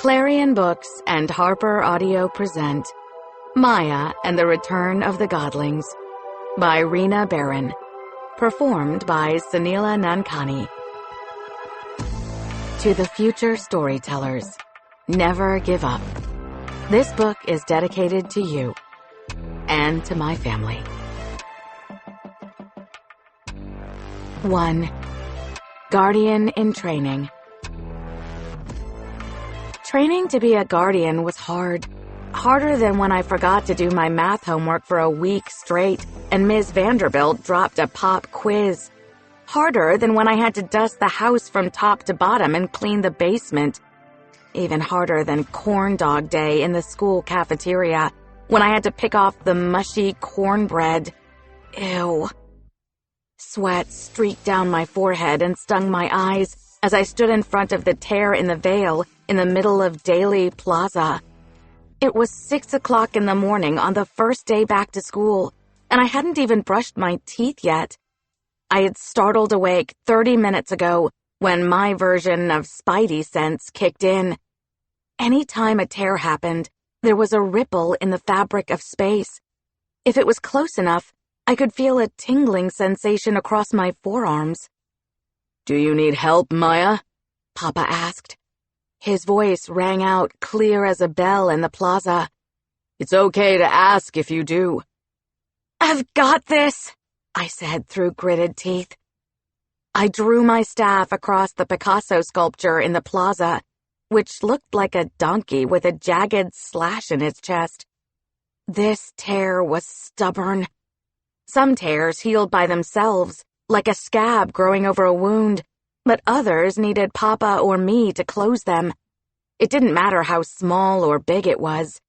Clarion Books and Harper Audio present Maya and the Return of the Godlings by Rena Barron, performed by Sunila Nankani. To the future storytellers, never give up. This book is dedicated to you and to my family. 1. Guardian in Training. Training to be a guardian was hard. Harder than when I forgot to do my math homework for a week straight and Ms. Vanderbilt dropped a pop quiz. Harder than when I had to dust the house from top to bottom and clean the basement. Even harder than corn dog day in the school cafeteria when I had to pick off the mushy cornbread. Ew. Sweat streaked down my forehead and stung my eyes as I stood in front of the tear in the veil in the middle of Daly Plaza. It was 6 o'clock in the morning on the first day back to school, and I hadn't even brushed my teeth yet. I had startled awake 30 minutes ago when my version of Spidey sense kicked in. Any time a tear happened, there was a ripple in the fabric of space. If it was close enough, I could feel a tingling sensation across my forearms. "Do you need help, Maya?" Papa asked. His voice rang out clear as a bell in the plaza. "It's okay to ask if you do." "I've got this," I said through gritted teeth. I drew my staff across the Picasso sculpture in the plaza, which looked like a donkey with a jagged slash in its chest. This tear was stubborn. Some tears healed by themselves, like a scab growing over a wound, but others needed Papa or me to close them. It didn't matter how small or big it was.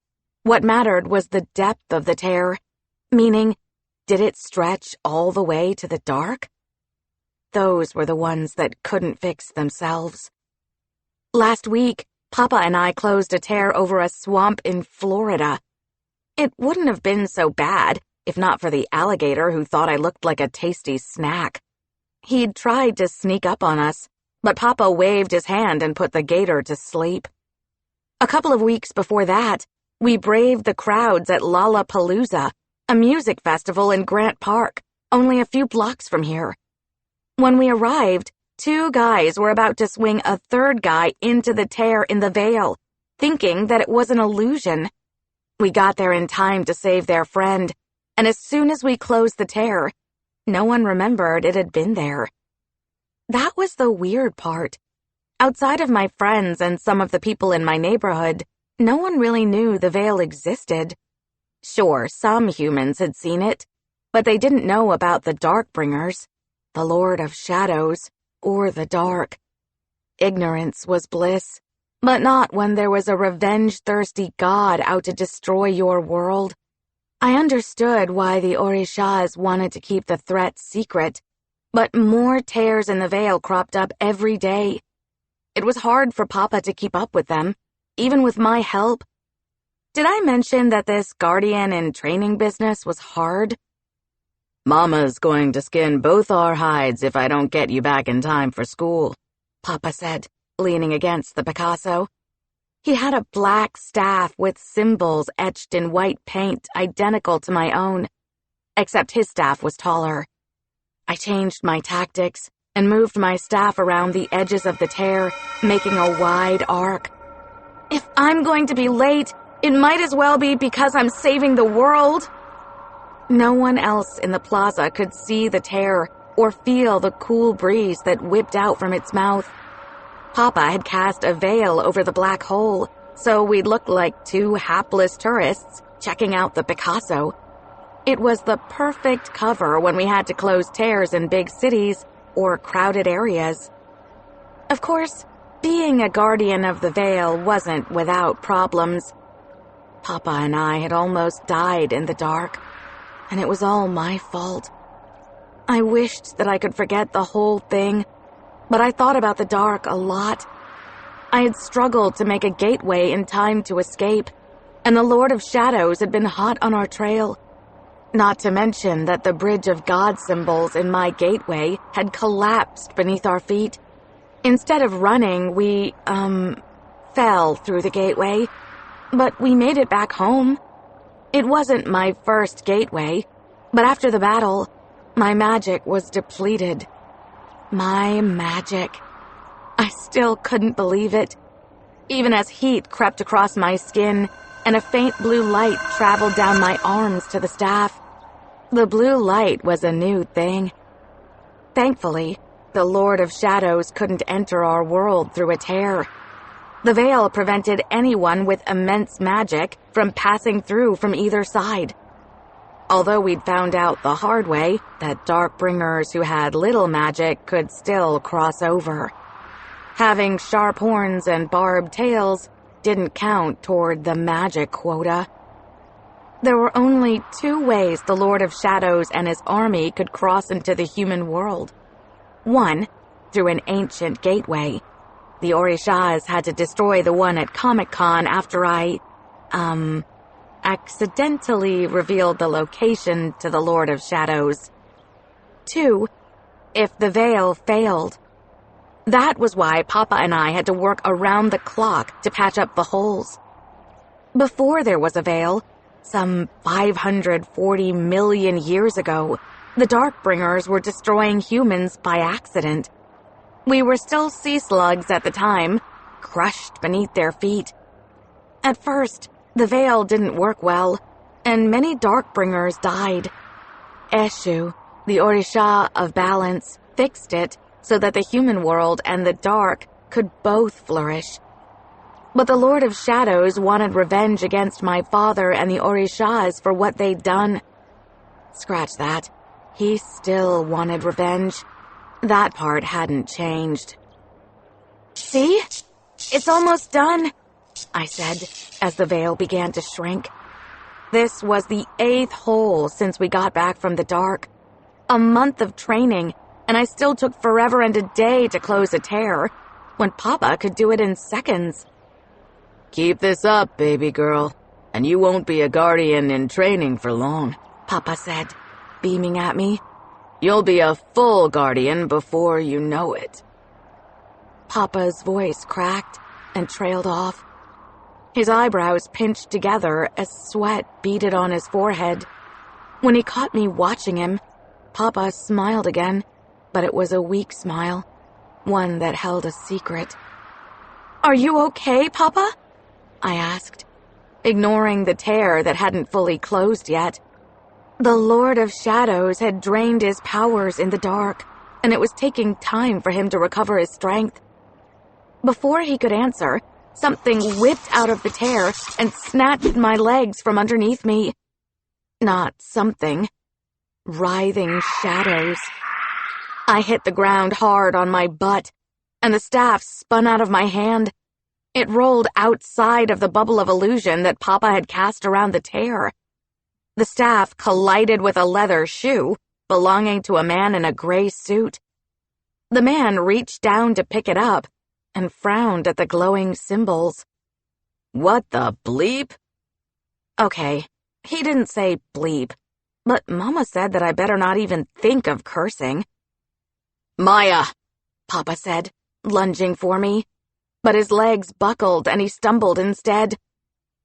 What mattered was the depth of the tear, meaning, did it stretch all the way to the dark? Those were the ones that couldn't fix themselves. Last week, Papa and I closed a tear over a swamp in Florida. It wouldn't have been so bad if not for the alligator who thought I looked like a tasty snack. He'd tried to sneak up on us, but Papa waved his hand and put the gator to sleep. A couple of weeks before that, we braved the crowds at Lollapalooza, a music festival in Grant Park, only a few blocks from here. When we arrived, 2 guys were about to swing a 3rd guy into the tear in the veil, thinking that it was an illusion. We got there in time to save their friend, and as soon as we closed the tear, no one remembered it had been there. That was the weird part. Outside of my friends and some of the people in my neighborhood, no one really knew the veil existed. Sure, some humans had seen it, but they didn't know about the Darkbringers, the Lord of Shadows, or the Dark. Ignorance was bliss, but not when there was a revenge-thirsty god out to destroy your world. I understood why the Orishas wanted to keep the threat secret, but more tears in the veil cropped up every day. It was hard for Papa to keep up with them, even with my help. Did I mention that this guardian in training business was hard? "Mama's going to skin both our hides if I don't get you back in time for school," Papa said, leaning against the Picasso. He had a black staff with symbols etched in white paint identical to my own, except his staff was taller. I changed my tactics and moved my staff around the edges of the tear, making a wide arc. If I'm going to be late, it might as well be because I'm saving the world. No one else in the plaza could see the tear or feel the cool breeze that whipped out from its mouth. Papa had cast a veil over the black hole, so we'd look like 2 hapless tourists checking out the Picasso. It was the perfect cover when we had to close tears in big cities or crowded areas. Of course, being a guardian of the veil wasn't without problems. Papa and I had almost died in the dark, and it was all my fault. I wished that I could forget the whole thing, but I thought about the dark a lot. I had struggled to make a gateway in time to escape, and the Lord of Shadows had been hot on our trail. Not to mention that the bridge of God symbols in my gateway had collapsed beneath our feet. Instead of running, we, fell through the gateway, but we made it back home. It wasn't my first gateway, but after the battle, my magic was depleted. My magic. I still couldn't believe it, even as heat crept across my skin and a faint blue light traveled down my arms to the staff. The blue light was a new thing. Thankfully, the Lord of Shadows couldn't enter our world through a tear. The veil prevented anyone with immense magic from passing through from either side. Although we'd found out the hard way that Darkbringers who had little magic could still cross over. Having sharp horns and barbed tails didn't count toward the magic quota. There were only 2 ways the Lord of Shadows and his army could cross into the human world. One, through an ancient gateway. The Orishas had to destroy the one at Comic-Con after I, accidentally revealed the location to the Lord of Shadows. 2, if the veil failed. That was why Papa and I had to work around the clock to patch up the holes. Before there was a veil, some 540 million years ago, the Darkbringers were destroying humans by accident. We were still sea slugs at the time, crushed beneath their feet. At first, the veil didn't work well, and many Darkbringers died. Eshu, the Orisha of balance, fixed it so that the human world and the dark could both flourish. But the Lord of Shadows wanted revenge against my father and the Orishas for what they'd done. Scratch that. He still wanted revenge. That part hadn't changed. "See? It's almost done," I said, as the veil began to shrink. This was the 8th hole since we got back from the dark. A month of training, and I still took forever and a day to close a tear, when Papa could do it in seconds. "Keep this up, baby girl, and you won't be a guardian in training for long," Papa said, beaming at me. "You'll be a full guardian before you know it." Papa's voice cracked and trailed off. His eyebrows pinched together as sweat beaded on his forehead. When he caught me watching him, Papa smiled again, but it was a weak smile, one that held a secret. "Are you okay, Papa?" I asked, ignoring the tear that hadn't fully closed yet. The Lord of Shadows had drained his powers in the dark, and it was taking time for him to recover his strength. Before he could answer, something whipped out of the tear and snatched my legs from underneath me. Not something. Writhing shadows. I hit the ground hard on my butt, and the staff spun out of my hand. It rolled outside of the bubble of illusion that Papa had cast around the tear. The staff collided with a leather shoe belonging to a man in a gray suit. The man reached down to pick it up and frowned at the glowing symbols. "What the bleep?" Okay, he didn't say bleep, but Mama said that I better not even think of cursing. "Maya," Papa said, lunging for me, but his legs buckled and he stumbled instead.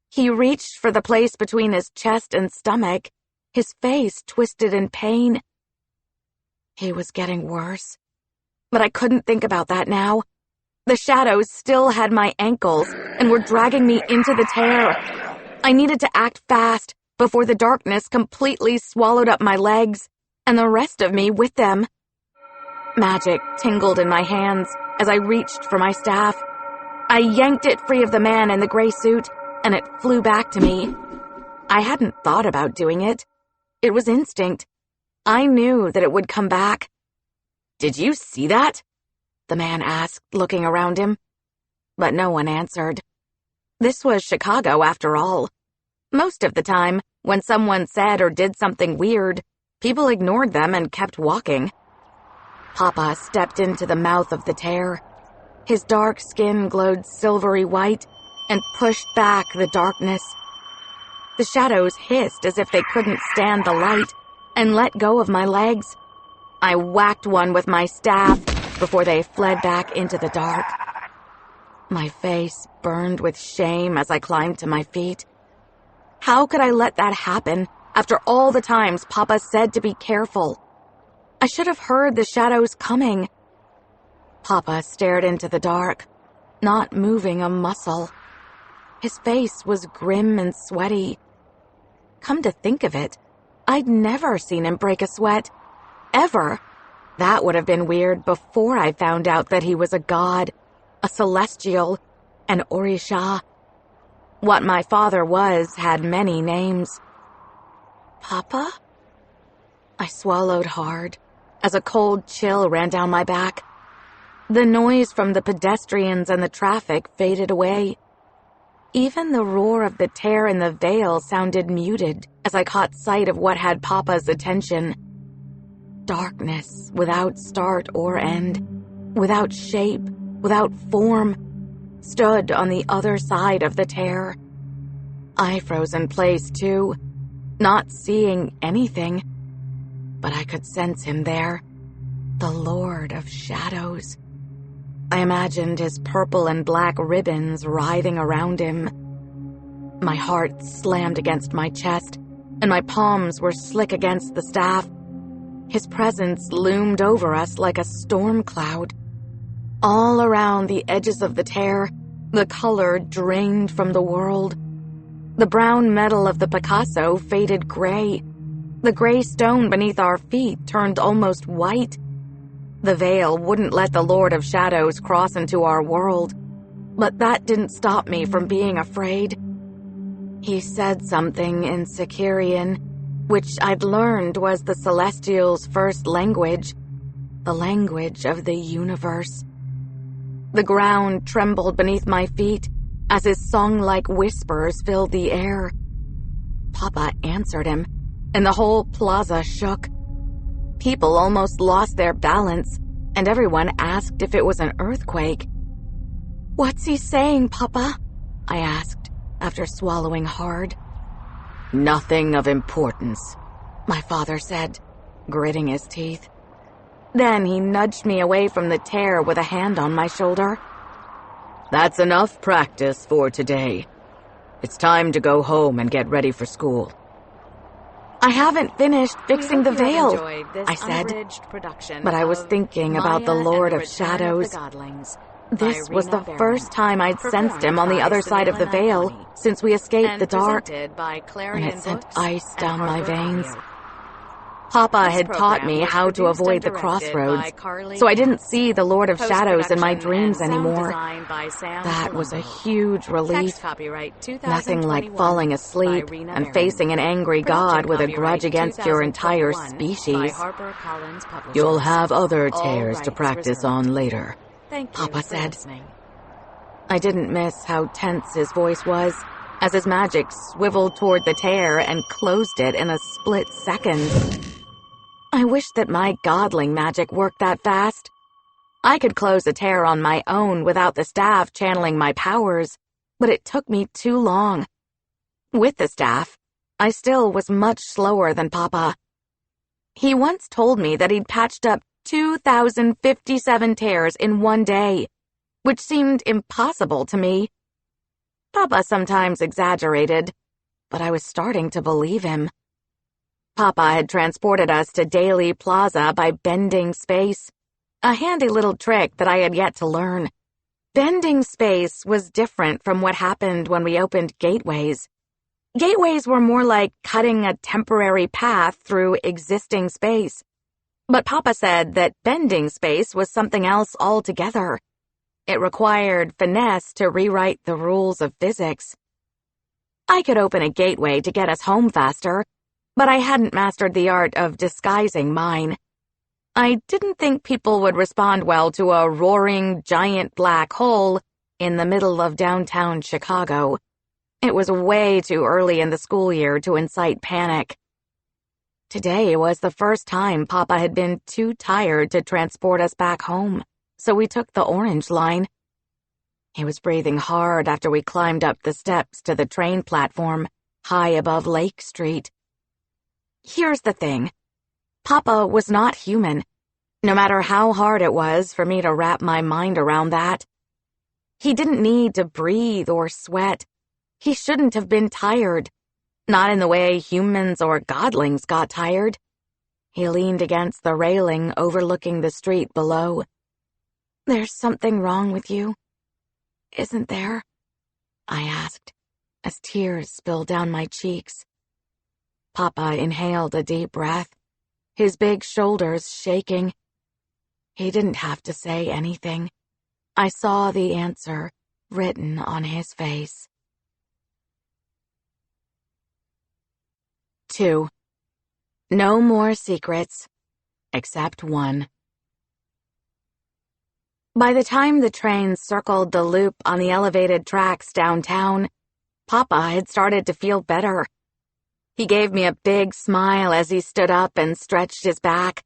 He reached for the place between his chest and stomach, his face twisted in pain. He was getting worse, but I couldn't think about that now. The shadows still had my ankles and were dragging me into the tear. I needed to act fast before the darkness completely swallowed up my legs, and the rest of me with them. Magic tingled in my hands as I reached for my staff. I yanked it free of the man in the gray suit, and it flew back to me. I hadn't thought about doing it. It was instinct. I knew that it would come back. "Did you see that?" the man asked, looking around him. But no one answered. This was Chicago, after all. Most of the time, when someone said or did something weird, people ignored them and kept walking. Papa stepped into the mouth of the tear. His dark skin glowed silvery white and pushed back the darkness. The shadows hissed as if they couldn't stand the light and let go of my legs. I whacked one with my staff before they fled back into the dark. My face burned with shame as I climbed to my feet. How could I let that happen after all the times Papa said to be careful? I should have heard the shadows coming. Papa stared into the dark, not moving a muscle. His face was grim and sweaty. Come to think of it, I'd never seen him break a sweat. Ever. That would have been weird before I found out that he was a god, a celestial, an Orisha. What my father was had many names. Papa? I swallowed hard as a cold chill ran down my back. The noise from the pedestrians and the traffic faded away. Even the roar of the tear in the veil sounded muted as I caught sight of what had Papa's attention. Darkness without start or end, without shape, without form, stood on the other side of the tear. I froze in place too, not seeing anything, but I could sense him there, the Lord of Shadows. I imagined his purple and black ribbons writhing around him. My heart slammed against my chest, and my palms were slick against the staff. His presence loomed over us like a storm cloud. All around the edges of the tear, the color drained from the world. The brown metal of the Picasso faded gray. The gray stone beneath our feet turned almost white. The veil wouldn't let the Lord of Shadows cross into our world, but that didn't stop me from being afraid. He said something in Sicarian, which I'd learned was the Celestial's first language, the language of the universe. The ground trembled beneath my feet as his song-like whispers filled the air. Papa answered him, and the whole plaza shook. People almost lost their balance, and everyone asked if it was an earthquake. "What's he saying, Papa?" I asked, after swallowing hard. "Nothing of importance," my father said, gritting his teeth. Then he nudged me away from the tear with a hand on my shoulder. "That's enough practice for today. It's time to go home and get ready for school." "I haven't finished fixing the veil," I said, but I was thinking about the Lord of Shadows. This was the first time I'd sensed him on the other side of the veil since we escaped the dark, and it sent ice down my veins. Papa had taught me how to avoid the crossroads, so I didn't see the Lord of Shadows in my dreams anymore. That was a huge relief. Nothing like falling asleep and facing an angry god with a grudge against your entire species. "You'll have other tears to practice on later," Papa said. I didn't miss how tense his voice was as his magic swiveled toward the tear and closed it in a split second. I wish that my godling magic worked that fast. I could close a tear on my own without the staff channeling my powers, but it took me too long. With the staff, I still was much slower than Papa. He once told me that he'd patched up 2,057 tears in one day, which seemed impossible to me. Papa sometimes exaggerated, but I was starting to believe him. Papa had transported us to Daily Plaza by bending space, a handy little trick that I had yet to learn. Bending space was different from what happened when we opened gateways. Gateways were more like cutting a temporary path through existing space. But Papa said that bending space was something else altogether. It required finesse to rewrite the rules of physics. I could open a gateway to get us home faster, but I hadn't mastered the art of disguising mine. I didn't think people would respond well to a roaring, giant black hole in the middle of downtown Chicago. It was way too early in the school year to incite panic. Today was the first time Papa had been too tired to transport us back home, so we took the Orange Line. He was breathing hard after we climbed up the steps to the train platform, high above Lake Street. Here's the thing. Papa was not human, no matter how hard it was for me to wrap my mind around that. He didn't need to breathe or sweat. He shouldn't have been tired. Not in the way humans or godlings got tired. He leaned against the railing overlooking the street below. "There's something wrong with you, isn't there?" I asked, as tears spilled down my cheeks. Papa inhaled a deep breath, his big shoulders shaking. He didn't have to say anything. I saw the answer written on his face. 2. No more secrets, except one. By the time the train circled the loop on the elevated tracks downtown, Papa had started to feel better. He gave me a big smile as he stood up and stretched his back.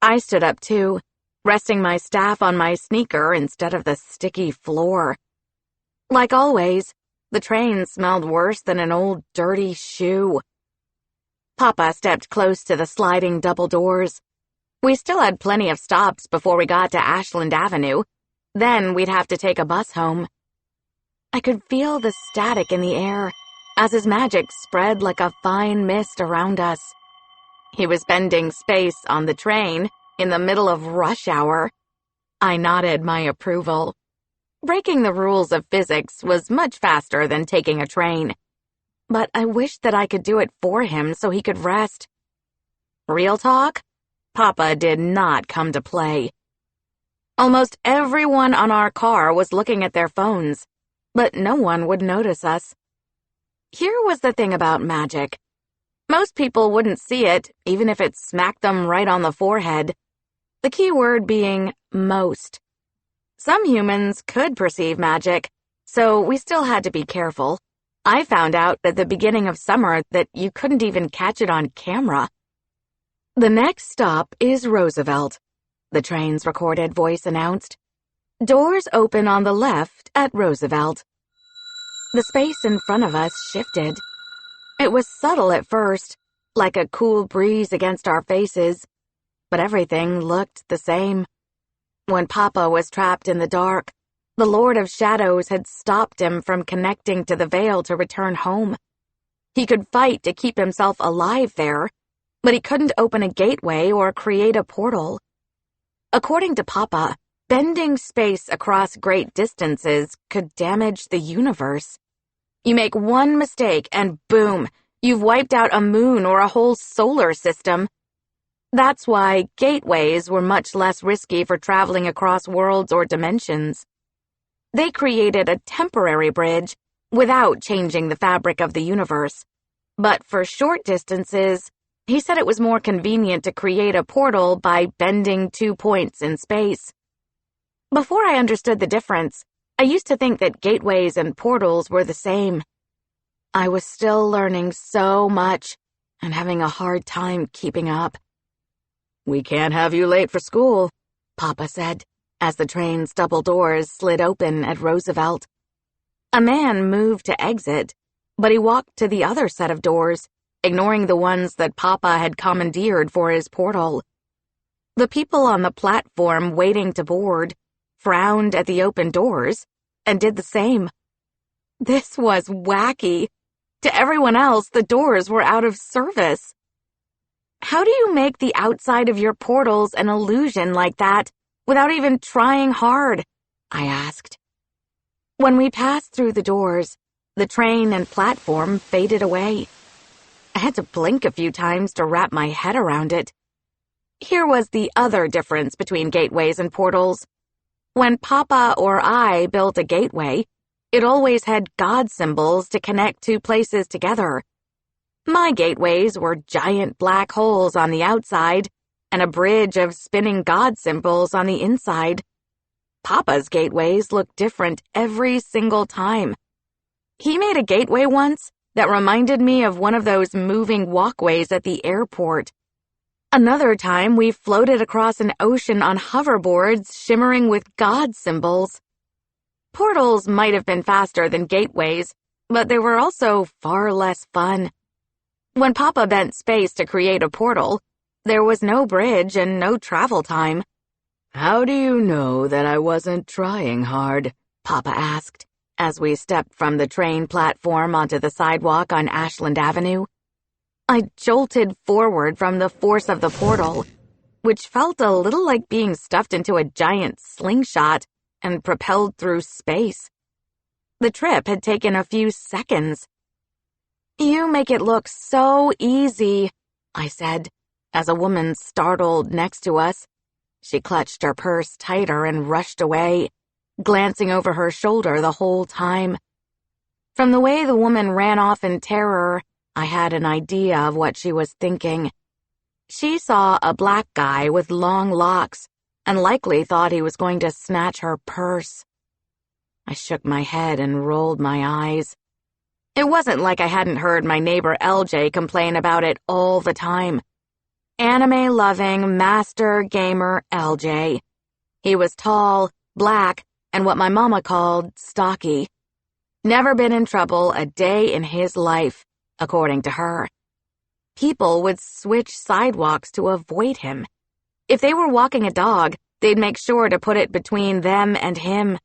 I stood up too, resting my staff on my sneaker instead of the sticky floor. Like always, the train smelled worse than an old dirty shoe. Papa stepped close to the sliding double doors. We still had plenty of stops before we got to Ashland Avenue. Then we'd have to take a bus home. I could feel the static in the air as his magic spread like a fine mist around us. He was bending space on the train in the middle of rush hour. I nodded my approval. Breaking the rules of physics was much faster than taking a train. But I wished that I could do it for him so he could rest. Real talk? Papa did not come to play. Almost everyone on our car was looking at their phones, but no one would notice us. Here was the thing about magic. Most people wouldn't see it, even if it smacked them right on the forehead. The key word being most. Some humans could perceive magic, so we still had to be careful. I found out at the beginning of summer that you couldn't even catch it on camera. "The next stop is Roosevelt," the train's recorded voice announced. "Doors open on the left at Roosevelt." The space in front of us shifted. It was subtle at first, like a cool breeze against our faces, but everything looked the same. When Papa was trapped in the dark, the Lord of Shadows had stopped him from connecting to the veil to return home. He could fight to keep himself alive there, but he couldn't open a gateway or create a portal. According to Papa, bending space across great distances could damage the universe. You make one mistake and boom, you've wiped out a moon or a whole solar system. That's why gateways were much less risky for traveling across worlds or dimensions. They created a temporary bridge without changing the fabric of the universe. But for short distances, he said it was more convenient to create a portal by bending 2 points in space. Before I understood the difference, I used to think that gateways and portals were the same. I was still learning so much and having a hard time keeping up. "We can't have you late for school," Papa said, as the train's double doors slid open at Roosevelt. A man moved to exit, but he walked to the other set of doors, ignoring the ones that Papa had commandeered for his portal. The people on the platform waiting to board frowned at the open doors and did the same. This was wacky. To everyone else, the doors were out of service. "How do you make the outside of your portals an illusion like that without even trying hard?" I asked. When we passed through the doors, the train and platform faded away. I had to blink a few times to wrap my head around it. Here was the other difference between gateways and portals. When Papa or I built a gateway, it always had God symbols to connect two places together. My gateways were giant black holes on the outside and a bridge of spinning God symbols on the inside. Papa's gateways looked different every single time. He made a gateway once that reminded me of one of those moving walkways at the airport. Another time, we floated across an ocean on hoverboards shimmering with God symbols. Portals might have been faster than gateways, but they were also far less fun. When Papa bent space to create a portal, there was no bridge and no travel time. "How do you know that I wasn't trying hard?" Papa asked, as we stepped from the train platform onto the sidewalk on Ashland Avenue. I jolted forward from the force of the portal, which felt a little like being stuffed into a giant slingshot and propelled through space. The trip had taken a few seconds. "You make it look so easy," I said, as a woman startled next to us. She clutched her purse tighter and rushed away, glancing over her shoulder the whole time. From the way the woman ran off in terror, I had an idea of what she was thinking. She saw a black guy with long locks and likely thought he was going to snatch her purse. I shook my head and rolled my eyes. It wasn't like I hadn't heard my neighbor LJ complain about it all the time. Anime-loving, master gamer LJ. He was tall, black, and what my mama called stocky. Never been in trouble a day in his life, according to her. People would switch sidewalks to avoid him. If they were walking a dog, they'd make sure to put it between them and him.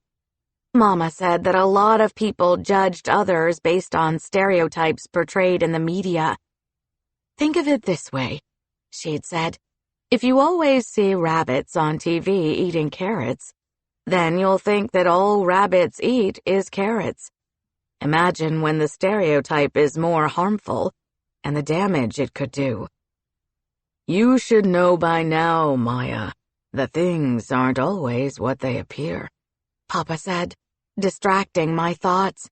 Mama said that a lot of people judged others based on stereotypes portrayed in the media. "Think of it this way," she'd said. "If you always see rabbits on TV eating carrots, then you'll think that all rabbits eat is carrots. Imagine when the stereotype is more harmful and the damage it could do." "You should know by now, Maya, that things aren't always what they appear," Papa said, distracting my thoughts.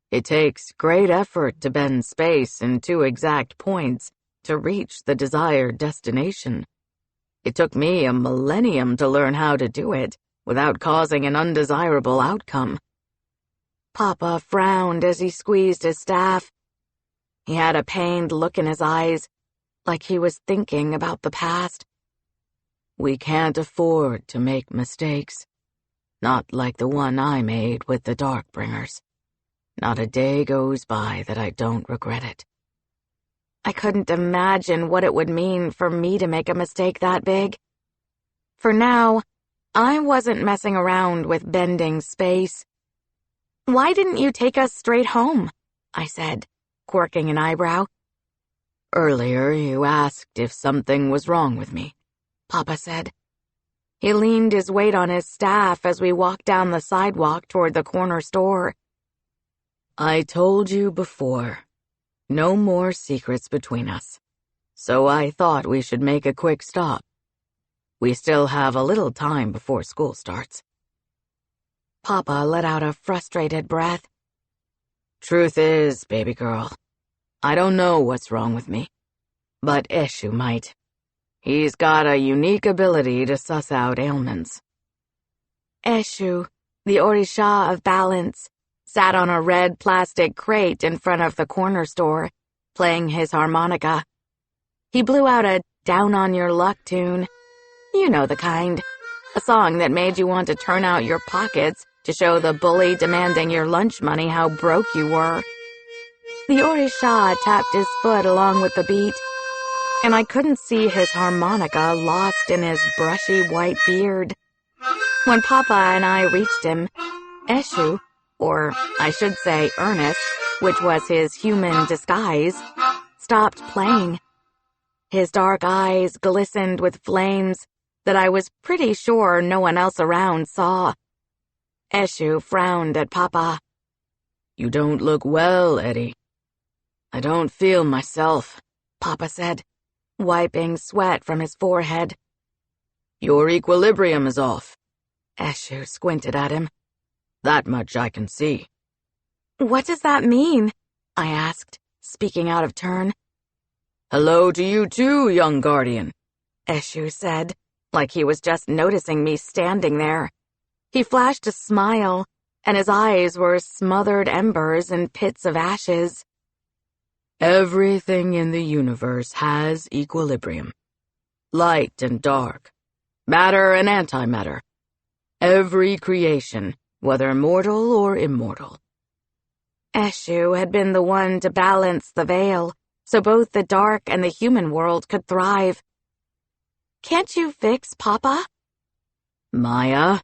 "It takes great effort to bend space in two exact points to reach the desired destination. It took me a millennium to learn how to do it without causing an undesirable outcome." Papa frowned as he squeezed his staff. He had a pained look in his eyes, like he was thinking about the past. "We can't afford to make mistakes. Not like the one I made with the Darkbringers. Not a day goes by that I don't regret it." I couldn't imagine what it would mean for me to make a mistake that big. For now, I wasn't messing around with bending space. "Why didn't you take us straight home?" I said, quirking an eyebrow. "Earlier you asked if something was wrong with me," Papa said. He leaned his weight on his staff as we walked down the sidewalk toward the corner store. "I told you before, no more secrets between us, so I thought we should make a quick stop. We still have a little time before school starts." Papa let out a frustrated breath. "Truth is, baby girl, I don't know what's wrong with me, but Eshu might. He's got a unique ability to suss out ailments." Eshu, the Orisha of balance, sat on a red plastic crate in front of the corner store, playing his harmonica. He blew out a Down on Your Luck tune. You know the kind. A song that made you want to turn out your pockets to show the bully demanding your lunch money how broke you were. The Orisha tapped his foot along with the beat, and I couldn't see his harmonica lost in his brushy white beard. When Papa and I reached him, Eshu, or I should say Ernest, which was his human disguise, stopped playing. His dark eyes glistened with flames that I was pretty sure no one else around saw. Eshu frowned at Papa. "You don't look well, Eddie." "I don't feel myself," Papa said, wiping sweat from his forehead. "Your equilibrium is off." Eshu squinted at him. "That much I can see." "What does that mean?" I asked, speaking out of turn. "Hello to you too, young guardian," Eshu said, like he was just noticing me standing there. He flashed a smile, and his eyes were smothered embers and pits of ashes. "Everything in the universe has equilibrium. Light and dark, matter and antimatter. Every creation, whether mortal or immortal." Eshu had been the one to balance the veil, so both the dark and the human world could thrive. "Can't you fix Papa?" "Maya,"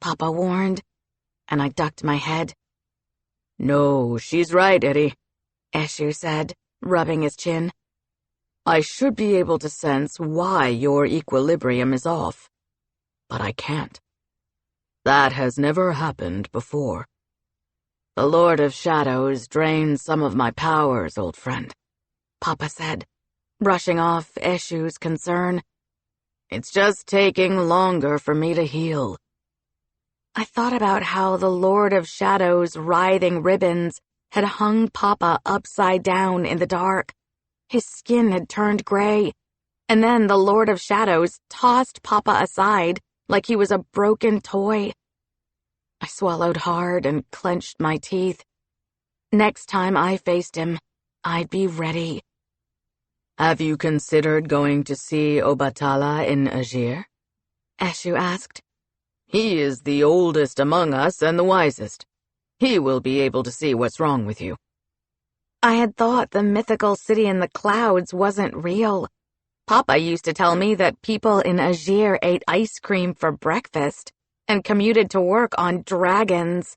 Papa warned. and I ducked my head. No, she's right, Eddie, Eshu said, rubbing his chin. I should be able to sense why your equilibrium is off, but I can't. That has never happened before. The Lord of Shadows drained some of my powers, old friend, Papa said, brushing off Eshu's concern. It's just taking longer for me to heal. I thought about how the Lord of Shadows' writhing ribbons had hung Papa upside down in the dark. His skin had turned gray, and then the Lord of Shadows tossed Papa aside like he was a broken toy. I swallowed hard and clenched my teeth. Next time I faced him, I'd be ready. Have you considered going to see Obatala in Azir? Eshu asked. He is the oldest among us and the wisest. He will be able to see what's wrong with you. I had thought the mythical city in the clouds wasn't real. Papa used to tell me that people in Azir ate ice cream for breakfast and commuted to work on dragons.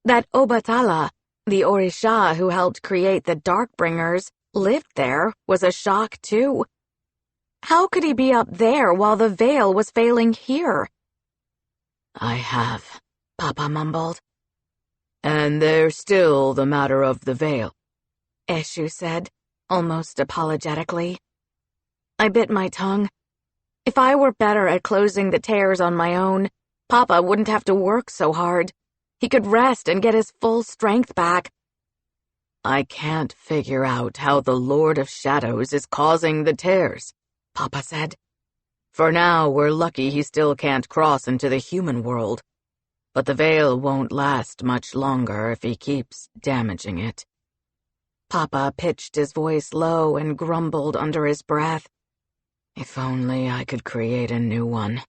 That Obatala, the Orisha who helped create the Darkbringers, lived there was a shock too. How could he be up there while the veil was failing here? I have, Papa mumbled. And there's still the matter of the veil, Eshu said, almost apologetically. I bit my tongue. If I were better at closing the tears on my own, Papa wouldn't have to work so hard. He could rest and get his full strength back. I can't figure out how the Lord of Shadows is causing the tears, Papa said. For now, we're lucky he still can't cross into the human world, but the veil won't last much longer if he keeps damaging it. Papa pitched his voice low and grumbled under his breath. If only I could create a new one.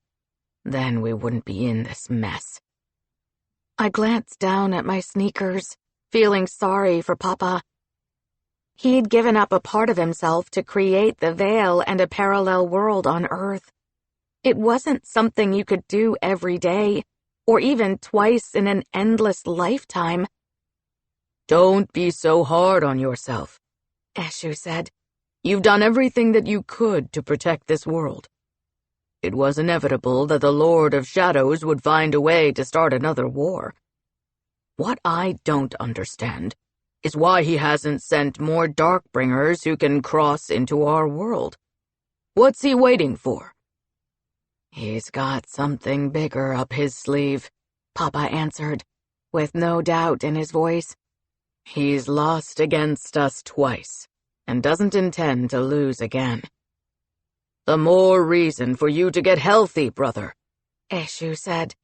Then we wouldn't be in this mess. I glanced down at my sneakers, feeling sorry for Papa. He'd given up a part of himself to create the veil and a parallel world on Earth. It wasn't something you could do every day, or even twice in an endless lifetime. Don't be so hard on yourself, Eshu said. You've done everything that you could to protect this world. It was inevitable that the Lord of Shadows would find a way to start another war. What I don't understand is why he hasn't sent more Darkbringers who can cross into our world. What's he waiting for? He's got something bigger up his sleeve, Papa answered, with no doubt in his voice. He's lost against us twice, and doesn't intend to lose again. The more reason for you to get healthy, brother, Eshu said.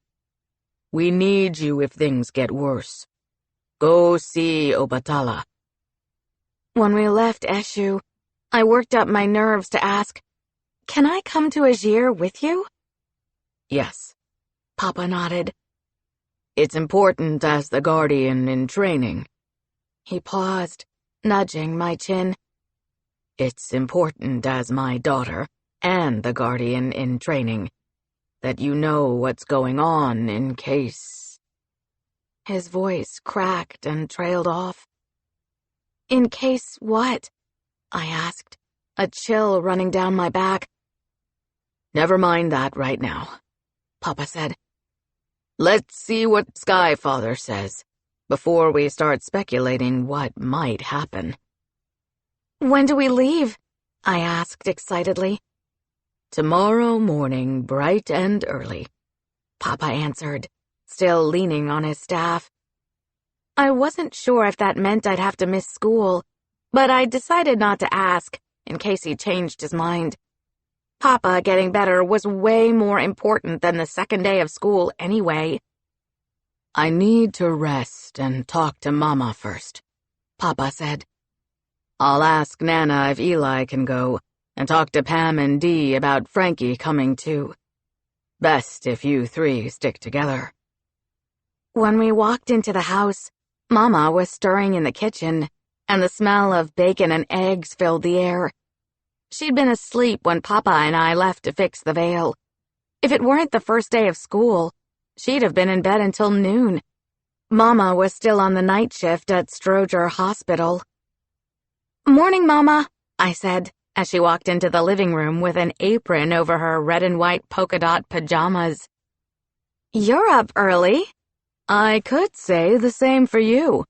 We need you if things get worse. Go see Obatala. When we left Eshu, I worked up my nerves to ask, can I come to Azir with you? Yes, Papa nodded. It's important as the guardian in training. He paused, nudging my chin. It's important as my daughter and the guardian in training that you know what's going on in case... His voice cracked and trailed off. In case what? I asked, a chill running down my back. Never mind that right now, Papa said. Let's see what Skyfather says before we start speculating what might happen. When do we leave? I asked excitedly. Tomorrow morning, bright and early, Papa answered, still leaning on his staff. I wasn't sure if that meant I'd have to miss school, but I decided not to ask, in case he changed his mind. Papa getting better was way more important than the second day of school anyway. I need to rest and talk to Mama first, Papa said. I'll ask Nana if Eli can go, and talk to Pam and Dee about Frankie coming too. Best if you three stick together. When we walked into the house, Mama was stirring in the kitchen, and the smell of bacon and eggs filled the air. She'd been asleep when Papa and I left to fix the veil. If it weren't the first day of school, she'd have been in bed until noon. Mama was still on the night shift at Stroger Hospital. "Morning, Mama," I said, as she walked into the living room with an apron over her red and white polka dot pajamas. "You're up early." "I could say the same for you."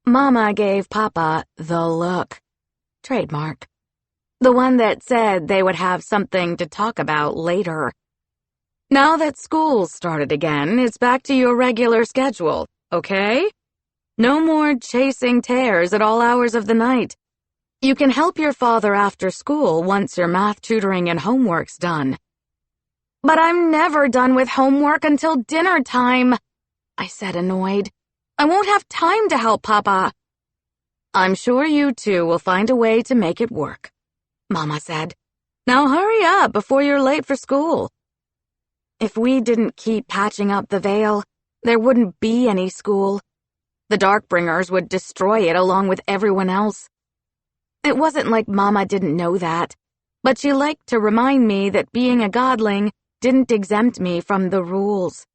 Mama gave Papa the look. Trademark. The one that said they would have something to talk about later. "Now that school's started again, it's back to your regular schedule, okay? No more chasing tares at all hours of the night. You can help your father after school once your math tutoring and homework's done." "But I'm never done with homework until dinner time," I said, annoyed. "I won't have time to help Papa." "I'm sure you two will find a way to make it work," Mama said. "Now hurry up before you're late for school." If we didn't keep patching up the veil, there wouldn't be any school. The Darkbringers would destroy it along with everyone else. It wasn't like Mama didn't know that, but she liked to remind me that being a Godling didn't exempt me from the rules.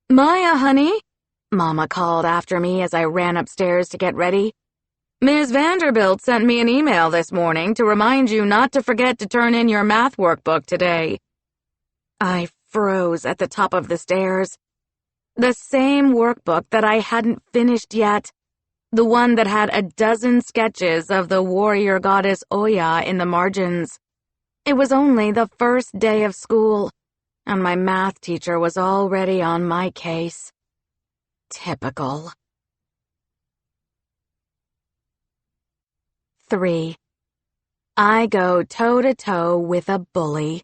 "Maya, honey," Mama called after me as I ran upstairs to get ready. "Ms. Vanderbilt sent me an email this morning to remind you not to forget to turn in your math workbook today." I froze at the top of the stairs. The same workbook that I hadn't finished yet. The one that had a dozen sketches of the warrior goddess Oya in the margins. It was only the first day of school, and my math teacher was already on my case. Typical. 3. I go toe-to-toe with a bully.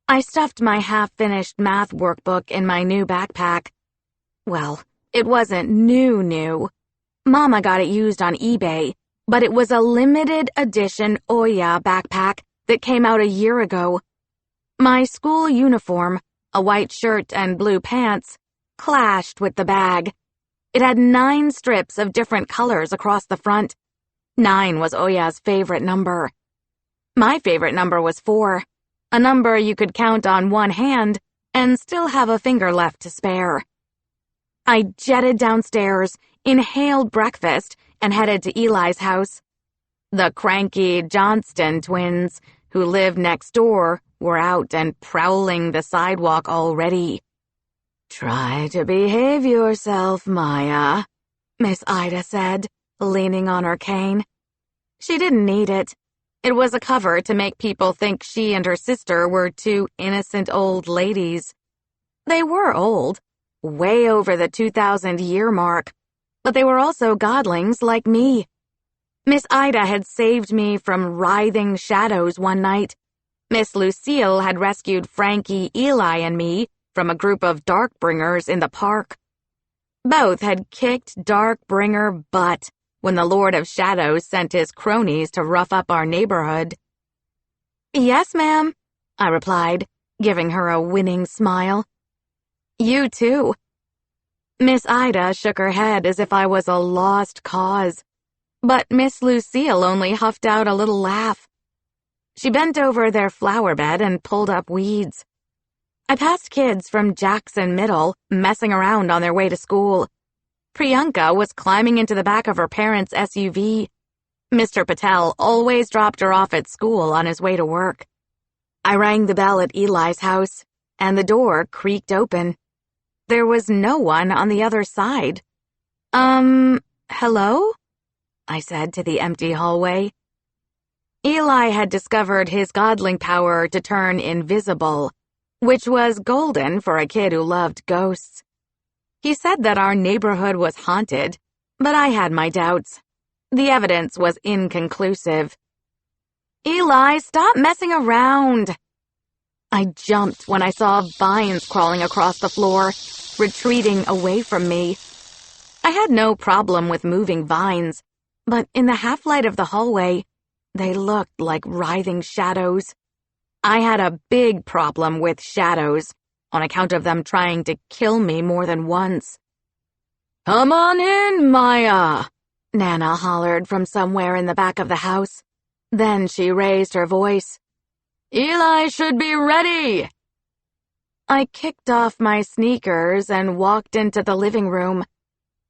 I stuffed my half-finished math workbook in my new backpack. Well, it wasn't new. Mama got it used on eBay, but it was a limited edition Oya backpack that came out a year ago. My school uniform, a white shirt and blue pants, clashed with the bag. It had 9 strips of different colors across the front. 9 was Oya's favorite number. My favorite number was 4, a number you could count on one hand and still have a finger left to spare. I jetted downstairs, inhaled breakfast, and headed to Eli's house. The cranky Johnston twins, who lived next door, were out and prowling the sidewalk already. "Try to behave yourself, Maya," Miss Ida said, leaning on her cane. She didn't need it. It was a cover to make people think she and her sister were 2 innocent old ladies. They were old, way over the 2,000-year mark, but they were also Godlings like me. Miss Ida had saved me from writhing shadows one night. Miss Lucille had rescued Frankie, Eli, and me from a group of Darkbringers in the park. Both had kicked Darkbringer butt when the Lord of Shadows sent his cronies to rough up our neighborhood. "Yes, ma'am," I replied, giving her a winning smile. "You too." Miss Ida shook her head as if I was a lost cause, but Miss Lucille only huffed out a little laugh. She bent over their flower bed and pulled up weeds. I passed kids from Jackson Middle messing around on their way to school. Priyanka was climbing into the back of her parents' SUV. Mr. Patel always dropped her off at school on his way to work. I rang the bell at Eli's house, and the door creaked open. There was no one on the other side. Hello?" I said to the empty hallway. Eli had discovered his godling power to turn invisible, which was golden for a kid who loved ghosts. He said that our neighborhood was haunted, but I had my doubts. The evidence was inconclusive. "Eli, stop messing around." I jumped when I saw vines crawling across the floor, retreating away from me. I had no problem with moving vines, but in the half-light of the hallway, they looked like writhing shadows. I had a big problem with shadows, on account of them trying to kill me more than once. "Come on in, Maya," Nana hollered from somewhere in the back of the house. Then she raised her voice. "Eli should be ready." I kicked off my sneakers and walked into the living room.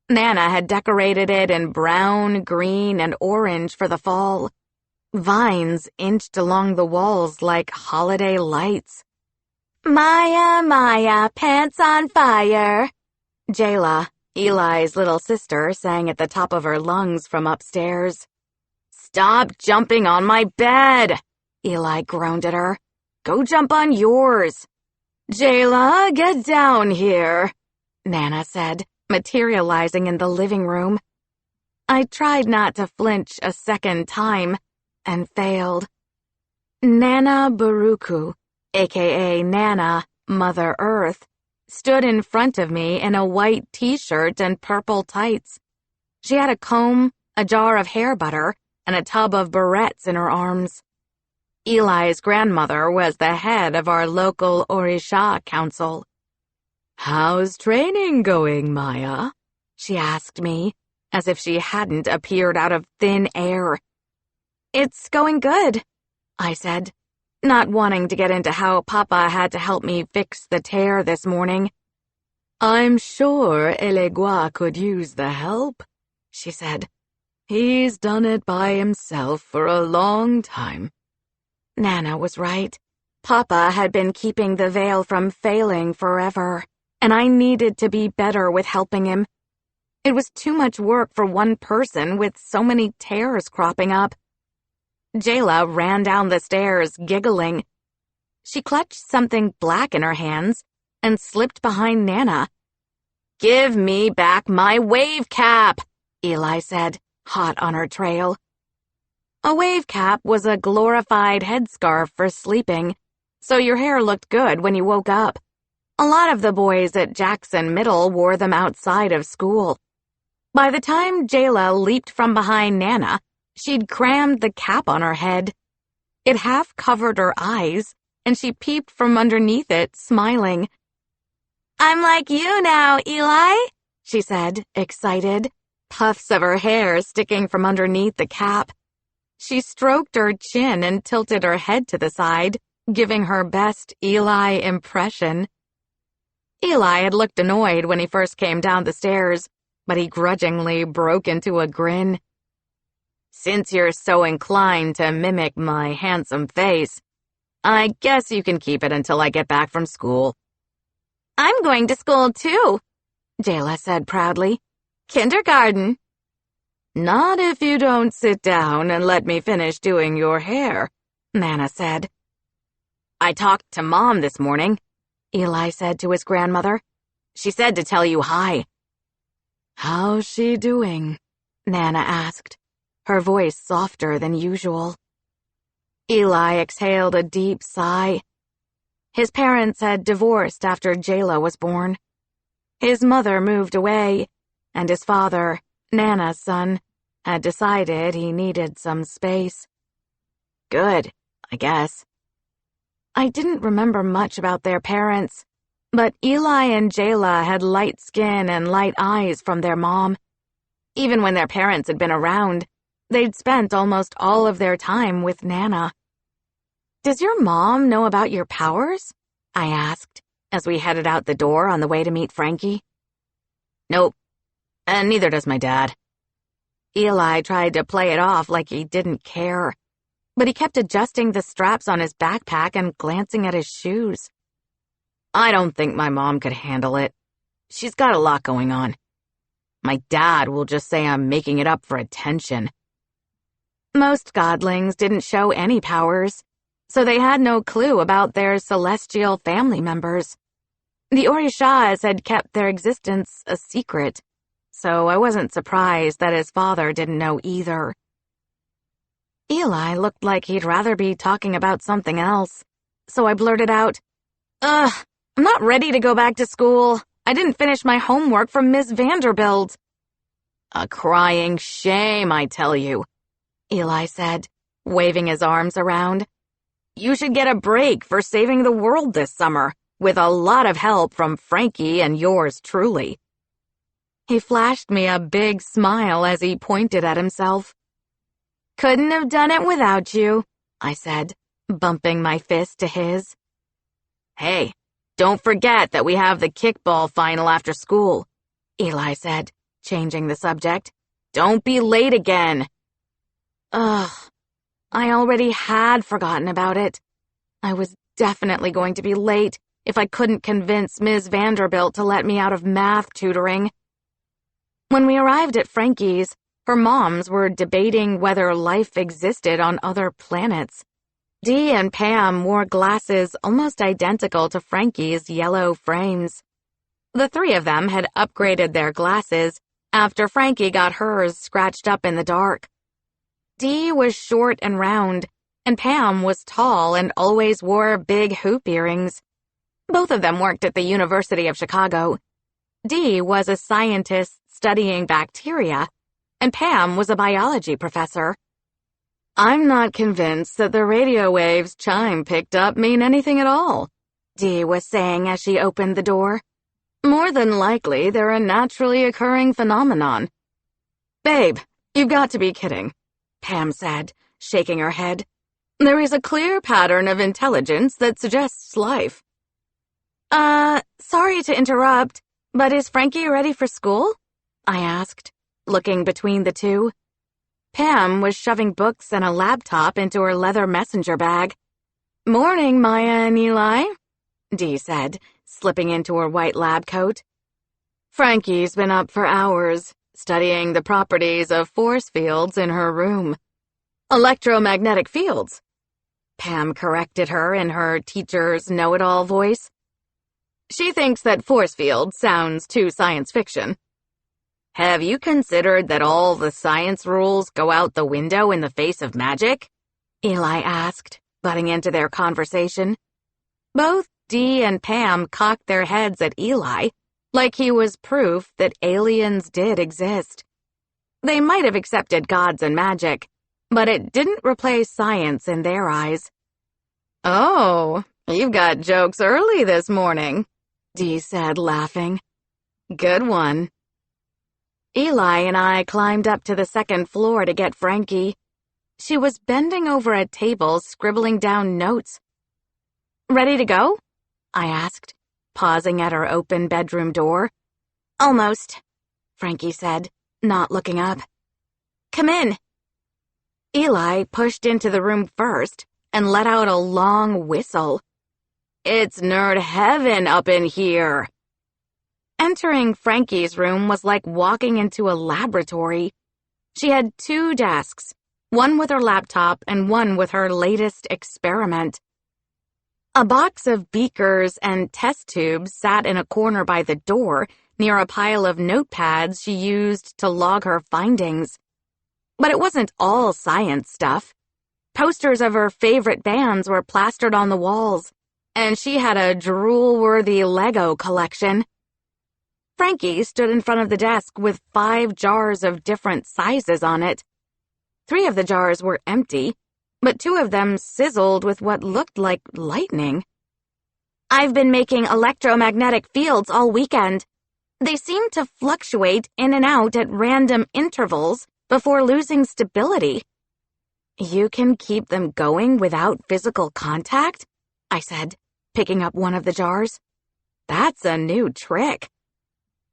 Nana had decorated it in brown, green, and orange for the fall. Vines inched along the walls like holiday lights. "Maya, Maya, pants on fire," Jayla, Eli's little sister, sang at the top of her lungs from upstairs. "Stop jumping on my bed," Eli groaned at her. "Go jump on yours." "Jayla, get down here," Nana said, materializing in the living room. I tried not to flinch a second time, and failed. Nana Baruku, aka Nana, Mother Earth, stood in front of me in a white t-shirt and purple tights. She had a comb, a jar of hair butter, and a tub of barrettes in her arms. Eli's grandmother was the head of our local Orisha council. "How's training going, Maya?" she asked me, as if she hadn't appeared out of thin air. "It's going good," I said, not wanting to get into how Papa had to help me fix the tear this morning. "I'm sure Elegua could use the help," she said. "He's done it by himself for a long time." Nana was right. Papa had been keeping the veil from failing forever, and I needed to be better with helping him. It was too much work for one person with so many tears cropping up. Jayla ran down the stairs, giggling. She clutched something black in her hands and slipped behind Nana. "Give me back my wave cap," Eli said, hot on her trail. A wave cap was a glorified headscarf for sleeping, so your hair looked good when you woke up. A lot of the boys at Jackson Middle wore them outside of school. By the time Jayla leaped from behind Nana, she'd crammed the cap on her head. It half covered her eyes, and she peeped from underneath it, smiling. "I'm like you now, Eli," she said, excited, puffs of her hair sticking from underneath the cap. She stroked her chin and tilted her head to the side, giving her best Eli impression. Eli had looked annoyed when he first came down the stairs, but he grudgingly broke into a grin. "Since you're so inclined to mimic my handsome face, I guess you can keep it until I get back from school." "I'm going to school too," Jayla said proudly. "Kindergarten." "Not if you don't sit down and let me finish doing your hair," Nana said. "I talked to Mom this morning," Eli said to his grandmother. "She said to tell you hi." "How's she doing?" Nana asked, her voice softer than usual. Eli exhaled a deep sigh. His parents had divorced after Jayla was born. His mother moved away, and his father, Nana's son, had decided he needed some space. Good, I guess. I didn't remember much about their parents, but Eli and Jayla had light skin and light eyes from their mom. Even when their parents had been around, they'd spent almost all of their time with Nana. "Does your mom know about your powers?" I asked, as we headed out the door on the way to meet Frankie. "Nope, and neither does my dad." Eli tried to play it off like he didn't care, but he kept adjusting the straps on his backpack and glancing at his shoes. "I don't think my mom could handle it. She's got a lot going on. My dad will just say I'm making it up for attention." Most Godlings didn't show any powers, so they had no clue about their celestial family members. The Orishas had kept their existence a secret, so I wasn't surprised that his father didn't know either. Eli looked like he'd rather be talking about something else, so I blurted out, "Ugh, I'm not ready to go back to school. I didn't finish my homework from Miss Vanderbilt." "A crying shame, I tell you," Eli said, waving his arms around. "You should get a break for saving the world this summer, with a lot of help from Frankie and yours truly." He flashed me a big smile as he pointed at himself. "Couldn't have done it without you," I said, bumping my fist to his. "Hey, Don't forget that we have the kickball final after school, Eli said, changing the subject. Don't be late again. Ugh, I already had forgotten about it. I was definitely going to be late if I couldn't convince Ms. Vanderbilt to let me out of math tutoring. When we arrived at Frankie's, her moms were debating whether life existed on other planets. Dee and Pam wore glasses almost identical to Frankie's yellow frames. The three of them had upgraded their glasses after Frankie got hers scratched up in the dark. Dee was short and round, and Pam was tall and always wore big hoop earrings. Both of them worked at the University of Chicago. Dee was a scientist studying bacteria, and Pam was a biology professor. I'm not convinced that the radio waves Chime picked up mean anything at all, Dee was saying as she opened the door. More than likely, they're a naturally occurring phenomenon. Babe, you've got to be kidding, Pam said, shaking her head. There is a clear pattern of intelligence that suggests life. Sorry to interrupt, but is Frankie ready for school? I asked, looking between the two. Pam was shoving books and a laptop into her leather messenger bag. Morning, Maya and Eli, Dee said, slipping into her white lab coat. Frankie's been up for hours, studying the properties of force fields in her room. Electromagnetic fields, Pam corrected her in her teacher's know-it-all voice. She thinks that force field sounds too science fiction. Have you considered that all the science rules go out the window in the face of magic? Eli asked, butting into their conversation. Both Dee and Pam cocked their heads at Eli, like he was proof that aliens did exist. They might have accepted gods and magic, but it didn't replace science in their eyes. Oh, you've got jokes early this morning, Dee said, laughing. Good one. Eli and I climbed up to the second floor to get Frankie. She was bending over a table, scribbling down notes. Ready to go? I asked, pausing at her open bedroom door. Almost, Frankie said, not looking up. Come in. Eli pushed into the room first and let out a long whistle. It's nerd heaven up in here. Entering Frankie's room was like walking into a laboratory. She had 2 desks, one with her laptop and one with her latest experiment. A box of beakers and test tubes sat in a corner by the door near a pile of notepads she used to log her findings. But it wasn't all science stuff. Posters of her favorite bands were plastered on the walls, and she had a drool-worthy Lego collection. Frankie stood in front of the desk with 5 jars of different sizes on it. 3 of the jars were empty, but 2 of them sizzled with what looked like lightning. I've been making electromagnetic fields all weekend. They seem to fluctuate in and out at random intervals before losing stability. You can keep them going without physical contact? I said, picking up one of the jars. That's a new trick.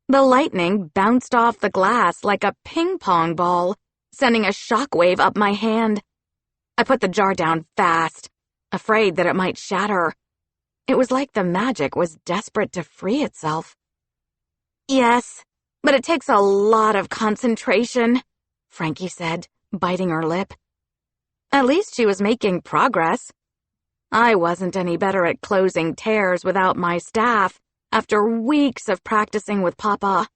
The lightning bounced off the glass like a ping-pong ball, sending a shockwave up my hand. I put the jar down fast, afraid that it might shatter. It was like the magic was desperate to free itself. Yes, but it takes a lot of concentration, Frankie said, biting her lip. At least she was making progress. I wasn't any better at closing tears without my staff after weeks of practicing with Papa.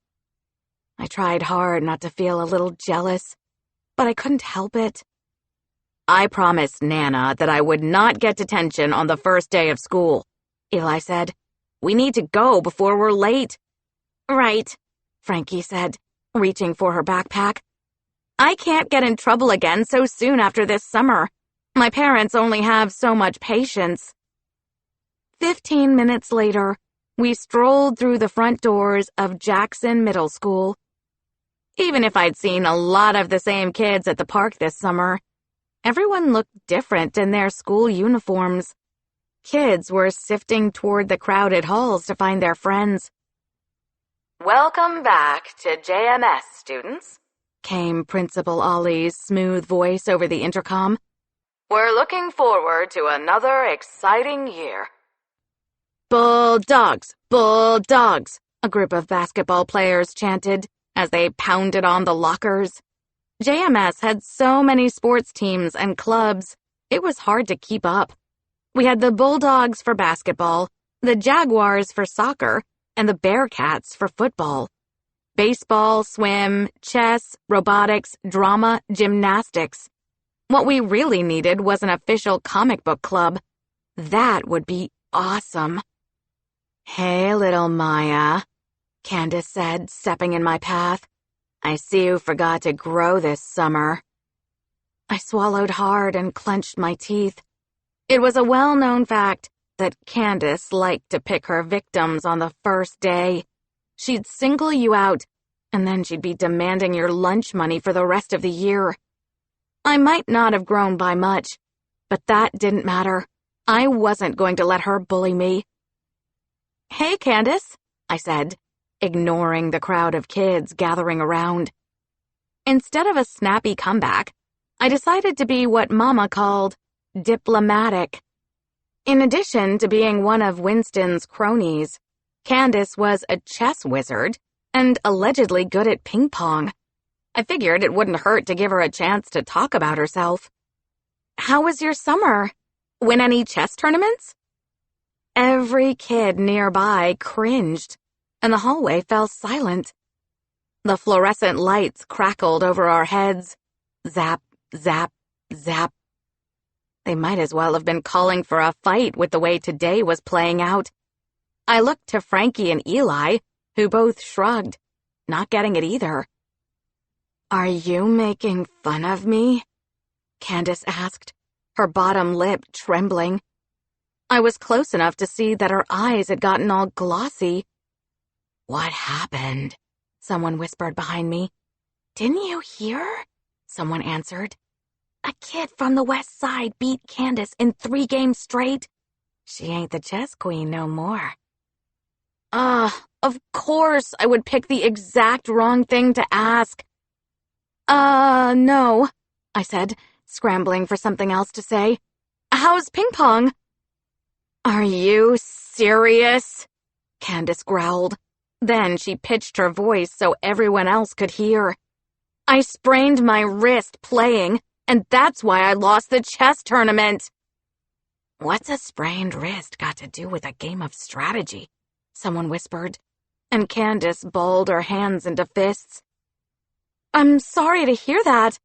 I tried hard not to feel a little jealous, but I couldn't help it. I promised Nana that I would not get detention on the first day of school, Eli said. We need to go before we're late. Right, Frankie said, reaching for her backpack. I can't get in trouble again so soon after this summer. My parents only have so much patience. 15 minutes later, we strolled through the front doors of Jackson Middle School. Even if I'd seen a lot of the same kids at the park this summer, everyone looked different in their school uniforms. Kids were sifting toward the crowded halls to find their friends. "Welcome back to JMS, students," came Principal Ollie's smooth voice over the intercom. "We're looking forward to another exciting year." "Bulldogs! Bulldogs!" a group of basketball players chanted as they pounded on the lockers. JMS had so many sports teams and clubs, it was hard to keep up. We had the Bulldogs for basketball, the Jaguars for soccer, and the Bearcats for football. Baseball, swim, chess, robotics, drama, gymnastics. What we really needed was an official comic book club. That would be awesome. "Hey, little Maya," Candace said, stepping in my path. "I see you forgot to grow this summer." I swallowed hard and clenched my teeth. It was a well-known fact that Candace liked to pick her victims on the first day. She'd single you out, and then she'd be demanding your lunch money for the rest of the year. I might not have grown by much, but that didn't matter. I wasn't going to let her bully me. "Hey, Candace," I said, ignoring the crowd of kids gathering around. Instead of a snappy comeback, I decided to be what Mama called diplomatic. In addition to being one of Winston's cronies, Candace was a chess wizard and allegedly good at ping pong. I figured it wouldn't hurt to give her a chance to talk about herself. "How was your summer? Win any chess tournaments?" Every kid nearby cringed, and the hallway fell silent. The fluorescent lights crackled over our heads. Zap, zap, zap. They might as well have been calling for a fight with the way today was playing out. I looked to Frankie and Eli, who both shrugged, not getting it either. "Are you making fun of me?" Candace asked, her bottom lip trembling. I was close enough to see that her eyes had gotten all glossy. "What happened?" someone whispered behind me. "Didn't you hear?" someone answered. "A kid from the West Side beat Candace in 3 games straight. She ain't the chess queen no more." Of course I would pick the exact wrong thing to ask. No," I said, scrambling for something else to say. "How's ping pong?" "Are you serious?" Candace growled. Then she pitched her voice so everyone else could hear. "I sprained my wrist playing, and that's why I lost the chess tournament." "What's a sprained wrist got to do with a game of strategy?" someone whispered, and Candace balled her hands into fists. "I'm sorry to hear that,"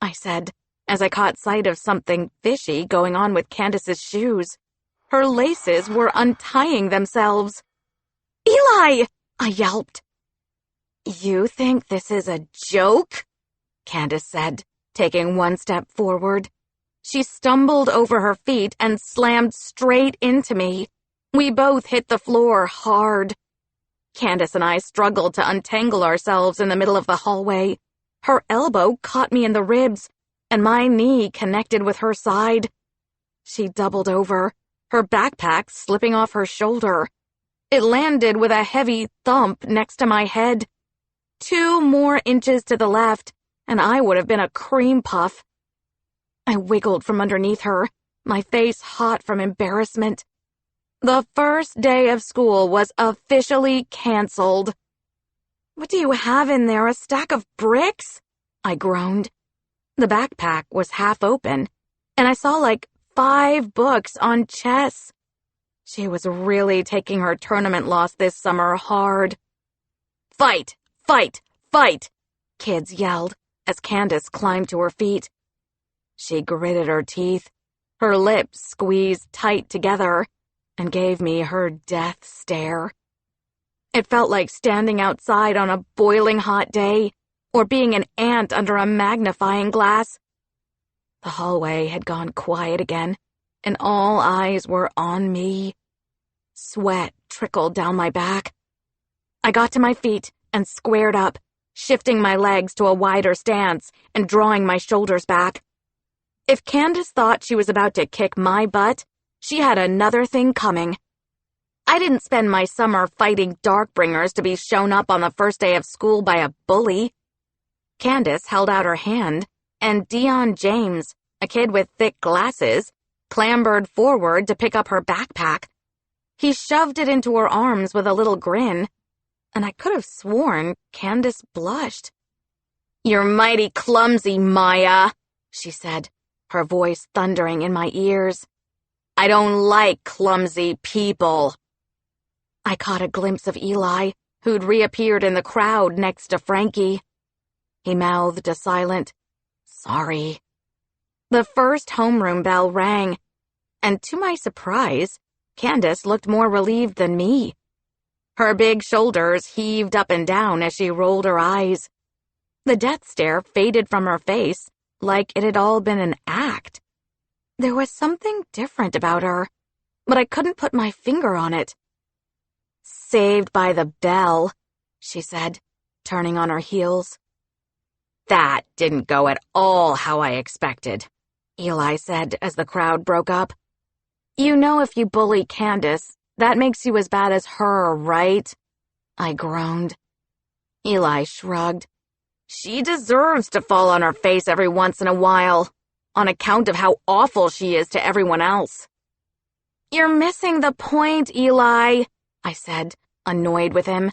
I said, as I caught sight of something fishy going on with Candace's shoes. Her laces were untying themselves. "Eli!" I yelped. "You think this is a joke?" Candace said, taking one step forward. She stumbled over her feet and slammed straight into me. We both hit the floor hard. Candace and I struggled to untangle ourselves in the middle of the hallway. Her elbow caught me in the ribs, and my knee connected with her side. She doubled over, her backpack slipping off her shoulder. It landed with a heavy thump next to my head. 2 more inches to the left, and I would have been a cream puff. I wiggled from underneath her, my face hot from embarrassment. The first day of school was officially canceled. "What do you have in there, a stack of bricks?" I groaned. The backpack was half open, and I saw like 5 books on chess. She was really taking her tournament loss this summer hard. "Fight! Fight! Fight!" kids yelled as Candace climbed to her feet. She gritted her teeth, her lips squeezed tight together, and gave me her death stare. It felt like standing outside on a boiling hot day, or being an ant under a magnifying glass. The hallway had gone quiet again, and all eyes were on me. Sweat trickled down my back. I got to my feet and squared up, shifting my legs to a wider stance and drawing my shoulders back. If Candace thought she was about to kick my butt, She had another thing coming. I didn't spend my summer fighting Darkbringers to be shown up on the first day of school by a bully. Candace held out her hand, and Dion James, a kid with thick glasses, clambered forward to pick up her backpack. He shoved it into her arms with a little grin, and I could have sworn Candace blushed. "You're mighty clumsy, Maya," she said, her voice thundering in my ears. "I don't like clumsy people." I caught a glimpse of Eli, who'd reappeared in the crowd next to Frankie. He mouthed a silent, "Sorry." The first homeroom bell rang, and to my surprise, Candace looked more relieved than me. Her big shoulders heaved up and down as she rolled her eyes. The death stare faded from her face, like it had all been an act. There was something different about her, but I couldn't put my finger on it. "Saved by the bell," she said, turning on her heels. "That didn't go at all how I expected," Eli said as the crowd broke up. "You know if you bully Candace, that makes you as bad as her, right?" I groaned. Eli shrugged. "She deserves to fall on her face every once in a while, on account of how awful she is to everyone else." "You're missing the point, Eli," I said, annoyed with him.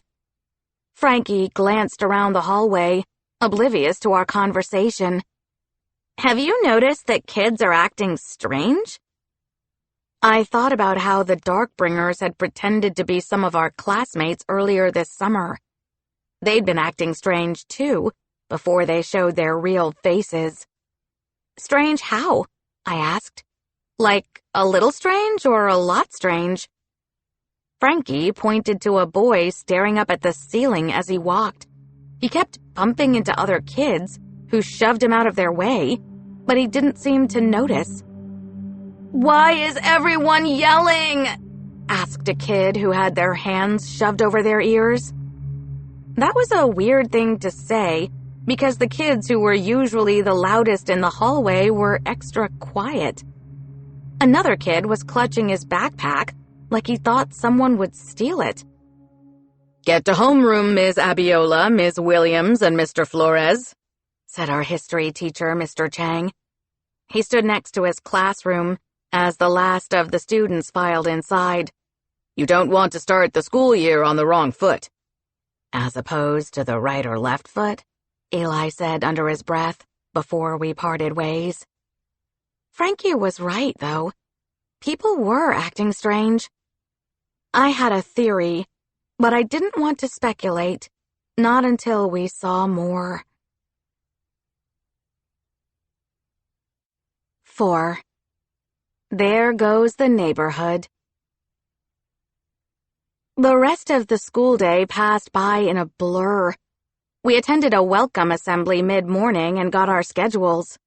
Frankie glanced around the hallway, oblivious to our conversation. "Have you noticed that kids are acting strange?" I thought about how the Darkbringers had pretended to be some of our classmates earlier this summer. They'd been acting strange, too, before they showed their real faces. "Strange how?" I asked. "Like a little strange or a lot strange?" Frankie pointed to a boy staring up at the ceiling as he walked. He kept bumping into other kids, who shoved him out of their way, but he didn't seem to notice. "Why is everyone yelling?" asked a kid who had their hands shoved over their ears. That was a weird thing to say, because the kids who were usually the loudest in the hallway were extra quiet. Another kid was clutching his backpack, like he thought someone would steal it. "Get to homeroom, Ms. Abiola, Ms. Williams, and Mr. Flores," said our history teacher, Mr. Chang. He stood next to his classroom as the last of the students filed inside. "You don't want to start the school year on the wrong foot." "As opposed to the right or left foot," Eli said under his breath before we parted ways. Frankie was right, though. People were acting strange. I had a theory, but I didn't want to speculate, not until we saw more. 4. There goes the neighborhood. The rest of the school day passed by in a blur. We attended a welcome assembly mid-morning and got our schedules.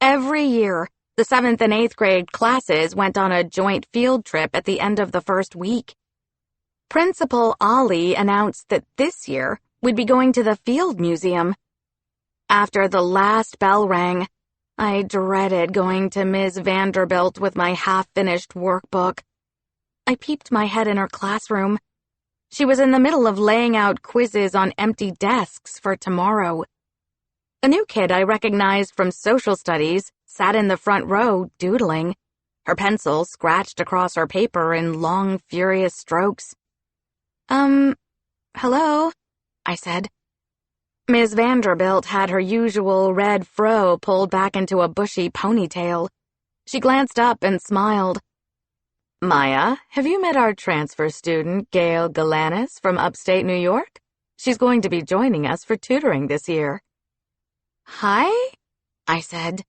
Every year, the 7th and 8th grade classes went on a joint field trip at the end of the first week. Principal Ali announced that this year we'd be going to the Field Museum. After the last bell rang, I dreaded going to Ms. Vanderbilt with my half-finished workbook. I peeped my head in her classroom. She was in the middle of laying out quizzes on empty desks for tomorrow. A new kid I recognized from social studies sat in the front row, doodling. Her pencil scratched across her paper in long, furious strokes. Hello, I said. Ms. Vanderbilt had her usual red fro pulled back into a bushy ponytail. She glanced up and smiled. "Maya, have you met our transfer student, Gail Galanis, from upstate New York? She's going to be joining us for tutoring this year." "Hi?" I said,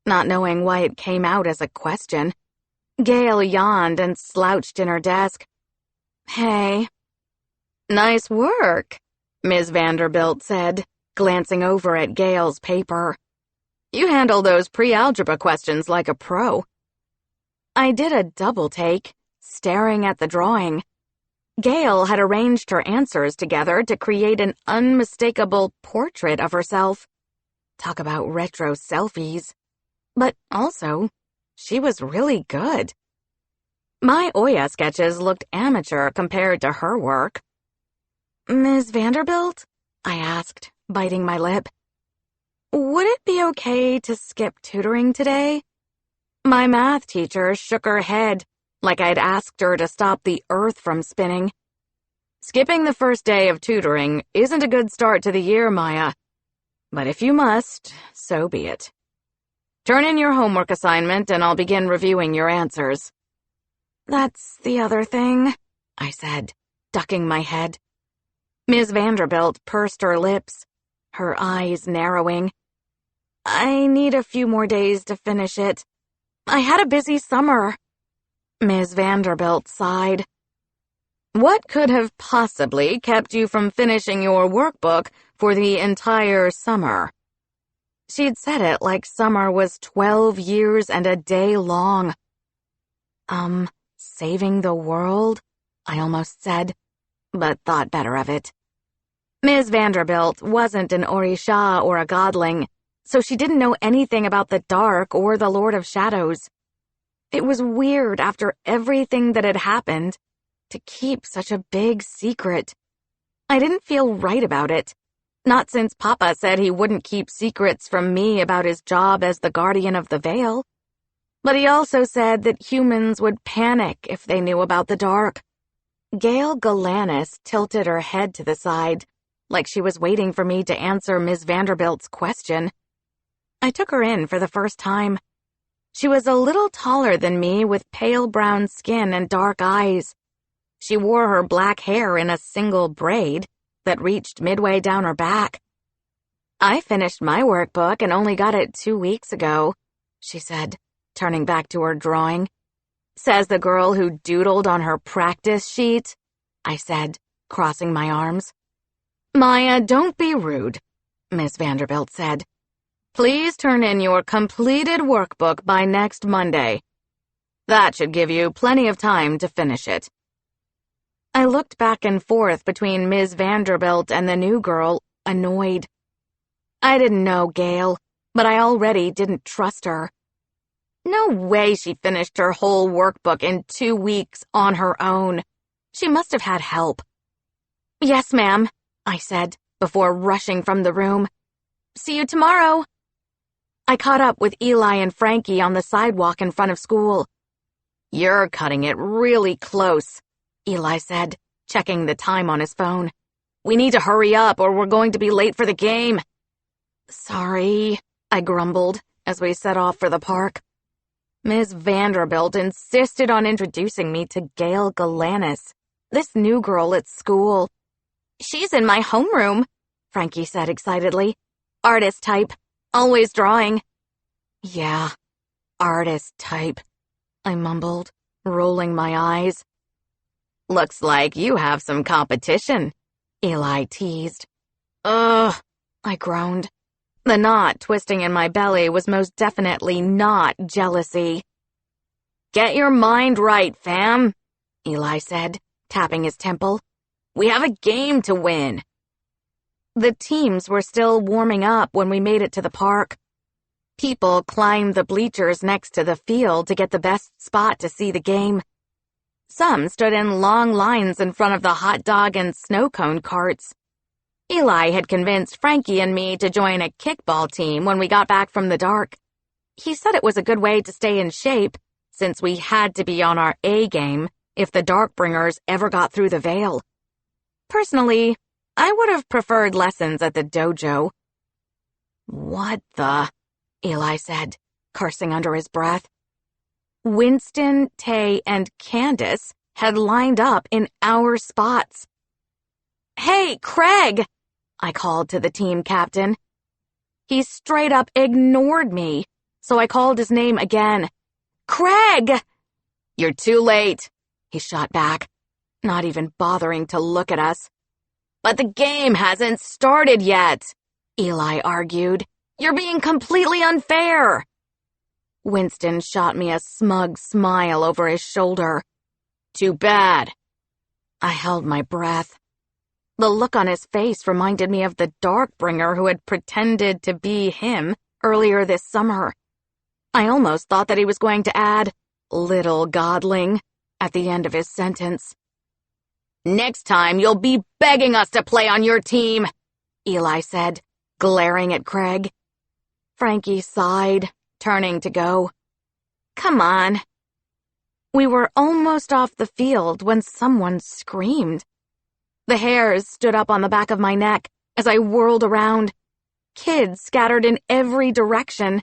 not knowing why it came out as a question. Gail yawned and slouched in her desk. "Hey." "Nice work," Ms. Vanderbilt said, glancing over at Gail's paper. "You handle those pre-algebra questions like a pro." I did a double take, staring at the drawing. Gail had arranged her answers together to create an unmistakable portrait of herself. Talk about retro selfies. But also, she was really good. My Oya sketches looked amateur compared to her work. "Ms. Vanderbilt?" I asked, biting my lip. "Would it be okay to skip tutoring today?" My math teacher shook her head, like I'd asked her to stop the earth from spinning. "Skipping the first day of tutoring isn't a good start to the year, Maya. But if you must, so be it. Turn in your homework assignment and I'll begin reviewing your answers." "That's the other thing," I said, ducking my head. Ms. Vanderbilt pursed her lips, her eyes narrowing. "I need a few more days to finish it. I had a busy summer." Ms. Vanderbilt sighed. "What could have possibly kept you from finishing your workbook for the entire summer?" She'd said it like summer was 12 years and a day long. Saving the world?" I almost said, but thought better of it. Ms. Vanderbilt wasn't an Orisha or a Godling, so she didn't know anything about the dark or the Lord of Shadows. It was weird after everything that had happened to keep such a big secret. I didn't feel right about it, not since Papa said he wouldn't keep secrets from me about his job as the guardian of the veil. But he also said that humans would panic if they knew about the dark. Gail Galanis tilted her head to the side, like she was waiting for me to answer Ms. Vanderbilt's question. I took her in for the first time. She was a little taller than me with pale brown skin and dark eyes. She wore her black hair in a single braid that reached midway down her back. "I finished my workbook and only got it 2 weeks ago," she said, turning back to her drawing. "Says the girl who doodled on her practice sheet," I said, crossing my arms. "Maya, don't be rude," Miss Vanderbilt said. "Please turn in your completed workbook by next Monday. That should give you plenty of time to finish it." I looked back and forth between Ms. Vanderbilt and the new girl, annoyed. I didn't know Gail, but I already didn't trust her. No way she finished her whole workbook in 2 weeks on her own. She must have had help. "Yes, ma'am," I said, before rushing from the room. "See you tomorrow." I caught up with Eli and Frankie on the sidewalk in front of school. "You're cutting it really close," Eli said, checking the time on his phone. "We need to hurry up or we're going to be late for the game." "Sorry," I grumbled as we set off for the park. Ms. Vanderbilt insisted on introducing me to Gail Galanis, this new girl at school. "She's in my homeroom," Frankie said excitedly. "Artist type, always drawing." "Yeah, artist type," I mumbled, rolling my eyes. "Looks like you have some competition," Eli teased. "Ugh," I groaned. The knot twisting in my belly was most definitely not jealousy. "Get your mind right, fam," Eli said, tapping his temple. "We have a game to win." The teams were still warming up when we made it to the park. People climbed the bleachers next to the field to get the best spot to see the game. Some stood in long lines in front of the hot dog and snow cone carts. Eli had convinced Frankie and me to join a kickball team when we got back from the dark. He said it was a good way to stay in shape, since we had to be on our A game if the Darkbringers ever got through the veil. Personally, I would have preferred lessons at the dojo. "What the?" Eli said, cursing under his breath. Winston, Tay, and Candace had lined up in our spots. "Hey, Craig!" I called to the team captain. He straight up ignored me, so I called his name again. "Craig!" "You're too late," he shot back, not even bothering to look at us. "But the game hasn't started yet," Eli argued. "You're being completely unfair." Winston shot me a smug smile over his shoulder. "Too bad." I held my breath. The look on his face reminded me of the Darkbringer who had pretended to be him earlier this summer. I almost thought that he was going to add, "little godling," at the end of his sentence. "Next time, you'll be begging us to play on your team," Eli said, glaring at Craig. Frankie sighed, turning to go. "Come on." We were almost off the field when someone screamed. The hairs stood up on the back of my neck as I whirled around. Kids scattered in every direction.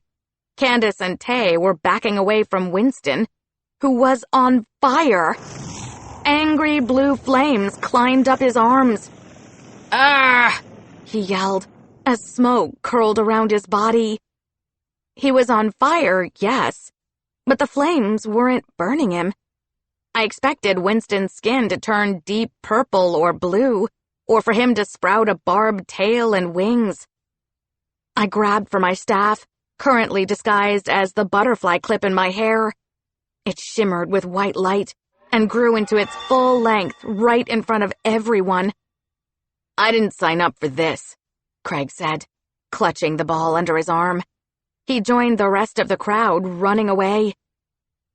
Candace and Tay were backing away from Winston, who was on fire. Angry blue flames climbed up his arms. "Ah!" he yelled, as smoke curled around his body. He was on fire, yes, but the flames weren't burning him. I expected Winston's skin to turn deep purple or blue, or for him to sprout a barbed tail and wings. I grabbed for my staff, currently disguised as the butterfly clip in my hair. It shimmered with white light and grew into its full length right in front of everyone. "I didn't sign up for this," Craig said, clutching the ball under his arm. He joined the rest of the crowd, running away.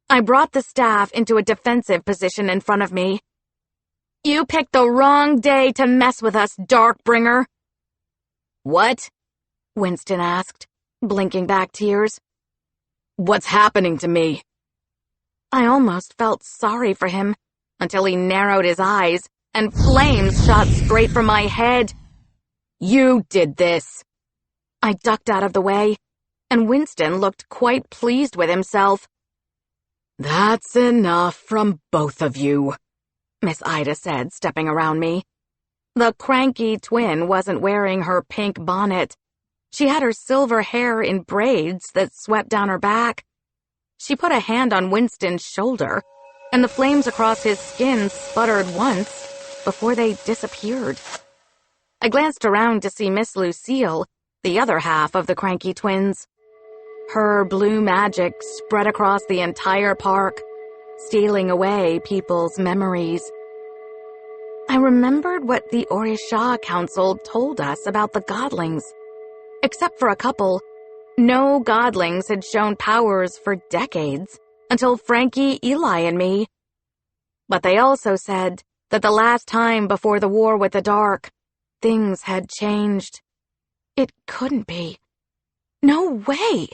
I brought the staff into a defensive position in front of me. "You picked the wrong day to mess with us, Darkbringer." "What?" Winston asked, blinking back tears. "What's happening to me?" I almost felt sorry for him, until he narrowed his eyes and flames shot straight from my head. "You did this." I ducked out of the way, and Winston looked quite pleased with himself. "That's enough from both of you," Miss Ida said, stepping around me. The cranky twin wasn't wearing her pink bonnet. She had her silver hair in braids that swept down her back. She put a hand on Winston's shoulder, and the flames across his skin sputtered once before they disappeared. I glanced around to see Miss Lucille, the other half of the cranky twins. Her blue magic spread across the entire park, stealing away people's memories. I remembered what the Orisha Council told us about the Godlings. Except for a couple, no Godlings had shown powers for decades, until Frankie, Eli, and me. But they also said that the last time before the war with the Dark, things had changed. It couldn't be. No way!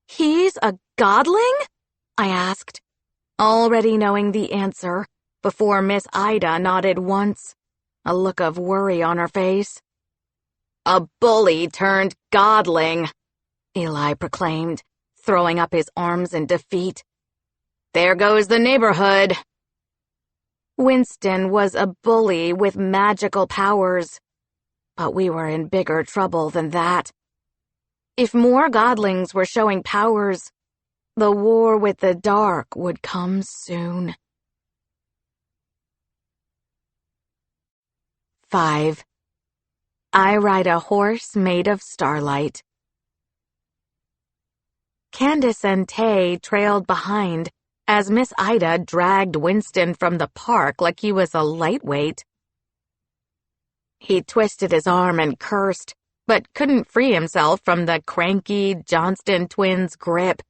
"He's a Godling?" I asked, already knowing the answer, before Miss Ida nodded once, a look of worry on her face. "A bully turned Godling," Eli proclaimed, throwing up his arms in defeat. "There goes the neighborhood." Winston was a bully with magical powers, but we were in bigger trouble than that. If more Godlings were showing powers, the war with the Dark would come soon. 5. I ride a horse made of starlight. Candace and Tay trailed behind as Miss Ida dragged Winston from the park like he was a lightweight. He twisted his arm and cursed, but couldn't free himself from the cranky Johnston twins' grip.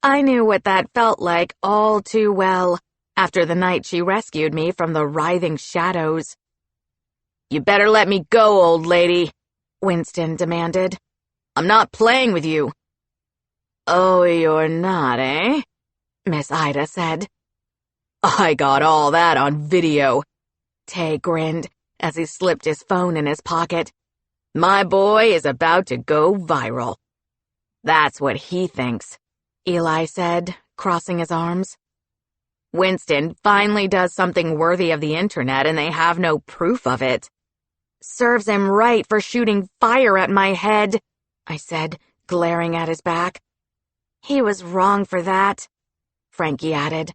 I knew what that felt like all too well after the night she rescued me from the writhing shadows. "You better let me go, old lady," Winston demanded. "I'm not playing with you." "Oh, you're not, eh?" Miss Ida said. "I got all that on video," Tay grinned as he slipped his phone in his pocket. "My boy is about to go viral." "That's what he thinks," Eli said, crossing his arms. "Winston finally does something worthy of the internet and they have no proof of it." "Serves him right for shooting fire at my head," I said, glaring at his back. "He was wrong for that," Frankie added.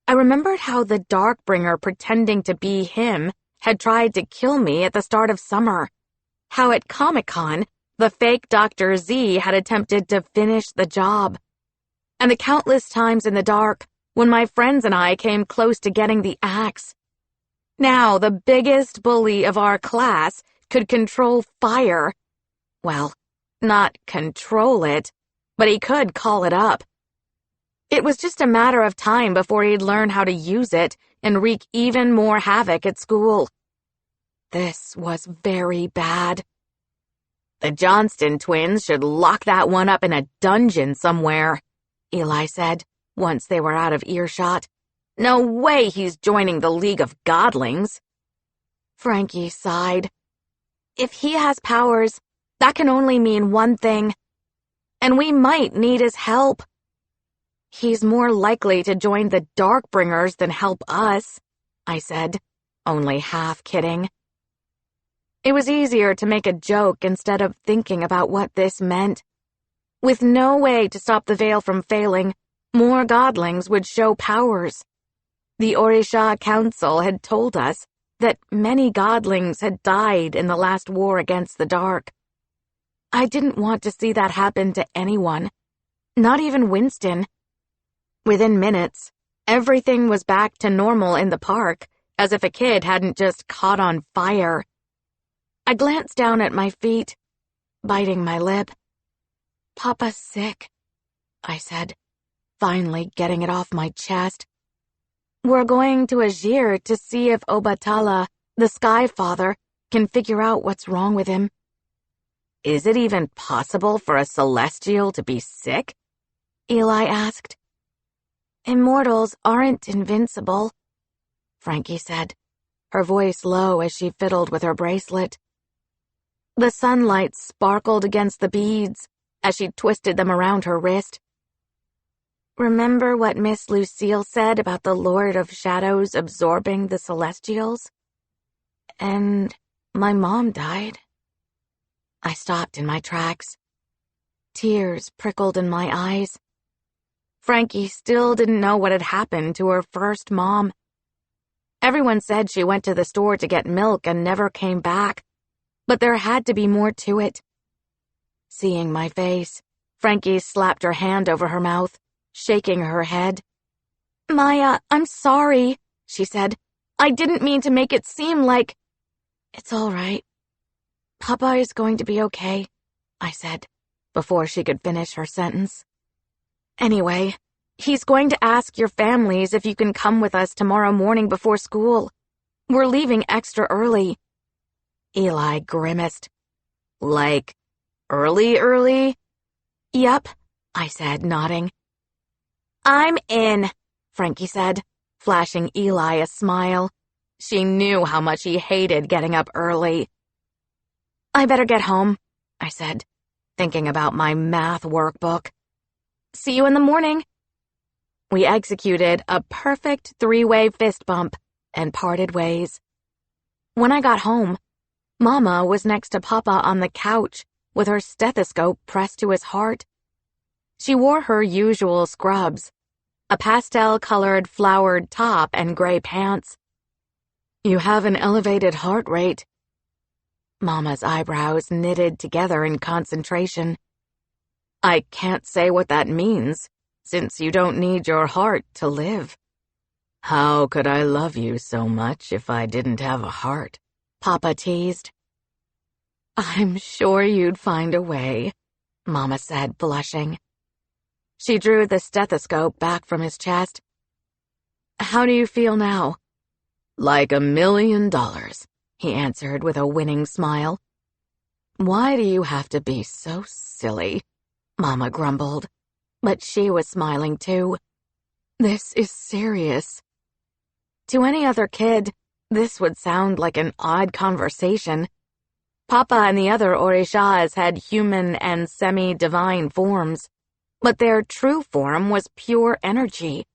I remembered how the Darkbringer pretending to be him had tried to kill me at the start of summer. How at Comic-Con, the fake Dr. Z had attempted to finish the job. And the countless times in the dark when my friends and I came close to getting the axe. Now the biggest bully of our class could control fire. Well, not control it, but he could call it up. It was just a matter of time before he'd learn how to use it and wreak even more havoc at school. This was very bad. The Johnston twins should lock that one up in a dungeon somewhere, Eli said, once they were out of earshot. No way he's joining the League of Godlings. Frankie sighed. If he has powers, that can only mean one thing. And we might need his help. He's more likely to join the Darkbringers than help us, I said, only half kidding. It was easier to make a joke instead of thinking about what this meant. With no way to stop the veil from failing, more Godlings would show powers. The Orisha Council had told us that many Godlings had died in the last war against the dark. I didn't want to see that happen to anyone, not even Winston. Within minutes, everything was back to normal in the park, as if a kid hadn't just caught on fire. I glanced down at my feet, biting my lip. Papa's sick, I said, finally getting it off my chest. We're going to Azir to see if Obatala, the Sky Father, can figure out what's wrong with him. Is it even possible for a Celestial to be sick? Eli asked. Immortals aren't invincible, Frankie said, her voice low as she fiddled with her bracelet. The sunlight sparkled against the beads as she twisted them around her wrist. Remember what Miss Lucille said about the Lord of Shadows absorbing the Celestials? And my mom died. I stopped in my tracks. Tears prickled in my eyes. Frankie still didn't know what had happened to her first mom. Everyone said she went to the store to get milk and never came back, but there had to be more to it. Seeing my face, Frankie slapped her hand over her mouth, shaking her head. Maya, I'm sorry, she said. I didn't mean to make it seem like... It's all right. Papa is going to be okay, I said, before she could finish her sentence. Anyway, he's going to ask your families if you can come with us tomorrow morning before school. We're leaving extra early. Eli grimaced. Like, early? Yep, I said, nodding. I'm in, Frankie said, flashing Eli a smile. She knew how much he hated getting up early. I better get home, I said, thinking about my math workbook. See you in the morning. We executed a perfect three-way fist bump and parted ways. When I got home, Mama was next to Papa on the couch with her stethoscope pressed to his heart. She wore her usual scrubs, a pastel-colored flowered top and gray pants. You have an elevated heart rate. Mama's eyebrows knitted together in concentration. I can't say what that means, since you don't need your heart to live. How could I love you so much if I didn't have a heart? Papa teased. I'm sure you'd find a way, Mama said, blushing. She drew the stethoscope back from his chest. How do you feel now? Like $1 million, he answered with a winning smile. Why do you have to be so silly? Mama grumbled, but she was smiling too. This is serious. To any other kid, this would sound like an odd conversation. Papa and the other Orishas had human and semi-divine forms, but their true form was pure energy.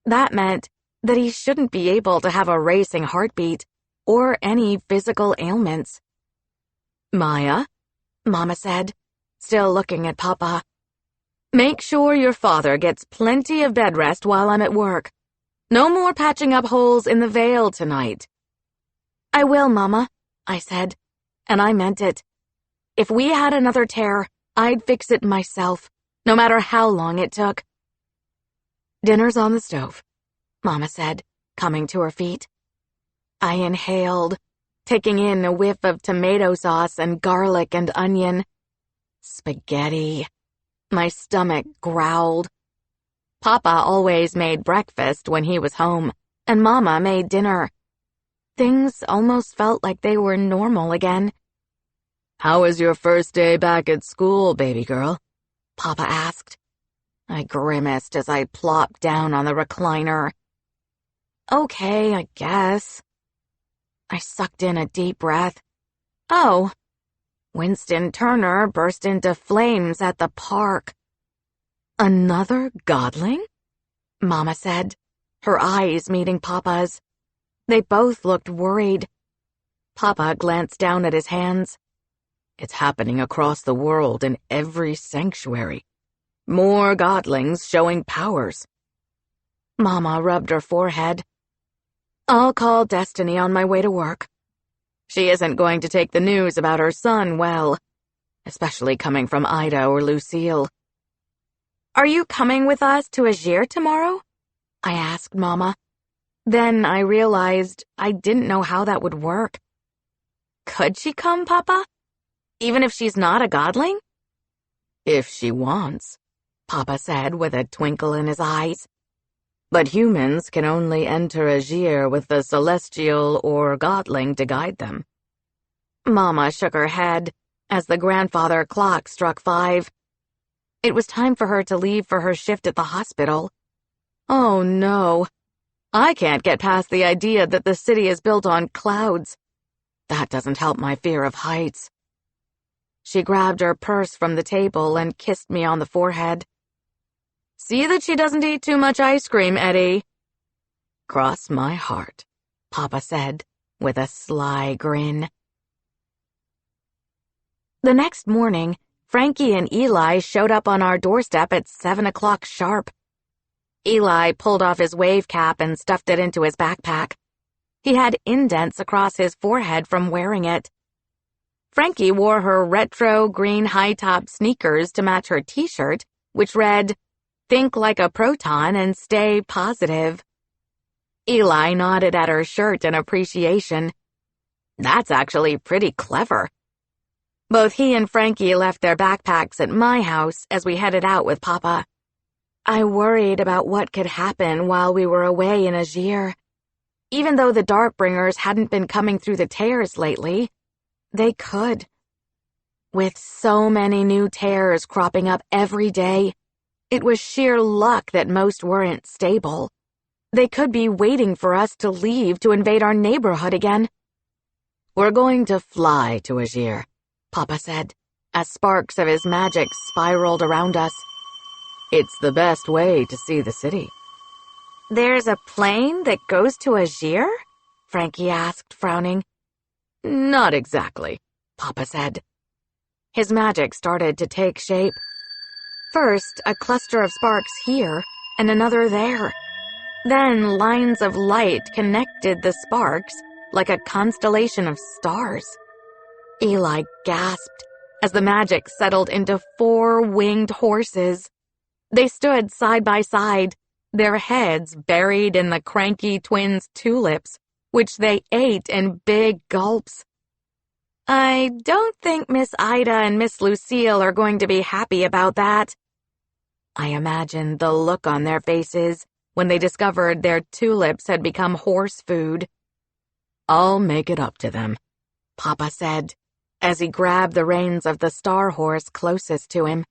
That meant that he shouldn't be able to have a racing heartbeat or any physical ailments. Maya, Mama said, still looking at Papa. Make sure your father gets plenty of bed rest while I'm at work. No more patching up holes in the veil tonight. I will, Mama, I said, and I meant it. If we had another tear, I'd fix it myself, no matter how long it took. Dinner's on the stove, Mama said, coming to her feet. I inhaled, taking in a whiff of tomato sauce and garlic and onion. Spaghetti. My stomach growled. Papa always made breakfast when he was home, and Mama made dinner. Things almost felt like they were normal again. "How was your first day back at school, baby girl?" Papa asked. I grimaced as I plopped down on the recliner. Okay, I guess. I sucked in a deep breath. Oh, Winston Turner burst into flames at the park. "Another Godling?" Mama said, her eyes meeting Papa's. They both looked worried. Papa glanced down at his hands. "It's happening across the world in every sanctuary. More Godlings showing powers." Mama rubbed her forehead. I'll call Destiny on my way to work. She isn't going to take the news about her son well, especially coming from Ida or Lucille. Are you coming with us to Azir tomorrow? I asked Mama. Then I realized I didn't know how that would work. Could she come, Papa? Even if she's not a Godling? "If she wants," Papa said with a twinkle in his eyes. "But humans can only enter Azir with the Celestial or Godling to guide them." Mama shook her head as the grandfather clock struck 5. It was time for her to leave for her shift at the hospital. Oh no, I can't get past the idea that the city is built on clouds. That doesn't help my fear of heights. She grabbed her purse from the table and kissed me on the forehead. See that she doesn't eat too much ice cream, Eddie. "Cross my heart," Papa said, with a sly grin. The next morning, Frankie and Eli showed up on our doorstep at 7 o'clock sharp. Eli pulled off his wave cap and stuffed it into his backpack. He had indents across his forehead from wearing it. Frankie wore her retro green high-top sneakers to match her t-shirt, which read, "Think like a proton and stay positive." Eli nodded at her shirt in appreciation. That's actually pretty clever. Both he and Frankie left their backpacks at my house as we headed out with Papa. I worried about what could happen while we were away in Azir. Even though the Darkbringers hadn't been coming through the tears lately, they could. With so many new tears cropping up every day, it was sheer luck that most weren't stable. They could be waiting for us to leave to invade our neighborhood again. "We're going to fly to Azir," Papa said, as sparks of his magic spiraled around us. "It's the best way to see the city." There's a plane that goes to Azir? Frankie asked, frowning. "Not exactly," Papa said. His magic started to take shape. First, a cluster of sparks here, and another there. Then lines of light connected the sparks like a constellation of stars. Eli gasped as the magic settled into 4 winged horses. They stood side by side, their heads buried in the cranky twins' tulips, which they ate in big gulps. I don't think Miss Ida and Miss Lucille are going to be happy about that. I imagined the look on their faces when they discovered their tulips had become horse food. "I'll make it up to them," Papa said, as he grabbed the reins of the star horse closest to him.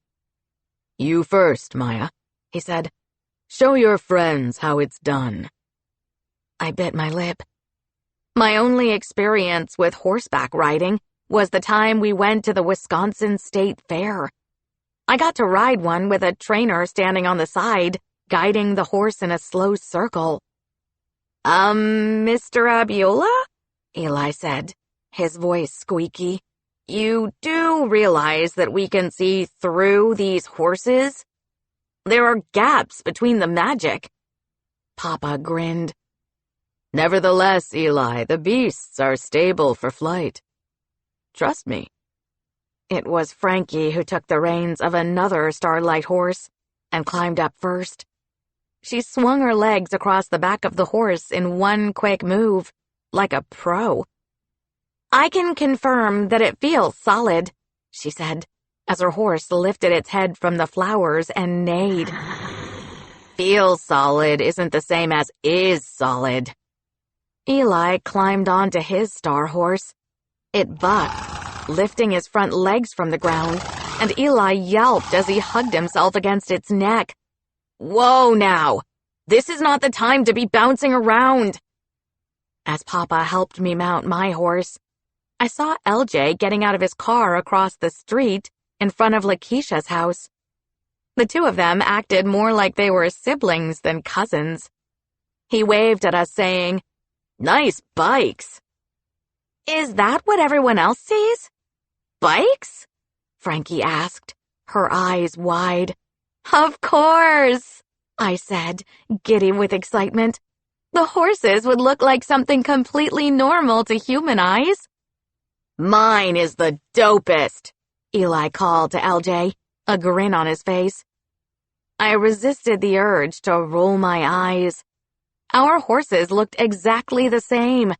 "You first, Maya," he said. "Show your friends how it's done." I bit my lip. My only experience with horseback riding was the time we went to the Wisconsin State Fair. I got to ride one with a trainer standing on the side, guiding the horse in a slow circle. Mr. Abiola? Eli said, his voice squeaky. You do realize that we can see through these horses? There are gaps between the magic. Papa grinned. "Nevertheless, Eli, the beasts are stable for flight. Trust me." It was Frankie who took the reins of another starlight horse and climbed up first. She swung her legs across the back of the horse in one quick move, like a pro. I can confirm that it feels solid, she said, as her horse lifted its head from the flowers and neighed. Feels solid isn't the same as is solid. Eli climbed onto his star horse. It bucked, lifting his front legs from the ground, and Eli yelped as he hugged himself against its neck. Whoa now! This is not the time to be bouncing around! As Papa helped me mount my horse, I saw LJ getting out of his car across the street in front of Lakeisha's house. The two of them acted more like they were siblings than cousins. He waved at us saying, "Nice bikes." Is that what everyone else sees? Bikes? Frankie asked, her eyes wide. Of course, I said, giddy with excitement. The horses would look like something completely normal to human eyes. Mine is the dopest, Eli called to LJ, a grin on his face. I resisted the urge to roll my eyes. Our horses looked exactly the same.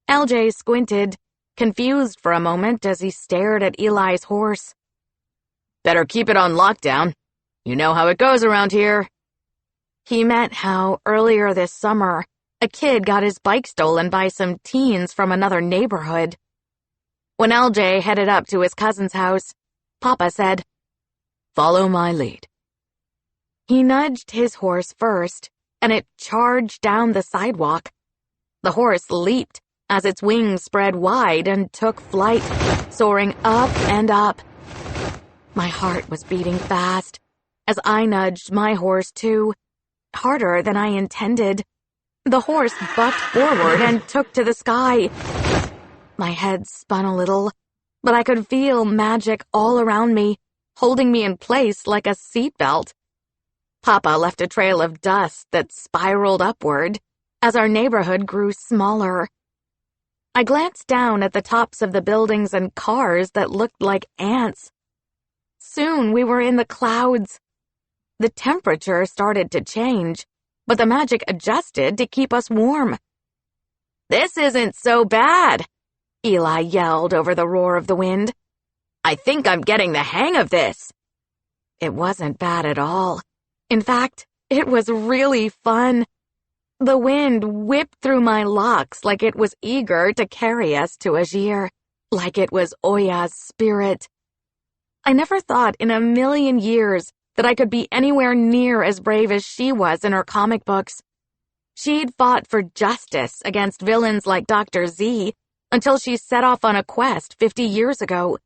LJ squinted, confused for a moment as he stared at Eli's horse. Better keep it on lockdown. You know how it goes around here. He meant how, earlier this summer, a kid got his bike stolen by some teens from another neighborhood. When LJ headed up to his cousin's house, Papa said, "Follow my lead." He nudged his horse first, and it charged down the sidewalk. The horse leaped as its wings spread wide and took flight, soaring up and up. My heart was beating fast as I nudged my horse too, harder than I intended. The horse bucked forward and took to the sky. My head spun a little, but I could feel magic all around me, holding me in place like a seatbelt. Papa left a trail of dust that spiraled upward as our neighborhood grew smaller. I glanced down at the tops of the buildings and cars that looked like ants. Soon we were in the clouds. The temperature started to change, but the magic adjusted to keep us warm. This isn't so bad, Eli yelled over the roar of the wind. I think I'm getting the hang of this. It wasn't bad at all. In fact, it was really fun. The wind whipped through my locks like it was eager to carry us to Azir, like it was Oya's spirit. I never thought in a million years that I could be anywhere near as brave as she was in her comic books. She'd fought for justice against villains like Dr. Z until she set off on a quest 50 years ago.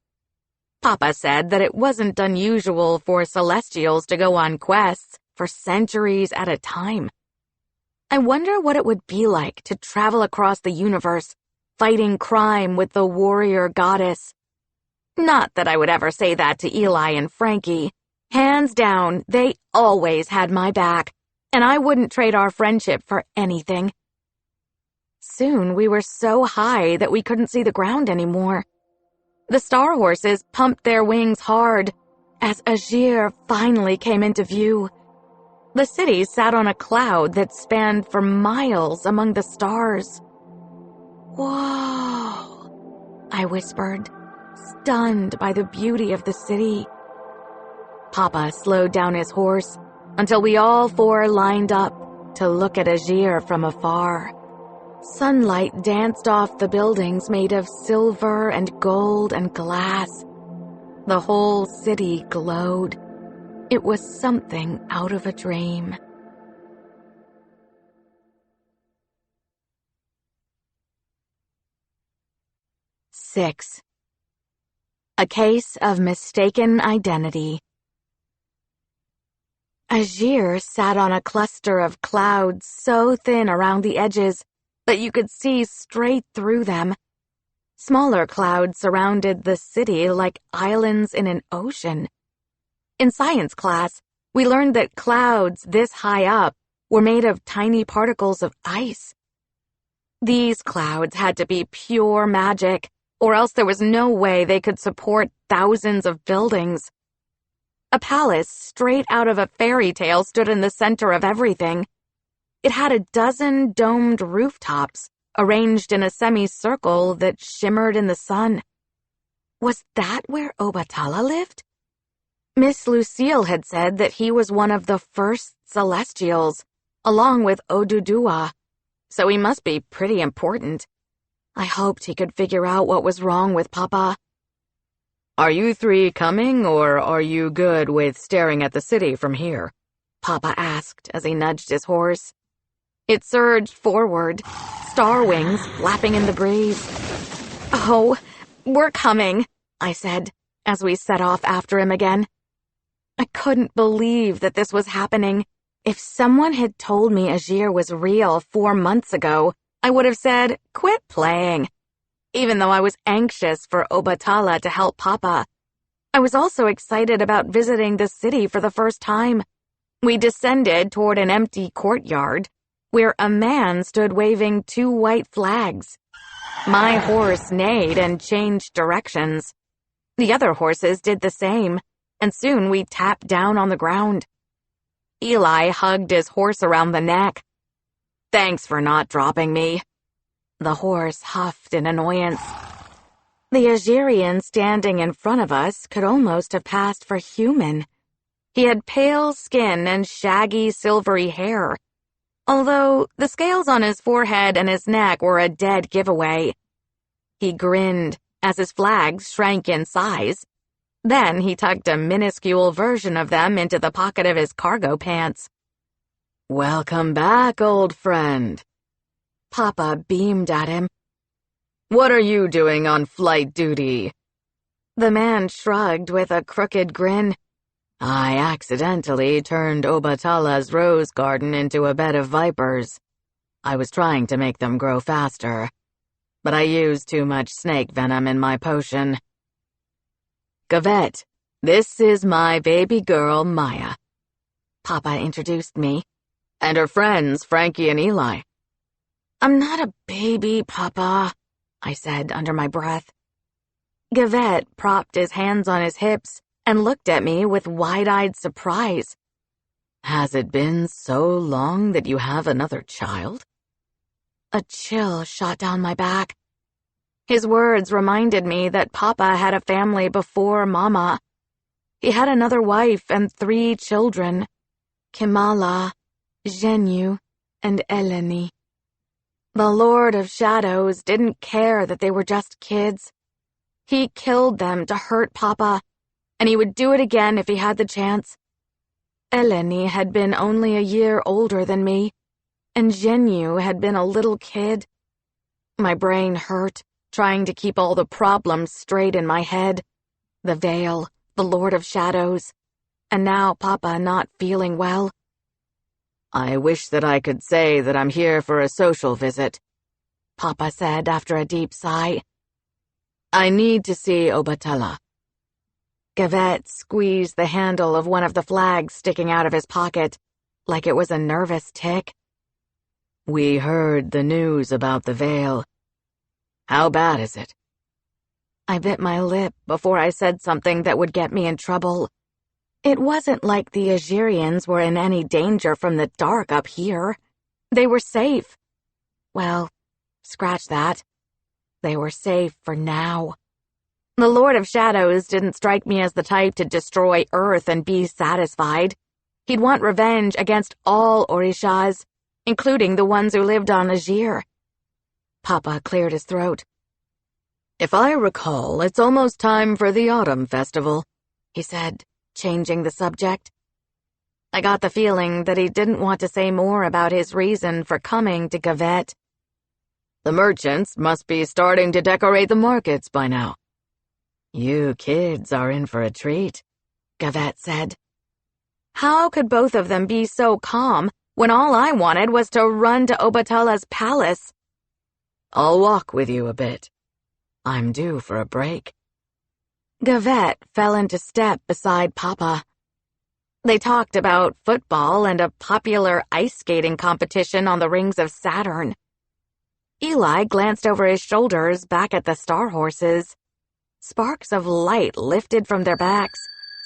Papa said that it wasn't unusual for Celestials to go on quests for centuries at a time. I wonder what it would be like to travel across the universe, fighting crime with the warrior goddess. Not that I would ever say that to Eli and Frankie. Hands down, they always had my back, and I wouldn't trade our friendship for anything. Soon we were so high that we couldn't see the ground anymore. The star horses pumped their wings hard as Azir finally came into view. The city sat on a cloud that spanned for miles among the stars. Whoa, I whispered, stunned by the beauty of the city. Papa slowed down his horse until we all four lined up to look at Azir from afar. Sunlight danced off the buildings made of silver and gold and glass. The whole city glowed. It was something out of a dream. Six. A case of mistaken identity. Azir sat on a cluster of clouds so thin around the edges that you could see straight through them. Smaller clouds surrounded the city like islands in an ocean. In science class, we learned that clouds this high up were made of tiny particles of ice. These clouds had to be pure magic, or else there was no way they could support thousands of buildings. A palace straight out of a fairy tale stood in the center of everything. It had a dozen domed rooftops, arranged in a semicircle that shimmered in the sun. Was that where Obatala lived? Miss Lucille had said that he was one of the first Celestials, along with Oduduwa, so he must be pretty important. I hoped he could figure out what was wrong with Papa. "Are you three coming, or are you good with staring at the city from here?" Papa asked as he nudged his horse. It surged forward, star wings flapping in the breeze. "Oh, we're coming," I said, as we set off after him again. I couldn't believe that this was happening. If someone had told me Azir was real 4 months ago, I would have said, quit playing. Even though I was anxious for Obatala to help Papa, I was also excited about visiting the city for the first time. We descended toward an empty courtyard, where a man stood waving 2 white flags. My horse neighed and changed directions. The other horses did the same, and soon we tapped down on the ground. Eli hugged his horse around the neck. "Thanks for not dropping me." The horse huffed in annoyance. The Azirian standing in front of us could almost have passed for human. He had pale skin and shaggy silvery hair, although the scales on his forehead and his neck were a dead giveaway. He grinned as his flags shrank in size. Then he tucked a minuscule version of them into the pocket of his cargo pants. "Welcome back, old friend." Papa beamed at him. "What are you doing on flight duty?" The man shrugged with a crooked grin. "I accidentally turned Obatala's rose garden into a bed of vipers. I was trying to make them grow faster, but I used too much snake venom in my potion. Gavet, this is my baby girl, Maya." Papa introduced me. "And her friends, Frankie and Eli." "I'm not a baby, Papa," I said under my breath. Gavet propped his hands on his hips and looked at me with wide-eyed surprise. "Has it been so long that you have another child?" A chill shot down my back. His words reminded me that Papa had a family before Mama. He had another wife and 3 children, Kimala, Zhenyu, and Eleni. The Lord of Shadows didn't care that they were just kids. He killed them to hurt Papa, and he would do it again if he had the chance. Eleni had been only a year older than me, and Zhenyu had been a little kid. My brain hurt, trying to keep all the problems straight in my head. The Veil, the Lord of Shadows, and now Papa not feeling well. "I wish that I could say that I'm here for a social visit," Papa said after a deep sigh. "I need to see Obatala." Gavet squeezed the handle of one of the flags sticking out of his pocket, like it was a nervous tick. "We heard the news about the Veil. How bad is it?" I bit my lip before I said something that would get me in trouble. It wasn't like the Azirians were in any danger from the dark up here. They were safe. Well, scratch that. They were safe for now. The Lord of Shadows didn't strike me as the type to destroy Earth and be satisfied. He'd want revenge against all Orishas, including the ones who lived on Azir. Papa cleared his throat. "If I recall, it's almost time for the Autumn Festival," he said, changing the subject. I got the feeling that he didn't want to say more about his reason for coming to Gavet. "The merchants must be starting to decorate the markets by now." "You kids are in for a treat," Gavet said. How could both of them be so calm when all I wanted was to run to Obatala's palace? "I'll walk with you a bit. I'm due for a break." Gavet fell into step beside Papa. They talked about football and a popular ice skating competition on the rings of Saturn. Eli glanced over his shoulders back at the star horses. Sparks of light lifted from their backs,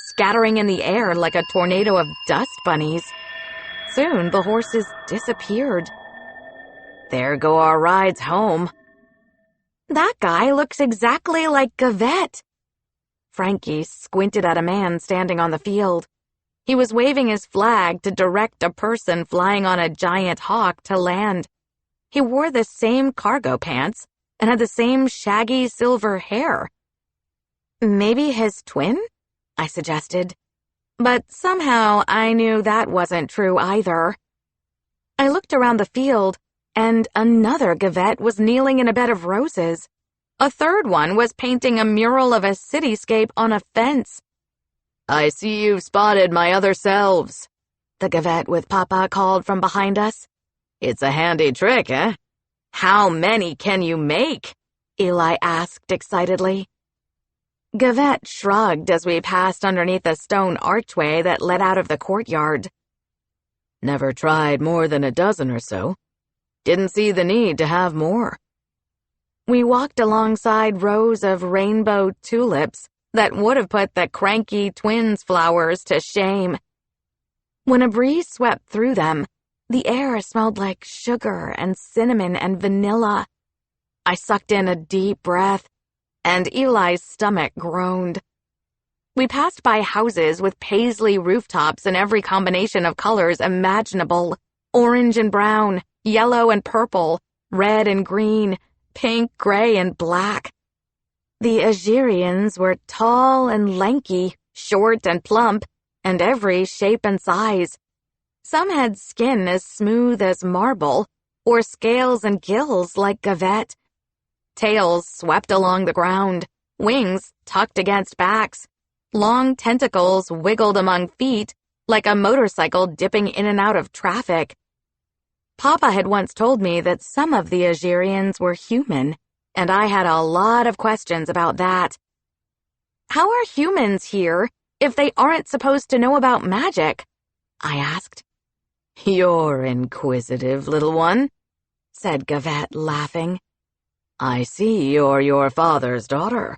scattering in the air like a tornado of dust bunnies. Soon the horses disappeared. There go our rides home. That guy looks exactly like Gavet. Frankie squinted at a man standing on the field. He was waving his flag to direct a person flying on a giant hawk to land. He wore the same cargo pants and had the same shaggy silver hair. Maybe his twin? I suggested. But somehow I knew that wasn't true either. I looked around the field, and another Gavette was kneeling in a bed of roses. A third one was painting a mural of a cityscape on a fence. "I see you've spotted my other selves," the Gavette with Papa called from behind us. "It's a handy trick, eh?" "How many can you make?" Eli asked excitedly. Gavette shrugged as we passed underneath a stone archway that led out of the courtyard. "Never tried more than a dozen or so. Didn't see the need to have more." We walked alongside rows of rainbow tulips that would have put the cranky twins' flowers to shame. When a breeze swept through them, the air smelled like sugar and cinnamon and vanilla. I sucked in a deep breath, and Eli's stomach groaned. We passed by houses with paisley rooftops in every combination of colors imaginable: orange and brown, yellow and purple, red and green, pink, gray, and black. The Azirians were tall and lanky, short and plump, and every shape and size. Some had skin as smooth as marble, or scales and gills like Gavette. Tails swept along the ground, wings tucked against backs. Long tentacles wiggled among feet like a motorcycle dipping in and out of traffic. Papa had once told me that some of the Azirians were human, and I had a lot of questions about that. How are humans here if they aren't supposed to know about magic? I asked. "You're inquisitive, little one," said Gavette, laughing. "I see you're your father's daughter.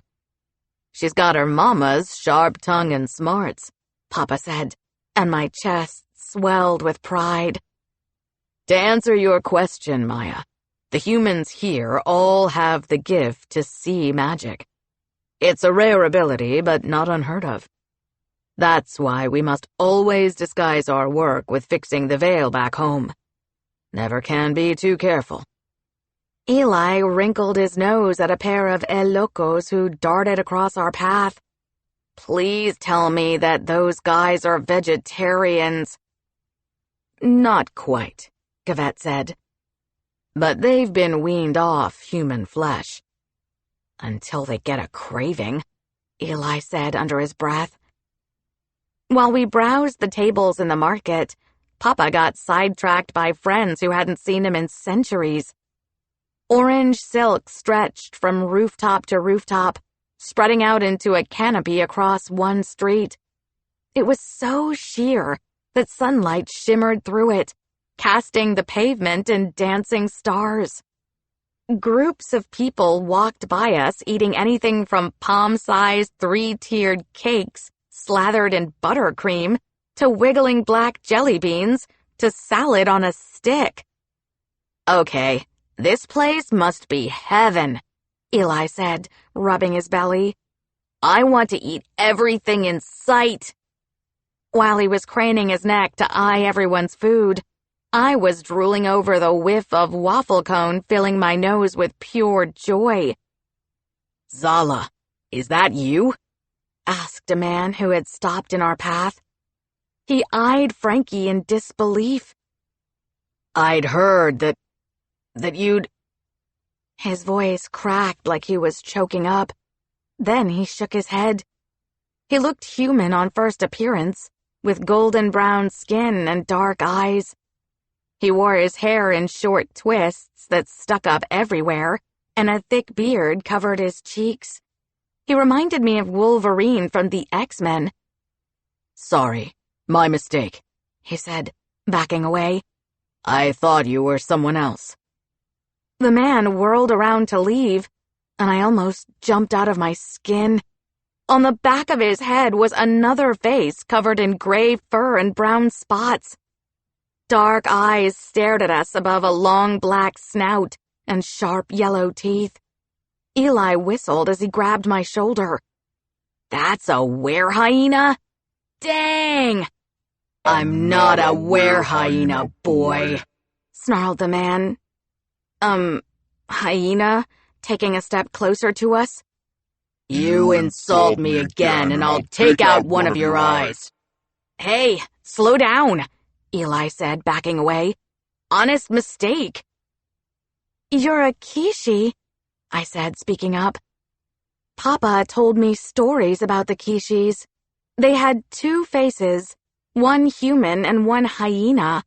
She's got her mama's sharp tongue and smarts," Papa said, and my chest swelled with pride. "To answer your question, Maya, the humans here all have the gift to see magic. It's a rare ability, but not unheard of. That's why we must always disguise our work with fixing the veil back home. Never can be too careful." Eli wrinkled his nose at a pair of El Locos who darted across our path. "Please tell me that those guys are vegetarians." "Not quite," Gavette said. "But they've been weaned off human flesh." "Until they get a craving," Eli said under his breath. While we browsed the tables in the market, Papa got sidetracked by friends who hadn't seen him in centuries. Orange silk stretched from rooftop to rooftop, spreading out into a canopy across one street. It was so sheer that sunlight shimmered through it, casting the pavement in dancing stars. Groups of people walked by us eating anything from palm-sized three-tiered cakes slathered in buttercream to wiggling black jelly beans to salad on a stick. "Okay, this place must be heaven," Eli said, rubbing his belly. "I want to eat everything in sight." While he was craning his neck to eye everyone's food, I was drooling over the whiff of waffle cone filling my nose with pure joy. "Zala, is that you?" asked a man who had stopped in our path. He eyed Frankie in disbelief. "I'd heard that you'd—" His voice cracked like he was choking up. Then he shook his head. He looked human on first appearance, with golden brown skin and dark eyes. He wore his hair in short twists that stuck up everywhere, and a thick beard covered his cheeks. He reminded me of Wolverine from the X-Men. "Sorry, my mistake," he said, backing away. "I thought you were someone else." The man whirled around to leave, and I almost jumped out of my skin. On the back of his head was another face covered in gray fur and brown spots. Dark eyes stared at us above a long black snout and sharp yellow teeth. Eli whistled as he grabbed my shoulder. That's a were-hyena? Dang! I'm not a were-hyena, boy, snarled the man. Hyena, taking a step closer to us. You insult me again and I'll take out one of your eyes. Hey, slow down, Eli said, backing away. Honest mistake. You're a Kishi, I said, speaking up. Papa told me stories about the Kishis. They had 2 faces, one human and one hyena.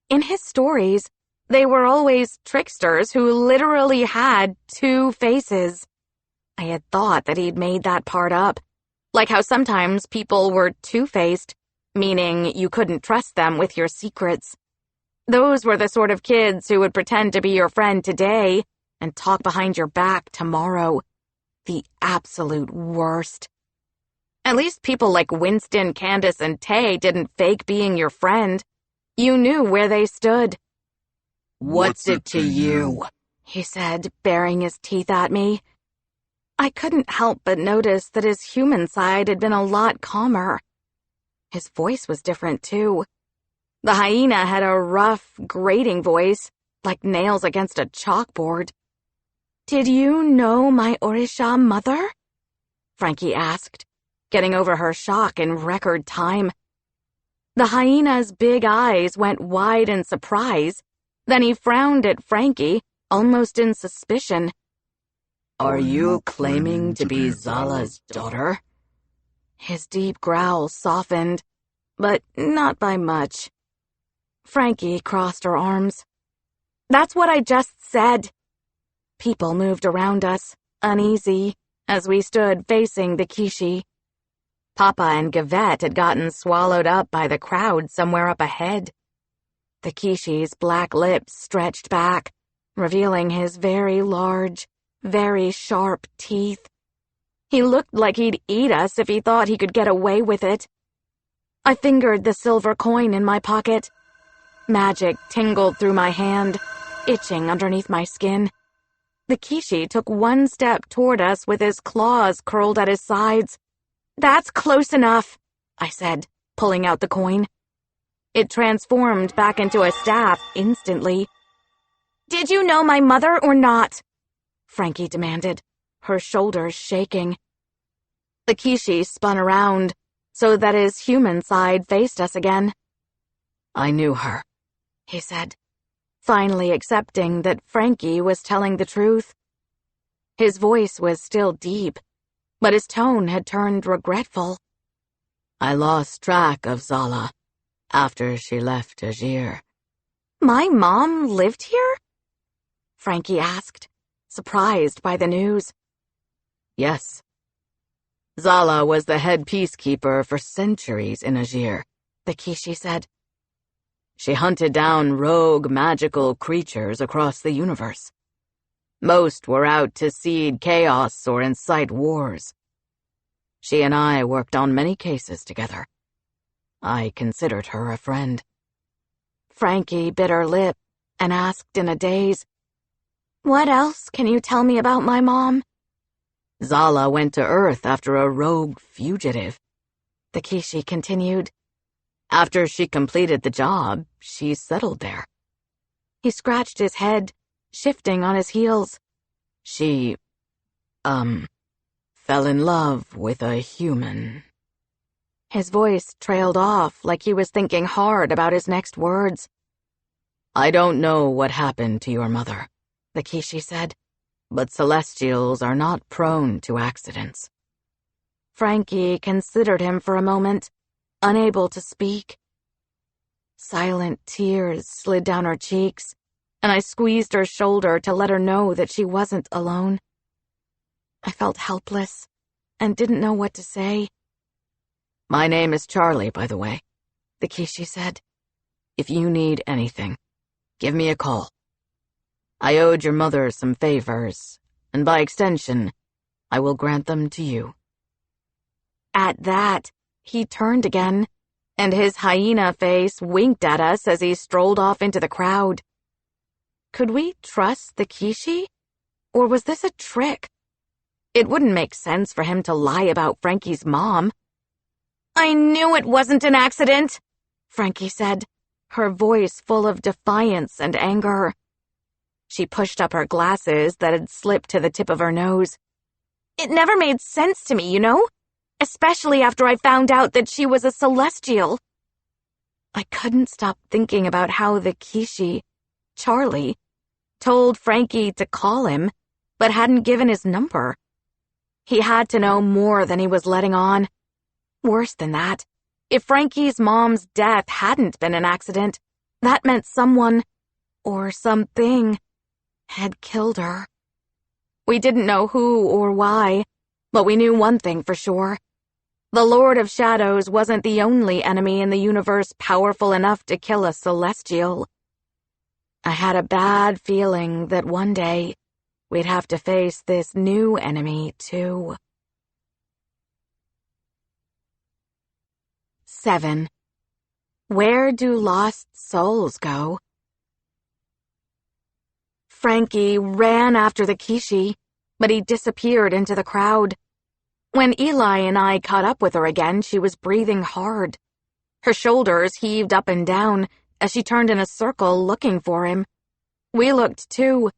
In his stories, they were always tricksters who literally had 2 faces. I had thought that he'd made that part up, like how sometimes people were two-faced, meaning you couldn't trust them with your secrets. Those were the sort of kids who would pretend to be your friend today and talk behind your back tomorrow. The absolute worst. At least people like Winston, Candace, and Tay didn't fake being your friend. You knew where they stood. What's it to you? He said, baring his teeth at me. I couldn't help but notice that his human side had been a lot calmer. His voice was different, too. The hyena had a rough, grating voice, like nails against a chalkboard. Did you know my Orisha mother? Frankie asked, getting over her shock in record time. The hyena's big eyes went wide in surprise. Then he frowned at Frankie, almost in suspicion. Are you claiming to be Zala's daughter? His deep growl softened, but not by much. Frankie crossed her arms. That's what I just said. People moved around us, uneasy, as we stood facing the Kishi. Papa and Gavette had gotten swallowed up by the crowd somewhere up ahead. The Kishi's black lips stretched back, revealing his very large, very sharp teeth. He looked like he'd eat us if he thought he could get away with it. I fingered the silver coin in my pocket. Magic tingled through my hand, itching underneath my skin. The Kishi took one step toward us with his claws curled at his sides. That's close enough, I said, pulling out the coin. It transformed back into a staff instantly. Did you know my mother or not? Frankie demanded, her shoulders shaking. The Kishi spun around so that his human side faced us again. I knew her, he said, finally accepting that Frankie was telling the truth. His voice was still deep, but his tone had turned regretful. I lost track of Zala after she left Azir. My mom lived here? Frankie asked, surprised by the news. Yes. Zala was the head peacekeeper for centuries in Azir, the Kishi said. She hunted down rogue magical creatures across the universe. Most were out to seed chaos or incite wars. She and I worked on many cases together. I considered her a friend. Frankie bit her lip and asked in a daze, What else can you tell me about my mom? Zala went to Earth after a rogue fugitive, the Kishi continued. After she completed the job, she settled there. He scratched his head, shifting on his heels. She, fell in love with a human. His voice trailed off like he was thinking hard about his next words. I don't know what happened to your mother, the Kishi said, but Celestials are not prone to accidents. Frankie considered him for a moment, unable to speak. Silent tears slid down her cheeks, and I squeezed her shoulder to let her know that she wasn't alone. I felt helpless and didn't know what to say. My name is Charlie, by the way, the Kishi said. If you need anything, give me a call. I owed your mother some favors, and by extension, I will grant them to you. At that, he turned again, and his hyena face winked at us as he strolled off into the crowd. Could we trust the Kishi? Or was this a trick? It wouldn't make sense for him to lie about Frankie's mom. "I knew it wasn't an accident," Frankie said, her voice full of defiance and anger. She pushed up her glasses that had slipped to the tip of her nose. "It never made sense to me, you know? Especially after I found out that she was a celestial." I couldn't stop thinking about how the Kishi, Charlie, told Frankie to call him, but hadn't given his number. He had to know more than he was letting on. Worse than that, if Frankie's mom's death hadn't been an accident, that meant someone, or something, had killed her. We didn't know who or why, but we knew one thing for sure. The Lord of Shadows wasn't the only enemy in the universe powerful enough to kill a celestial. I had a bad feeling that one day we'd have to face this new enemy, too. 7. Where do lost souls go? Frankie ran after the Kishi, but he disappeared into the crowd. When Eli and I caught up with her again, she was breathing hard. Her shoulders heaved up and down as she turned in a circle looking for him. We looked too,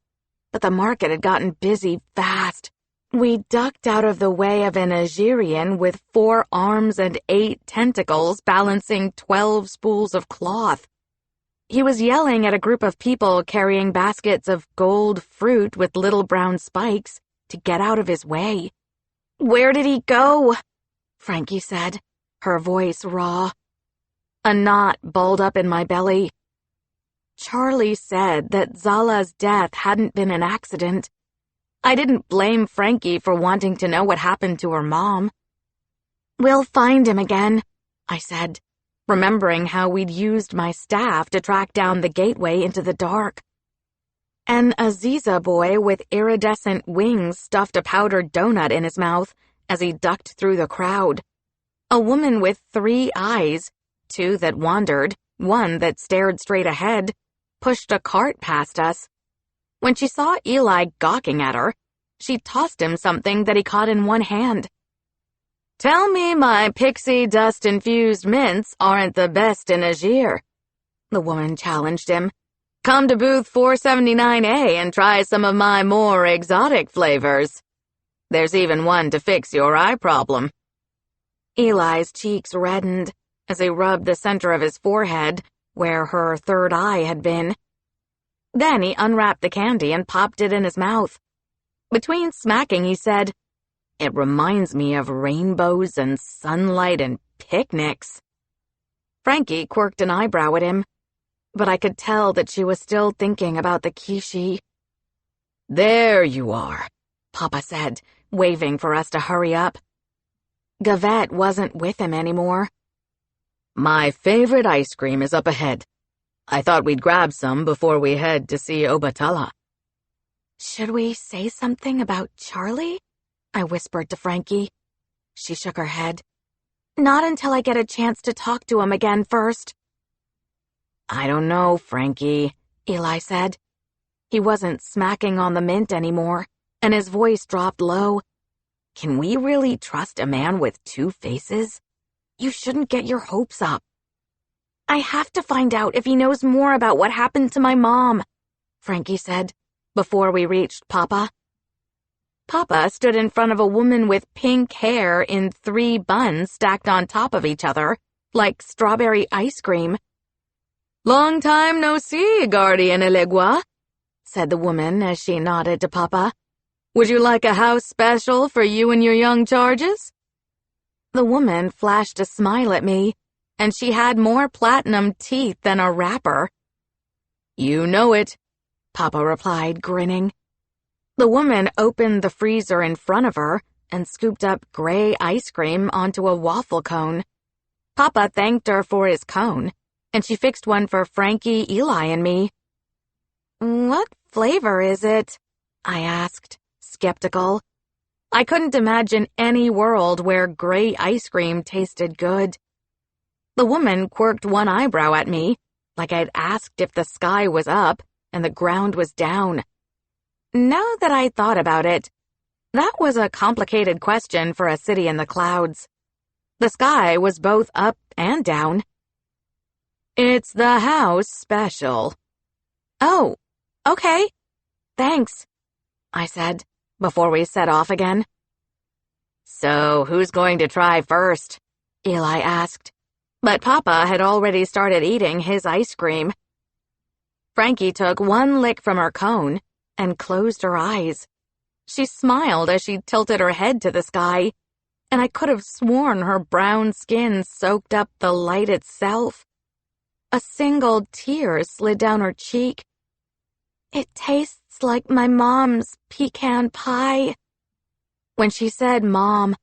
but the market had gotten busy fast. We ducked out of the way of an Azirian with 4 arms and 8 tentacles balancing 12 spools of cloth. He was yelling at a group of people carrying baskets of gold fruit with little brown spikes to get out of his way. "Where did he go?" Frankie said, her voice raw. A knot balled up in my belly. Charlie said that Zala's death hadn't been an accident. I didn't blame Frankie for wanting to know what happened to her mom. "We'll find him again," I said, remembering how we'd used my staff to track down the gateway into the dark. An Aziza boy with iridescent wings stuffed a powdered donut in his mouth as he ducked through the crowd. A woman with 3 eyes, 2 that wandered, 1 that stared straight ahead, pushed a cart past us. When she saw Eli gawking at her, she tossed him something that he caught in one hand. "Tell me my pixie dust-infused mints aren't the best in Azir," the woman challenged him. "Come to booth 479A and try some of my more exotic flavors. There's even one to fix your eye problem." Eli's cheeks reddened as he rubbed the center of his forehead, where her 3rd eye had been. Then he unwrapped the candy and popped it in his mouth. Between smacking, he said, "It reminds me of rainbows and sunlight and picnics." Frankie quirked an eyebrow at him, but I could tell that she was still thinking about the Kishi. "There you are," Papa said, waving for us to hurry up. Gavette wasn't with him anymore. "My favorite ice cream is up ahead. I thought we'd grab some before we head to see Obatala." "Should we say something about Charlie?" I whispered to Frankie. She shook her head. "Not until I get a chance to talk to him again first." "I don't know, Frankie," Eli said. He wasn't smacking on the mint anymore, and his voice dropped low. "Can we really trust a man with 2 faces? You shouldn't get your hopes up." "I have to find out if he knows more about what happened to my mom," Frankie said, before we reached Papa. Papa stood in front of a woman with pink hair in 3 buns stacked on top of each other, like strawberry ice cream. "Long time no see, Guardian Elegua," said the woman as she nodded to Papa. "Would you like a house special for you and your young charges?" The woman flashed a smile at me, and she had more platinum teeth than a rapper. "You know it," Papa replied, grinning. The woman opened the freezer in front of her and scooped up gray ice cream onto a waffle cone. Papa thanked her for his cone, and she fixed one for Frankie, Eli, and me. "What flavor is it?" I asked, skeptical. I couldn't imagine any world where gray ice cream tasted good. The woman quirked one eyebrow at me, like I'd asked if the sky was up and the ground was down. Now that I thought about it, That was a complicated question for a city in the clouds. The sky was both up and down. It's the house special. Oh, okay. Thanks, I said, before we set off again. So who's going to try first? Eli asked, but Papa had already started eating his ice cream. Frankie took one lick from her cone and closed her eyes. She smiled as she tilted her head to the sky, and I could have sworn her brown skin soaked up the light itself. A single tear slid down her cheek. It tastes like my mom's pecan pie. When she said mom,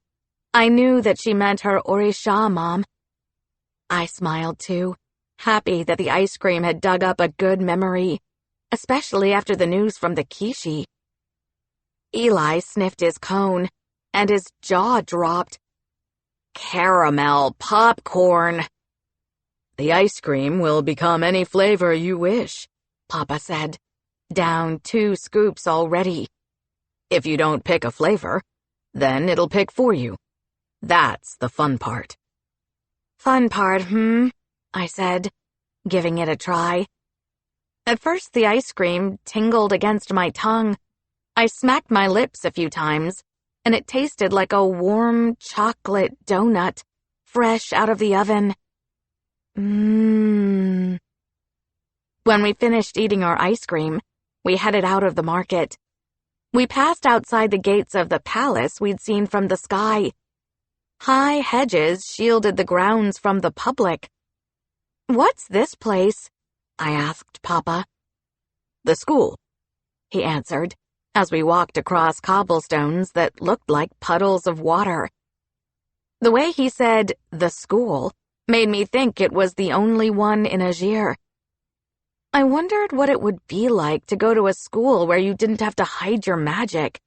I knew that she meant her Orisha mom. I smiled too, happy that the ice cream had dug up a good memory, especially after the news from the Kishi. Eli sniffed his cone, and his jaw dropped. Caramel popcorn. The ice cream will become any flavor you wish, Papa said, down 2 scoops already. If you don't pick a flavor, then it'll pick for you. That's the fun part. Fun part, I said, giving it a try. At first, the ice cream tingled against my tongue. I smacked my lips a few times, and it tasted like a warm chocolate donut, fresh out of the oven. When we finished eating our ice cream, we headed out of the market. We passed outside the gates of the palace we'd seen from the sky. High hedges shielded the grounds from the public. "What's this place?" I asked Papa. "The school," he answered, as we walked across cobblestones that looked like puddles of water. The way he said, "the school," made me think it was the only one in Azir. I wondered what it would be like to go to a school where you didn't have to hide your magic.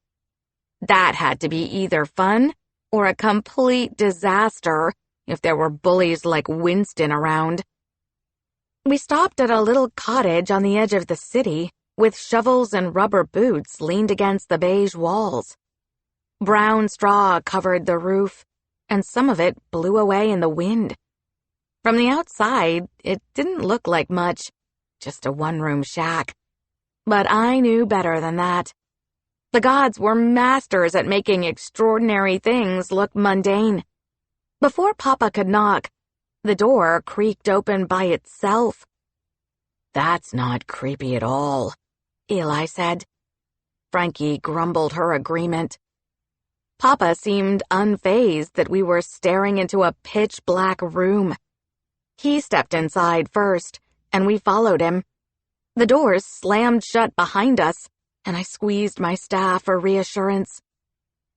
That had to be either fun or a complete disaster if there were bullies like Winston around. We stopped at a little cottage on the edge of the city, with shovels and rubber boots leaned against the beige walls. Brown straw covered the roof, and some of it blew away in the wind. From the outside, it didn't look like much, just a one-room shack. But I knew better than that. The gods were masters at making extraordinary things look mundane. Before Papa could knock, the door creaked open by itself. "That's not creepy at all," Eli said. Frankie grumbled her agreement. Papa seemed unfazed that we were staring into a pitch-black room. He stepped inside first, and we followed him. The doors slammed shut behind us, and I squeezed my staff for reassurance.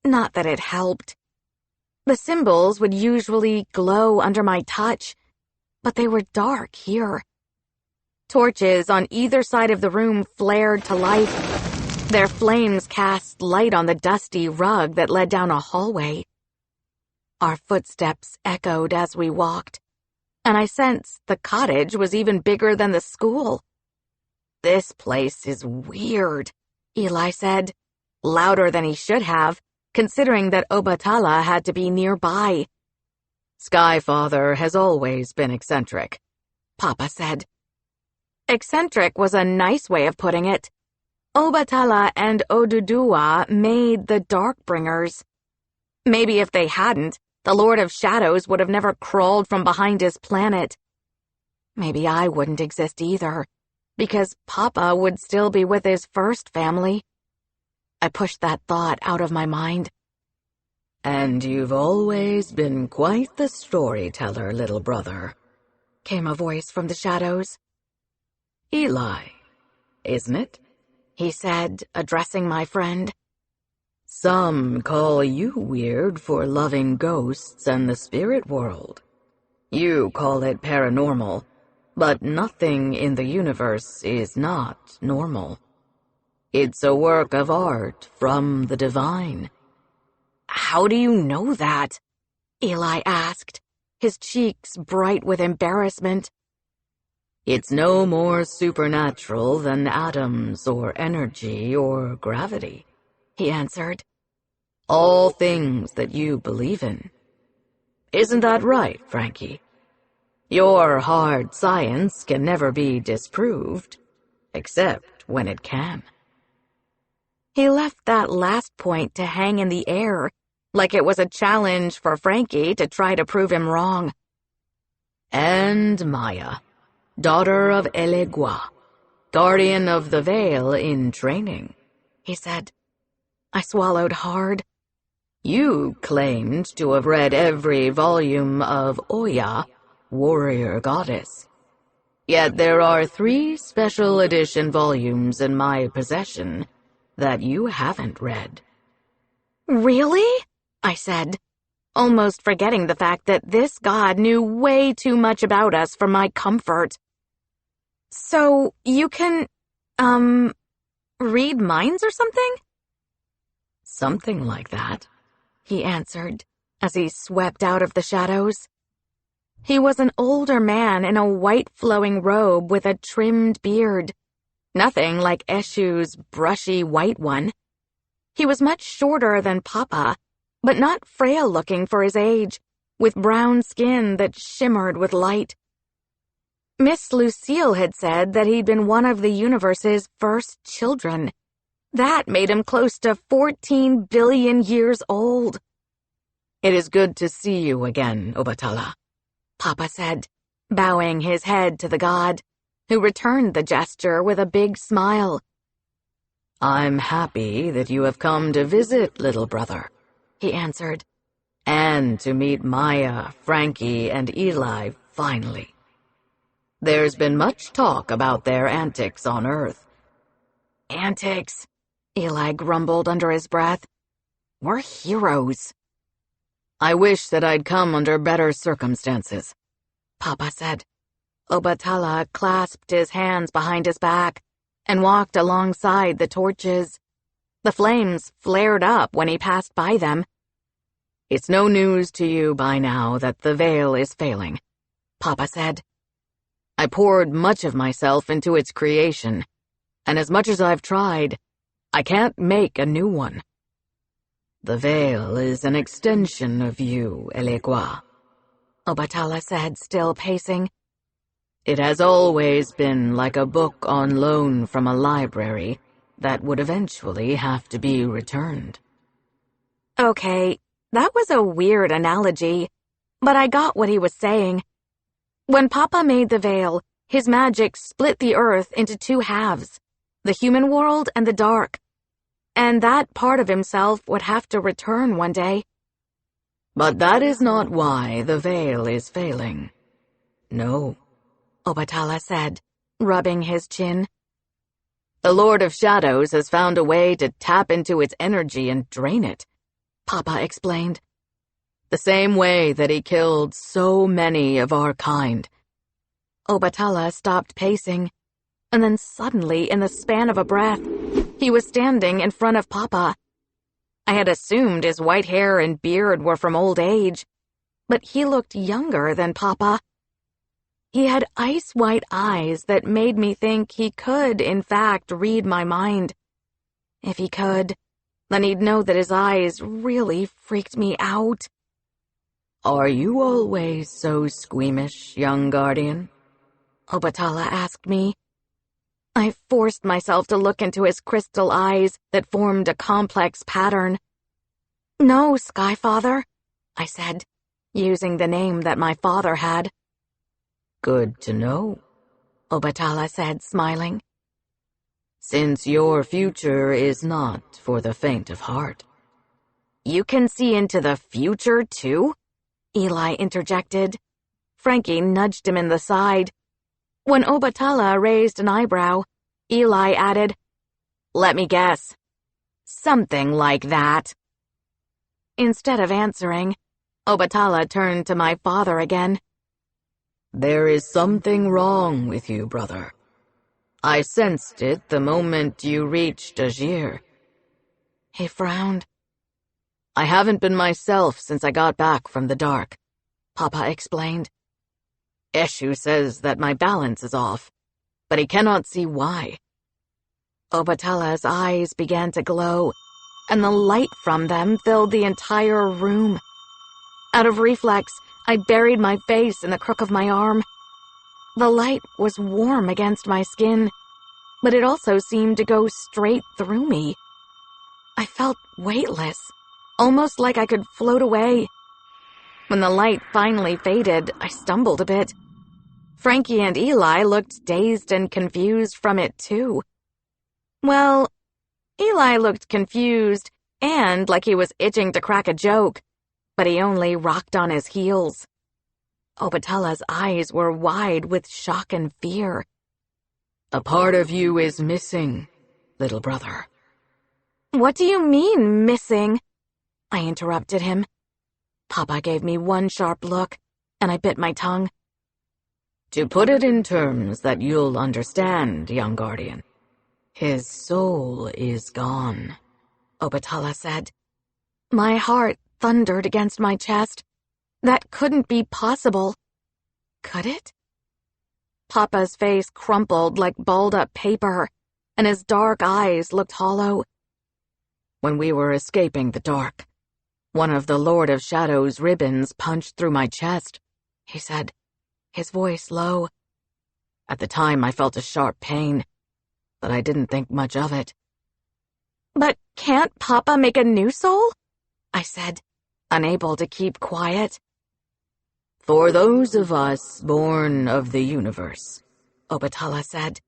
Not that it helped. The symbols would usually glow under my touch, but they were dark here. Torches on either side of the room flared to life. Their flames cast light on the dusty rug that led down a hallway. Our footsteps echoed as we walked, and I sensed the cottage was even bigger than the school. "This place is weird," Eli said, louder than he should have, considering that Obatala had to be nearby. "Skyfather has always been eccentric," Papa said. Eccentric was a nice way of putting it. Obatala and Oduduwa made the Darkbringers. Maybe if they hadn't, the Lord of Shadows would have never crawled from behind his planet. Maybe I wouldn't exist either, because Papa would still be with his first family. I pushed that thought out of my mind. "And you've always been quite the storyteller, little brother," came a voice from the shadows. "Eli, isn't it?" he said, addressing my friend. "Some call you weird for loving ghosts and the spirit world. You call it paranormal, but nothing in the universe is not normal. It's a work of art from the divine." "How do you know that?" Eli asked, his cheeks bright with embarrassment. "It's no more supernatural than atoms or energy or gravity," he answered. All things that you believe in. Isn't that right, Frankie? Your hard science can never be disproved, except when it can. He left that last point to hang in the air, like it was a challenge for Frankie to try to prove him wrong. And Maya, daughter of Elegua, guardian of the Veil in training, he said. I swallowed hard. You claimed to have read every volume of Oya, Warrior Goddess. Yet there are 3 special edition volumes in my possession that you haven't read. Really? I said, almost forgetting the fact that this god knew way too much about us for my comfort. So you can, read minds or something? Something like that, he answered as he swept out of the shadows. He was an older man in a white flowing robe with a trimmed beard, nothing like Eshu's brushy white one. He was much shorter than Papa, but not frail looking for his age, with brown skin that shimmered with light. Miss Lucille had said that he'd been one of the universe's first children. That made him close to 14 billion years old. It is good to see you again, Obatala, Papa said, bowing his head to the god, who returned the gesture with a big smile. I'm happy that you have come to visit, little brother, he answered, and to meet Maya, Frankie, and Eli finally. There's been much talk about their antics on Earth. Antics, Eli grumbled under his breath. We're heroes. I wish that I'd come under better circumstances, Papa said. Obatala clasped his hands behind his back and walked alongside the torches. The flames flared up when he passed by them. It's no news to you by now that the Veil is failing, Papa said. I poured much of myself into its creation, and as much as I've tried, I can't make a new one. The Veil is an extension of you, Elegua, Obatala said, still pacing. It has always been like a book on loan from a library that would eventually have to be returned. Okay, that was a weird analogy, but I got what he was saying. When Papa made the Veil, his magic split the earth into 2 halves, the human world and the dark, and that part of himself would have to return one day. But that is not why the Veil is failing. No, Obatala said, rubbing his chin. The Lord of Shadows has found a way to tap into its energy and drain it, Papa explained. The same way that he killed so many of our kind. Obatala stopped pacing, and then suddenly, in the span of a breath, he was standing in front of Papa. I had assumed his white hair and beard were from old age, but he looked younger than Papa. He had ice-white eyes that made me think he could, in fact, read my mind. If he could, then he'd know that his eyes really freaked me out. Are you always so squeamish, young guardian? Obatala asked me. I forced myself to look into his crystal eyes that formed a complex pattern. No, Skyfather, I said, using the name that my father had. Good to know, Obatala said, smiling. Since your future is not for the faint of heart. You can see into the future, too? Eli interjected. Frankie nudged him in the side. When Obatala raised an eyebrow, Eli added, Let me guess. Something like that. Instead of answering, Obatala turned to my father again. There is something wrong with you, brother. I sensed it the moment you reached Azir. He frowned. I haven't been myself since I got back from the dark, Papa explained. Eshu says that my balance is off, but he cannot see why. Obatala's eyes began to glow, and the light from them filled the entire room. Out of reflex, I buried my face in the crook of my arm. The light was warm against my skin, but it also seemed to go straight through me. I felt weightless, almost like I could float away. When the light finally faded, I stumbled a bit. Frankie and Eli looked dazed and confused from it too. Well, Eli looked confused and like he was itching to crack a joke, but he only rocked on his heels. Obatala's eyes were wide with shock and fear. "A part of you is missing, little brother." "What do you mean, missing?" I interrupted him. Papa gave me one sharp look, and I bit my tongue. "To put it in terms that you'll understand, young guardian, his soul is gone," Obatala said. My heart thundered against my chest. That couldn't be possible. Could it? Papa's face crumpled like balled-up paper, and his dark eyes looked hollow. "When we were escaping the dark, one of the Lord of Shadows' ribbons punched through my chest," he said, his voice low. "At the time I felt a sharp pain, but I didn't think much of it." "But can't Papa make a new soul?" I said, unable to keep quiet. "For those of us born of the universe," Obatala said,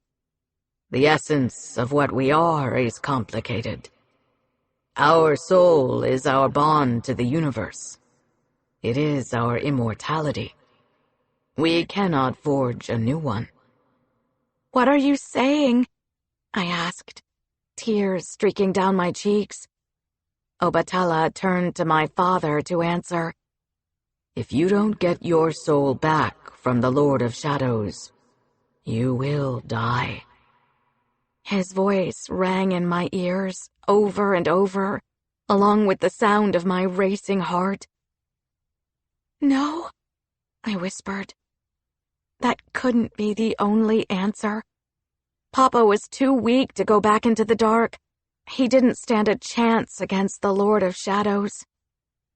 "the essence of what we are is complicated. Our soul is our bond to the universe. It is our immortality. We cannot forge a new one." "What are you saying?" I asked, tears streaking down my cheeks. Obatala turned to my father to answer. "If you don't get your soul back from the Lord of Shadows, you will die." His voice rang in my ears over and over, along with the sound of my racing heart. "No," I whispered. That couldn't be the only answer. Papa was too weak to go back into the dark. He didn't stand a chance against the Lord of Shadows,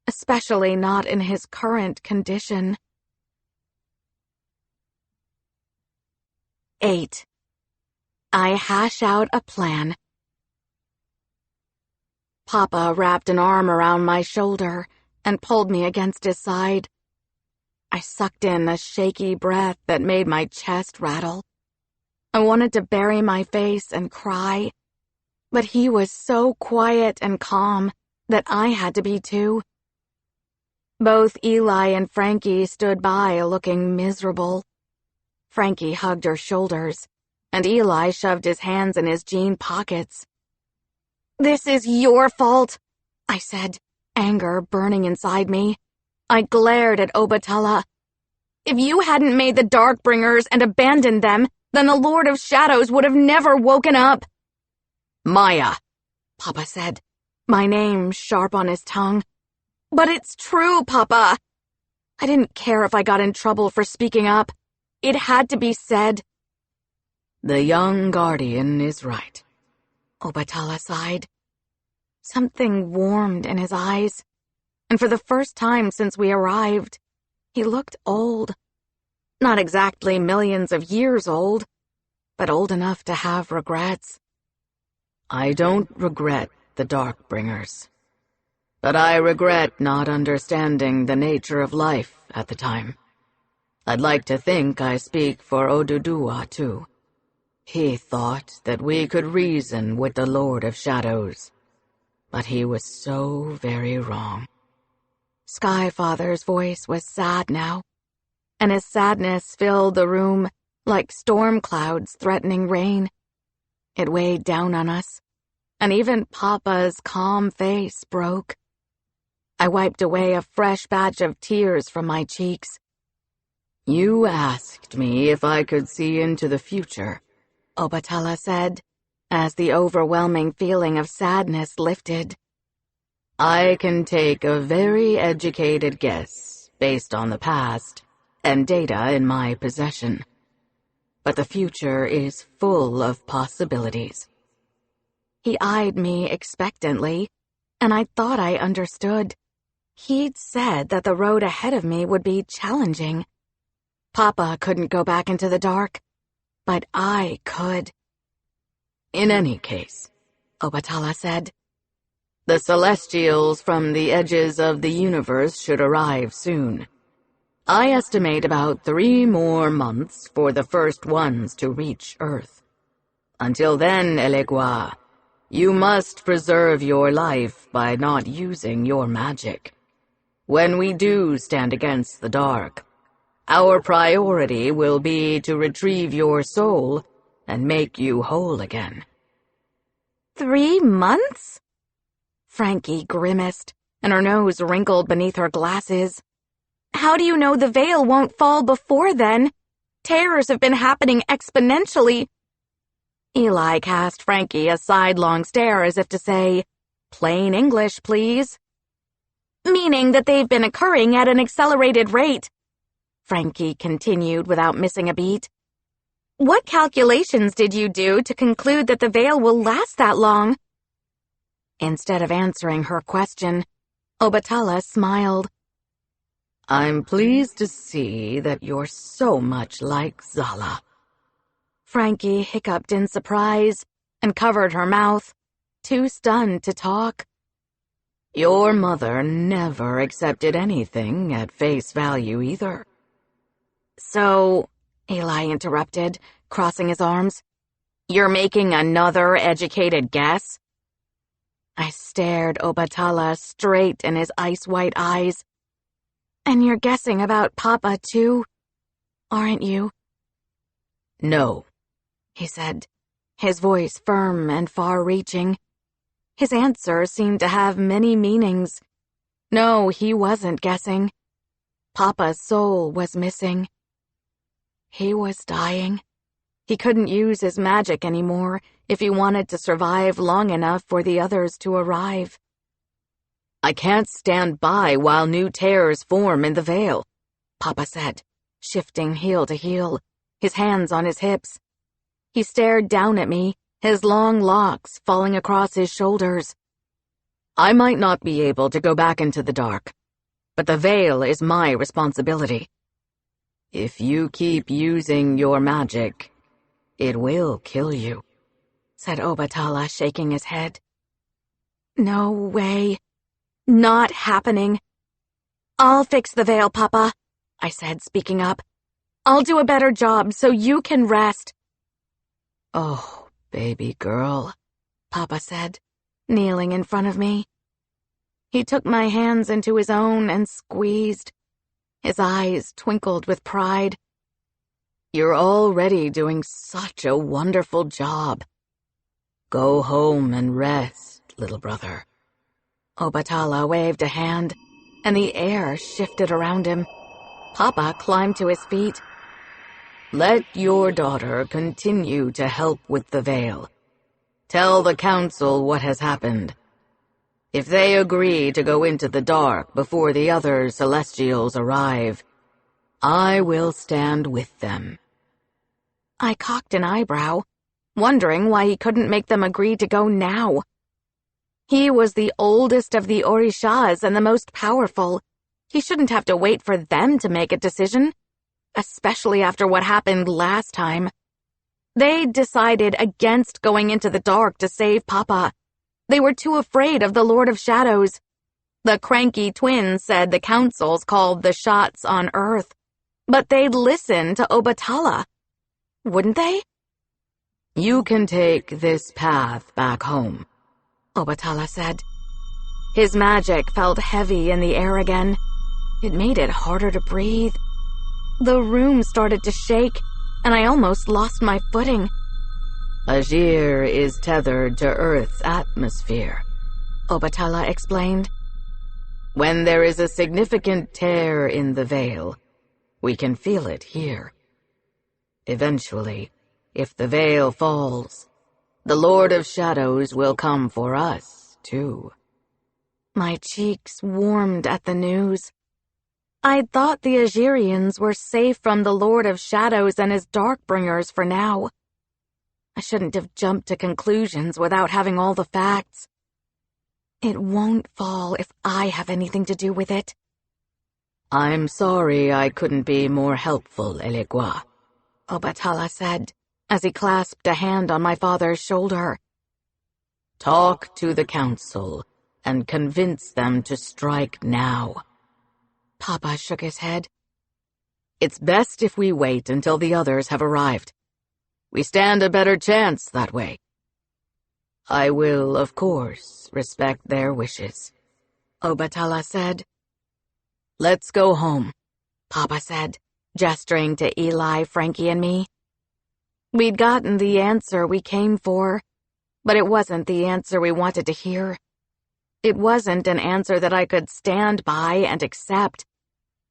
especially not in his current condition. 8. I hash out a plan. Papa wrapped an arm around my shoulder and pulled me against his side. I sucked in a shaky breath that made my chest rattle. I wanted to bury my face and cry, but he was so quiet and calm that I had to be too. Both Eli and Frankie stood by looking miserable. Frankie hugged her shoulders, and Eli shoved his hands in his jean pockets. "This is your fault," I said, anger burning inside me. I glared at Obatala. "If you hadn't made the Darkbringers and abandoned them, then the Lord of Shadows would have never woken up." "Maya," Papa said, my name sharp on his tongue. "But it's true, Papa." I didn't care if I got in trouble for speaking up. It had to be said. "The young guardian is right," Obatala sighed. Something warmed in his eyes, and for the first time since we arrived, he looked old. Not exactly millions of years old, but old enough to have regrets. "I don't regret the Darkbringers, but I regret not understanding the nature of life at the time. I'd like to think I speak for Oduduwa, too. He thought that we could reason with the Lord of Shadows, but he was so very wrong." Skyfather's voice was sad now, and his sadness filled the room like storm clouds threatening rain. It weighed down on us, and even Papa's calm face broke. I wiped away a fresh batch of tears from my cheeks. "You asked me if I could see into the future," Obatala said, as the overwhelming feeling of sadness lifted. "I can take a very educated guess based on the past and data in my possession. But the future is full of possibilities." He eyed me expectantly, and I thought I understood. He'd said that the road ahead of me would be challenging. Papa couldn't go back into the dark, but I could. In any case, Obatala said, the Celestials from the edges of the universe should arrive soon. I estimate about 3 more months for the first ones to reach Earth. Until then, Elegua, you must preserve your life by not using your magic. When we do stand against the dark, our priority will be to retrieve your soul and make you whole again. 3 months? Frankie grimaced, and her nose wrinkled beneath her glasses. How do you know the veil won't fall before then? Tears have been happening exponentially. Eli cast Frankie a sidelong stare as if to say, plain English, please. Meaning that they've been occurring at an accelerated rate, Frankie continued without missing a beat. What calculations did you do to conclude that the veil will last that long? Instead of answering her question, Obatala smiled. I'm pleased to see that you're so much like Zala. Frankie hiccuped in surprise and covered her mouth, too stunned to talk. Your mother never accepted anything at face value either. So, Eli interrupted, crossing his arms, you're making another educated guess? I stared Obatala straight in his ice-white eyes. And you're guessing about Papa, too, aren't you? No, he said, his voice firm and far-reaching. His answer seemed to have many meanings. No, he wasn't guessing. Papa's soul was missing. He was dying. He couldn't use his magic anymore if he wanted to survive long enough for the others to arrive. I can't stand by while new tears form in the veil, Papa said, shifting heel to heel, his hands on his hips. He stared down at me, his long locks falling across his shoulders. I might not be able to go back into the dark, but the veil is my responsibility. If you keep using your magic, it will kill you, said Obatala, shaking his head. No way. Not happening. I'll fix the veil, Papa, I said, speaking up. I'll do a better job so you can rest. Oh, baby girl, Papa said, kneeling in front of me. He took my hands into his own and squeezed. His eyes twinkled with pride. You're already doing such a wonderful job. Go home and rest, little brother. Obatala waved a hand, and the air shifted around him. Papa climbed to his feet. Let your daughter continue to help with the veil. Tell the council what has happened. If they agree to go into the dark before the other Celestials arrive, I will stand with them. I cocked an eyebrow, wondering why he couldn't make them agree to go now. He was the oldest of the Orishas and the most powerful. He shouldn't have to wait for them to make a decision, especially after what happened last time. They decided against going into the dark to save Papa. They were too afraid of the Lord of Shadows. The cranky twins said the councils called the shots on Earth, but they'd listen to Obatala. Wouldn't they? You can take this path back home, Obatala said. His magic felt heavy in the air again. It made it harder to breathe. The room started to shake, and I almost lost my footing. Azir is tethered to Earth's atmosphere, Obatala explained. When there is a significant tear in the veil, we can feel it here. Eventually, if the veil falls, the Lord of Shadows will come for us, too. My cheeks warmed at the news. I'd thought the Azirians were safe from the Lord of Shadows and his Darkbringers for now. I shouldn't have jumped to conclusions without having all the facts. It won't fall if I have anything to do with it. I'm sorry I couldn't be more helpful, Elegua, Obatala said, as he clasped a hand on my father's shoulder. Talk to the council and convince them to strike now. Papa shook his head. It's best if we wait until the others have arrived. We stand a better chance that way. I will, of course, respect their wishes, Obatala said. Let's go home, Papa said, gesturing to Eli, Frankie, and me. We'd gotten the answer we came for, but it wasn't the answer we wanted to hear. It wasn't an answer that I could stand by and accept.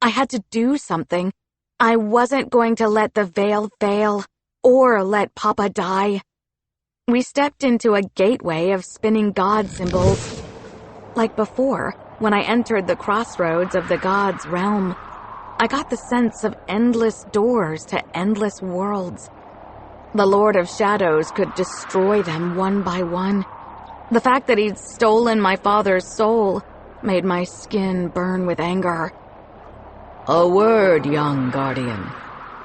I had to do something. I wasn't going to let the veil fail, or let Papa die. We stepped into a gateway of spinning god symbols. Like before, when I entered the crossroads of the gods' realm, I got the sense of endless doors to endless worlds. The Lord of Shadows could destroy them one by one. The fact that he'd stolen my father's soul made my skin burn with anger. A word, young guardian,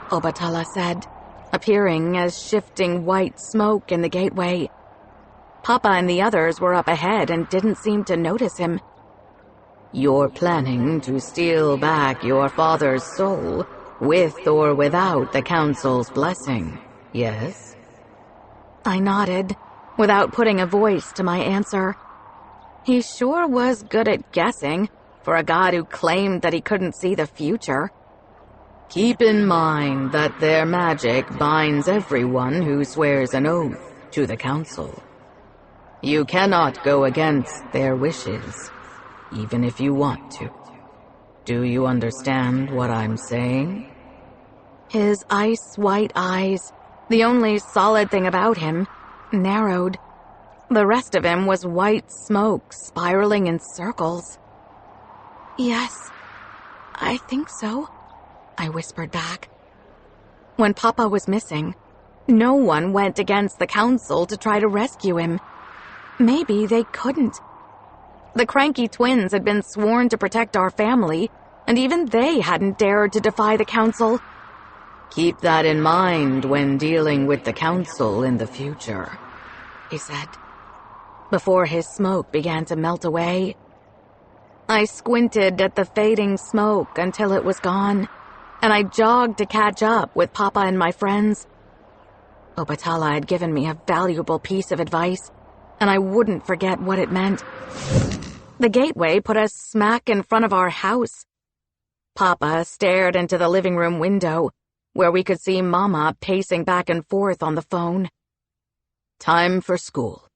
Obatala said, appearing as shifting white smoke in the gateway. Papa and the others were up ahead and didn't seem to notice him. You're planning to steal back your father's soul, with or without the council's blessing, yes? I nodded, without putting a voice to my answer. He sure was good at guessing, for a god who claimed that he couldn't see the future. Keep in mind that their magic binds everyone who swears an oath to the council. You cannot go against their wishes, even if you want to. Do you understand what I'm saying? His ice-white eyes, the only solid thing about him, narrowed. The rest of him was white smoke spiraling in circles. Yes, I think so, I whispered back. When Papa was missing, no one went against the council to try to rescue him. Maybe they couldn't. The cranky twins had been sworn to protect our family, and even they hadn't dared to defy the council. Keep that in mind when dealing with the council in the future, he said, before his smoke began to melt away. I squinted at the fading smoke until it was gone, and I jogged to catch up with Papa and my friends. Obatala had given me a valuable piece of advice, and I wouldn't forget what it meant. The gateway put us smack in front of our house. Papa stared into the living room window, where we could see Mama pacing back and forth on the phone. Time for school.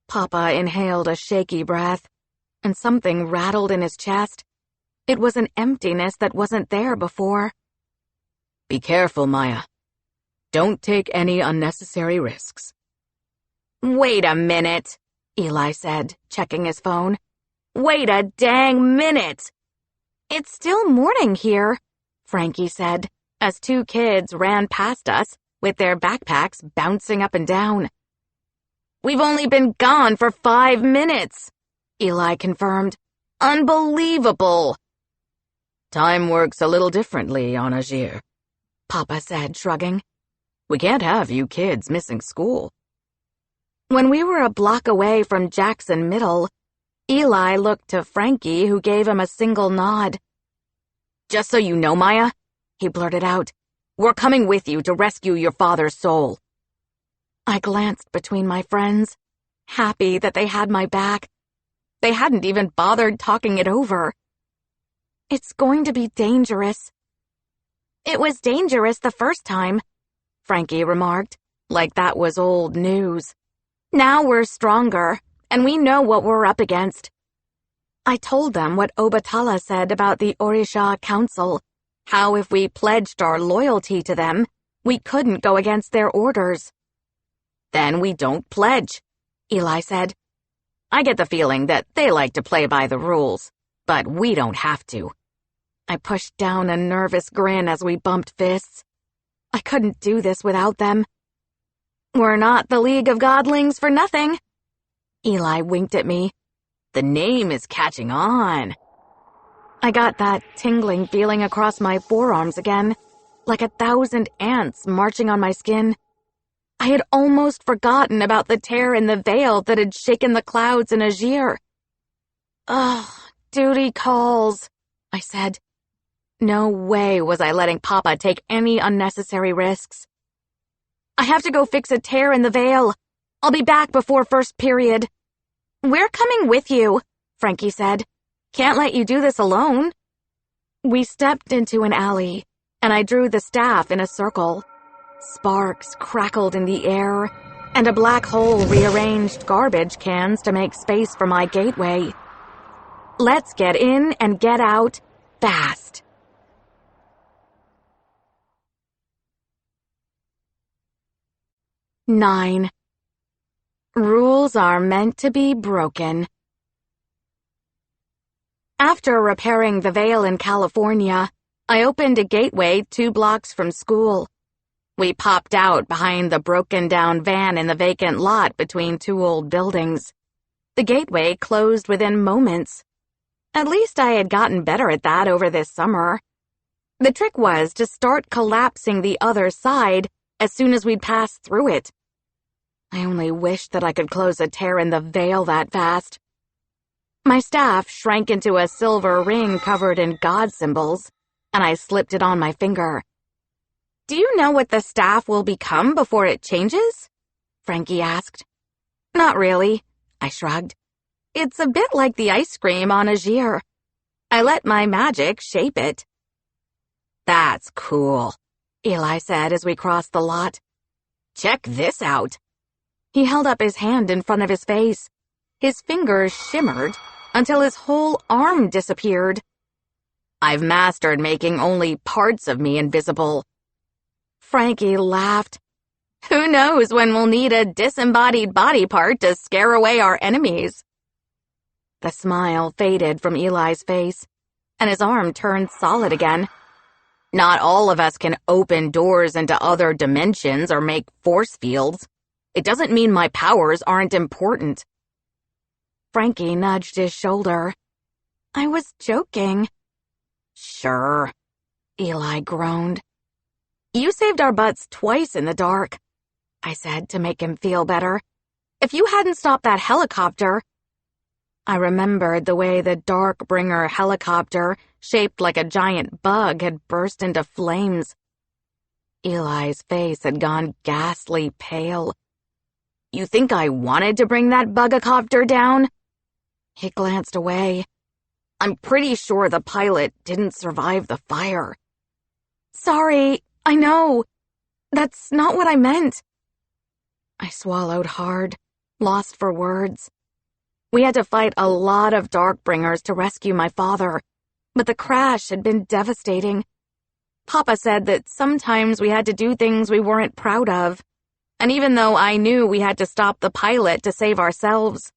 Papa inhaled a shaky breath, and something rattled in his chest. It was an emptiness that wasn't there before. Be careful, Maya. Don't take any unnecessary risks. Wait a minute, Eli said, checking his phone. Wait a dang minute! It's still morning here, Frankie said, as two kids ran past us with their backpacks bouncing up and down. We've only been gone for 5 minutes, Eli confirmed. Unbelievable! Time works a little differently on Azir, Papa said, shrugging. We can't have you kids missing school. When we were a block away from Jackson Middle, Eli looked to Frankie, who gave him a single nod. Just so you know, Maya, he blurted out, we're coming with you to rescue your father's soul. I glanced between my friends, happy that they had my back. They hadn't even bothered talking it over. It's going to be dangerous. It was dangerous the first time, Frankie remarked, like that was old news. Now we're stronger, and we know what we're up against. I told them what Obatala said about the Orisha Council, how if we pledged our loyalty to them, we couldn't go against their orders. Then we don't pledge, Eli said. I get the feeling that they like to play by the rules, but we don't have to. I pushed down a nervous grin as we bumped fists. I couldn't do this without them. We're not the League of Godlings for nothing. Eli winked at me. The name is catching on. I got that tingling feeling across my forearms again, like 1,000 ants marching on my skin. I had almost forgotten about the tear in the veil that had shaken the clouds in Azir. Ugh, duty calls, I said. No way was I letting Papa take any unnecessary risks. I have to go fix a tear in the veil. I'll be back before first period. We're coming with you, Frankie said. Can't let you do this alone. We stepped into an alley, and I drew the staff in a circle. Sparks crackled in the air, and a black hole rearranged garbage cans to make space for my gateway. Let's get in and get out fast. Nine. Rules are meant to be broken. After repairing the veil in California, I opened a gateway 2 blocks from school. We popped out behind the broken-down van in the vacant lot between 2 old buildings. The gateway closed within moments. At least I had gotten better at that over this summer. The trick was to start collapsing the other side as soon as we'd passed through it. I only wished that I could close a tear in the veil that fast. My staff shrank into a silver ring covered in god symbols, and I slipped it on my finger. Do you know what the staff will become before it changes? Frankie asked. Not really, I shrugged. It's a bit like the ice cream on Azir. I let my magic shape it. That's cool, Eli said as we crossed the lot. Check this out. He held up his hand in front of his face. His fingers shimmered until his whole arm disappeared. I've mastered making only parts of me invisible. Frankie laughed. Who knows when we'll need a disembodied body part to scare away our enemies? The smile faded from Eli's face, and his arm turned solid again. Not all of us can open doors into other dimensions or make force fields. It doesn't mean my powers aren't important. Frankie nudged his shoulder. I was joking. Sure, Eli groaned. You saved our butts twice in the dark, I said to make him feel better. If you hadn't stopped that helicopter... I remembered the way the Darkbringer helicopter, shaped like a giant bug, had burst into flames. Eli's face had gone ghastly pale. You think I wanted to bring that bugacopter down? He glanced away. I'm pretty sure the pilot didn't survive the fire. Sorry, I know. That's not what I meant. I swallowed hard, lost for words. We had to fight a lot of Darkbringers to rescue my father, but the crash had been devastating. Papa said that sometimes we had to do things we weren't proud of, and even though I knew we had to stop the pilot to save ourselves,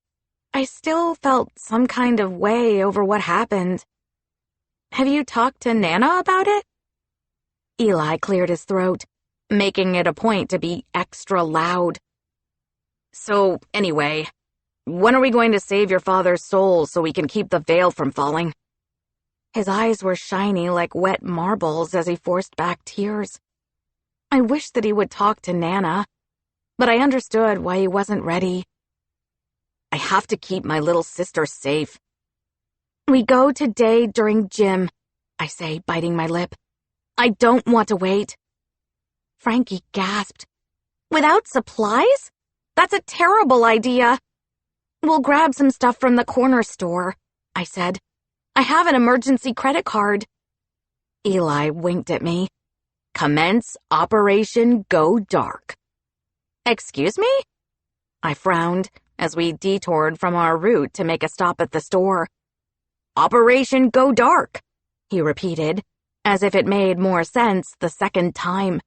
I still felt some kind of way over what happened. Have you talked to Nana about it? Eli cleared his throat, making it a point to be extra loud. So, anyway, when are we going to save your father's soul so we can keep the veil from falling? His eyes were shiny like wet marbles as he forced back tears. I wished that he would talk to Nana, but I understood why he wasn't ready. I have to keep my little sister safe. We go today during gym, I say, biting my lip. I don't want to wait. Frankie gasped. Without supplies? That's a terrible idea. We'll grab some stuff from the corner store, I said. I have an emergency credit card. Eli winked at me. Commence Operation Go Dark. Excuse me? I frowned as we detoured from our route to make a stop at the store. Operation Go Dark, he repeated, as if it made more sense the second time.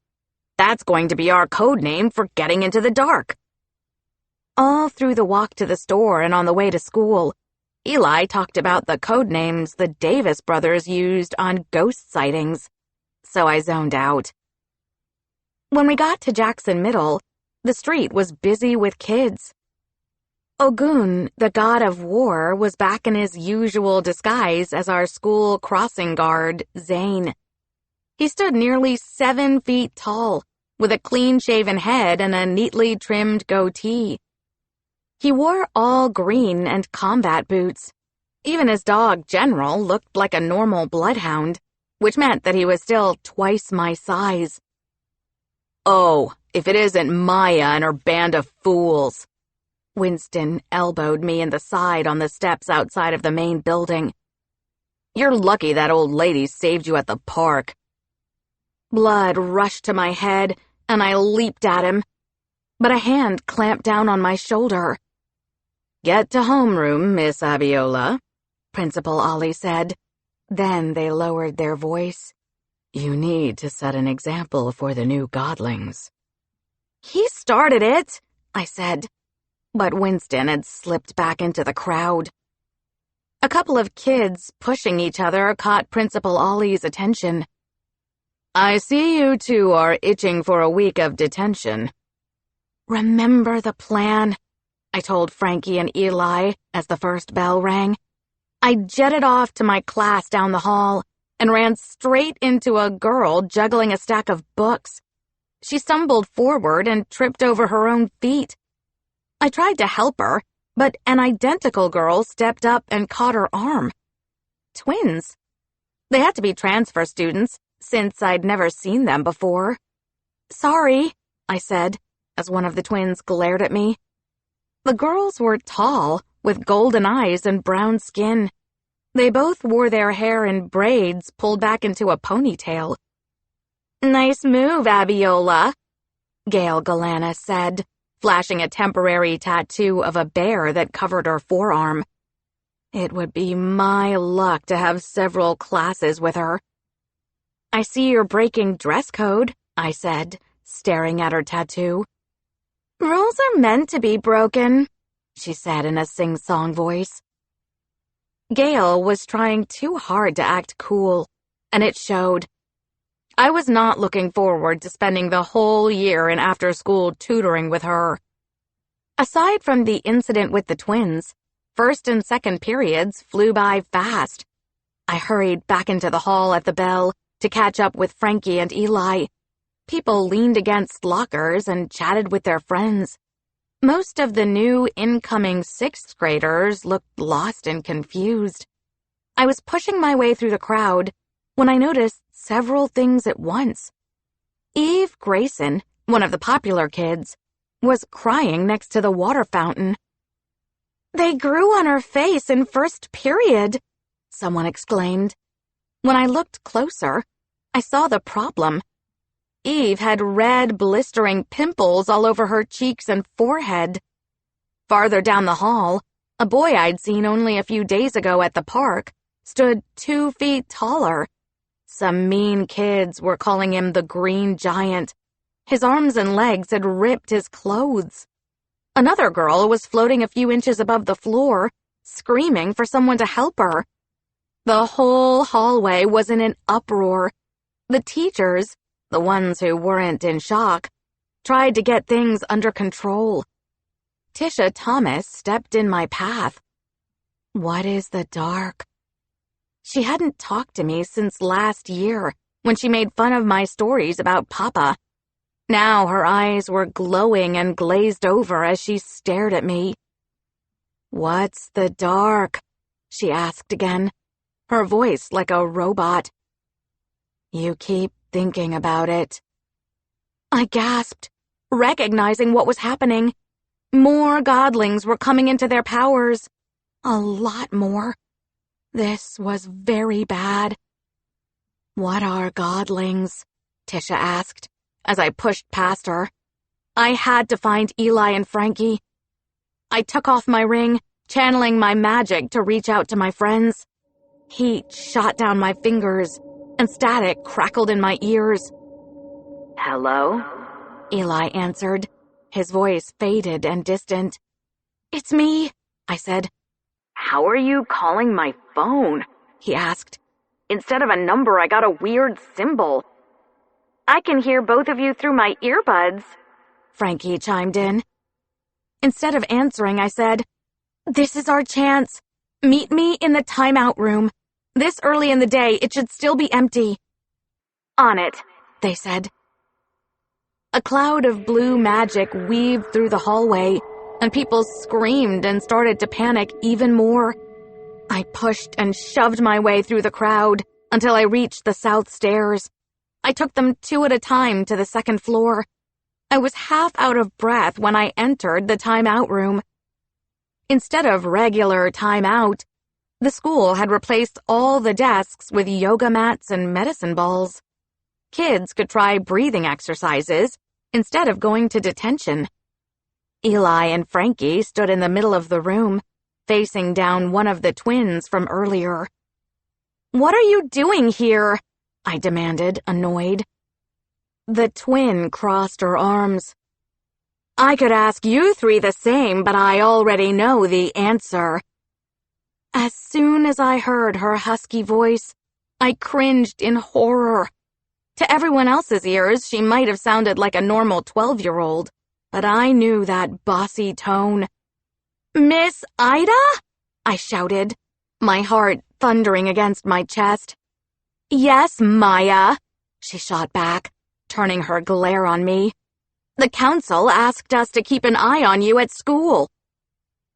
That's going to be our code name for getting into the dark. All through the walk to the store and on the way to school, Eli talked about the code names the Davis brothers used on ghost sightings, so I zoned out. When we got to Jackson Middle, the street was busy with kids. Ogun, the god of war, was back in his usual disguise as our school crossing guard, Zane. He stood nearly 7 feet tall, with a clean-shaven head and a neatly trimmed goatee. He wore all green and combat boots. Even his dog, General, looked like a normal bloodhound, which meant that he was still twice my size. "Oh, if it isn't Maya and her band of fools." Winston elbowed me in the side on the steps outside of the main building. "You're lucky that old lady saved you at the park." Blood rushed to my head, and I leaped at him, but a hand clamped down on my shoulder. "Get to homeroom, Miss Abiola," Principal Ollie said. Then they lowered their voice. "You need to set an example for the new Godlings." "He started it," I said, but Winston had slipped back into the crowd. A couple of kids pushing each other caught Principal Ollie's attention. "I see you two are itching for a week of detention." "Remember the plan," I told Frankie and Eli as the first bell rang. I jetted off to my class down the hall and ran straight into a girl juggling a stack of books. She stumbled forward and tripped over her own feet. I tried to help her, but an identical girl stepped up and caught her arm. Twins. They had to be transfer students, since I'd never seen them before. "Sorry," I said, as one of the twins glared at me. The girls were tall, with golden eyes and brown skin. They both wore their hair in braids pulled back into a ponytail. "Nice move, Abiola," Gail Galana said, flashing a temporary tattoo of a bear that covered her forearm. It would be my luck to have several classes with her. "I see you're breaking dress code," I said, staring at her tattoo. "Rules are meant to be broken," she said in a sing-song voice. Gail was trying too hard to act cool, and it showed. I was not looking forward to spending the whole year in after-school tutoring with her. Aside from the incident with the twins, first and second periods flew by fast. I hurried back into the hall at the bell to catch up with Frankie and Eli. People leaned against lockers and chatted with their friends. Most of the new incoming 6th graders looked lost and confused. I was pushing my way through the crowd when I noticed several things at once. Eve Grayson, one of the popular kids, was crying next to the water fountain. "They grew on her face in first period," someone exclaimed. When I looked closer, I saw the problem. Eve had red, blistering pimples all over her cheeks and forehead. Farther down the hall, a boy I'd seen only a few days ago at the park stood 2 feet taller. Some mean kids were calling him the Green Giant. His arms and legs had ripped his clothes. Another girl was floating a few inches above the floor, screaming for someone to help her. The whole hallway was in an uproar. The teachers, the ones who weren't in shock, tried to get things under control. Tisha Thomas stepped in my path. "What is the dark?" She hadn't talked to me since last year, when she made fun of my stories about Papa. Now her eyes were glowing and glazed over as she stared at me. "What's the dark?" she asked again, her voice like a robot. "You keep thinking about it." I gasped, recognizing what was happening. More Godlings were coming into their powers. A lot more. This was very bad. "What are Godlings?" Tisha asked, as I pushed past her. I had to find Eli and Frankie. I took off my ring, channeling my magic to reach out to my friends. Heat shot down my fingers, and static crackled in my ears. "Hello?" Eli answered, his voice faded and distant. "It's me," I said. "How are you calling my phone?" he asked. "Instead of a number, I got a weird symbol." "I can hear both of you through my earbuds," Frankie chimed in. Instead of answering, I said, This is our chance. Meet me in the timeout room. This early in the day, it should still be empty. On it, they said. A cloud of blue magic weaved through the hallway, and people screamed and started to panic even more. I pushed and shoved my way through the crowd until I reached the south stairs. I took them 2 at a time to the 2nd floor. I was half out of breath when I entered the timeout room. Instead of regular timeout, the school had replaced all the desks with yoga mats and medicine balls. Kids could try breathing exercises instead of going to detention. Eli and Frankie stood in the middle of the room, facing down one of the twins from earlier. "What are you doing here?" I demanded, annoyed. The twin crossed her arms. "I could ask you 3 the same, but I already know the answer." As soon as I heard her husky voice, I cringed in horror. To everyone else's ears, she might have sounded like a normal 12-year-old, but I knew that bossy tone. "Miss Ida?" I shouted, my heart thundering against my chest. "Yes, Maya," she shot back, turning her glare on me. "The council asked us to keep an eye on you at school."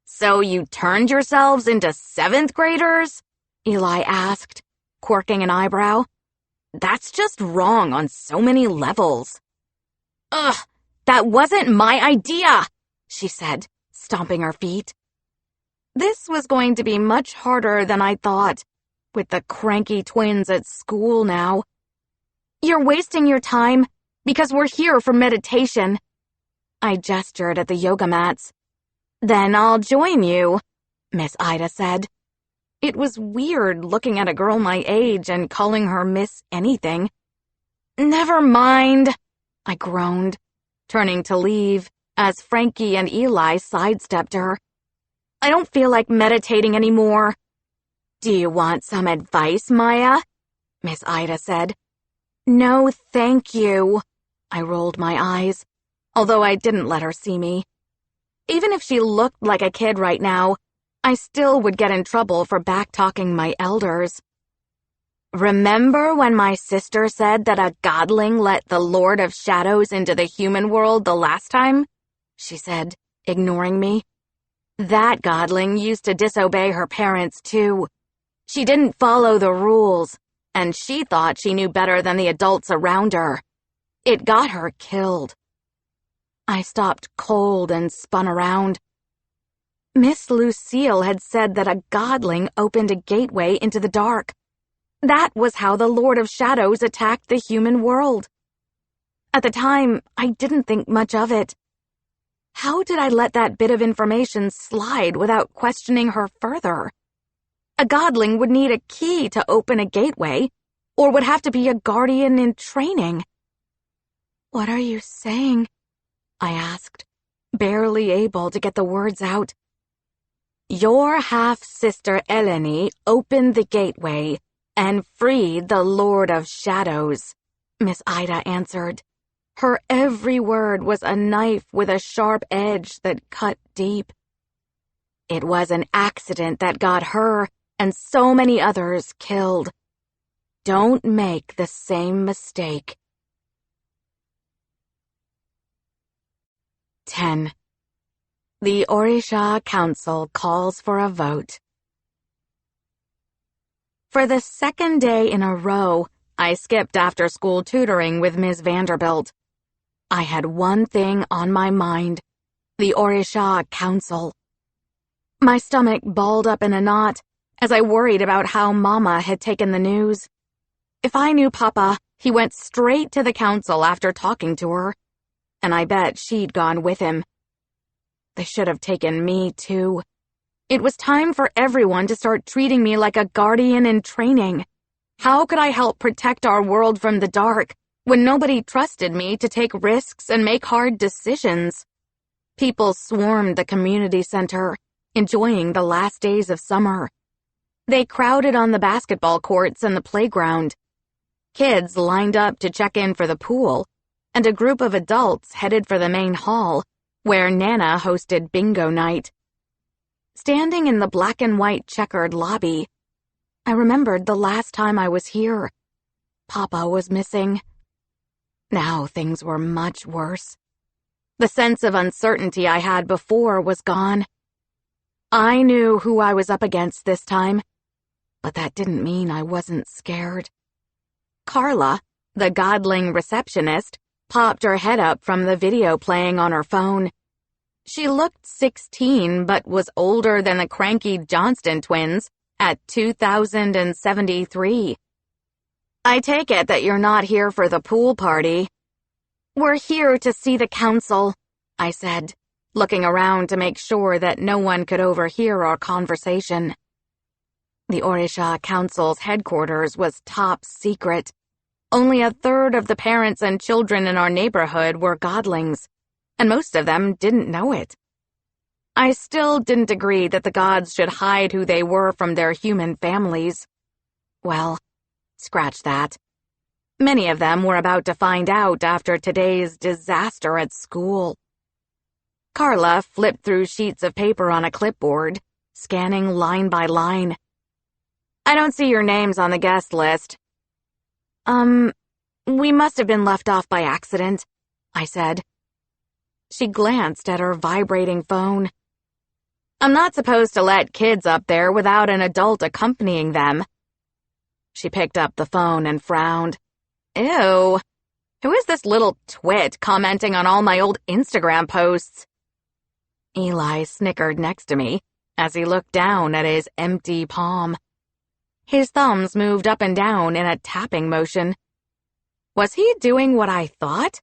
"So you turned yourselves into 7th graders?" Eli asked, quirking an eyebrow. "That's just wrong on so many levels." "Ugh, that wasn't my idea," she said, stomping her feet. This was going to be much harder than I thought, with the cranky twins at school now. "You're wasting your time, because we're here for meditation." I gestured at the yoga mats. "Then I'll join you," Miss Ida said. It was weird looking at a girl my age and calling her Miss Anything. "Never mind," I groaned, turning to leave as Frankie and Eli sidestepped her. "I don't feel like meditating anymore." "Do you want some advice, Maya?" Miss Ida said. "No, thank you." I rolled my eyes, although I didn't let her see me. Even if she looked like a kid right now, I still would get in trouble for back-talking my elders. "Remember when my sister said that a Godling let the Lord of Shadows into the human world the last time?" she said, ignoring me. "That Godling used to disobey her parents, too. She didn't follow the rules, and she thought she knew better than the adults around her. It got her killed." I stopped cold and spun around. Miss Lucille had said that a Godling opened a gateway into the dark. That was how the Lord of Shadows attacked the human world. At the time, I didn't think much of it. How did I let that bit of information slide without questioning her further? A Godling would need a key to open a gateway, or would have to be a guardian in training. "What are you saying?" I asked, barely able to get the words out. "Your half-sister Eleni opened the gateway and freed the Lord of Shadows," Miss Ida answered. Her every word was a knife with a sharp edge that cut deep. "It was an accident that got her and so many others killed. Don't make the same mistake." 10. The Orisha Council calls for a vote. For the 2nd day in a row, I skipped after-school tutoring with Ms. Vanderbilt. I had one thing on my mind: the Orisha Council. My stomach balled up in a knot as I worried about how Mama had taken the news. If I knew Papa, he went straight to the council after talking to her, and I bet she'd gone with him. They should have taken me, too. It was time for everyone to start treating me like a guardian in training. How could I help protect our world from the dark when nobody trusted me to take risks and make hard decisions? People swarmed the community center, enjoying the last days of summer. They crowded on the basketball courts and the playground. Kids lined up to check in for the pool, and a group of adults headed for the main hall, where Nana hosted bingo night. Standing in the black and white checkered lobby, I remembered the last time I was here. Papa was missing. Now things were much worse. The sense of uncertainty I had before was gone. I knew who I was up against this time, but that didn't mean I wasn't scared. Carla, the Godling receptionist, popped her head up from the video playing on her phone. She looked 16 but was older than the cranky Johnston twins at 2073. I take it that you're not here for the pool party. We're here to see the council, I said, looking around to make sure that no one could overhear our conversation. The Orisha Council's headquarters was top secret. Only a third of the parents and children in our neighborhood were Godlings, and most of them didn't know it. I still didn't agree that the gods should hide who they were from their human families. Well, scratch that. Many of them were about to find out after today's disaster at school. Carla flipped through sheets of paper on a clipboard, scanning line by line. I don't see your names on the guest list. We must have been left off by accident, I said. She glanced at her vibrating phone. I'm not supposed to let kids up there without an adult accompanying them. She picked up the phone and frowned. Ew. Who is this little twit commenting on all my old Instagram posts? Eli snickered next to me as he looked down at his empty palm. His thumbs moved up and down in a tapping motion. Was he doing what I thought?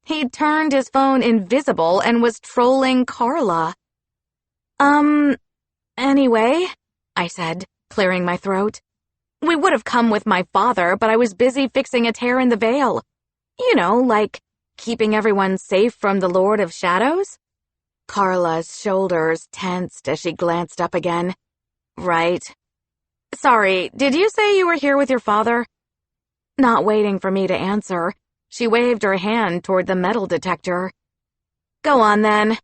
He'd turned his phone invisible and was trolling Carla. Anyway, I said, clearing my throat. We would have come with my father, but I was busy fixing a tear in the veil. You know, like keeping everyone safe from the Lord of Shadows? Carla's shoulders tensed as she glanced up again. Right. Sorry, did you say you were here with your father? Not waiting for me to answer, she waved her hand toward the metal detector. Go on, then.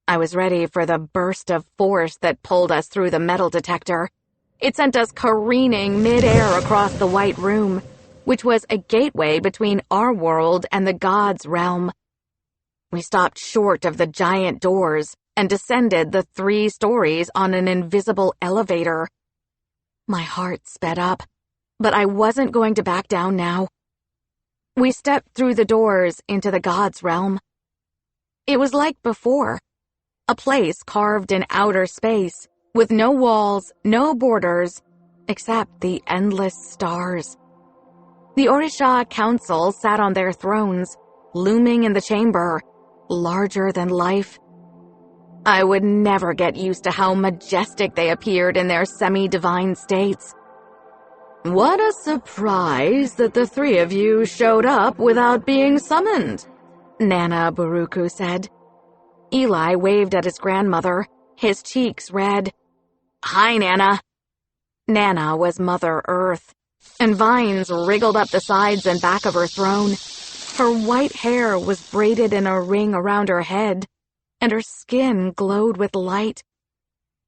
I was ready for the burst of force that pulled us through the metal detector. It sent us careening mid-air across the white room, which was a gateway between our world and the gods' realm. We stopped short of the giant doors and descended the 3 stories on an invisible elevator. My heart sped up, but I wasn't going to back down now. We stepped through the doors into the gods' realm. It was like before, a place carved in outer space, with no walls, no borders, except the endless stars. The Orisha Council sat on their thrones, looming in the chamber, larger than life. I would never get used to how majestic they appeared in their semi-divine states. What a surprise that the 3 of you showed up without being summoned, Nana Buruku said. Eli waved at his grandmother, his cheeks red. Hi, Nana. Nana was Mother Earth, and vines wriggled up the sides and back of her throne. Her white hair was braided in a ring around her head, and her skin glowed with light.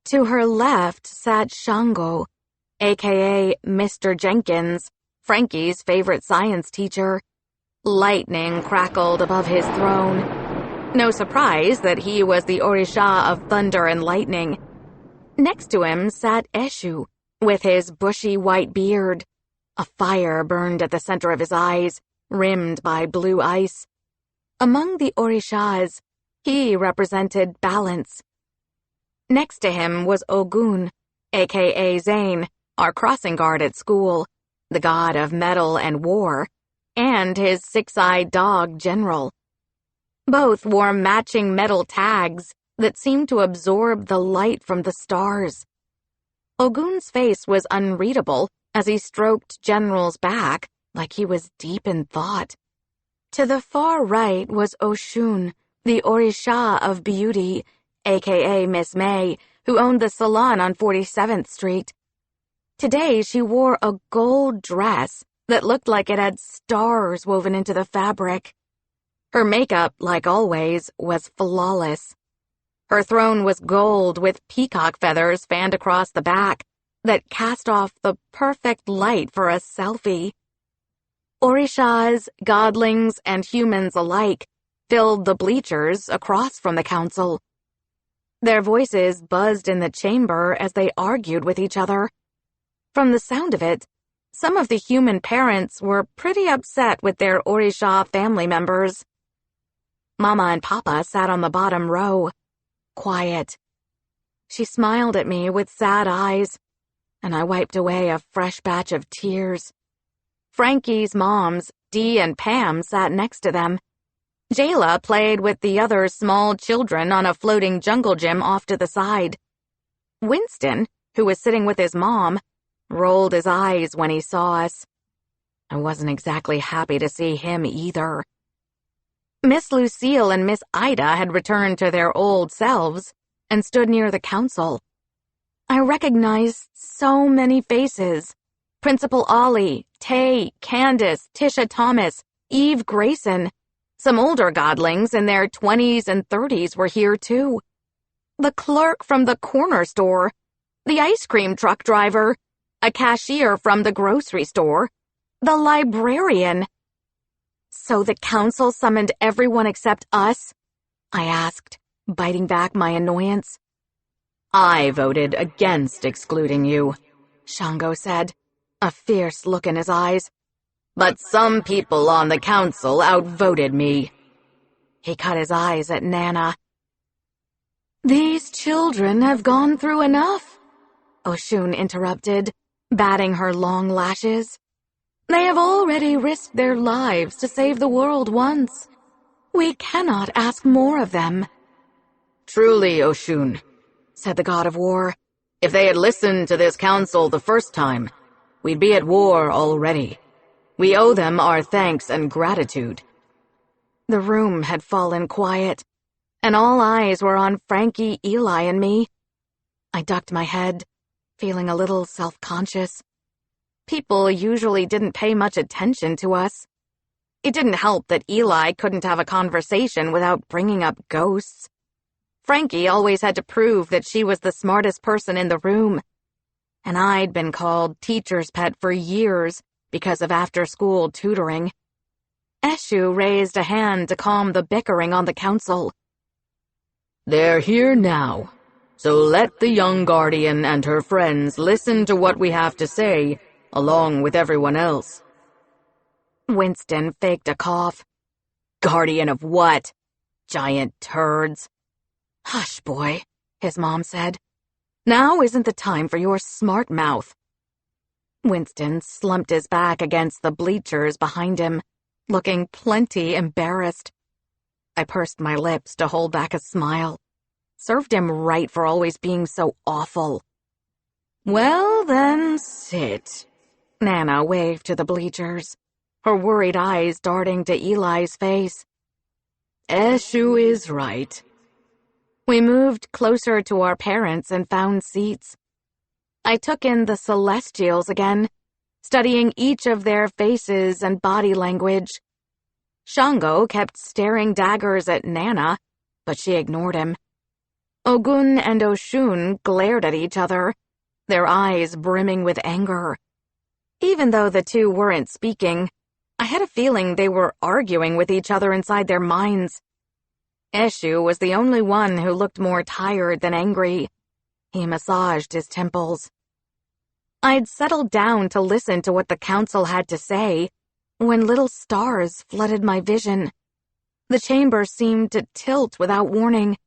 To her left sat Shango, aka Mr. Jenkins, Frankie's favorite science teacher. Lightning crackled above his throne. No surprise that he was the Orisha of thunder and lightning. Next to him sat Eshu, with his bushy white beard. A fire burned at the center of his eyes, rimmed by blue ice. Among the Orishas, he represented balance. Next to him was Ogun, aka Zane, our crossing guard at school, the god of metal and war, and his 6-eyed dog, General. Both wore matching metal tags that seemed to absorb the light from the stars. Ogun's face was unreadable as he stroked General's back like he was deep in thought. To the far right was Oshun, the Orisha of beauty, aka Miss May, who owned the salon on 47th Street. Today she wore a gold dress that looked like it had stars woven into the fabric. Her makeup, like always, was flawless. Her throne was gold with peacock feathers fanned across the back that cast off the perfect light for a selfie. Orishas, godlings, and humans alike filled the bleachers across from the council. Their voices buzzed in the chamber as they argued with each other. From the sound of it, some of the human parents were pretty upset with their Orisha family members. Mama and Papa sat on the bottom row, quiet. She smiled at me with sad eyes, and I wiped away a fresh batch of tears. Frankie's moms, Dee and Pam, sat next to them. Jayla played with the other small children on a floating jungle gym off to the side. Winston, who was sitting with his mom, rolled his eyes when he saw us. I wasn't exactly happy to see him either. Miss Lucille and Miss Ida had returned to their old selves and stood near the council. I recognized so many faces. Principal Ollie, Tay, Candace, Tisha Thomas, Eve Grayson. Some older godlings in their 20s and 30s were here too. The clerk from the corner store, the ice cream truck driver, a cashier from the grocery store, the librarian. So the council summoned everyone except us? I asked, biting back my annoyance. I voted against excluding you, Shango said, a fierce look in his eyes. But some people on the council outvoted me. He cut his eyes at Nana. These children have gone through enough, Oshun interrupted, batting her long lashes. They have already risked their lives to save the world once. We cannot ask more of them. Truly, Oshun, said the god of war. If they had listened to this council the first time, we'd be at war already. We owe them our thanks and gratitude. The room had fallen quiet, and all eyes were on Frankie, Eli, and me. I ducked my head, feeling a little self-conscious. People usually didn't pay much attention to us. It didn't help that Eli couldn't have a conversation without bringing up ghosts. Frankie always had to prove that she was the smartest person in the room, and I'd been called teacher's pet for years because of after-school tutoring. Eshu raised a hand to calm the bickering on the council. They're here now, so let the young guardian and her friends listen to what we have to say, along with everyone else. Winston faked a cough. Guardian of what? Giant turds. Hush, boy, his mom said. Now isn't the time for your smart mouth. Winston slumped his back against the bleachers behind him, looking plenty embarrassed. I pursed my lips to hold back a smile. Served him right for always being so awful. Well, then, sit. Nana waved to the bleachers, her worried eyes darting to Eli's face. Eshu is right. We moved closer to our parents and found seats. I took in the Celestials again, studying each of their faces and body language. Shango kept staring daggers at Nana, but she ignored him. Ogun and Oshun glared at each other, their eyes brimming with anger. Even though the two weren't speaking, I had a feeling they were arguing with each other inside their minds. Eshu was the only one who looked more tired than angry. He massaged his temples. I'd settled down to listen to what the council had to say when little stars flooded my vision. The chamber seemed to tilt without warning.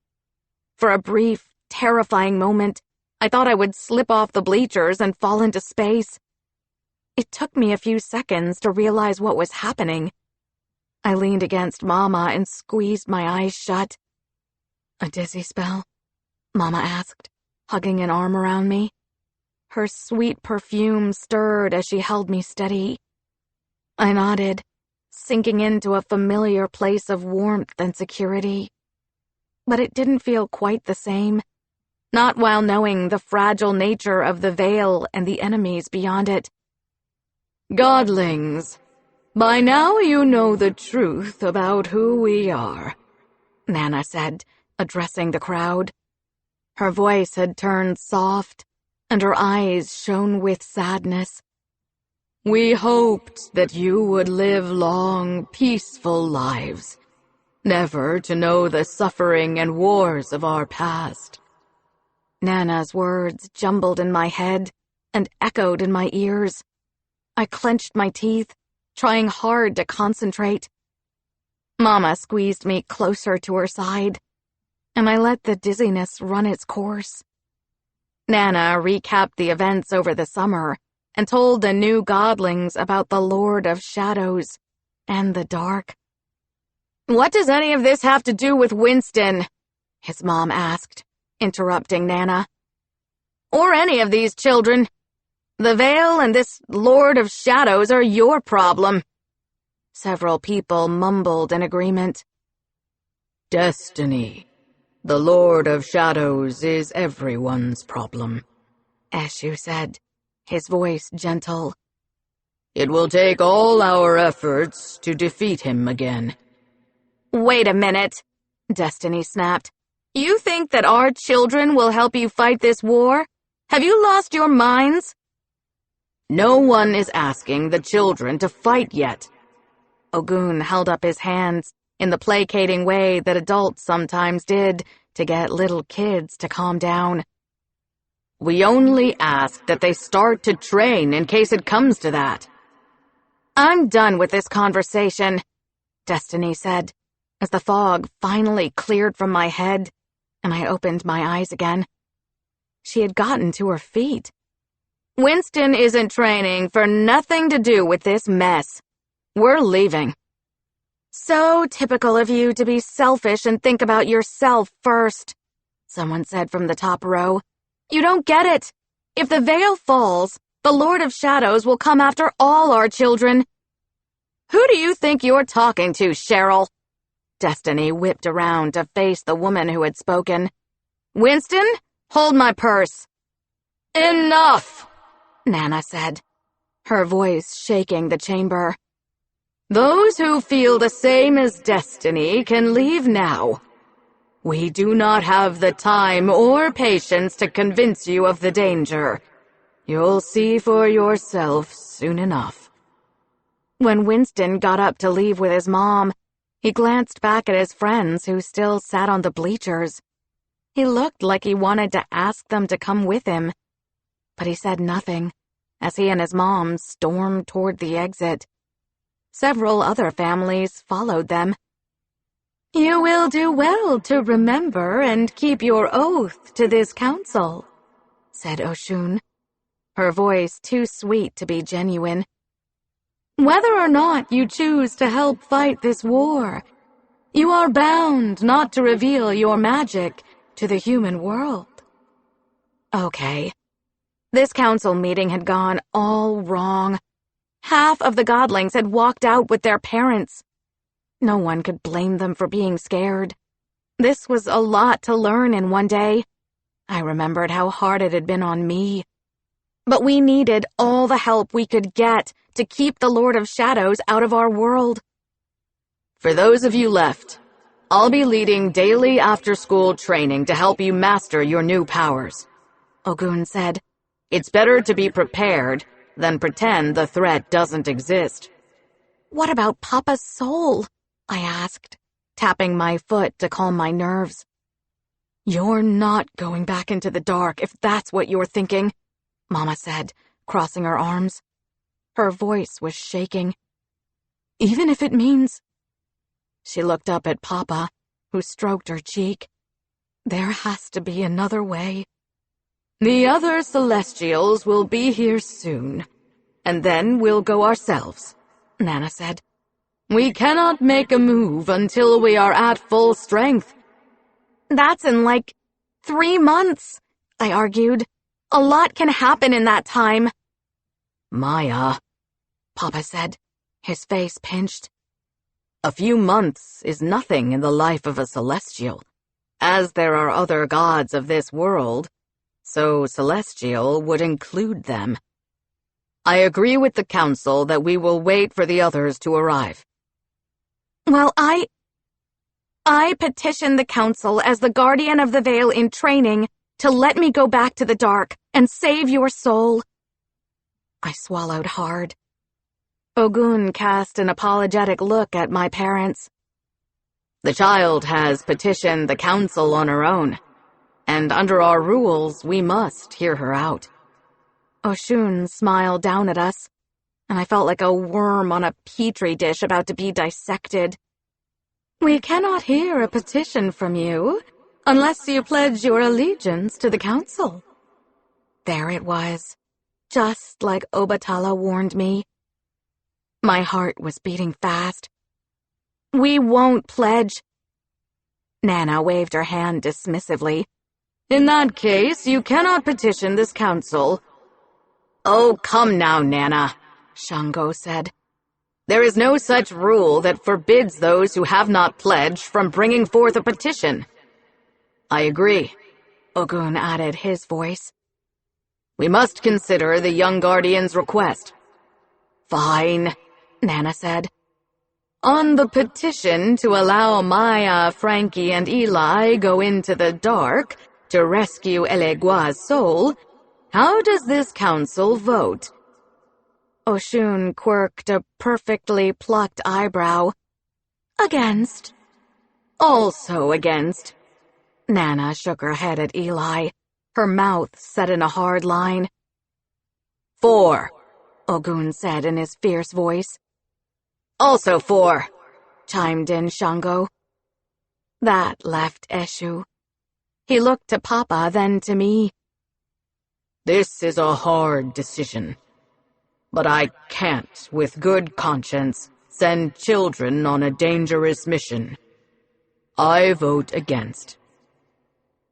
For a brief, terrifying moment, I thought I would slip off the bleachers and fall into space. It took me a few seconds to realize what was happening. I leaned against Mama and squeezed my eyes shut. A dizzy spell? Mama asked, hugging an arm around me. Her sweet perfume stirred as she held me steady. I nodded, sinking into a familiar place of warmth and security. But it didn't feel quite the same, not while knowing the fragile nature of the veil and the enemies beyond it. Godlings, by now you know the truth about who we are, Nana said, addressing the crowd. Her voice had turned soft, and her eyes shone with sadness. "We hoped that you would live long, peaceful lives, never to know the suffering and wars of our past." Nana's words jumbled in my head and echoed in my ears. I clenched my teeth, trying hard to concentrate. Mama squeezed me closer to her side, and I let the dizziness run its course. Nana recapped the events over the summer and told the new Godlings about the Lord of Shadows and the Dark. "What does any of this have to do with Winston?" his mom asked, interrupting Nana. "Or any of these children? The Veil and this Lord of Shadows are your problem." Several people mumbled in agreement. "Destiny. The Lord of Shadows is everyone's problem," Eshu said, his voice gentle. "It will take all our efforts to defeat him again." "Wait a minute," Destiny snapped. "You think that our children will help you fight this war? Have you lost your minds?" "No one is asking the children to fight yet." Ogun held up his hands in the placating way that adults sometimes did to get little kids to calm down. "We only ask that they start to train in case it comes to that." "I'm done with this conversation," Destiny said, as the fog finally cleared from my head and I opened my eyes again. She had gotten to her feet. "Winston isn't training for nothing to do with this mess. We're leaving." "So typical of you to be selfish and think about yourself first," someone said from the top row. "You don't get it. If the veil falls, the Lord of Shadows will come after all our children." "Who do you think you're talking to, Cheryl?" Destiny whipped around to face the woman who had spoken. "Winston, hold my purse." "Enough," Nana said, her voice shaking the chamber. "Those who feel the same as Destiny can leave now. We do not have the time or patience to convince you of the danger. You'll see for yourself soon enough." When Winston got up to leave with his mom, he glanced back at his friends who still sat on the bleachers. He looked like he wanted to ask them to come with him, but he said nothing as he and his mom stormed toward the exit. Several other families followed them. "You will do well to remember and keep your oath to this council," said Oshun, her voice too sweet to be genuine. "Whether or not you choose to help fight this war, you are bound not to reveal your magic to the human world." Okay. This council meeting had gone all wrong. Half of the Godlings had walked out with their parents. No one could blame them for being scared. This was a lot to learn in one day. I remembered how hard it had been on me. But we needed all the help we could get to keep the Lord of Shadows out of our world. "For those of you left, I'll be leading daily after-school training to help you master your new powers," Ogun said. "It's better to be prepared than pretend the threat doesn't exist." "What about Papa's soul?" I asked, tapping my foot to calm my nerves. "You're not going back into the dark if that's what you're thinking," Mama said, crossing her arms. Her voice was shaking. "Even if it means—" She looked up at Papa, who stroked her cheek. "There has to be another way." "The other Celestials will be here soon, and then we'll go ourselves," Nana said. "We cannot make a move until we are at full strength." "That's in like 3 months," I argued. "A lot can happen in that time." "Maya," Papa said, his face pinched. "A few months is nothing in the life of a Celestial, as there are other gods of this world, so Celestial would include them. I agree with the Council that we will wait for the others to arrive." "Well, I petition the council as the guardian of the veil in training to let me go back to the dark and save your soul. I swallowed hard. Ogun cast an apologetic look at my parents. The child has petitioned the council on her own, and under our rules, we must hear her out. Oshun smiled down at us, and I felt like a worm on a petri dish about to be dissected. We cannot hear a petition from you unless you pledge your allegiance to the council. There it was, just like Obatala warned me. My heart was beating fast. We won't pledge. Nana waved her hand dismissively. In that case, you cannot petition this council. Oh, come now, Nana, Shango said. There is no such rule that forbids those who have not pledged from bringing forth a petition. I agree, Ogun added his voice. We must consider the young guardian's request. Fine, Nana said. On the petition to allow Maya, Frankie, and Eli go into the dark to rescue Elegua's soul, how does this council vote? Oshun quirked a perfectly plucked eyebrow. Against. Also against. Nana shook her head at Eli, her mouth set in a hard line. 4, Ogun said in his fierce voice. Also 4, chimed in Shango. That left Eshu. He looked to Papa, then to me. This is a hard decision, but I can't, with good conscience, send children on a dangerous mission. I vote against.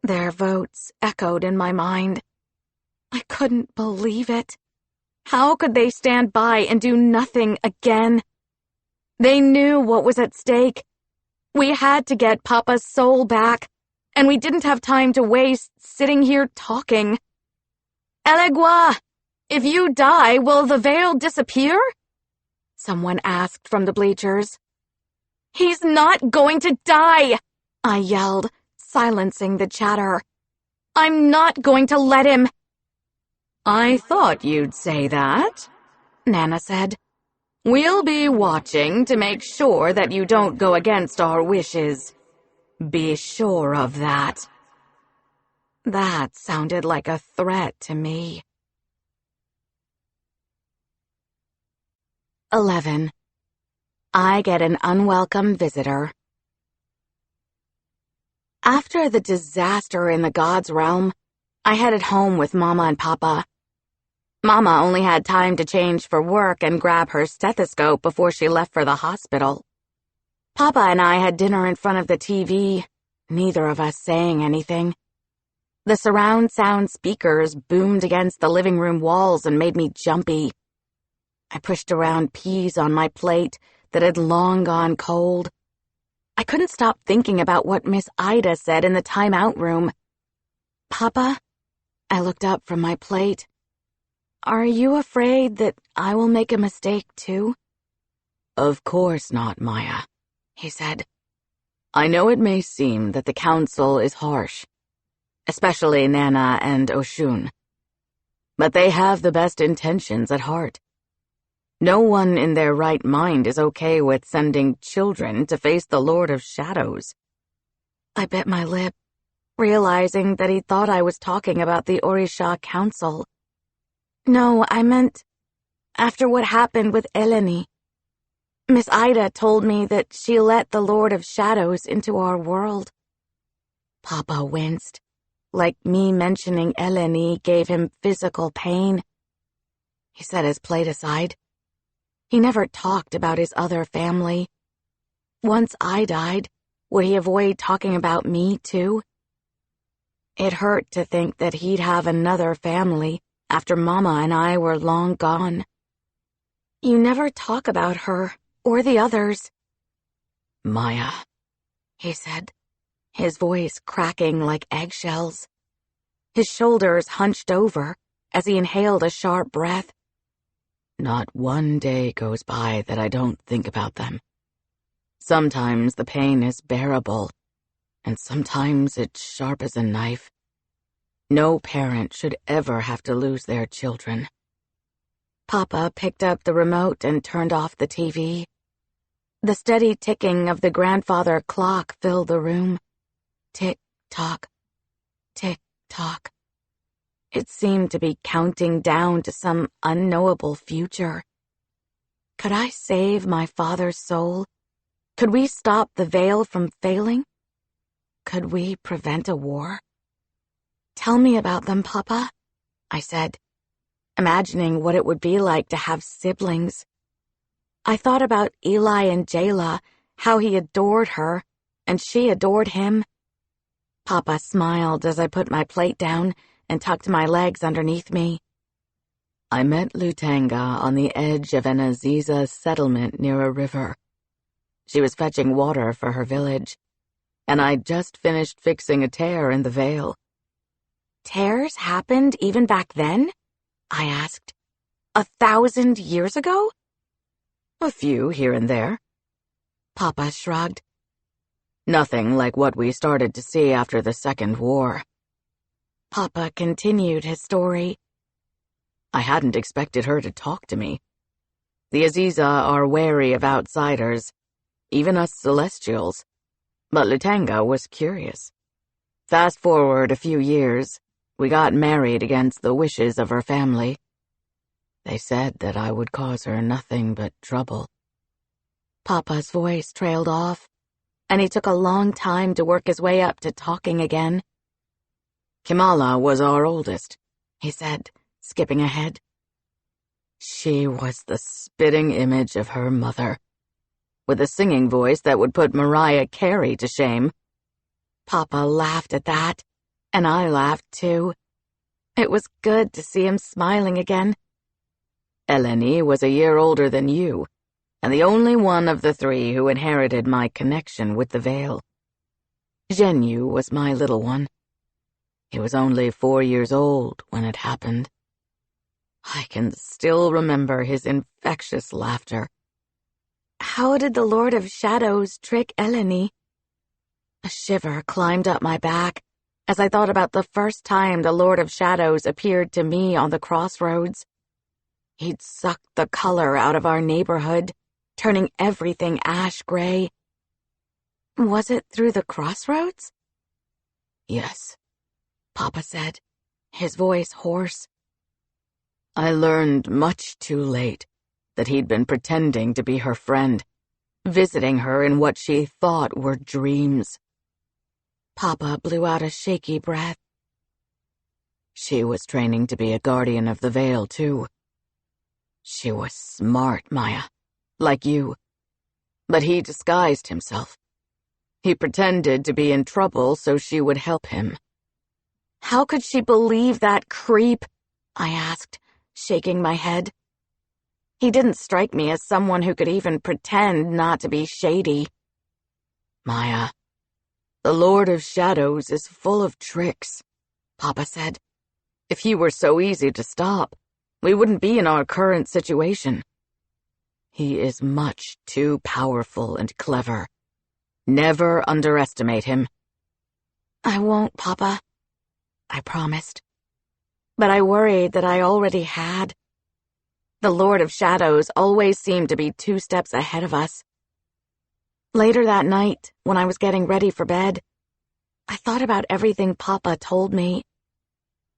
Their votes echoed in my mind. I couldn't believe it. How could they stand by and do nothing again? They knew what was at stake. We had to get Papa's soul back, and we didn't have time to waste sitting here talking. Elegua, if you die, will the veil disappear? Someone asked from the bleachers. He's not going to die, I yelled, silencing the chatter. I'm not going to let him. I thought you'd say that, Nana said. We'll be watching to make sure that you don't go against our wishes. Be sure of that. That sounded like a threat to me. 11. I get an unwelcome visitor. After the disaster in the God's realm, I headed home with Mama and Papa. Mama only had time to change for work and grab her stethoscope before she left for the hospital. Papa and I had dinner in front of the TV, neither of us saying anything. The surround sound speakers boomed against the living room walls and made me jumpy. I pushed around peas on my plate that had long gone cold. I couldn't stop thinking about what Miss Ida said in the timeout room. Papa, I looked up from my plate. Are you afraid that I will make a mistake too? Of course not, Maya, he said. I know it may seem that the council is harsh, especially Nana and Oshun, but they have the best intentions at heart. No one in their right mind is okay with sending children to face the Lord of Shadows. I bit my lip, realizing that he thought I was talking about the Orisha Council. No, I meant after what happened with Eleni. Miss Ida told me that she let the Lord of Shadows into our world. Papa winced, like me mentioning Eleni gave him physical pain. He set his plate aside. He never talked about his other family. Once I died, would he avoid talking about me too? It hurt to think that he'd have another family after Mama and I were long gone. You never talk about her or the others. Maya, he said, his voice cracking like eggshells. His shoulders hunched over as he inhaled a sharp breath. Not one day goes by that I don't think about them. Sometimes the pain is bearable, and sometimes it's sharp as a knife. No parent should ever have to lose their children. Papa picked up the remote and turned off the TV. The steady ticking of the grandfather clock filled the room. Tick-tock, tick-tock. It seemed to be counting down to some unknowable future. Could I save my father's soul? Could we stop the Veil from failing? Could we prevent a war? "Tell me about them, Papa," I said, imagining what it would be like to have siblings. I thought about Eli and Jayla, how he adored her, and she adored him. Papa smiled as I put my plate down and tucked my legs underneath me. I met Lutanga on the edge of an Aziza settlement near a river. She was fetching water for her village, and I'd just finished fixing a tear in the veil. "Tears happened even back then?" I asked. 1,000 years ago? A few here and there. Papa shrugged. Nothing like what we started to see after the Second War. Papa continued his story. I hadn't expected her to talk to me. The Aziza are wary of outsiders, even us Celestials, but Lutanga was curious. Fast forward a few years, we got married against the wishes of her family. They said that I would cause her nothing but trouble. Papa's voice trailed off, and he took a long time to work his way up to talking again. Kimala was our oldest, he said, skipping ahead. She was the spitting image of her mother, with a singing voice that would put Mariah Carey to shame. Papa laughed at that, and I laughed too. It was good to see him smiling again. Eleni was a year older than you, and the only one of the three who inherited my connection with the Veil. Zhenyu was my little one. He was only 4 years old when it happened. I can still remember his infectious laughter. How did the Lord of Shadows trick Eleni? A shiver climbed up my back as I thought about the first time the Lord of Shadows appeared to me on the crossroads. He'd sucked the color out of our neighborhood, turning everything ash gray. Was it through the crossroads? Yes, Papa said, his voice hoarse. I learned much too late that he'd been pretending to be her friend, visiting her in what she thought were dreams. Papa blew out a shaky breath. She was training to be a guardian of the Veil, too. She was smart, Maya, like you. But he disguised himself. He pretended to be in trouble so she would help him. How could she believe that creep? I asked, shaking my head. He didn't strike me as someone who could even pretend not to be shady. Maya, the Lord of Shadows is full of tricks, Papa said. If he were so easy to stop, we wouldn't be in our current situation. He is much too powerful and clever. Never underestimate him. I won't, Papa, I promised. But I worried that I already had. The Lord of Shadows always seemed to be 2 steps ahead of us. Later that night, when I was getting ready for bed, I thought about everything Papa told me.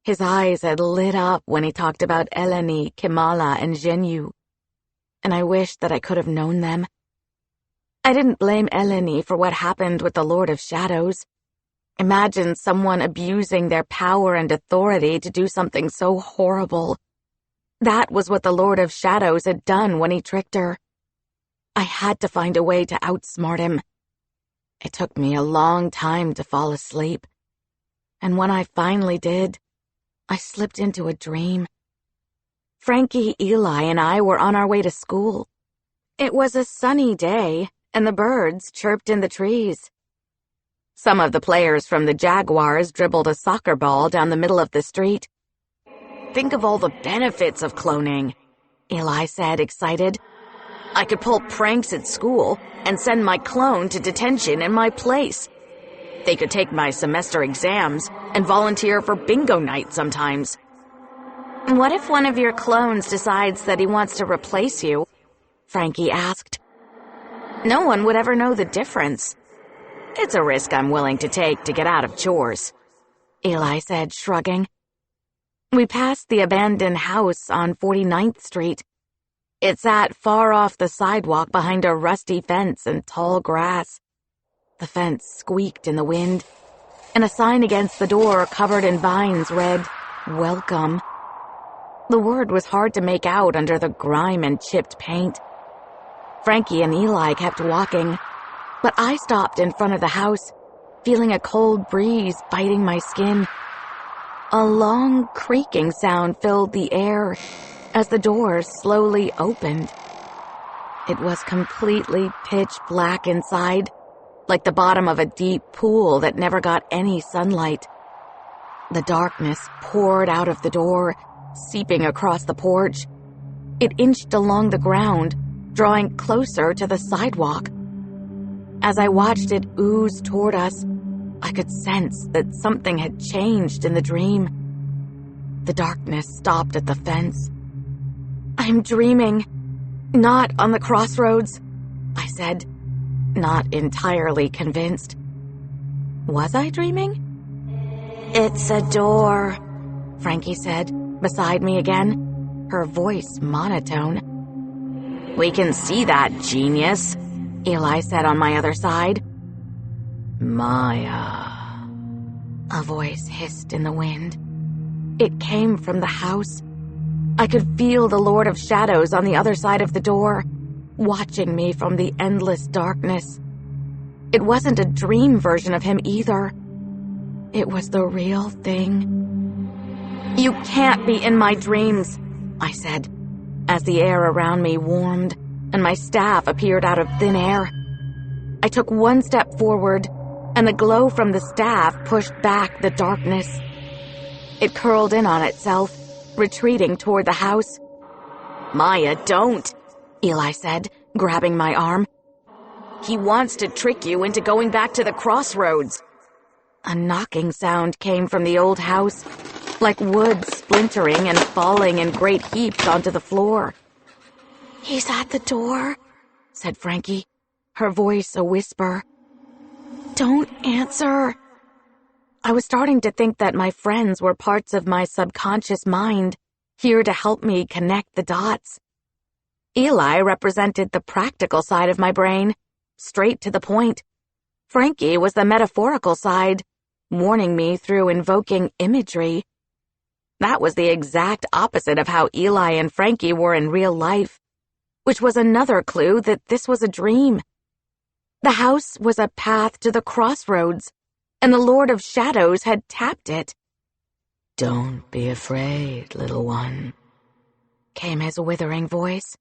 His eyes had lit up when he talked about Eleni, Kimala, and Zhenyu, and I wished that I could have known them. I didn't blame Eleni for what happened with the Lord of Shadows. Imagine someone abusing their power and authority to do something so horrible. That was what the Lord of Shadows had done when he tricked her. I had to find a way to outsmart him. It took me a long time to fall asleep, and when I finally did, I slipped into a dream. Frankie, Eli, and I were on our way to school. It was a sunny day, and the birds chirped in the trees. Some of the players from the Jaguars dribbled a soccer ball down the middle of the street. "Think of all the benefits of cloning," Eli said, excited. I could pull pranks at school and send my clone to detention in my place. They could take my semester exams and volunteer for bingo night sometimes. What if one of your clones decides that he wants to replace you? Frankie asked. No one would ever know the difference. It's a risk I'm willing to take to get out of chores, Eli said, shrugging. We passed the abandoned house on 49th Street. It sat far off the sidewalk behind a rusty fence and tall grass. The fence squeaked in the wind, and a sign against the door covered in vines read, "Welcome." The word was hard to make out under the grime and chipped paint. Frankie and Eli kept walking, but I stopped in front of the house, feeling a cold breeze biting my skin. A long creaking sound filled the air as the door slowly opened. It was completely pitch black inside, like the bottom of a deep pool that never got any sunlight. The darkness poured out of the door, seeping across the porch. It inched along the ground, drawing closer to the sidewalk. As I watched it ooze toward us, I could sense that something had changed in the dream. The darkness stopped at the fence. I'm dreaming. Not on the crossroads, I said, not entirely convinced. Was I dreaming? It's a door, Frankie said, beside me again, her voice monotone. We can see that, genius, Eli said on my other side. Maya, a voice hissed in the wind. It came from the house. I could feel the Lord of Shadows on the other side of the door, watching me from the endless darkness. It wasn't a dream version of him either. It was the real thing. You can't be in my dreams, I said, as the air around me warmed and my staff appeared out of thin air. I took one step forward, and the glow from the staff pushed back the darkness. It curled in on itself, retreating toward the house. Maya, don't, Eli said, grabbing my arm. He wants to trick you into going back to the crossroads. A knocking sound came from the old house, like wood splintering and falling in great heaps onto the floor. He's at the door, said Frankie, her voice a whisper. Don't answer. I was starting to think that my friends were parts of my subconscious mind, here to help me connect the dots. Eli represented the practical side of my brain, straight to the point. Frankie was the metaphorical side, warning me through invoking imagery. That was the exact opposite of how Eli and Frankie were in real life, which was another clue that this was a dream. The house was a path to the crossroads, and the Lord of Shadows had tapped it. Don't be afraid, little one, came his withering voice.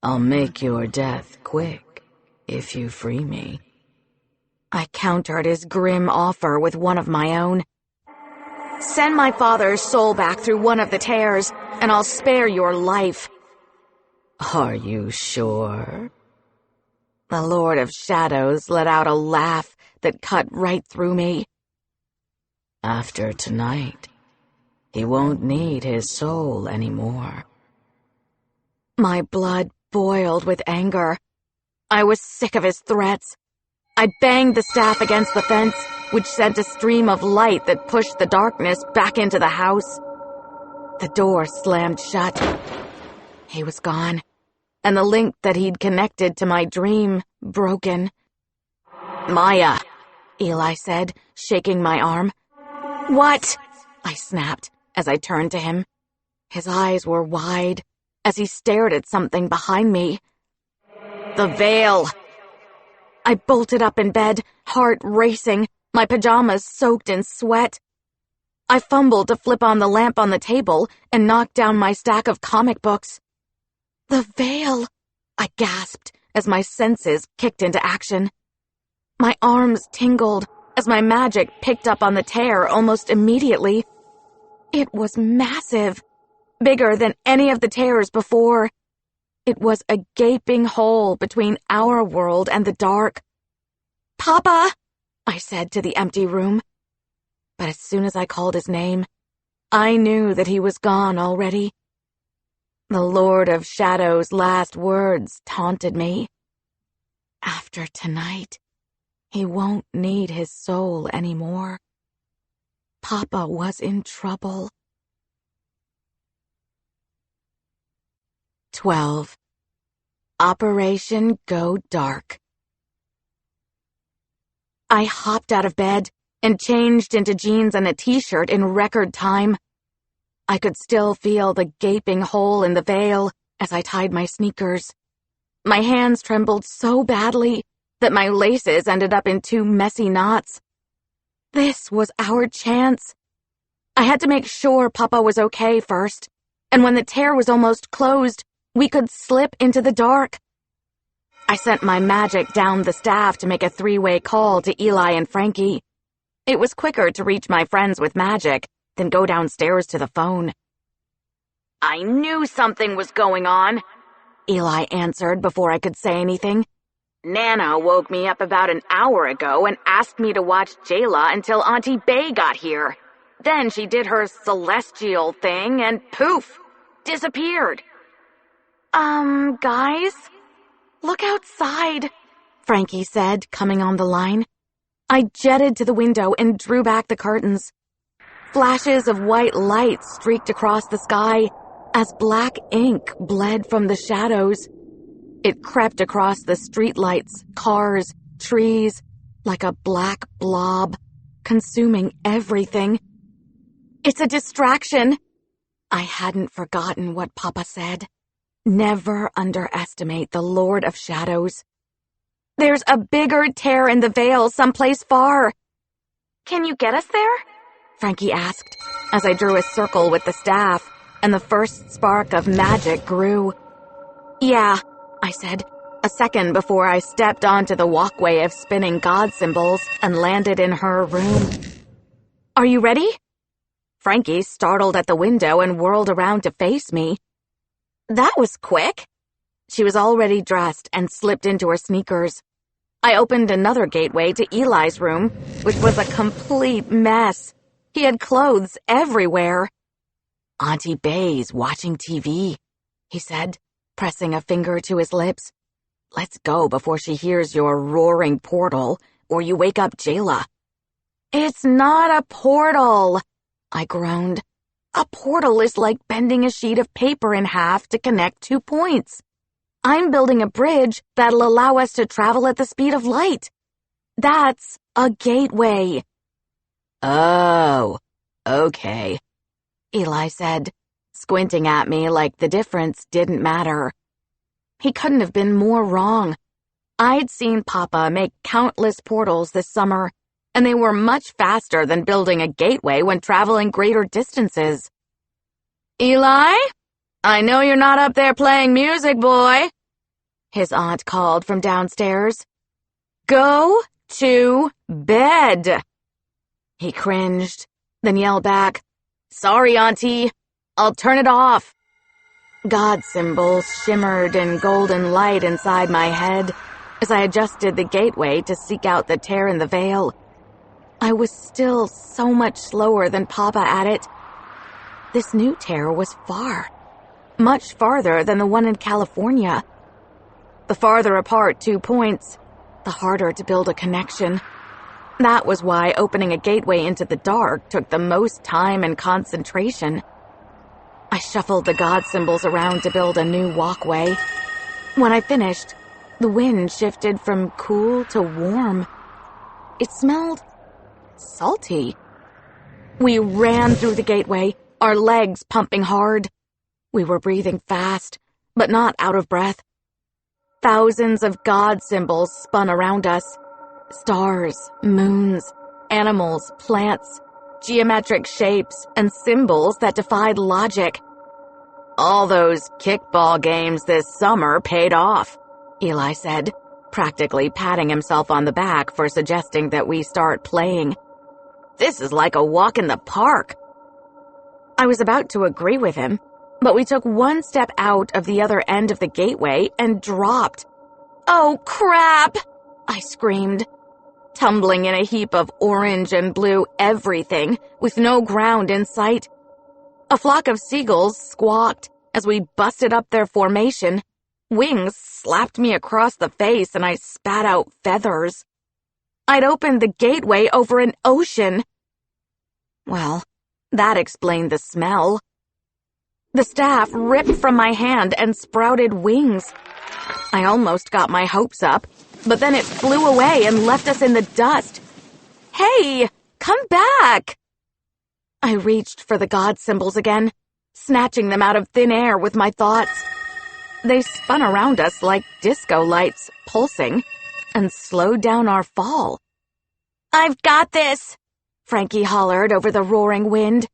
I'll make your death quick if you free me. I countered his grim offer with one of my own. Send my father's soul back through one of the tears, and I'll spare your life. Are you sure? The Lord of Shadows let out a laugh that cut right through me. After tonight, he won't need his soul anymore. My blood boiled with anger. I was sick of his threats. I banged the staff against the fence, which sent a stream of light that pushed the darkness back into the house. The door slammed shut. He was gone, and the link that he'd connected to my dream broken. Maya, Eli said, shaking my arm. What? I snapped as I turned to him. His eyes were wide as he stared at something behind me. The veil. I bolted up in bed, heart racing, my pajamas soaked in sweat. I fumbled to flip on the lamp on the table and knocked down my stack of comic books. The veil, I gasped as my senses kicked into action. My arms tingled as my magic picked up on the tear almost immediately. It was massive, bigger than any of the tears before. It was a gaping hole between our world and the dark. "Papa!" I said to the empty room. But as soon as I called his name, I knew that he was gone already. The Lord of Shadows' last words taunted me. After tonight, he won't need his soul anymore. Papa was in trouble. 12. Operation Go Dark. I hopped out of bed and changed into jeans and a t-shirt in record time. I could still feel the gaping hole in the veil as I tied my sneakers. My hands trembled so badly that my laces ended up in 2 messy knots. This was our chance. I had to make sure Papa was okay first, and when the tear was almost closed, we could slip into the dark. I sent my magic down the staff to make a 3-way call to Eli and Frankie. It was quicker to reach my friends with magic than go downstairs to the phone. "I knew something was going on," Eli answered before I could say anything. "Nana woke me up about an hour ago and asked me to watch Jayla until Auntie Bay got here. Then she did her celestial thing and poof, disappeared." Guys? "Look outside," Frankie said, coming on the line. I jetted to the window and drew back the curtains. Flashes of white light streaked across the sky as black ink bled from the shadows. It crept across the streetlights, cars, trees, like a black blob, consuming everything. "It's a distraction." I hadn't forgotten what Papa said. Never underestimate the Lord of Shadows. "There's a bigger tear in the veil someplace far." "Can you get us there?" Frankie asked, as I drew a circle with the staff, and the first spark of magic grew. "Yeah," I said, a second before I stepped onto the walkway of spinning god symbols and landed in her room. "Are you ready?" Frankie startled at the window and whirled around to face me. "That was quick." She was already dressed and slipped into her sneakers. I opened another gateway to Eli's room, which was a complete mess. He had clothes everywhere. "Auntie Bay's watching TV," he said, pressing a finger to his lips. "Let's go before she hears your roaring portal, or you wake up Jayla." "It's not a portal," I groaned. "A portal is like bending a sheet of paper in half to connect 2 points. I'm building a bridge that'll allow us to travel at the speed of light. That's a gateway." "Oh, okay," Eli said, squinting at me like the difference didn't matter. He couldn't have been more wrong. I'd seen Papa make countless portals this summer, and they were much faster than building a gateway when traveling greater distances. "Eli? I know you're not up there playing music, boy," his aunt called from downstairs. "Go to bed." He cringed, then yelled back, "Sorry, Auntie. I'll turn it off." God symbols shimmered in golden light inside my head as I adjusted the gateway to seek out the tear in the veil. I was still so much slower than Papa at it. This new tear was far, much farther than the one in California. The farther apart 2 points, the harder to build a connection. That was why opening a gateway into the dark took the most time and concentration. I shuffled the god symbols around to build a new walkway. When I finished, the wind shifted from cool to warm. It smelled salty. We ran through the gateway, our legs pumping hard. We were breathing fast, but not out of breath. Thousands of god symbols spun around us. Stars, moons, animals, plants, geometric shapes, and symbols that defied logic. "All those kickball games this summer paid off," Eli said, practically patting himself on the back for suggesting that we start playing. "This is like a walk in the park." I was about to agree with him But we took one step out of the other end of the gateway and dropped. "Oh, crap!" I screamed, tumbling in a heap of orange and blue everything with no ground in sight. A flock of seagulls squawked as we busted up their formation. Wings slapped me across the face and I spat out feathers. I'd opened the gateway over an ocean. Well, that explained the smell. The staff ripped from my hand and sprouted wings. I almost got my hopes up, but then it flew away and left us in the dust. "Hey, come back!" I reached for the god symbols again, snatching them out of thin air with my thoughts. They spun around us like disco lights, pulsing, and slowed down our fall. "I've got this!" Frankie hollered over the roaring wind.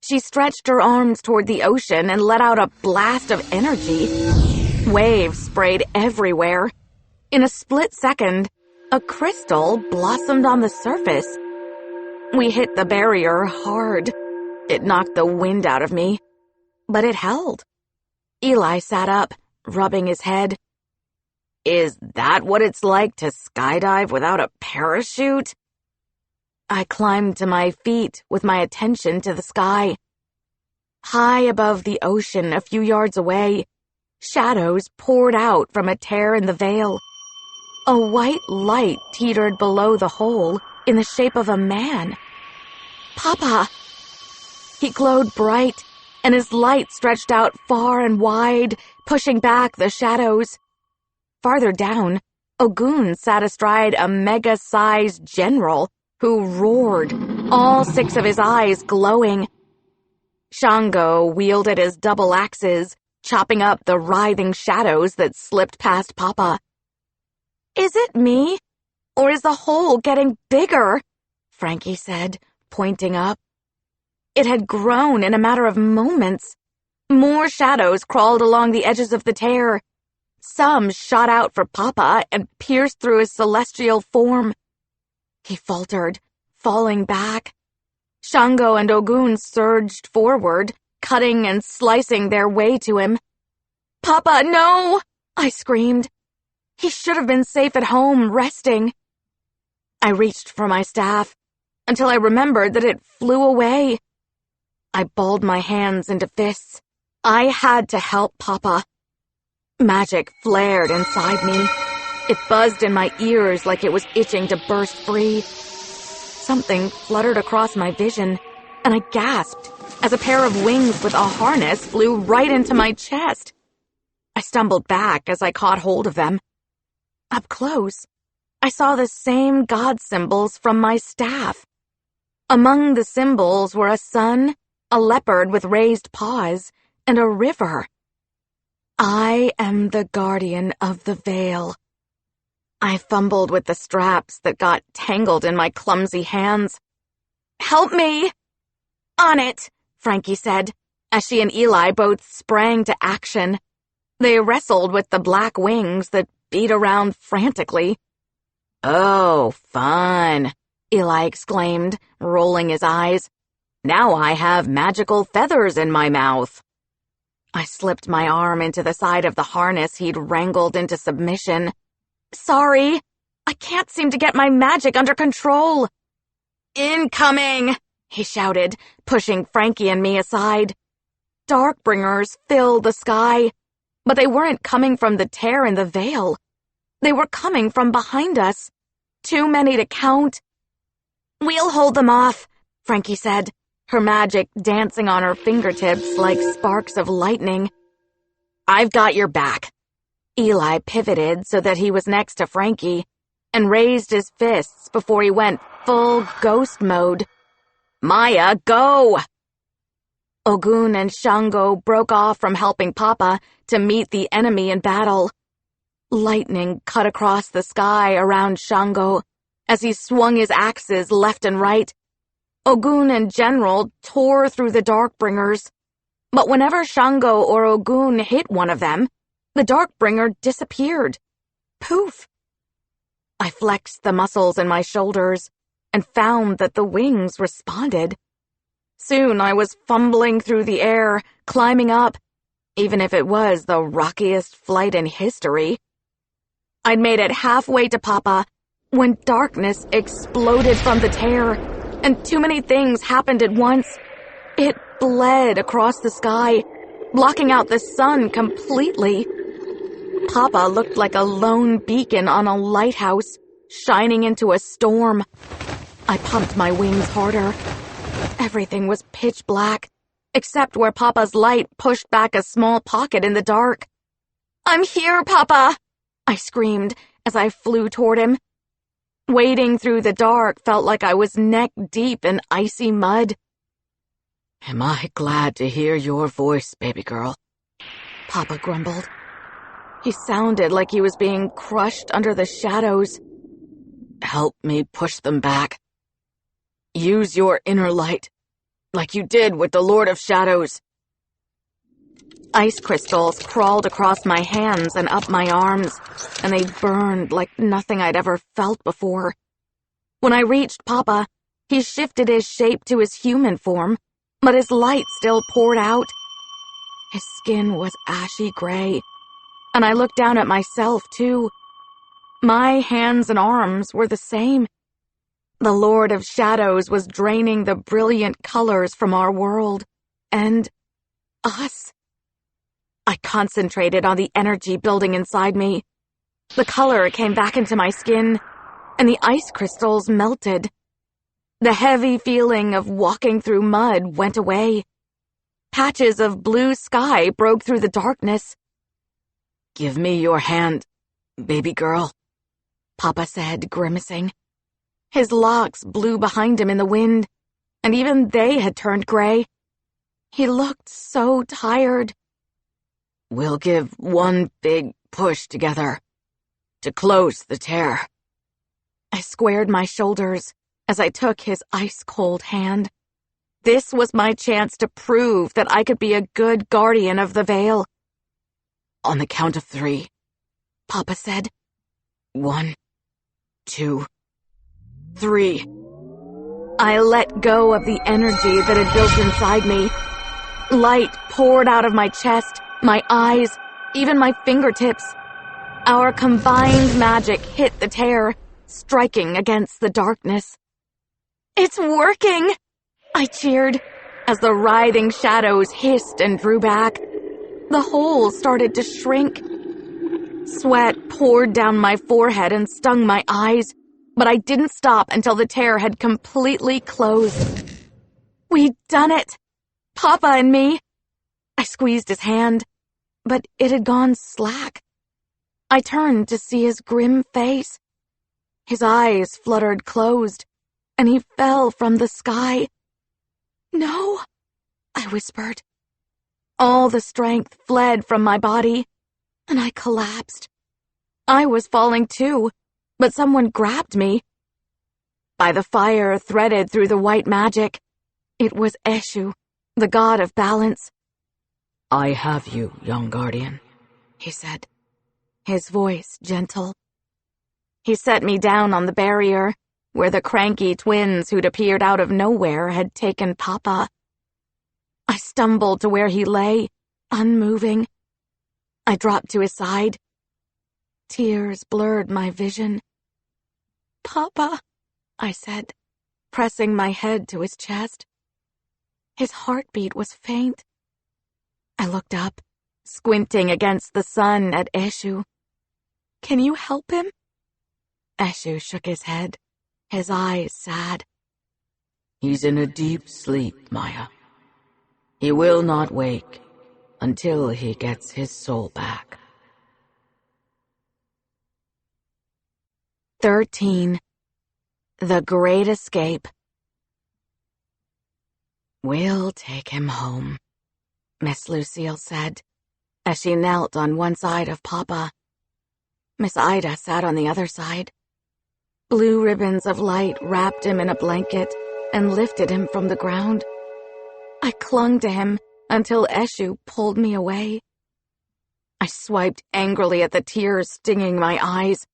She stretched her arms toward the ocean and let out a blast of energy. Waves sprayed everywhere. In a split second, a crystal blossomed on the surface. We hit the barrier hard. It knocked the wind out of me, but it held. Eli sat up, rubbing his head. "Is that what it's like to skydive without a parachute?" I climbed to my feet with my attention to the sky. High above the ocean, a few yards away, shadows poured out from a tear in the veil. A white light teetered below the hole in the shape of a man. Papa! He glowed bright, and his light stretched out far and wide, pushing back the shadows. Farther down, Ogun sat astride a mega-sized general who roared, all 6 of his eyes glowing. Shango wielded his double axes, chopping up the writhing shadows that slipped past Papa. "Is it me? Or is the hole getting bigger?" Frankie said, pointing up. It had grown in a matter of moments. More shadows crawled along the edges of the tear. Some shot out for Papa and pierced through his celestial form. He faltered, falling back. Shango and Ogun surged forward, cutting and slicing their way to him. "Papa, no!" I screamed. He should have been safe at home, resting. I reached for my staff, until I remembered that it flew away. I balled my hands into fists. I had to help Papa. Magic flared inside me. It buzzed in my ears like it was itching to burst free. Something fluttered across my vision, and I gasped as a pair of wings with a harness flew right into my chest. I stumbled back as I caught hold of them. Up close, I saw the same god symbols from my staff. Among the symbols were a sun, a leopard with raised paws, and a river. I am the guardian of the veil. I fumbled with the straps that got tangled in my clumsy hands. "Help me!" "On it," Frankie said, as she and Eli both sprang to action. They wrestled with the black wings that beat around frantically. "Oh, fun," Eli exclaimed, rolling his eyes. "Now I have magical feathers in my mouth." I slipped my arm into the side of the harness he'd wrangled into submission. "Sorry, I can't seem to get my magic under control." "Incoming!" he shouted, pushing Frankie and me aside. Darkbringers filled the sky, but they weren't coming from the tear in the veil. They were coming from behind us. Too many to count. "We'll hold them off," Frankie said, her magic dancing on her fingertips like sparks of lightning. "I've got your back." Eli pivoted so that he was next to Frankie and raised his fists before he went full ghost mode. "Maya, go!" Ogun and Shango broke off from helping Papa to meet the enemy in battle. Lightning cut across the sky around Shango as he swung his axes left and right. Ogun and General tore through the Darkbringers, but whenever Shango or Ogun hit one of them, the Darkbringer disappeared. Poof! I flexed the muscles in my shoulders and found that the wings responded. Soon I was fumbling through the air, climbing up, even if it was the rockiest flight in history. I'd made it halfway to Papa when darkness exploded from the tear, and too many things happened at once. It bled across the sky, blocking out the sun completely. Papa looked like a lone beacon on a lighthouse, shining into a storm. I pumped my wings harder. Everything was pitch black, except where Papa's light pushed back a small pocket in the dark. "I'm here, Papa!" I screamed as I flew toward him. Wading through the dark felt like I was neck-deep in icy mud. "Am I glad to hear your voice, baby girl," Papa grumbled. He sounded like he was being crushed under the shadows. "Help me push them back. Use your inner light, like you did with the Lord of Shadows." Ice crystals crawled across my hands and up my arms, and they burned like nothing I'd ever felt before. When I reached Papa, he shifted his shape to his human form, but his light still poured out. His skin was ashy gray, and I looked down at myself, too. My hands and arms were the same. The Lord of Shadows was draining the brilliant colors from our world, and us. I concentrated on the energy building inside me. The color came back into my skin, and the ice crystals melted. The heavy feeling of walking through mud went away. Patches of blue sky broke through the darkness. "Give me your hand, baby girl," Papa said, grimacing. His locks blew behind him in the wind, and even they had turned gray. He looked so tired. "We'll give one big push together to close the tear." I squared my shoulders as I took his ice-cold hand. This was my chance to prove that I could be a good guardian of the Veil. "On the count of 3, Papa said. 1, 2, 3. I let go of the energy that had built inside me. Light poured out of my chest, my eyes, even my fingertips. Our combined magic hit the tear, striking against the darkness. "It's working!" I cheered as the writhing shadows hissed and drew back. The hole started to shrink. Sweat poured down my forehead and stung my eyes, but I didn't stop until the tear had completely closed. "We'd done it! Papa and me!" I squeezed his hand, but it had gone slack. I turned to see his grim face. His eyes fluttered closed, and he fell from the sky. "No," I whispered. All the strength fled from my body, and I collapsed. I was falling too, but someone grabbed me. By the fire threaded through the white magic, it was Eshu, the god of balance. "I have you, young guardian," he said, his voice gentle. He set me down on the barrier, where the cranky twins who'd appeared out of nowhere had taken Papa. I stumbled to where he lay, unmoving. I dropped to his side. Tears blurred my vision. "Papa," I said, pressing my head to his chest. His heartbeat was faint. I looked up, squinting against the sun at Eshu. "Can you help him?" Eshu shook his head, his eyes sad. "He's in a deep sleep, Maya. He will not wake until he gets his soul back." 13. The Great Escape. "We'll take him home," Miss Lucille said, as she knelt on one side of Papa. Miss Ida sat on the other side. Blue ribbons of light wrapped him in a blanket and lifted him from the ground. I clung to him until Eshu pulled me away. I swiped angrily at the tears stinging my eyes.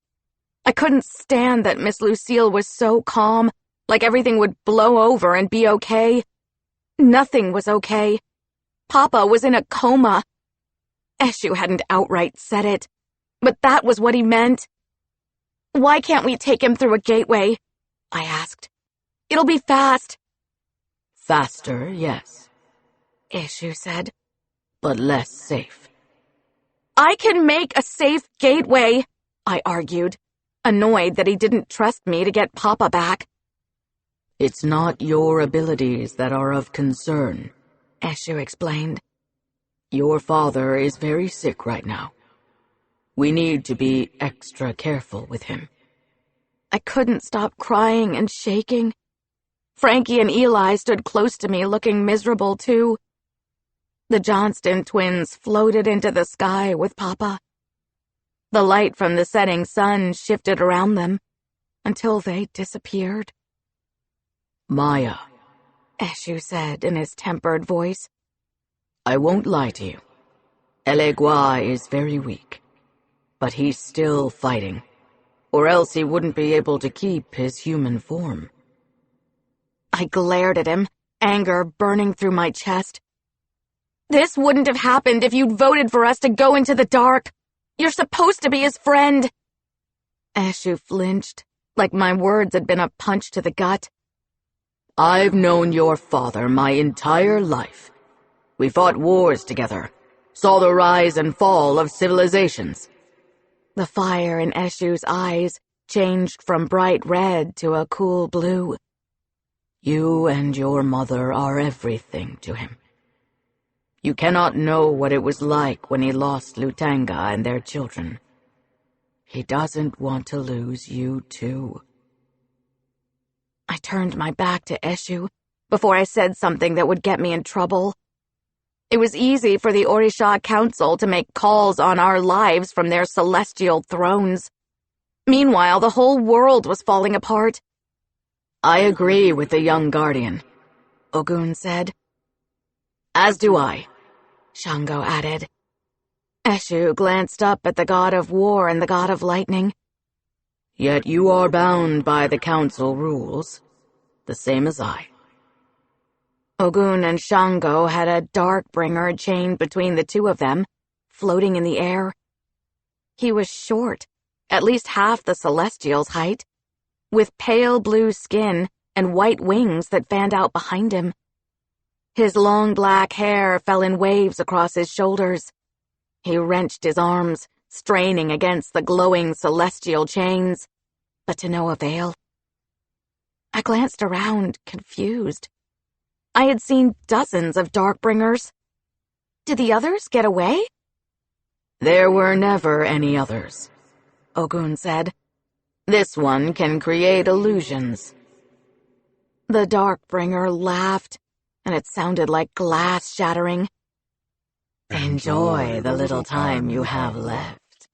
I couldn't stand that Miss Lucille was so calm, like everything would blow over and be okay. Nothing was okay. Papa was in a coma. Eshu hadn't outright said it, but that was what he meant. "Why can't we take him through a gateway?" I asked. "It'll be fast." "Faster, yes," Eshu said. "but less safe." "I can make a safe gateway," I argued, annoyed that he didn't trust me to get Papa back. "It's not your abilities that are of concern," Eshu explained. "Your father is very sick right now. We need to be extra careful with him." I couldn't stop crying and shaking. Frankie and Eli stood close to me, looking miserable too. The Johnston twins floated into the sky with Papa. The light from the setting sun shifted around them until they disappeared. "Maya," Eshu said in his tempered voice, "I won't lie to you. Elegua is very weak, but he's still fighting, or else he wouldn't be able to keep his human form." I glared at him, anger burning through my chest. "This wouldn't have happened if you'd voted for us to go into the dark. You're supposed to be his friend." Eshu flinched, like my words had been a punch to the gut. "I've known your father my entire life. We fought wars together, saw the rise and fall of civilizations." The fire in Eshu's eyes changed from bright red to a cool blue. "You and your mother are everything to him. You cannot know what it was like when he lost Lutanga and their children. He doesn't want to lose you too." I turned my back to Eshu before I said something that would get me in trouble. It was easy for the Orisha Council to make calls on our lives from their celestial thrones. Meanwhile, the whole world was falling apart. "I agree with the young guardian," Ogun said. "As do I," Shango added. Eshu glanced up at the god of war and the god of lightning. "Yet you are bound by the council rules, the same as I." Ogun and Shango had a Darkbringer chained between the two of them, floating in the air. He was short, at least half the Celestial's height, with pale blue skin and white wings that fanned out behind him. His long black hair fell in waves across his shoulders. He wrenched his arms, straining against the glowing celestial chains, but to no avail. I glanced around, confused. I had seen dozens of Darkbringers. Did the others get away? "There were never any others," Ogun said. "This one can create illusions." The Darkbringer laughed, and it sounded like glass shattering. "Enjoy the little time you have left."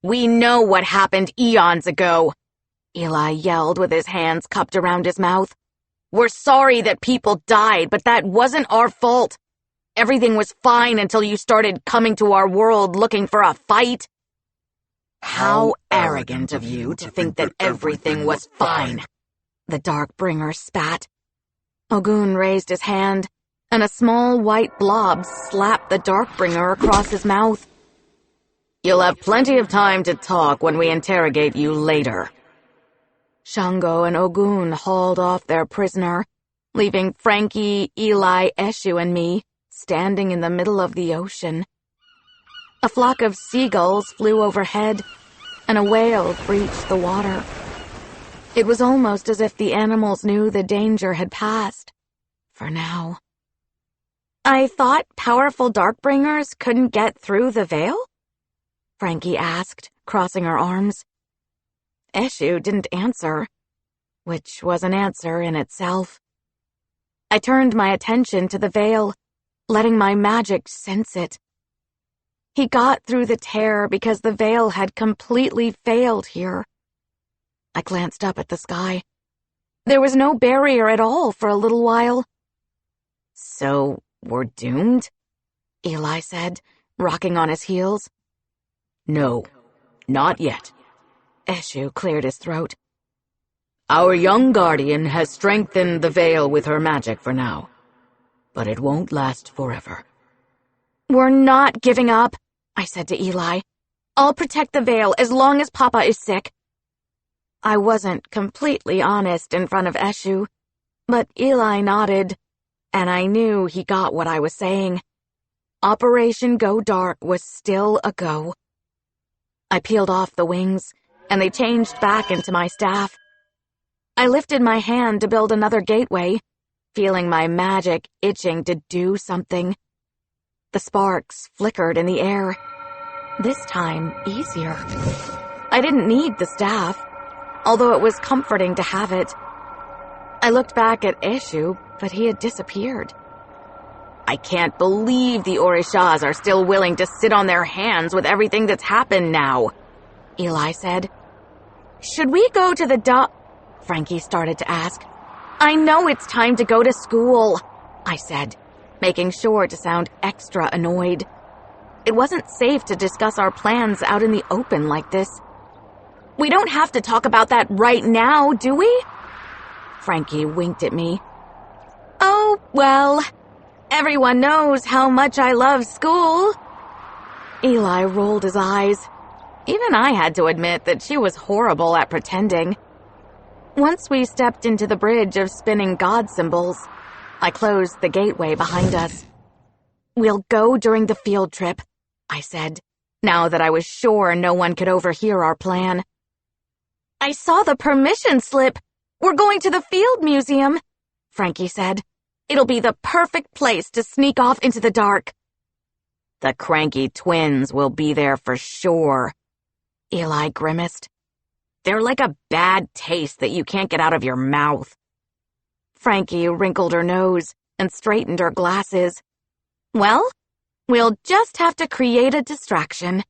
"We know what happened eons ago," Eli yelled with his hands cupped around his mouth. "We're sorry that people died, but that wasn't our fault. Everything was fine until you started coming to our world looking for a fight." "How arrogant of you to think that everything was fine," the Darkbringer spat. Ogun raised his hand, and a small white blob slapped the Darkbringer across his mouth. "You'll have plenty of time to talk when we interrogate you later." Shango and Ogun hauled off their prisoner, leaving Frankie, Eli, Eshu, and me standing in the middle of the ocean. A flock of seagulls flew overhead, and a whale breached the water. It was almost as if the animals knew the danger had passed, for now. "I thought powerful Darkbringers couldn't get through the veil?" Frankie asked, crossing her arms. Eshu didn't answer, which was an answer in itself. I turned my attention to the veil, letting my magic sense it. He got through the tear because the veil had completely failed here. I glanced up at the sky. There was no barrier at all for a little while. "So, we're doomed?" Eli said, rocking on his heels. "No, not yet." Eshu cleared his throat. "Our young guardian has strengthened the veil with her magic for now. but it won't last forever. "We're not giving up," I said to Eli. "I'll protect the veil as long as Papa is sick." I wasn't completely honest in front of Eshu, but Eli nodded, and I knew he got what I was saying. Operation Go Dark was still a go. I peeled off the wings, and they changed back into my staff. I lifted my hand to build another gateway, feeling my magic itching to do something. The sparks flickered in the air, this time easier. I didn't need the staff, although it was comforting to have it. I looked back at Eshu, but he had disappeared. "I can't believe the Orishas are still willing to sit on their hands with everything that's happened now," Eli said. "Should we go to the Frankie started to ask. "I know it's time to go to school," I said, making sure to sound extra annoyed. It wasn't safe to discuss our plans out in the open like this. "We don't have to talk about that right now, do we?" Frankie winked at me. "Oh, well, everyone knows how much I love school." Eli rolled his eyes. Even I had to admit that she was horrible at pretending. Once we stepped into the bridge of spinning god symbols, I closed the gateway behind us. "We'll go during the field trip," I said, now that I was sure no one could overhear our plan. "I saw the permission slip. We're going to the field museum," Frankie said. "It'll be the perfect place to sneak off into the dark." "The cranky twins will be there for sure," Eli grimaced. "They're like a bad taste that you can't get out of your mouth." Frankie wrinkled her nose and straightened her glasses. "Well, we'll just have to create a distraction."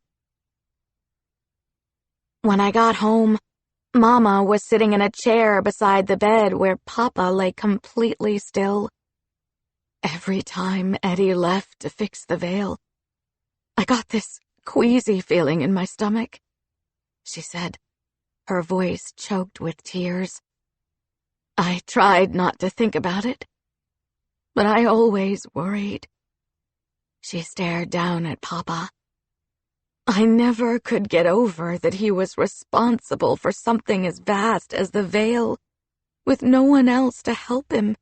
When I got home, Mama was sitting in a chair beside the bed where Papa lay completely still. Every time Eddie left to fix the veil, I got this queasy feeling in my stomach, she said, her voice choked with tears. I tried not to think about it, but I always worried. She stared down at Papa. I never could get over that he was responsible for something as vast as the veil, with no one else to help him.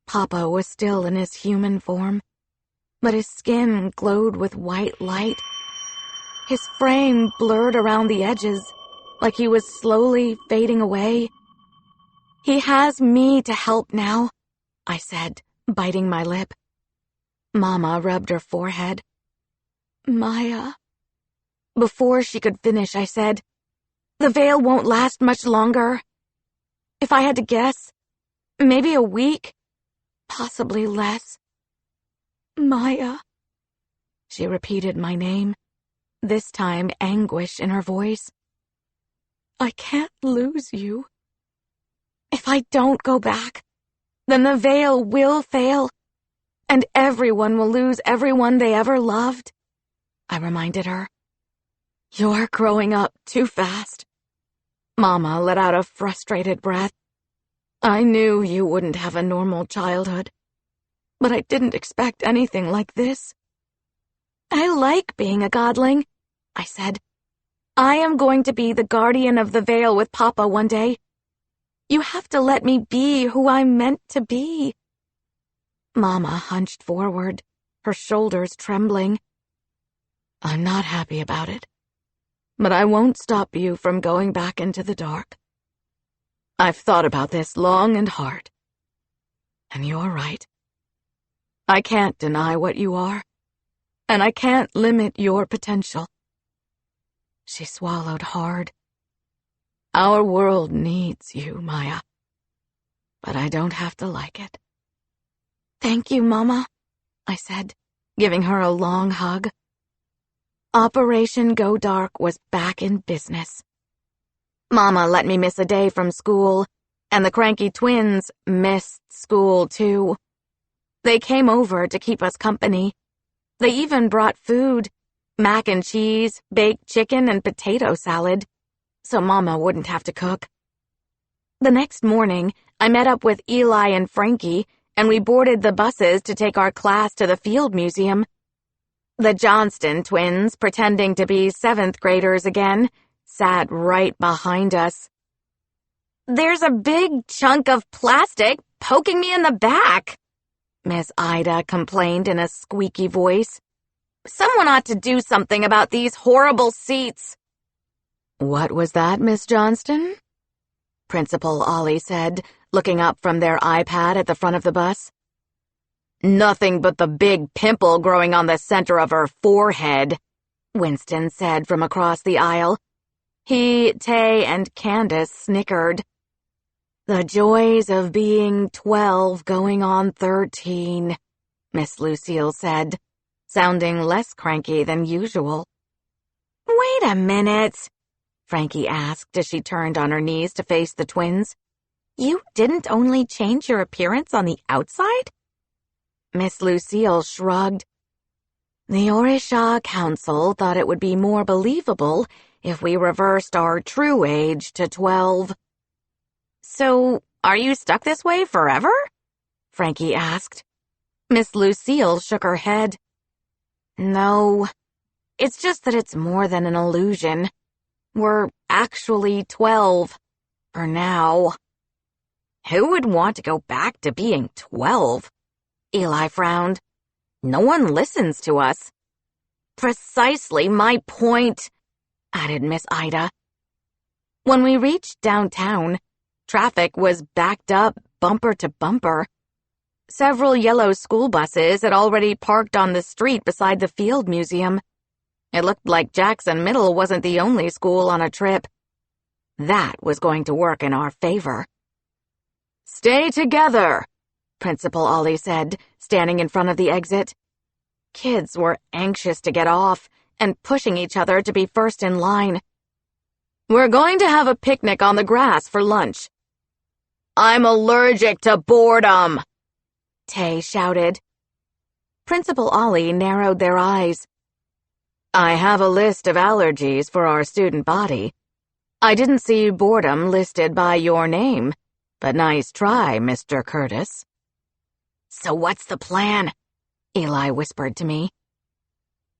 Papa was still in his human form, but his skin glowed with white light. His frame blurred around the edges, like he was slowly fading away. "He has me to help now," I said, biting my lip. Mama rubbed her forehead. "Maya." Before she could finish, I said, "The veil won't last much longer. If I had to guess, maybe a week, possibly less." "Maya." She repeated my name, this time anguish in her voice. "I can't lose you. If I don't go back, then the veil will fail, and everyone will lose everyone they ever loved," I reminded her. "You're growing up too fast." Mama let out a frustrated breath. "I knew you wouldn't have a normal childhood, but I didn't expect anything like this." "I like being a godling," I said. "I am going to be the guardian of the veil with Papa one day. You have to let me be who I'm meant to be." Mama hunched forward, her shoulders trembling. "I'm not happy about it, but I won't stop you from going back into the dark. I've thought about this long and hard, and you're right. I can't deny what you are, and I can't limit your potential." She swallowed hard. "Our world needs you, Maya, but I don't have to like it." "Thank you, Mama," I said, giving her a long hug. Operation Go Dark was back in business. Mama let me miss a day from school, and the cranky twins missed school too. They came over to keep us company. They even brought food, mac and cheese, baked chicken, and potato salad, so Mama wouldn't have to cook. The next morning, I met up with Eli and Frankie and we boarded the buses to take our class to the field museum. The Johnston twins, pretending to be 7th graders again, sat right behind us. "There's a big chunk of plastic poking me in the back," Miss Ida complained in a squeaky voice. "Someone ought to do something about these horrible seats." "What was that, Miss Johnston?" Principal Ollie said, looking up from their iPad at the front of the bus. "Nothing but the big pimple growing on the center of her forehead," Winston said from across the aisle. He, Tay, and Candace snickered. "The joys of being 12 going on 13, Miss Lucille said, sounding less cranky than usual. "Wait a minute," Frankie asked as she turned on her knees to face the twins. "You didn't only change your appearance on the outside?" Miss Lucille shrugged. "The Orisha Council thought it would be more believable if we reversed our true age to 12. "So, are you stuck this way forever?" Frankie asked. Miss Lucille shook her head. "No, it's just that it's more than an illusion. We're actually 12. For now." "Who would want to go back to being 12? Eli frowned. "No one listens to us." "Precisely my point," added Miss Ida. When we reached downtown, traffic was backed up bumper to bumper. Several yellow school buses had already parked on the street beside the field museum. It looked like Jackson Middle wasn't the only school on a trip. That was going to work in our favor. "Stay together," Principal Ollie said, standing in front of the exit. Kids were anxious to get off and pushing each other to be first in line. "We're going to have a picnic on the grass for lunch." "I'm allergic to boredom," Tay shouted. Principal Ollie narrowed their eyes. "I have a list of allergies for our student body. I didn't see boredom listed by your name, but nice try, Mr. Curtis." "So what's the plan?" Eli whispered to me.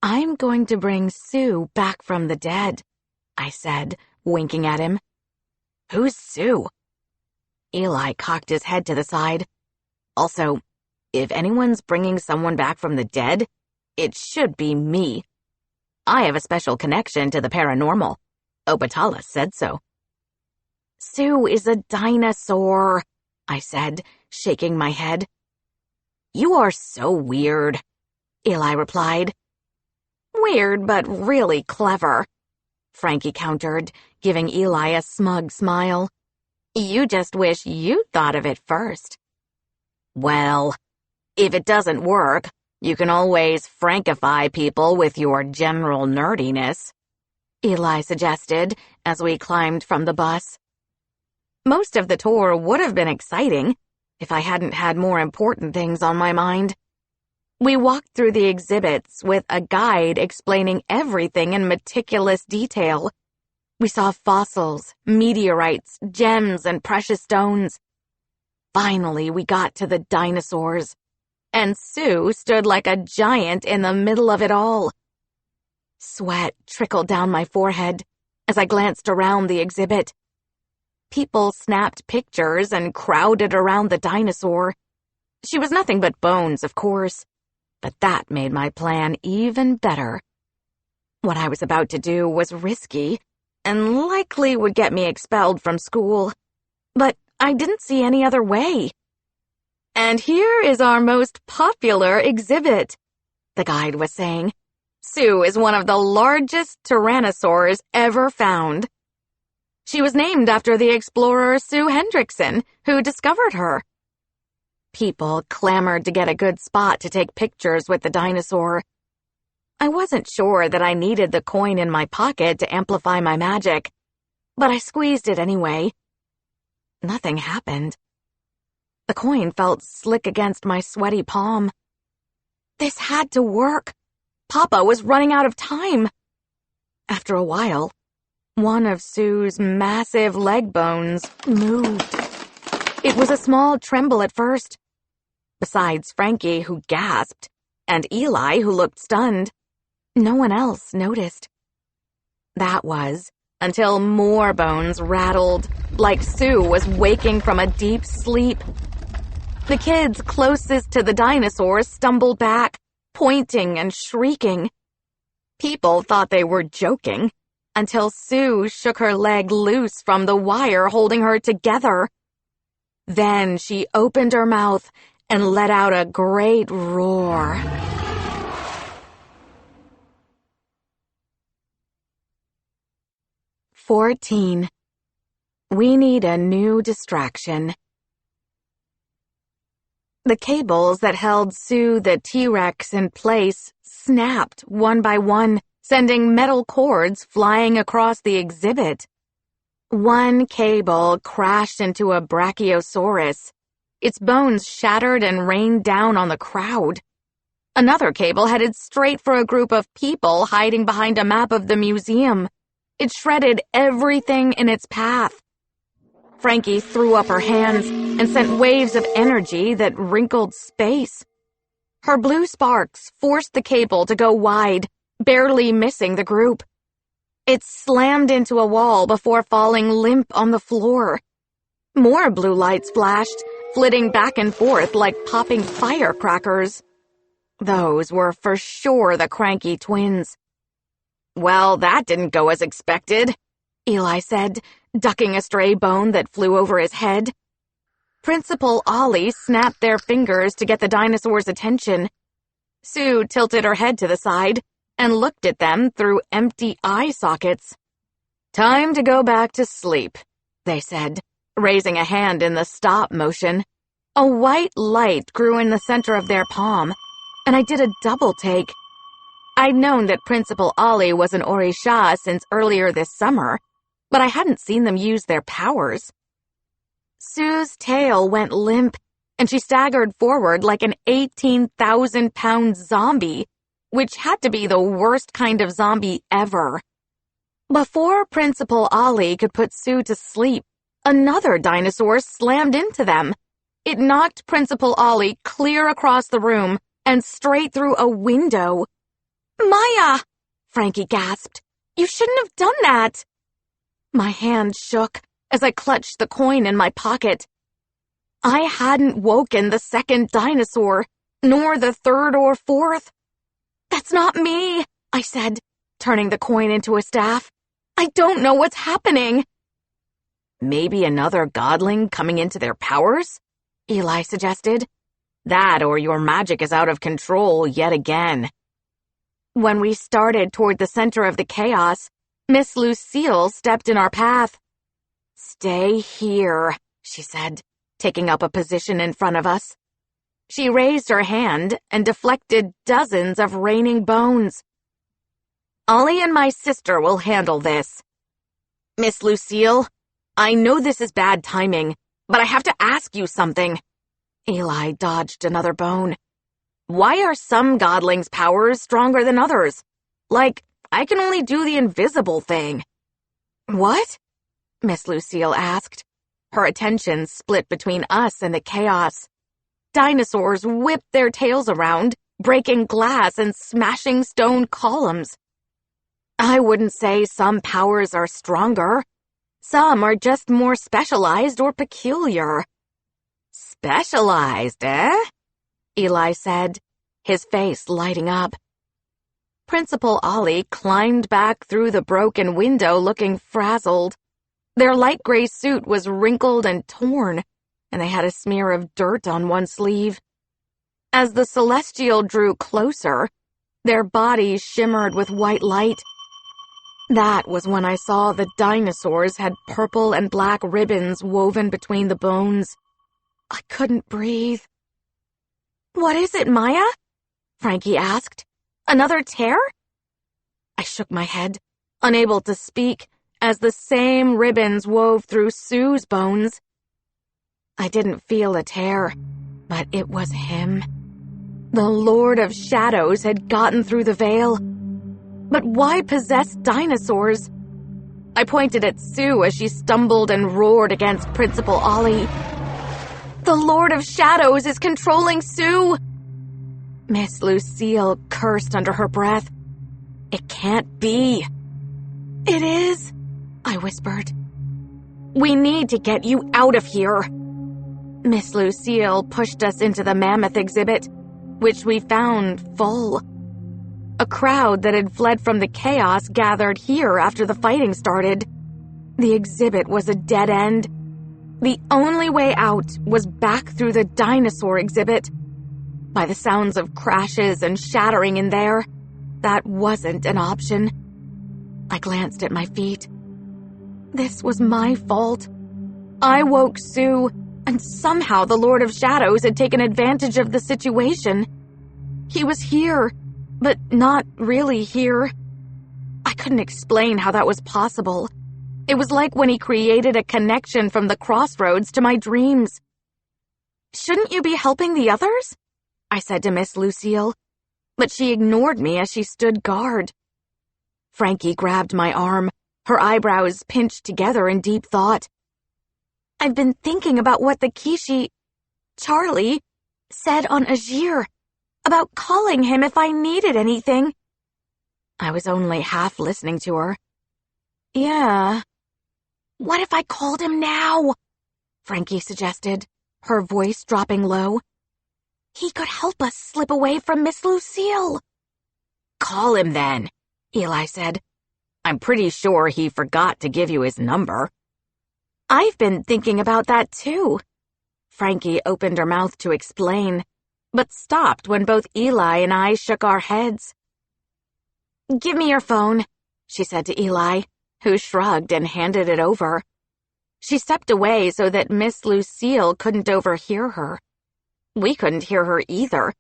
"I'm going to bring Sue back from the dead," I said, winking at him. "Who's Sue?" Eli cocked his head to the side. "Also, if anyone's bringing someone back from the dead, it should be me. I have a special connection to the paranormal. Obatala said so." "Sue is a dinosaur," I said, shaking my head. "You are so weird," Eli replied. "Weird, but really clever," Frankie countered, giving Eli a smug smile. "You just wish you'd thought of it first." "Well, if it doesn't work, you can always frankify people with your general nerdiness," Eli suggested as we climbed from the bus. Most of the tour would have been exciting if I hadn't had more important things on my mind. We walked through the exhibits with a guide explaining everything in meticulous detail. We saw fossils, meteorites, gems, and precious stones. Finally, we got to the dinosaurs, and Sue stood like a giant in the middle of it all. Sweat trickled down my forehead as I glanced around the exhibit. People snapped pictures and crowded around the dinosaur. She was nothing but bones, of course, but that made my plan even better. What I was about to do was risky and likely would get me expelled from school, but I didn't see any other way. "And here is our most popular exhibit," the guide was saying. "Sue is one of the largest tyrannosaurs ever found. She was named after the explorer Sue Hendrickson, who discovered her." People clamored to get a good spot to take pictures with the dinosaur. I wasn't sure that I needed the coin in my pocket to amplify my magic, but I squeezed it anyway. Nothing happened. The coin felt slick against my sweaty palm. This had to work. Papa was running out of time. After a while, one of Sue's massive leg bones moved. It was a small tremble at first, Besides Frankie, who gasped, and Eli, who looked stunned, no one else noticed. That was until more bones rattled, like Sue was waking from a deep sleep. The kids closest to the dinosaurs stumbled back, pointing and shrieking. People thought they were joking, until Sue shook her leg loose from the wire holding her together. Then she opened her mouth and let out a great roar. "14. We need a new distraction." The cables that held Sue the T-Rex in place snapped one by one, sending metal cords flying across the exhibit. One cable crashed into a brachiosaurus. Its bones shattered and rained down on the crowd. Another cable headed straight for a group of people hiding behind a map of the museum. It shredded everything in its path. Frankie threw up her hands and sent waves of energy that wrinkled space. Her blue sparks forced the cable to go wide, barely missing the group. It slammed into a wall before falling limp on the floor. More blue lights flashed, flitting back and forth like popping firecrackers. Those were for sure the cranky twins. "Well, that didn't go as expected," Eli said, ducking a stray bone that flew over his head. Principal Ollie snapped their fingers to get the dinosaurs' attention. Sue tilted her head to the side and looked at them through empty eye sockets. "Time to go back to sleep," they said, raising a hand in the stop motion. A white light grew in the center of their palm, and I did a double take. I'd known that Principal Ollie was an Orisha since earlier this summer, but I hadn't seen them use their powers. Sue's tail went limp, and she staggered forward like an 18,000-pound zombie, which had to be the worst kind of zombie ever. Before Principal Ollie could put Sue to sleep, another dinosaur slammed into them. It knocked Principal Ollie clear across the room and straight through a window. "Maya!" Frankie gasped. "You shouldn't have done that." My hand shook as I clutched the coin in my pocket. I hadn't woken the second dinosaur, nor the third or fourth. "That's not me," I said, turning the coin into a staff. "I don't know what's happening." "Maybe another godling coming into their powers?" Eli suggested. "That or your magic is out of control yet again." When we started toward the center of the chaos, Miss Lucille stepped in our path. "Stay here," she said, taking up a position in front of us. She raised her hand and deflected dozens of raining bones. "Ollie and my sister will handle this." "Miss Lucille, I know this is bad timing, but I have to ask you something." Eli dodged another bone. "Why are some godlings' powers stronger than others? Like, I can only do the invisible thing." "What?" Miss Lucille asked. Her attention split between us and the chaos. Dinosaurs whipped their tails around, breaking glass and smashing stone columns. "I wouldn't say some powers are stronger. Some are just more specialized or peculiar." "Specialized, eh?" Eli said, his face lighting up. Principal Ollie climbed back through the broken window looking frazzled. Their light gray suit was wrinkled and torn, and they had a smear of dirt on one sleeve. As the Celestial drew closer, their bodies shimmered with white light. That was when I saw the dinosaurs had purple and black ribbons woven between the bones. I couldn't breathe. "What is it, Maya?" Frankie asked. "Another tear?" I shook my head, unable to speak, as the same ribbons wove through Sue's bones. I didn't feel a tear, but it was him. The Lord of Shadows had gotten through the veil. But why possess dinosaurs? I pointed at Sue as she stumbled and roared against Principal Ollie. The Lord of Shadows is controlling Sue! Miss Lucille cursed under her breath. It can't be. It is, I whispered. We need to get you out of here. Miss Lucille pushed us into the mammoth exhibit, which we found full. A crowd that had fled from the chaos gathered here after the fighting started. The exhibit was a dead end. The only way out was back through the dinosaur exhibit. By the sounds of crashes and shattering in there, that wasn't an option. I glanced at my feet. This was my fault. I woke Sue, and somehow the Lord of Shadows had taken advantage of the situation. He was here, but not really here. I couldn't explain how that was possible. It was like when he created a connection from the crossroads to my dreams. Shouldn't you be helping the others? I said to Miss Lucille, but she ignored me as she stood guard. Frankie grabbed my arm, her eyebrows pinched together in deep thought. I've been thinking about what the Kishi, Charlie, said on Azir, about calling him if I needed anything. I was only half listening to her. Yeah. What if I called him now? Frankie suggested, her voice dropping low. He could help us slip away from Miss Lucille. Call him then, Eli said. I'm pretty sure he forgot to give you his number. I've been thinking about that too. Frankie opened her mouth to explain, but stopped when both Eli and I shook our heads. Give me your phone, she said to Eli, who shrugged and handed it over. She stepped away so that Miss Lucille couldn't overhear her. We couldn't hear her either.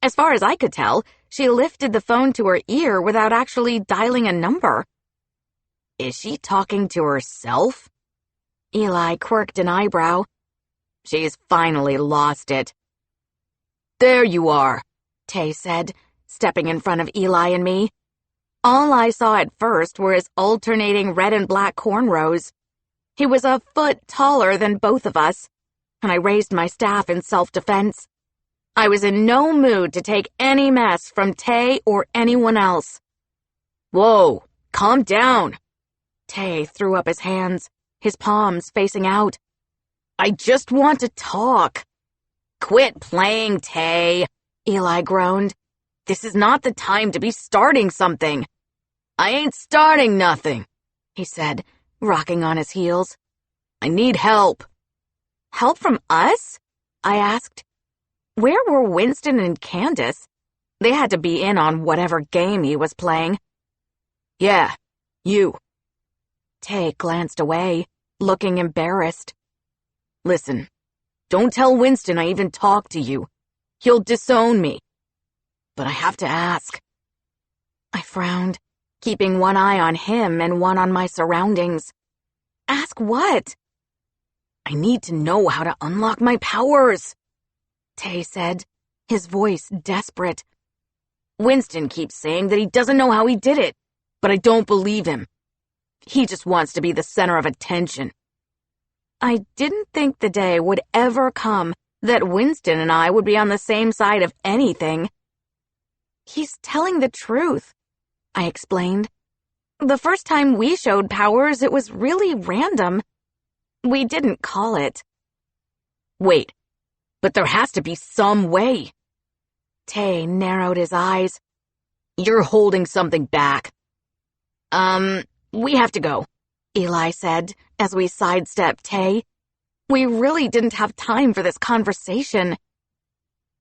As far as I could tell, she lifted the phone to her ear without actually dialing a number. Is she talking to herself? Eli quirked an eyebrow. She's finally lost it. There you are, Tay said, stepping in front of Eli and me. All I saw at first were his alternating red and black cornrows. He was a foot taller than both of us, and I raised my staff in self-defense. I was in no mood to take any mess from Tay or anyone else. Whoa, calm down. Tay threw up his hands, his palms facing out. I just want to talk. Quit playing, Tay, Eli groaned. This is not the time to be starting something. I ain't starting nothing, he said, rocking on his heels. I need help. Help from us? I asked. Where were Winston and Candace? They had to be in on whatever game he was playing. Yeah, you. Tay glanced away, looking embarrassed. Listen, don't tell Winston I even talked to you. He'll disown me. But I have to ask. I frowned, keeping one eye on him and one on my surroundings. Ask what? I need to know how to unlock my powers, Tay said, his voice desperate. Winston keeps saying that he doesn't know how he did it, but I don't believe him. He just wants to be the center of attention. I didn't think the day would ever come that Winston and I would be on the same side of anything. He's telling the truth, I explained. The first time we showed powers, it was really random. We didn't call it. Wait, but there has to be some way. Tay narrowed his eyes. You're holding something back. We have to go, Eli said as we sidestepped Tay. We really didn't have time for this conversation.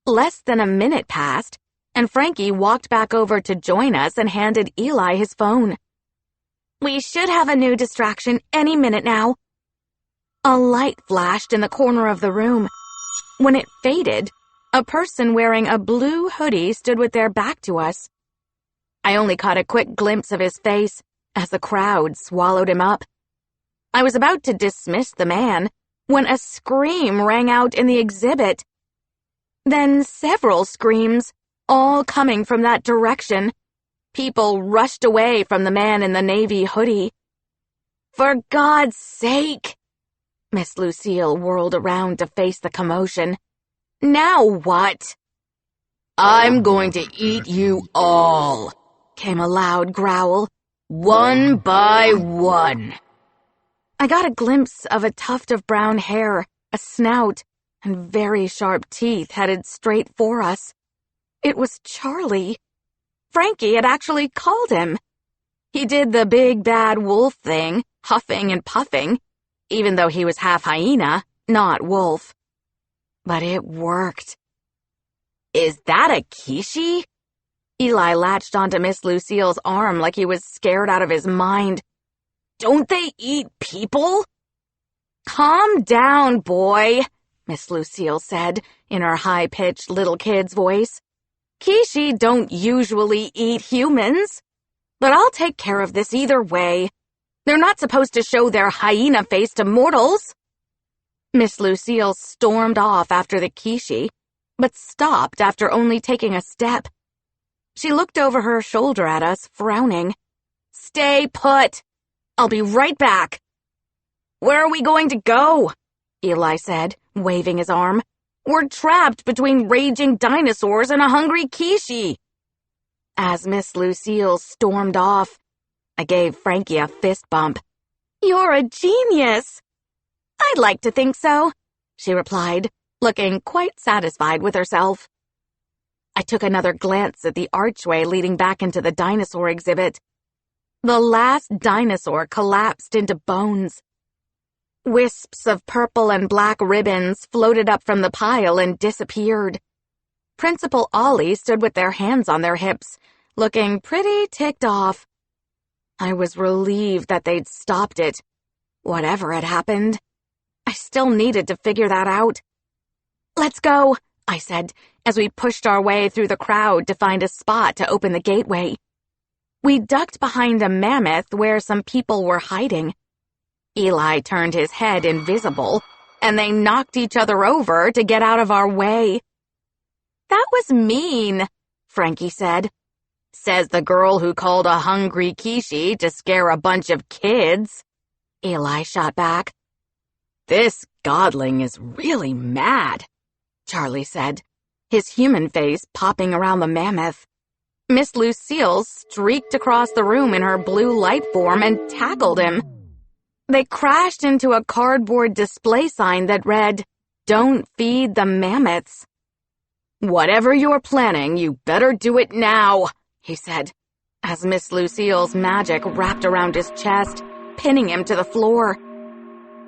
Less than a minute passed, and Frankie walked back over to join us and handed Eli his phone. We should have a new distraction any minute now. A light flashed in the corner of the room. When it faded, a person wearing a blue hoodie stood with their back to us. I only caught a quick glimpse of his face as the crowd swallowed him up. I was about to dismiss the man when a scream rang out in the exhibit. Then several screams, all coming from that direction. People rushed away from the man in the navy hoodie. For God's sake! Miss Lucille whirled around to face the commotion. Now what? I'm going to eat you all, came a loud growl. One by one. I got a glimpse of a tuft of brown hair, a snout, and very sharp teeth headed straight for us. It was Charlie. Frankie had actually called him. He did the big bad wolf thing, huffing and puffing, even though he was half hyena, not wolf. But it worked. Is that a Kishi? Eli latched onto Miss Lucille's arm like he was scared out of his mind. Don't they eat people? Calm down, boy, Miss Lucille said in her high-pitched little kid's voice. Kishi don't usually eat humans, but I'll take care of this either way. They're not supposed to show their hyena face to mortals. Miss Lucille stormed off after the Kishi, but stopped after only taking a step. She looked over her shoulder at us, frowning. Stay put. I'll be right back. Where are we going to go? Eli said, waving his arm. We're trapped between raging dinosaurs and a hungry Kishi. As Miss Lucille stormed off, I gave Frankie a fist bump. You're a genius. I'd like to think so, she replied, looking quite satisfied with herself. I took another glance at the archway leading back into the dinosaur exhibit. The last dinosaur collapsed into bones. Wisps of purple and black ribbons floated up from the pile and disappeared. Principal Ollie stood with their hands on their hips, looking pretty ticked off. I was relieved that they'd stopped it. Whatever had happened, I still needed to figure that out. Let's go, I said, as we pushed our way through the crowd to find a spot to open the gateway. We ducked behind a mammoth where some people were hiding. Eli turned his head invisible, and they knocked each other over to get out of our way. That was mean, Frankie said. Says the girl who called a hungry Kishi to scare a bunch of kids. Eli shot back. This godling is really mad, Charlie said, his human face popping around the mammoth. Miss Lucille streaked across the room in her blue light form and tackled him. They crashed into a cardboard display sign that read, "Don't feed the mammoths." Whatever you're planning, you better do it now, he said, as Miss Lucille's magic wrapped around his chest, pinning him to the floor.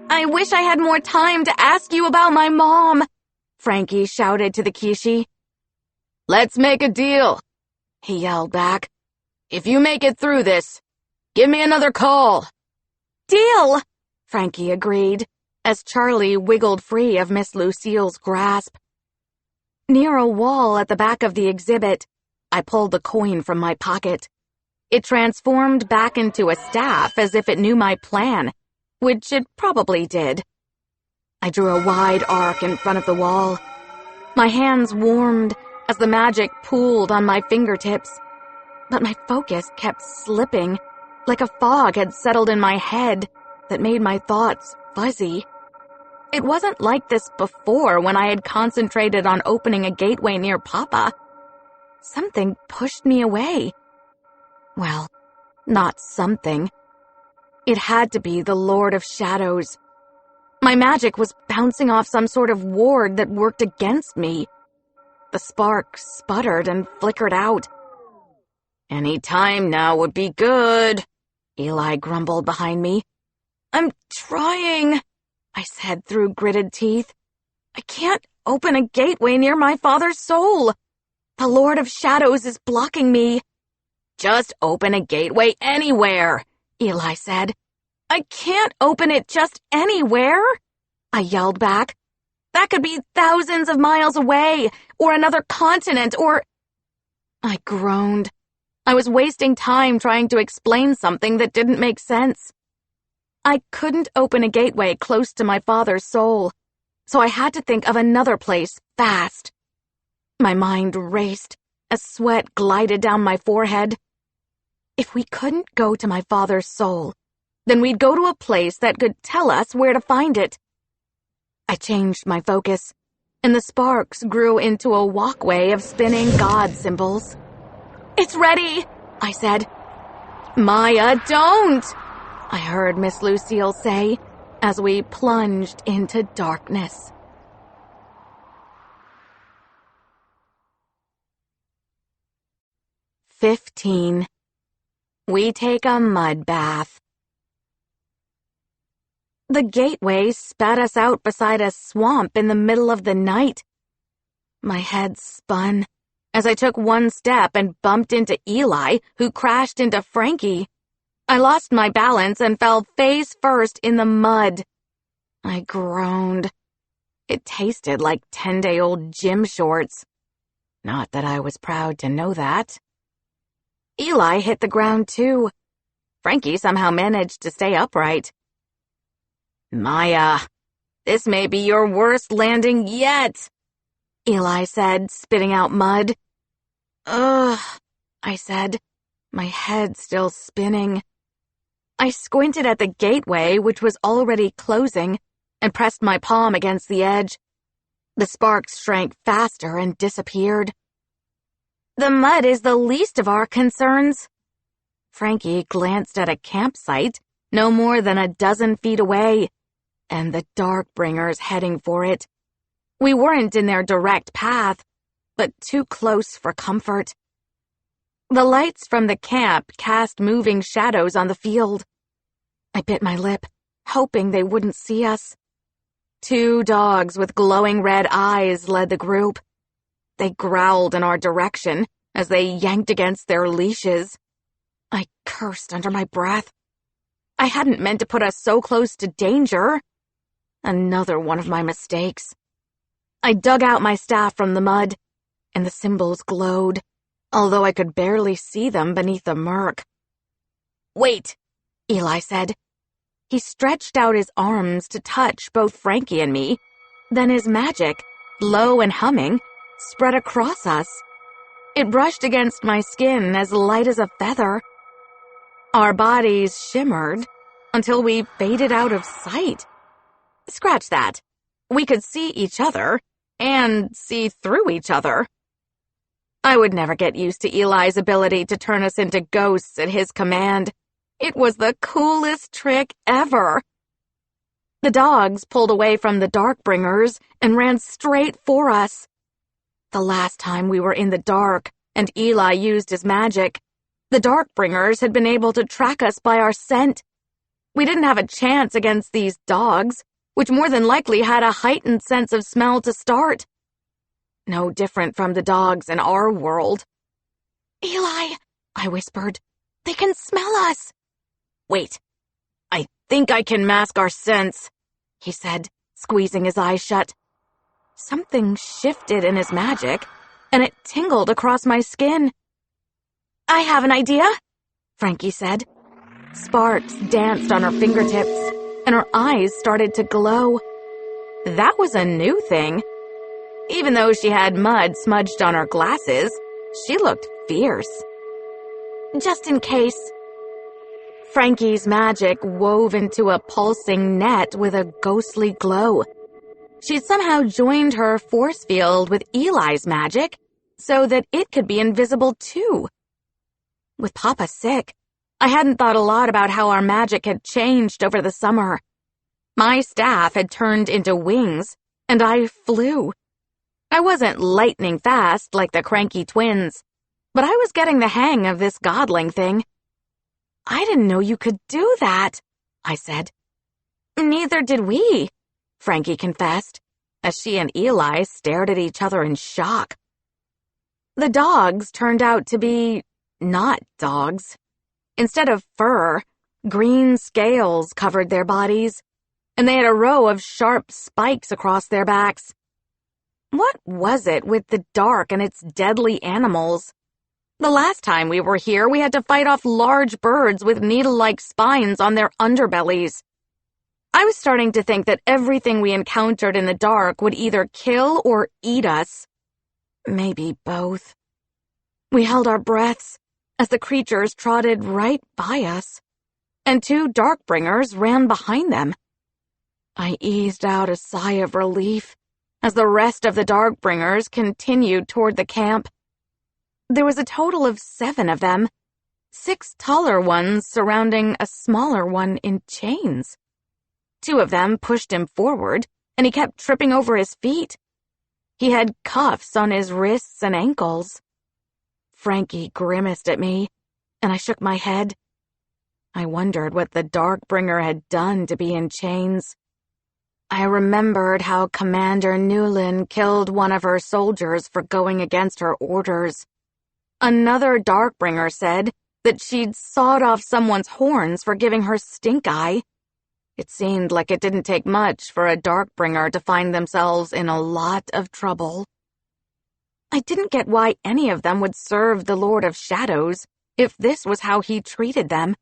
I wish I had more time to ask you about my mom, Frankie shouted to the Kishi. Let's make a deal, he yelled back. If you make it through this, give me another call. Deal, Frankie agreed, as Charlie wiggled free of Miss Lucille's grasp. Near a wall at the back of the exhibit, I pulled the coin from my pocket. It transformed back into a staff as if it knew my plan, which it probably did. I drew a wide arc in front of the wall. My hands warmed as the magic pooled on my fingertips, but my focus kept slipping, like a fog had settled in my head that made my thoughts fuzzy. It wasn't like this before when I had concentrated on opening a gateway near Papa. Something pushed me away. Well, not something. It had to be the Lord of Shadows. My magic was bouncing off some sort of ward that worked against me. The spark sputtered and flickered out. Any time now would be good, Eli grumbled behind me. I'm trying, I said through gritted teeth. I can't open a gateway near my father's soul. The Lord of Shadows is blocking me. Just open a gateway anywhere, Eli said. I can't open it just anywhere, I yelled back. That could be thousands of miles away, or another continent, or... I groaned. I was wasting time trying to explain something that didn't make sense. I couldn't open a gateway close to my father's soul, so I had to think of another place fast. My mind raced as sweat glided down my forehead. If we couldn't go to my father's soul, then we'd go to a place that could tell us where to find it. I changed my focus, and the sparks grew into a walkway of spinning god symbols. "It's ready," I said. "Maya, don't!" I heard Miss Lucille say as we plunged into darkness. "15. We take a mud bath." The gateway spat us out beside a swamp in the middle of the night. My head spun as I took one step and bumped into Eli, who crashed into Frankie. I lost my balance and fell face first in the mud. I groaned. It tasted like 10-day-old gym shorts. Not that I was proud to know that. Eli hit the ground too. Frankie somehow managed to stay upright. "Maya, this may be your worst landing yet," Eli said, spitting out mud. "Ugh," I said, my head still spinning. I squinted at the gateway, which was already closing, and pressed my palm against the edge. The sparks shrank faster and disappeared. "The mud is the least of our concerns." Frankie glanced at a campsite no more than a dozen feet away, and the Darkbringers heading for it. We weren't in their direct path, but too close for comfort. The lights from the camp cast moving shadows on the field. I bit my lip, hoping they wouldn't see us. 2 dogs with glowing red eyes led the group. They growled in our direction as they yanked against their leashes. I cursed under my breath. I hadn't meant to put us so close to danger. Another one of my mistakes. I dug out my staff from the mud, and the symbols glowed, although I could barely see them beneath the murk. "Wait," Eli said. He stretched out his arms to touch both Frankie and me. Then his magic, low and humming, spread across us. It brushed against my skin as light as a feather. Our bodies shimmered until we faded out of sight. Scratch that. We could see each other and see through each other. I would never get used to Eli's ability to turn us into ghosts at his command. It was the coolest trick ever. The dogs pulled away from the Darkbringers and ran straight for us. The last time we were in the dark and Eli used his magic, the Darkbringers had been able to track us by our scent. We didn't have a chance against these dogs, which more than likely had a heightened sense of smell to start. No different from the dogs in our world. "Eli," I whispered, "they can smell us." "Wait, I think I can mask our scents," he said, squeezing his eyes shut. Something shifted in his magic, and it tingled across my skin. "I have an idea," Frankie said. Sparks danced on her fingertips, and her eyes started to glow. That was a new thing. Even though she had mud smudged on her glasses, she looked fierce. "Just in case." Frankie's magic wove into a pulsing net with a ghostly glow. She'd somehow joined her force field with Eli's magic so that it could be invisible too. With Papa sick, I hadn't thought a lot about how our magic had changed over the summer. My staff had turned into wings, and I flew. I wasn't lightning fast like the cranky twins, but I was getting the hang of this Godling thing. "I didn't know you could do that," I said. "Neither did we," Frankie confessed, as she and Eli stared at each other in shock. The dogs turned out to be not dogs. Instead of fur, green scales covered their bodies, and they had a row of sharp spikes across their backs. What was it with the dark and its deadly animals? The last time we were here, we had to fight off large birds with needle-like spines on their underbellies. I was starting to think that everything we encountered in the dark would either kill or eat us. Maybe both. We held our breaths as the creatures trotted right by us, and 2 Darkbringers ran behind them. I eased out a sigh of relief as the rest of the Darkbringers continued toward the camp. There was a total of 7 of them, 6 taller ones surrounding a smaller one in chains. 2 of them pushed him forward, and he kept tripping over his feet. He had cuffs on his wrists and ankles. Frankie grimaced at me, and I shook my head. I wondered what the Darkbringer had done to be in chains. I remembered how Commander Newlin killed one of her soldiers for going against her orders. Another Darkbringer said that she'd sawed off someone's horns for giving her stink eye. It seemed like it didn't take much for a Darkbringer to find themselves in a lot of trouble. I didn't get why any of them would serve the Lord of Shadows if this was how he treated them.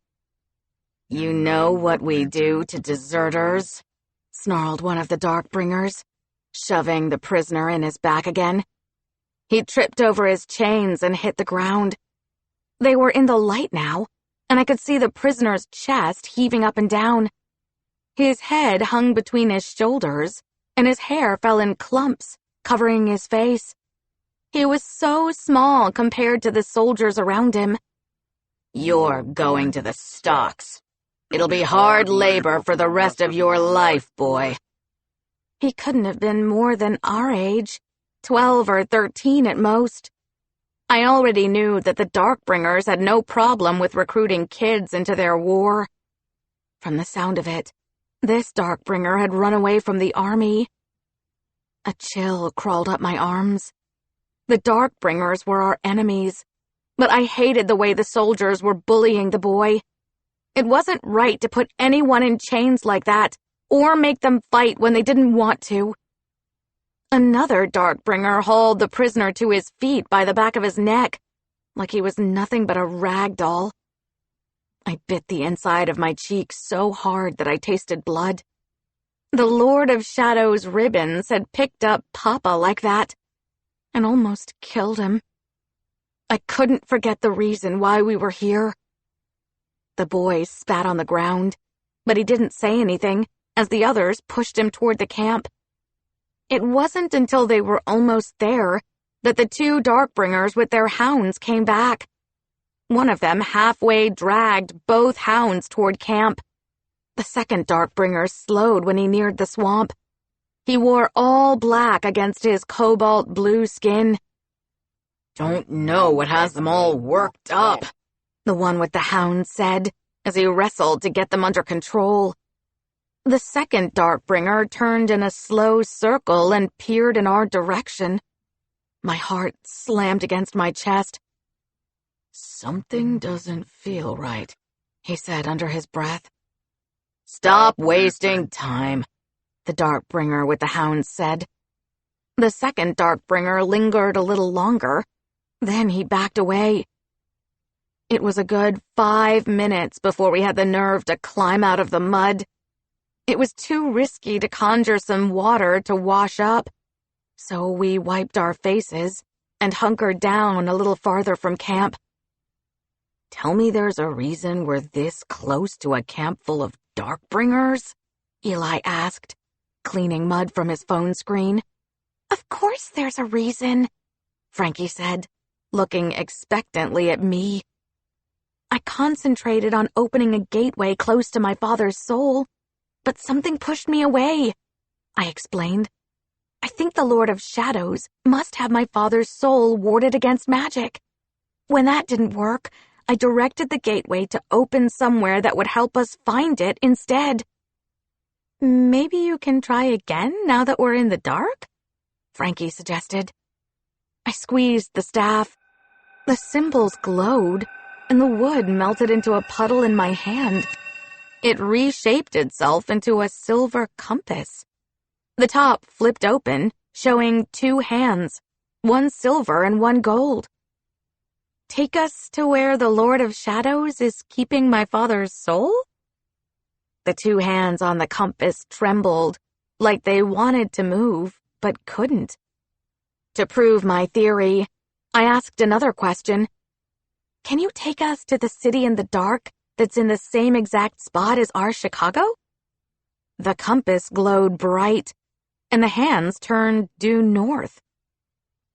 "You know what we do to deserters?" snarled one of the Darkbringers, shoving the prisoner in his back again. He tripped over his chains and hit the ground. They were in the light now, and I could see the prisoner's chest heaving up and down. His head hung between his shoulders, and his hair fell in clumps, covering his face. He was so small compared to the soldiers around him. "You're going to the stocks. It'll be hard labor for the rest of your life, boy." He couldn't have been more than our age, 12 or 13 at most. I already knew that the Darkbringers had no problem with recruiting kids into their war. From the sound of it, this Darkbringer had run away from the army. A chill crawled up my arms. The Darkbringers were our enemies, but I hated the way the soldiers were bullying the boy. It wasn't right to put anyone in chains like that, or make them fight when they didn't want to. Another Darkbringer hauled the prisoner to his feet by the back of his neck, like he was nothing but a rag doll. I bit the inside of my cheek so hard that I tasted blood. The Lord of Shadows' ribbons had picked up Papa like that, and almost killed him. I couldn't forget the reason why we were here. The boy spat on the ground, but he didn't say anything as the others pushed him toward the camp. It wasn't until they were almost there that the 2 Darkbringers with their hounds came back. One of them halfway dragged both hounds toward camp. The second Darkbringer slowed when he neared the swamp. He wore all black against his cobalt blue skin. "Don't know what has them all worked up," the one with the hounds said, as he wrestled to get them under control. The second Darkbringer turned in a slow circle and peered in our direction. My heart slammed against my chest. "Something doesn't feel right," he said under his breath. "Stop wasting time," the Darkbringer with the hounds said. The second Darkbringer lingered a little longer, then he backed away. It was a good 5 minutes before we had the nerve to climb out of the mud. It was too risky to conjure some water to wash up, so we wiped our faces and hunkered down a little farther from camp. "Tell me there's a reason we're this close to a camp full of Darkbringers?" Eli asked, cleaning mud from his phone screen. "Of course there's a reason," Frankie said, looking expectantly at me. I concentrated on opening a gateway close to my father's soul, but something pushed me away, I explained. I think the Lord of Shadows must have my father's soul warded against magic. When that didn't work, I directed the gateway to open somewhere that would help us find it instead. "Maybe you can try again now that we're in the dark?" Frankie suggested. I squeezed the staff. The symbols glowed, and the wood melted into a puddle in my hand. It reshaped itself into a silver compass. The top flipped open, showing 2 hands, one silver and one gold. "Take us to where the Lord of Shadows is keeping my father's soul?" The 2 hands on the compass trembled, like they wanted to move, but couldn't. To prove my theory, I asked another question. "Can you take us to the city in the dark that's in the same exact spot as our Chicago?" The compass glowed bright, and the hands turned due north.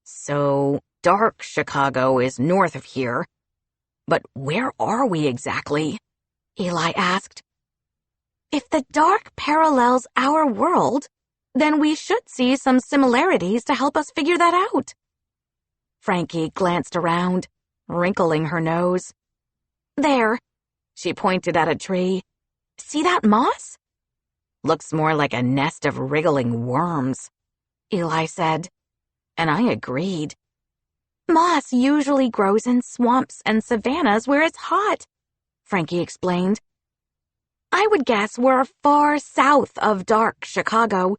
So, dark Chicago is north of here. But where are we exactly? Eli asked. If the dark parallels our world, then we should see some similarities to help us figure that out. Frankie glanced around, wrinkling her nose. There, she pointed at a tree. See that moss? Looks more like a nest of wriggling worms, Eli said, and I agreed. Moss usually grows in swamps and savannas where it's hot, Frankie explained. I would guess we're far south of dark Chicago.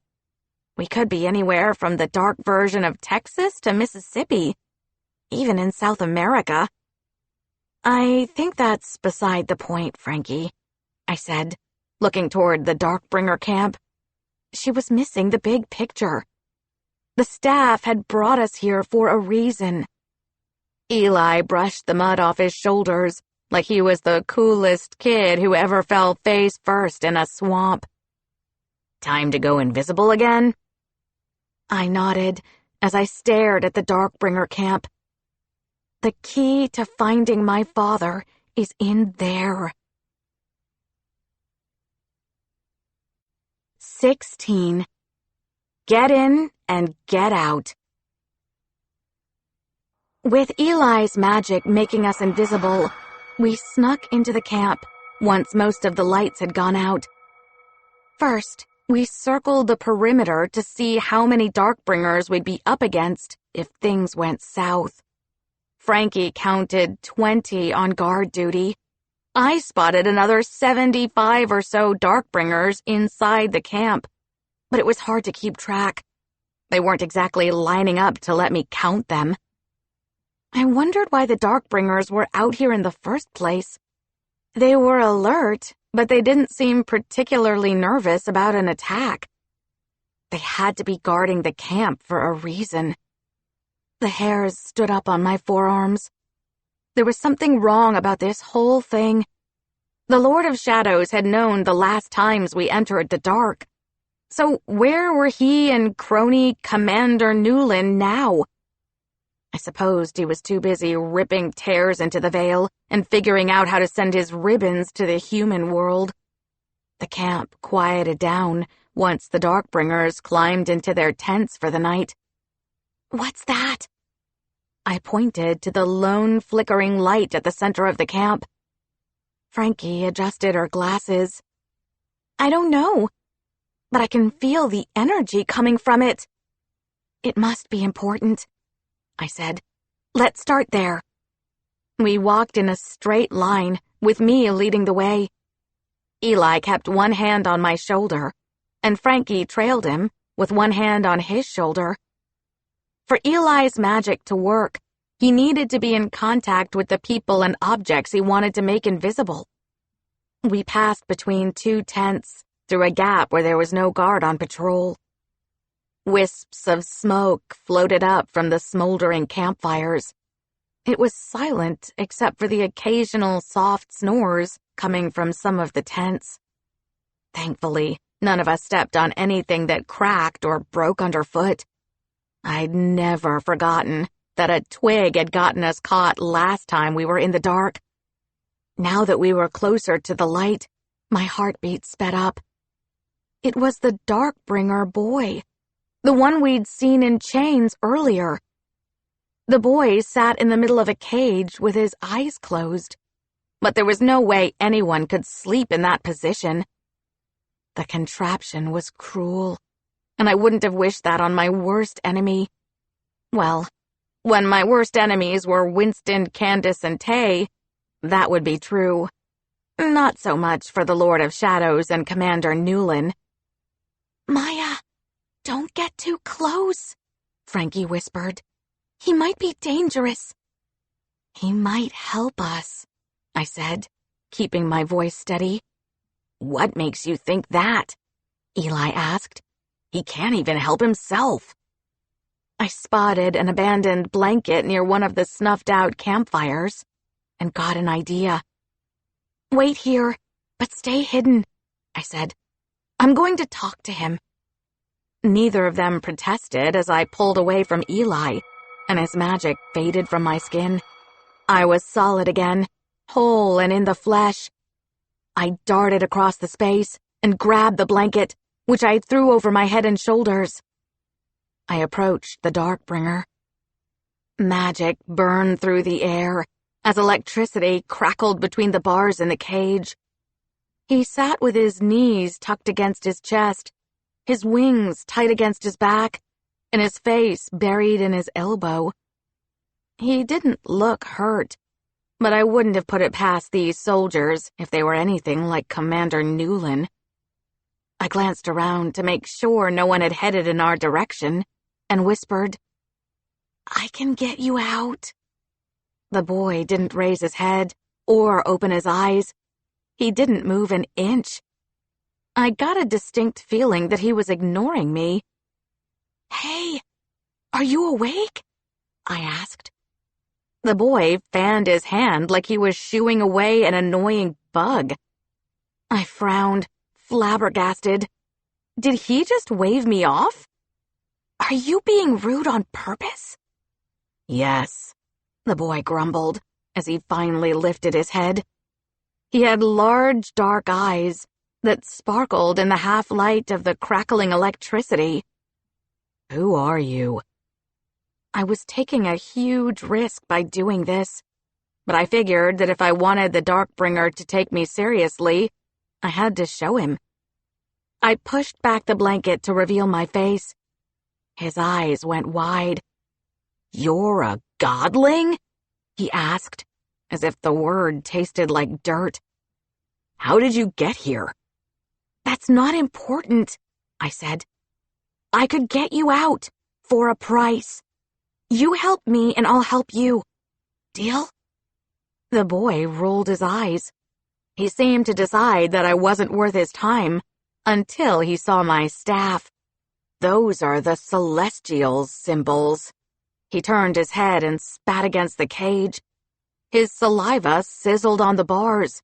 We could be anywhere from the dark version of Texas to Mississippi, even in South America. I think that's beside the point, Frankie, I said, looking toward the Darkbringer camp. She was missing the big picture. The staff had brought us here for a reason. Eli brushed the mud off his shoulders like he was the coolest kid who ever fell face first in a swamp. Time to go invisible again? I nodded as I stared at the Darkbringer camp. The key to finding my father is in there. 16. Get in and get out. With Eli's magic making us invisible, we snuck into the camp once most of the lights had gone out. First, we circled the perimeter to see how many Darkbringers we'd be up against if things went south. Frankie counted 20 on guard duty. I spotted another 75 or so Darkbringers inside the camp, but it was hard to keep track. They weren't exactly lining up to let me count them. I wondered why the Darkbringers were out here in the first place. They were alert, but they didn't seem particularly nervous about an attack. They had to be guarding the camp for a reason. The hairs stood up on my forearms. There was something wrong about this whole thing. The Lord of Shadows had known the last times we entered the dark. So where were he and crony Commander Newland now? I supposed he was too busy ripping tears into the veil and figuring out how to send his ribbons to the human world. The camp quieted down once the Darkbringers climbed into their tents for the night. What's that? I pointed to the lone flickering light at the center of the camp. Frankie adjusted her glasses. I don't know, but I can feel the energy coming from it. It must be important, I said. Let's start there. We walked in a straight line, with me leading the way. Eli kept one hand on my shoulder, and Frankie trailed him with one hand on his shoulder. For Eli's magic to work, he needed to be in contact with the people and objects he wanted to make invisible. We passed between two tents, through a gap where there was no guard on patrol. Wisps of smoke floated up from the smoldering campfires. It was silent except for the occasional soft snores coming from some of the tents. Thankfully, none of us stepped on anything that cracked or broke underfoot. I'd never forgotten that a twig had gotten us caught last time we were in the dark. Now that we were closer to the light, my heartbeat sped up. It was the Darkbringer boy, the one we'd seen in chains earlier. The boy sat in the middle of a cage with his eyes closed, but there was no way anyone could sleep in that position. The contraption was cruel, and I wouldn't have wished that on my worst enemy. Well, when my worst enemies were Winston, Candace, and Tay, that would be true. Not so much for the Lord of Shadows and Commander Newland. Maya, don't get too close, Frankie whispered. He might be dangerous. He might help us, I said, keeping my voice steady. What makes you think that? Eli asked. He can't even help himself. I spotted an abandoned blanket near one of the snuffed-out campfires and got an idea. Wait here, but stay hidden, I said. I'm going to talk to him." Neither of them protested as I pulled away from Eli, and his magic faded from my skin. I was solid again, whole and in the flesh. I darted across the space and grabbed the blanket, which I threw over my head and shoulders. I approached the Darkbringer. Magic burned through the air as electricity crackled between the bars in the cage. He sat with his knees tucked against his chest, his wings tight against his back, and his face buried in his elbow. He didn't look hurt, but I wouldn't have put it past these soldiers if they were anything like Commander Newland. I glanced around to make sure no one had headed in our direction and whispered, "I can get you out." The boy didn't raise his head or open his eyes. He didn't move an inch. I got a distinct feeling that he was ignoring me. "Hey, are you awake?" I asked. The boy fanned his hand like he was shooing away an annoying bug. I frowned, flabbergasted. Did he just wave me off? "Are you being rude on purpose?" "Yes," the boy grumbled as he finally lifted his head. He had large, dark eyes that sparkled in the half-light of the crackling electricity. "Who are you?" I was taking a huge risk by doing this, but I figured that if I wanted the Darkbringer to take me seriously, I had to show him. I pushed back the blanket to reveal my face. His eyes went wide. "You're a Godling?" he asked, as if the word tasted like dirt. "How did you get here?" "That's not important," I said. "I could get you out, for a price. You help me and I'll help you. Deal?" The boy rolled his eyes. He seemed to decide that I wasn't worth his time until he saw my staff. "Those are the Celestials' symbols." He turned his head and spat against the cage. His saliva sizzled on the bars.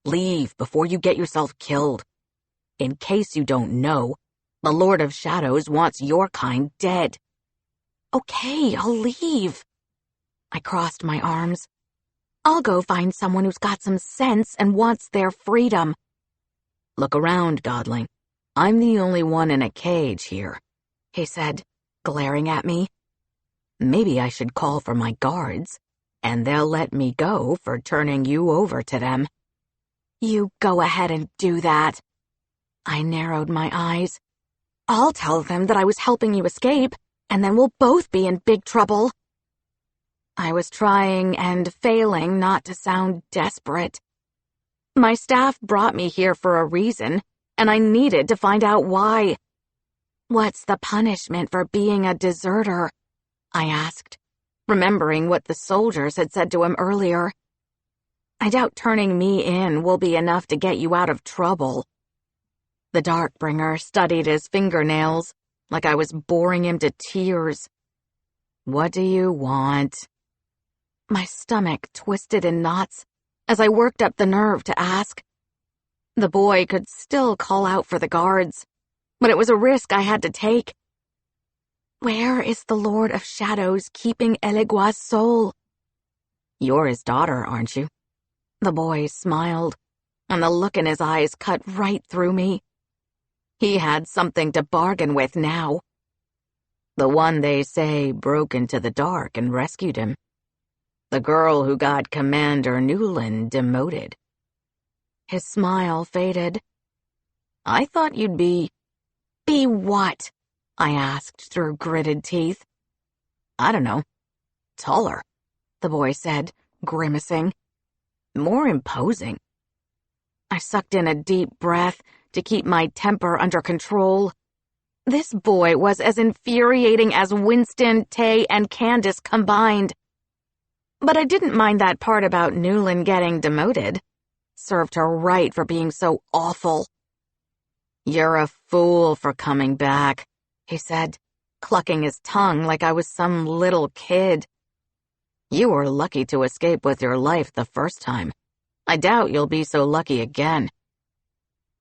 "Leave before you get yourself killed. In case you don't know, the Lord of Shadows wants your kind dead." "Okay, I'll leave." I crossed my arms. "I'll go find someone who's got some sense and wants their freedom." "Look around, Godling. I'm the only one in a cage here," he said, glaring at me. "Maybe I should call for my guards, and they'll let me go for turning you over to them." "You go ahead and do that." I narrowed my eyes. "I'll tell them that I was helping you escape, and then we'll both be in big trouble." I was trying and failing not to sound desperate. My staff brought me here for a reason, and I needed to find out why. "What's the punishment for being a deserter?" I asked, remembering what the soldiers had said to him earlier. "I doubt turning me in will be enough to get you out of trouble." The Darkbringer studied his fingernails like I was boring him to tears. "What do you want?" My stomach twisted in knots as I worked up the nerve to ask. The boy could still call out for the guards, but it was a risk I had to take. "Where is the Lord of Shadows keeping Elegua's soul?" "You're his daughter, aren't you?" The boy smiled, and the look in his eyes cut right through me. He had something to bargain with now. "The one they say broke into the dark and rescued him. The girl who got Commander Newland demoted." His smile faded. "I thought you'd be—" "Be what?" I asked through gritted teeth. "I don't know. Taller," the boy said, grimacing. "More imposing." I sucked in a deep breath to keep my temper under control. This boy was as infuriating as Winston, Tay, and Candace combined. But I didn't mind that part about Newland getting demoted. Served her right for being so awful. "You're a fool for coming back," he said, clucking his tongue like I was some little kid. "You were lucky to escape with your life the first time. I doubt you'll be so lucky again."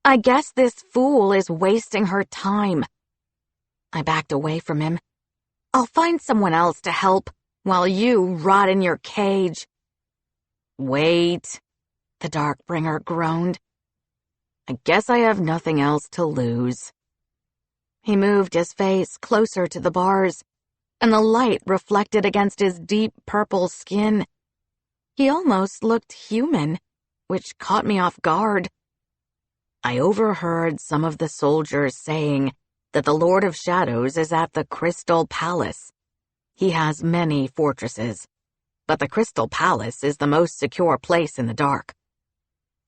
I guess this fool is wasting her time. I backed away from him. I'll find someone else to help while you rot in your cage. Wait, the Darkbringer groaned. I guess I have nothing else to lose. He moved his face closer to the bars, and the light reflected against his deep purple skin. He almost looked human, which caught me off guard. I overheard some of the soldiers saying that the Lord of Shadows is at the Crystal Palace. He has many fortresses, but the Crystal Palace is the most secure place in the dark.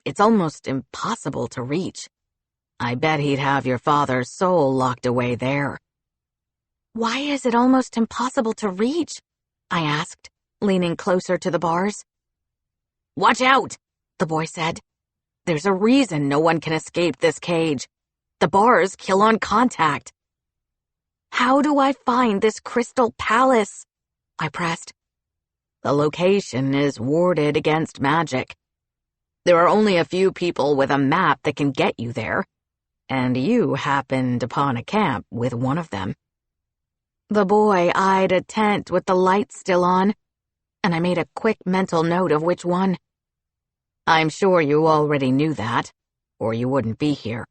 It's almost impossible to reach. I bet he'd have your father's soul locked away there. Why is it almost impossible to reach? I asked, leaning closer to the bars. Watch out, the boy said. There's a reason no one can escape this cage. The bars kill on contact. How do I find this Crystal Palace? I pressed. The location is warded against magic. There are only a few people with a map that can get you there, and you happened upon a camp with one of them. The boy eyed a tent with the lights still on, and I made a quick mental note of which one. I'm sure you already knew that, or you wouldn't be here.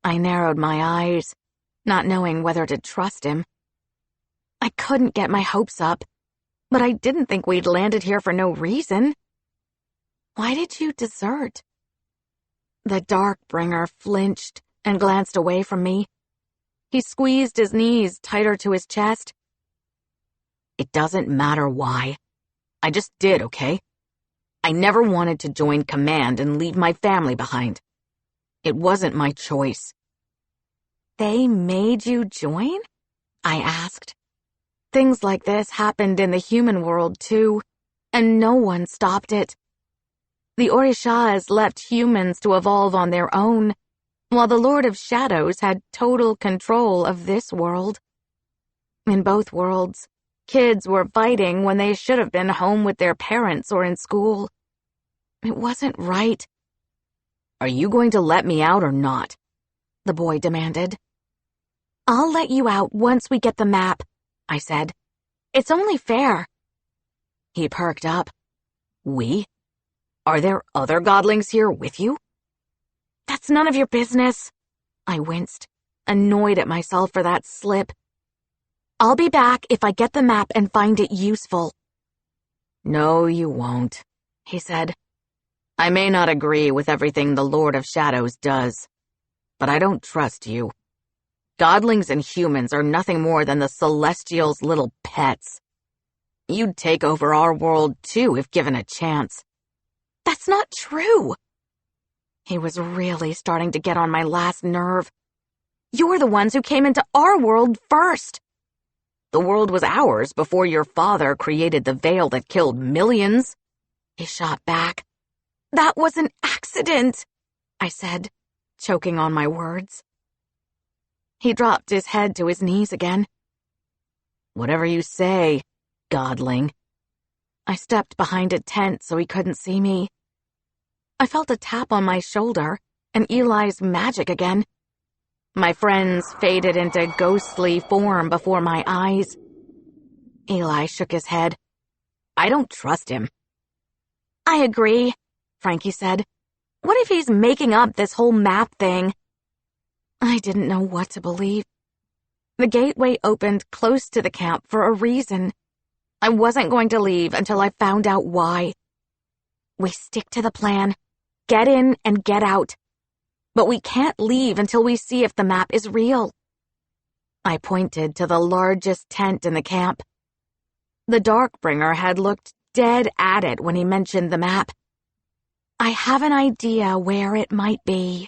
I narrowed my eyes, not knowing whether to trust him. I couldn't get my hopes up, but I didn't think we'd landed here for no reason. Why did you desert? The Darkbringer flinched and glanced away from me. He squeezed his knees tighter to his chest. It doesn't matter why. I just did, okay? I never wanted to join command and leave my family behind. It wasn't my choice. They made you join? I asked. Things like this happened in the human world too, and no one stopped it. The Orishas left humans to evolve on their own, while the Lord of Shadows had total control of this world. In both worlds, kids were fighting when they should have been home with their parents or in school. It wasn't right. Are you going to let me out or not? The boy demanded. I'll let you out once we get the map, I said. It's only fair. He perked up. We? Are there other Godlings here with you? That's none of your business. I winced, annoyed at myself for that slip. I'll be back if I get the map and find it useful. No, you won't, he said. I may not agree with everything the Lord of Shadows does, but I don't trust you. Godlings and humans are nothing more than the Celestials' little pets. You'd take over our world too if given a chance. That's not true. He was really starting to get on my last nerve. You're the ones who came into our world first. The world was ours before your father created the veil that killed millions. He shot back. That was an accident, I said, choking on my words. He dropped his head to his knees again. Whatever you say, Godling. I stepped behind a tent so he couldn't see me. I felt a tap on my shoulder and Eli's magic again. My friends faded into ghostly form before my eyes. Eli shook his head. I don't trust him. I agree, Frankie said. What if he's making up this whole map thing? I didn't know what to believe. The gateway opened close to the camp for a reason. I wasn't going to leave until I found out why. We stick to the plan. Get in and get out. But we can't leave until we see if the map is real. I pointed to the largest tent in the camp. The Darkbringer had looked dead at it when he mentioned the map. I have an idea where it might be.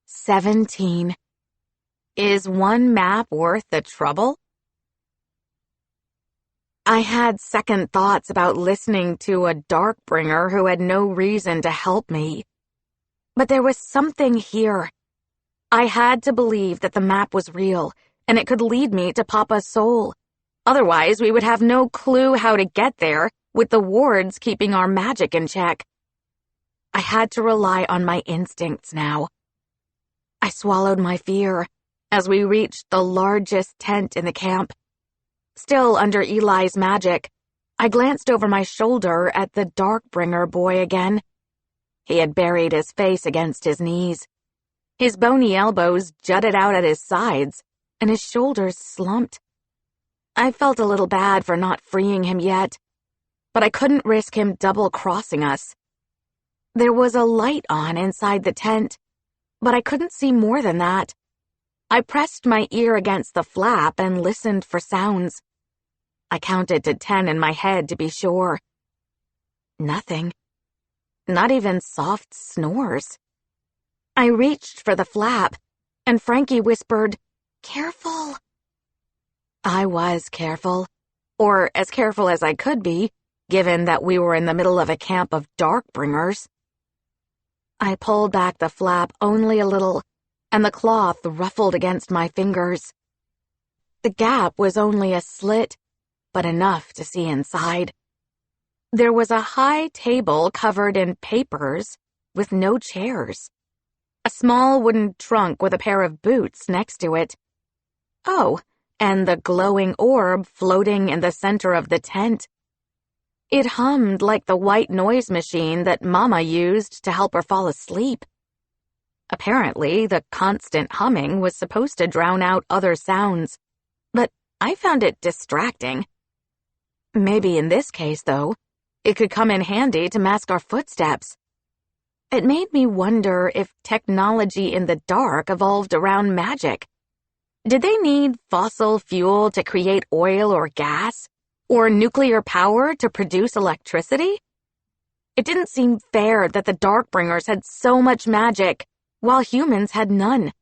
17. Is one map worth the trouble? I had second thoughts about listening to a Darkbringer who had no reason to help me. But there was something here. I had to believe that the map was real, and it could lead me to Papa's soul. Otherwise, we would have no clue how to get there, with the wards keeping our magic in check. I had to rely on my instincts now. I swallowed my fear as we reached the largest tent in the camp. Still under Eli's magic, I glanced over my shoulder at the Darkbringer boy again. He had buried his face against his knees. His bony elbows jutted out at his sides, and his shoulders slumped. I felt a little bad for not freeing him yet, but I couldn't risk him double-crossing us. There was a light on inside the tent, but I couldn't see more than that. I pressed my ear against the flap and listened for sounds. I counted to 10 in my head to be sure. Nothing. Not even soft snores. I reached for the flap, and Frankie whispered, "Careful." I was careful, or as careful as I could be, given that we were in the middle of a camp of Darkbringers. I pulled back the flap only a little, and the cloth ruffled against my fingers. The gap was only a slit, but enough to see inside. There was a high table covered in papers with no chairs. A small wooden trunk with a pair of boots next to it. Oh, and the glowing orb floating in the center of the tent. It hummed like the white noise machine that Mama used to help her fall asleep. Apparently, the constant humming was supposed to drown out other sounds, but I found it distracting. Maybe in this case, though, it could come in handy to mask our footsteps. It made me wonder if technology in the dark evolved around magic. Did they need fossil fuel to create oil or gas, or nuclear power to produce electricity? It didn't seem fair that the Darkbringers had so much magic, while humans had none.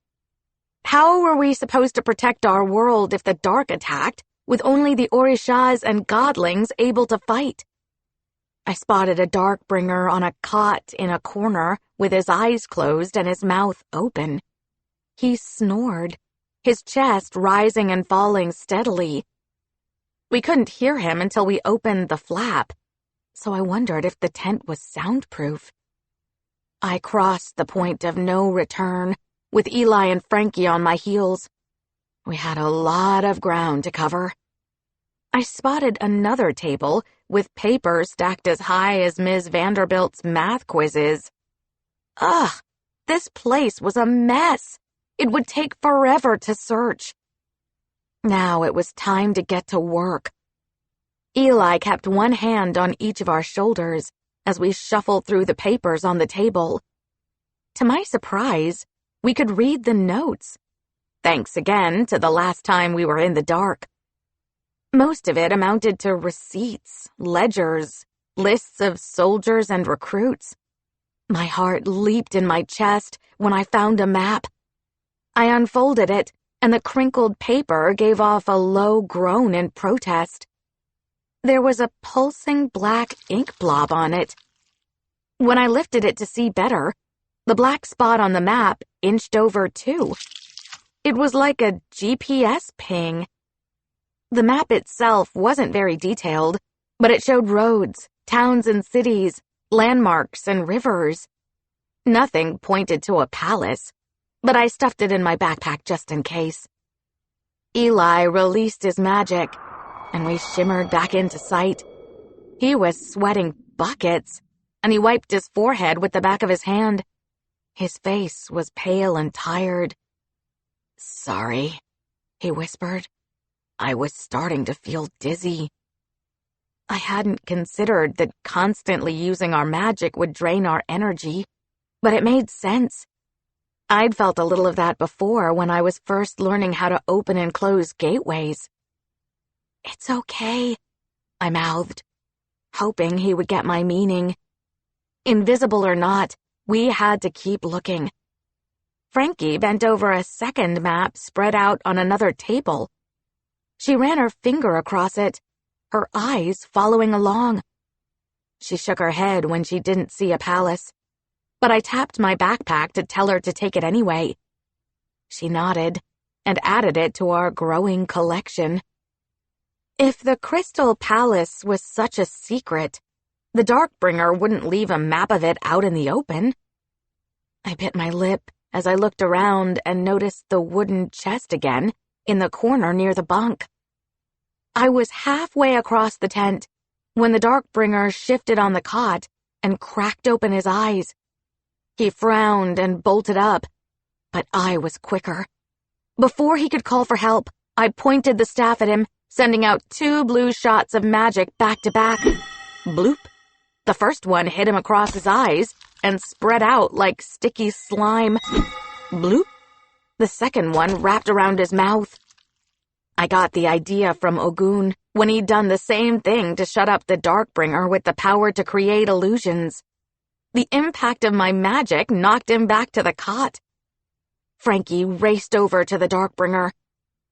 How were we supposed to protect our world if the dark attacked, with only the Orishas and Godlings able to fight? I spotted a Darkbringer on a cot in a corner, with his eyes closed and his mouth open. He snored, his chest rising and falling steadily. We couldn't hear him until we opened the flap, so I wondered if the tent was soundproof. I crossed the point of no return, with Eli and Frankie on my heels. We had a lot of ground to cover. I spotted another table with papers stacked as high as Ms. Vanderbilt's math quizzes. Ugh, this place was a mess. It would take forever to search. Now it was time to get to work. Eli kept one hand on each of our shoulders as we shuffled through the papers on the table. To my surprise, we could read the notes. Thanks again to the last time we were in the dark. Most of it amounted to receipts, ledgers, lists of soldiers and recruits. My heart leaped in my chest when I found a map. I unfolded it, and the crinkled paper gave off a low groan in protest. There was a pulsing black ink blob on it. When I lifted it to see better, the black spot on the map inched over too. It was like a GPS ping. The map itself wasn't very detailed, but it showed roads, towns and cities, landmarks and rivers. Nothing pointed to a palace, but I stuffed it in my backpack just in case. Eli released his magic, and we shimmered back into sight. He was sweating buckets, and he wiped his forehead with the back of his hand. His face was pale and tired. "Sorry," he whispered. "I was starting to feel dizzy." I hadn't considered that constantly using our magic would drain our energy, but it made sense. I'd felt a little of that before when I was first learning how to open and close gateways. "It's okay," I mouthed, hoping he would get my meaning. Invisible or not, we had to keep looking. Frankie bent over a second map spread out on another table. She ran her finger across it, her eyes following along. She shook her head when she didn't see a palace, but I tapped my backpack to tell her to take it anyway. She nodded and added it to our growing collection. If the Crystal Palace was such a secret, The Darkbringer wouldn't leave a map of it out in the open. I bit my lip as I looked around and noticed the wooden chest again in the corner near the bunk. I was halfway across the tent when the Darkbringer shifted on the cot and cracked open his eyes. He frowned and bolted up, but I was quicker. Before he could call for help, I pointed the staff at him, sending out 2 blue shots of magic back to back. Bloop. The first one hit him across his eyes and spread out like sticky slime. Bloop. The second one wrapped around his mouth. I got the idea from Ogun when he'd done the same thing to shut up the Darkbringer with the power to create illusions. The impact of my magic knocked him back to the cot. Frankie raced over to the Darkbringer.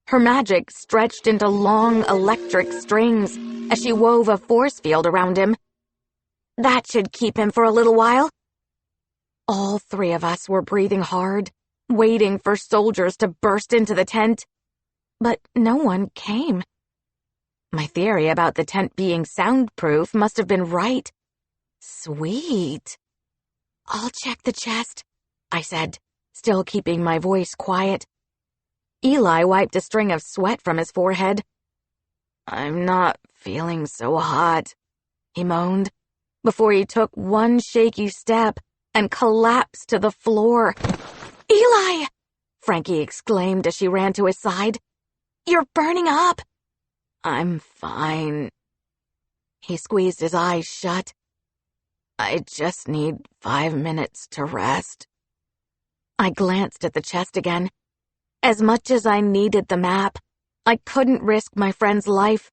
Her magic stretched into long electric strings as she wove a force field around him. That should keep him for a little while. All 3 of us were breathing hard, waiting for soldiers to burst into the tent. But no one came. My theory about the tent being soundproof must have been right. Sweet. I'll check the chest, I said, still keeping my voice quiet. Eli wiped a string of sweat from his forehead. I'm not feeling so hot, he moaned, before he took one shaky step and collapsed to the floor. Eli! Frankie exclaimed as she ran to his side. You're burning up. I'm fine. He squeezed his eyes shut. I just need 5 minutes to rest. I glanced at the chest again. As much as I needed the map, I couldn't risk my friend's life.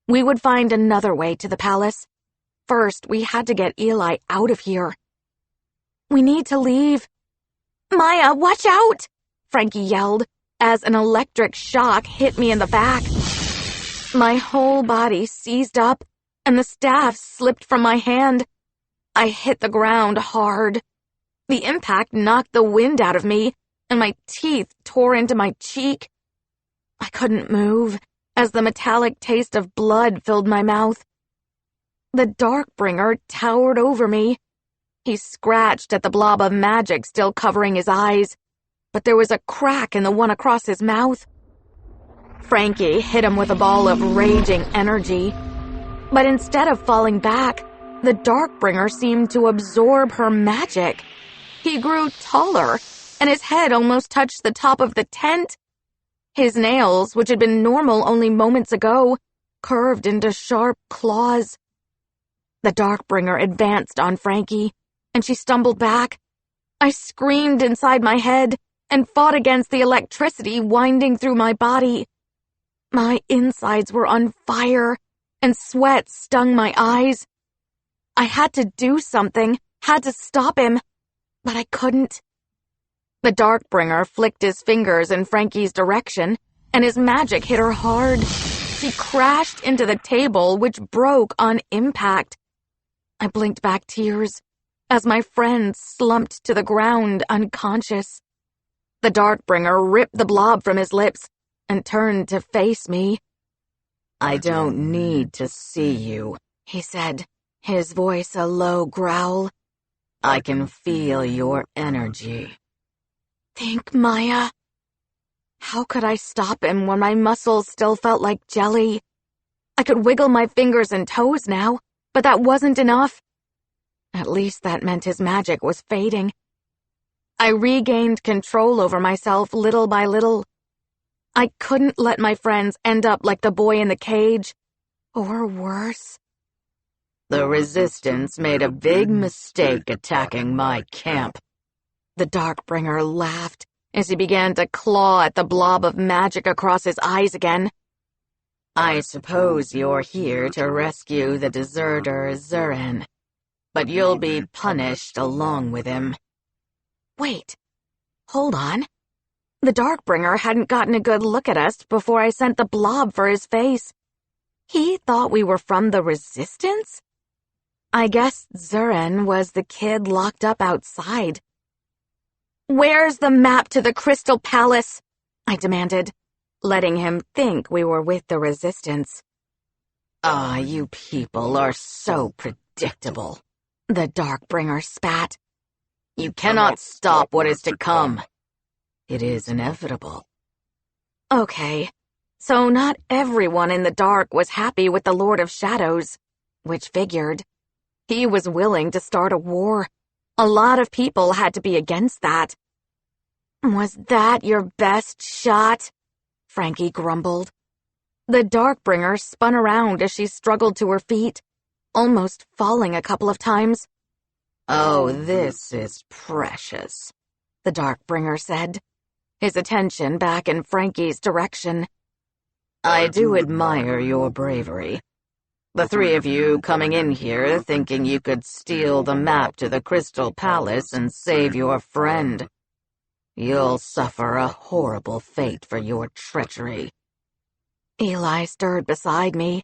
We would find another way to the palace. First, we had to get Eli out of here. We need to leave. Maya, watch out! Frankie yelled as an electric shock hit me in the back. My whole body seized up, and the staff slipped from my hand. I hit the ground hard. The impact knocked the wind out of me, and my teeth tore into my cheek. I couldn't move as the metallic taste of blood filled my mouth. The Darkbringer towered over me. He scratched at the blob of magic still covering his eyes, but there was a crack in the one across his mouth. Frankie hit him with a ball of raging energy, but instead of falling back, the Darkbringer seemed to absorb her magic. He grew taller, and his head almost touched the top of the tent. His nails, which had been normal only moments ago, curved into sharp claws. The Darkbringer advanced on Frankie, and she stumbled back. I screamed inside my head and fought against the electricity winding through my body. My insides were on fire, and sweat stung my eyes. I had to do something, had to stop him, but I couldn't. The Darkbringer flicked his fingers in Frankie's direction, and his magic hit her hard. She crashed into the table, which broke on impact. I blinked back tears as my friend slumped to the ground unconscious. The Darkbringer ripped the blob from his lips and turned to face me. I don't need to see you, he said, his voice a low growl. I can feel your energy. Think, Maya. How could I stop him when my muscles still felt like jelly? I could wiggle my fingers and toes now, but that wasn't enough. At least that meant his magic was fading. I regained control over myself little by little. I couldn't let my friends end up like the boy in the cage, or worse. The Resistance made a big mistake attacking my camp. The Darkbringer laughed as he began to claw at the blob of magic across his eyes again. I suppose you're here to rescue the deserter Zurin, but you'll be punished along with him. Wait, hold on. The Darkbringer hadn't gotten a good look at us before I sent the blob for his face. He thought we were from the Resistance? I guess Zurin was the kid locked up outside. Where's the map to the Crystal Palace? I demanded, letting him think we were with the Resistance. Ah, you people are so Predictable, the Darkbringer spat. You cannot stop what is to come. It is inevitable. Okay, so not everyone in the dark was happy with the Lord of Shadows, which figured. He was willing to start a war. A lot of people had to be against that. Was that your best shot? Frankie grumbled. The Darkbringer spun around as she struggled to her feet, almost falling a couple of times. Oh, this is precious, the Darkbringer said, his attention back in Frankie's direction. I do admire your bravery. The three of you coming in here thinking you could steal the map to the Crystal Palace and save your friend. You'll suffer a horrible fate for your treachery. Eli stirred beside me,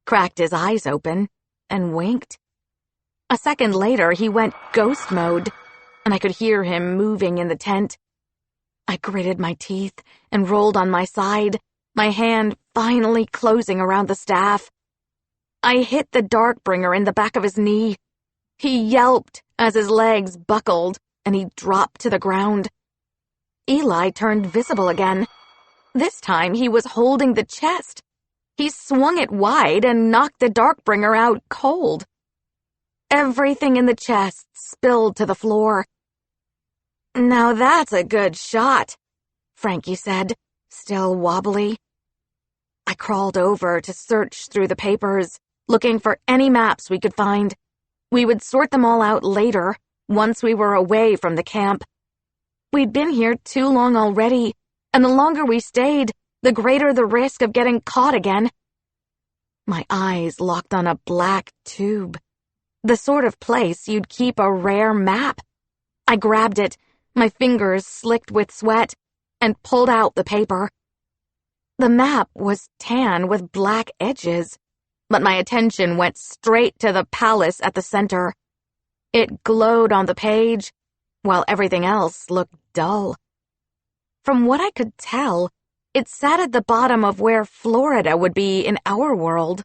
cracked his eyes open, and winked. A second later, he went ghost mode, and I could hear him moving in the tent. I gritted my teeth and rolled on my side, my hand finally closing around the staff. I hit the Darkbringer in the back of his knee. He yelped as his legs buckled, and he dropped to the ground. Eli turned visible again. This time he was holding the chest. He swung it wide and knocked the Darkbringer out cold. Everything in the chest spilled to the floor. Now that's a good shot, Frankie said, still wobbly. I crawled over to search through the papers, looking for any maps we could find. We would sort them all out later, once we were away from the camp. We'd been here too long already, and the longer we stayed, the greater the risk of getting caught again. My eyes locked on a black tube, the sort of place you'd keep a rare map. I grabbed it, my fingers slicked with sweat, and pulled out the paper. The map was tan with black edges, but my attention went straight to the palace at the center. It glowed on the page, while everything else looked dull. From what I could tell, it sat at the bottom of where Florida would be in our world.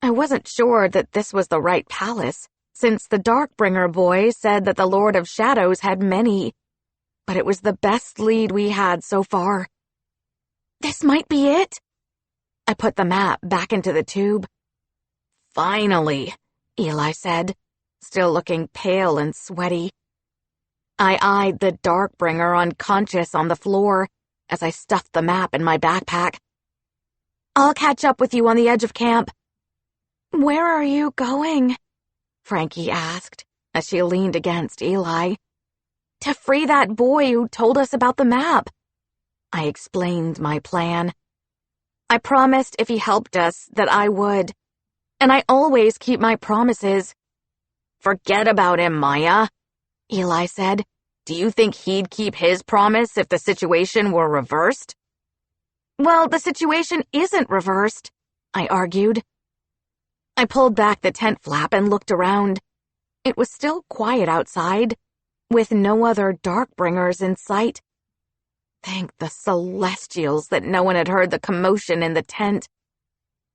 I wasn't sure that this was the right palace, since the Darkbringer boy said that the Lord of Shadows had many, but it was the best lead we had so far. This might be it. I put the map back into the tube. Finally, Eli said, still looking pale and sweaty. I eyed the Darkbringer unconscious on the floor as I stuffed the map in my backpack. I'll catch up with you on the edge of camp. Where are you going? Frankie asked as she leaned against Eli. To free that boy who told us about the map. I explained my plan. I promised if he helped us that I would, and I always keep my promises. Forget about him, Maya, Eli said. Do you think he'd keep his promise if the situation were reversed? Well, the situation isn't reversed, I argued. I pulled back the tent flap and looked around. It was still quiet outside, with no other Darkbringers in sight. Thank the Celestials that no one had heard the commotion in the tent.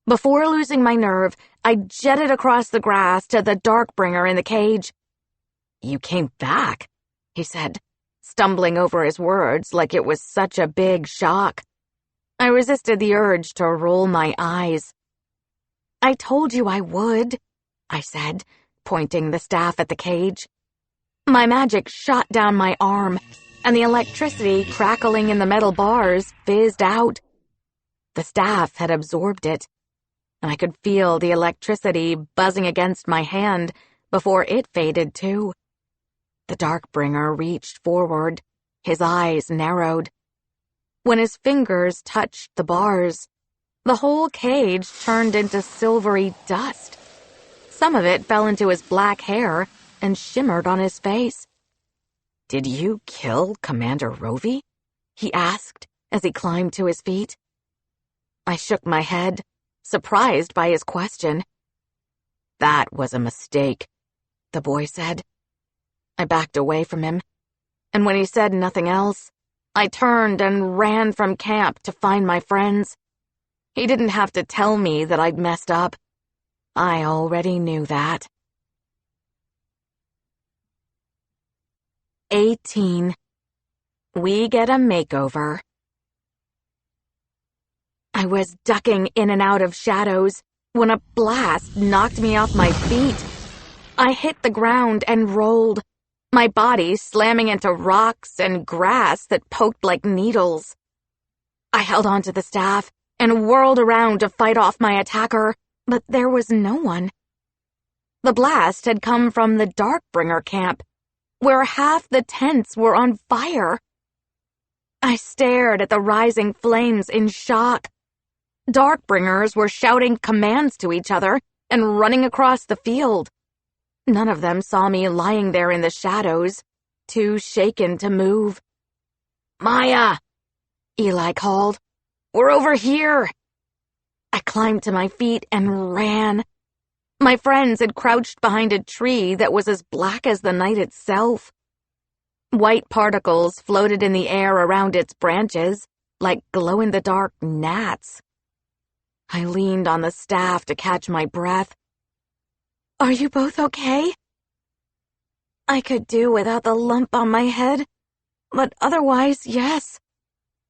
Before losing my nerve, I jetted across the grass to the Darkbringer in the cage. You came back, he said, stumbling over his words like it was such a big shock. I resisted the urge to roll my eyes. I told you I would, I said, pointing the staff at the cage. My magic shot down my arm, and the electricity crackling in the metal bars fizzed out. The staff had absorbed it, and I could feel the electricity buzzing against my hand before it faded too. The Darkbringer reached forward, his eyes narrowed. When his fingers touched the bars, the whole cage turned into silvery dust. Some of it fell into his black hair and shimmered on his face. Did you kill Commander Rovi? He asked as he climbed to his feet. I shook my head, surprised by his question. That was a mistake, the boy said. I backed away from him, and when he said nothing else, I turned and ran from camp to find my friends. He didn't have to tell me that I'd messed up. I already knew that. 18. We get a makeover. I was ducking in and out of shadows when a blast knocked me off my feet. I hit the ground and rolled, my body slamming into rocks and grass that poked like needles. I held onto the staff and whirled around to fight off my attacker, but there was no one. The blast had come from the Darkbringer camp, where half the tents were on fire. I stared at the rising flames in shock. Darkbringers were shouting commands to each other and running across the field. None of them saw me lying there in the shadows, too shaken to move. "Maya!" Eli called. "We're over here!" I climbed to my feet and ran. My friends had crouched behind a tree that was as black as the night itself. White particles floated in the air around its branches, like glow-in-the-dark gnats. I leaned on the staff to catch my breath. "Are you both okay?" I could do without the lump on my head, but otherwise, yes,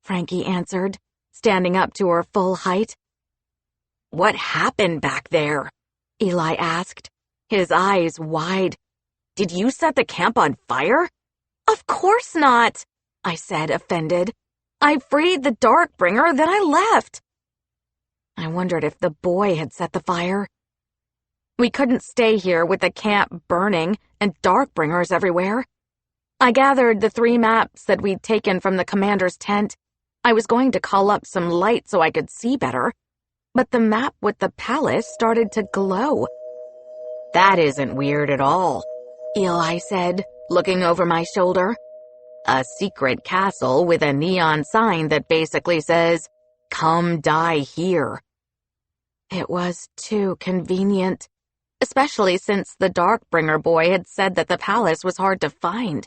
Frankie answered, standing up to her full height. "What happened back there?" Eli asked, his eyes wide. "Did you set the camp on fire?" "Of course not," I said, offended. "I freed the Darkbringer, then I left." I wondered if the boy had set the fire. We couldn't stay here with the camp burning and Darkbringers everywhere. I gathered the 3 maps that we'd taken from the commander's tent. I was going to call up some light so I could see better, but the map with the palace started to glow. "That isn't weird at all," Eli said, looking over my shoulder. "A secret castle with a neon sign that basically says, 'Come die here.'" It was too convenient, especially since the Darkbringer boy had said that the palace was hard to find.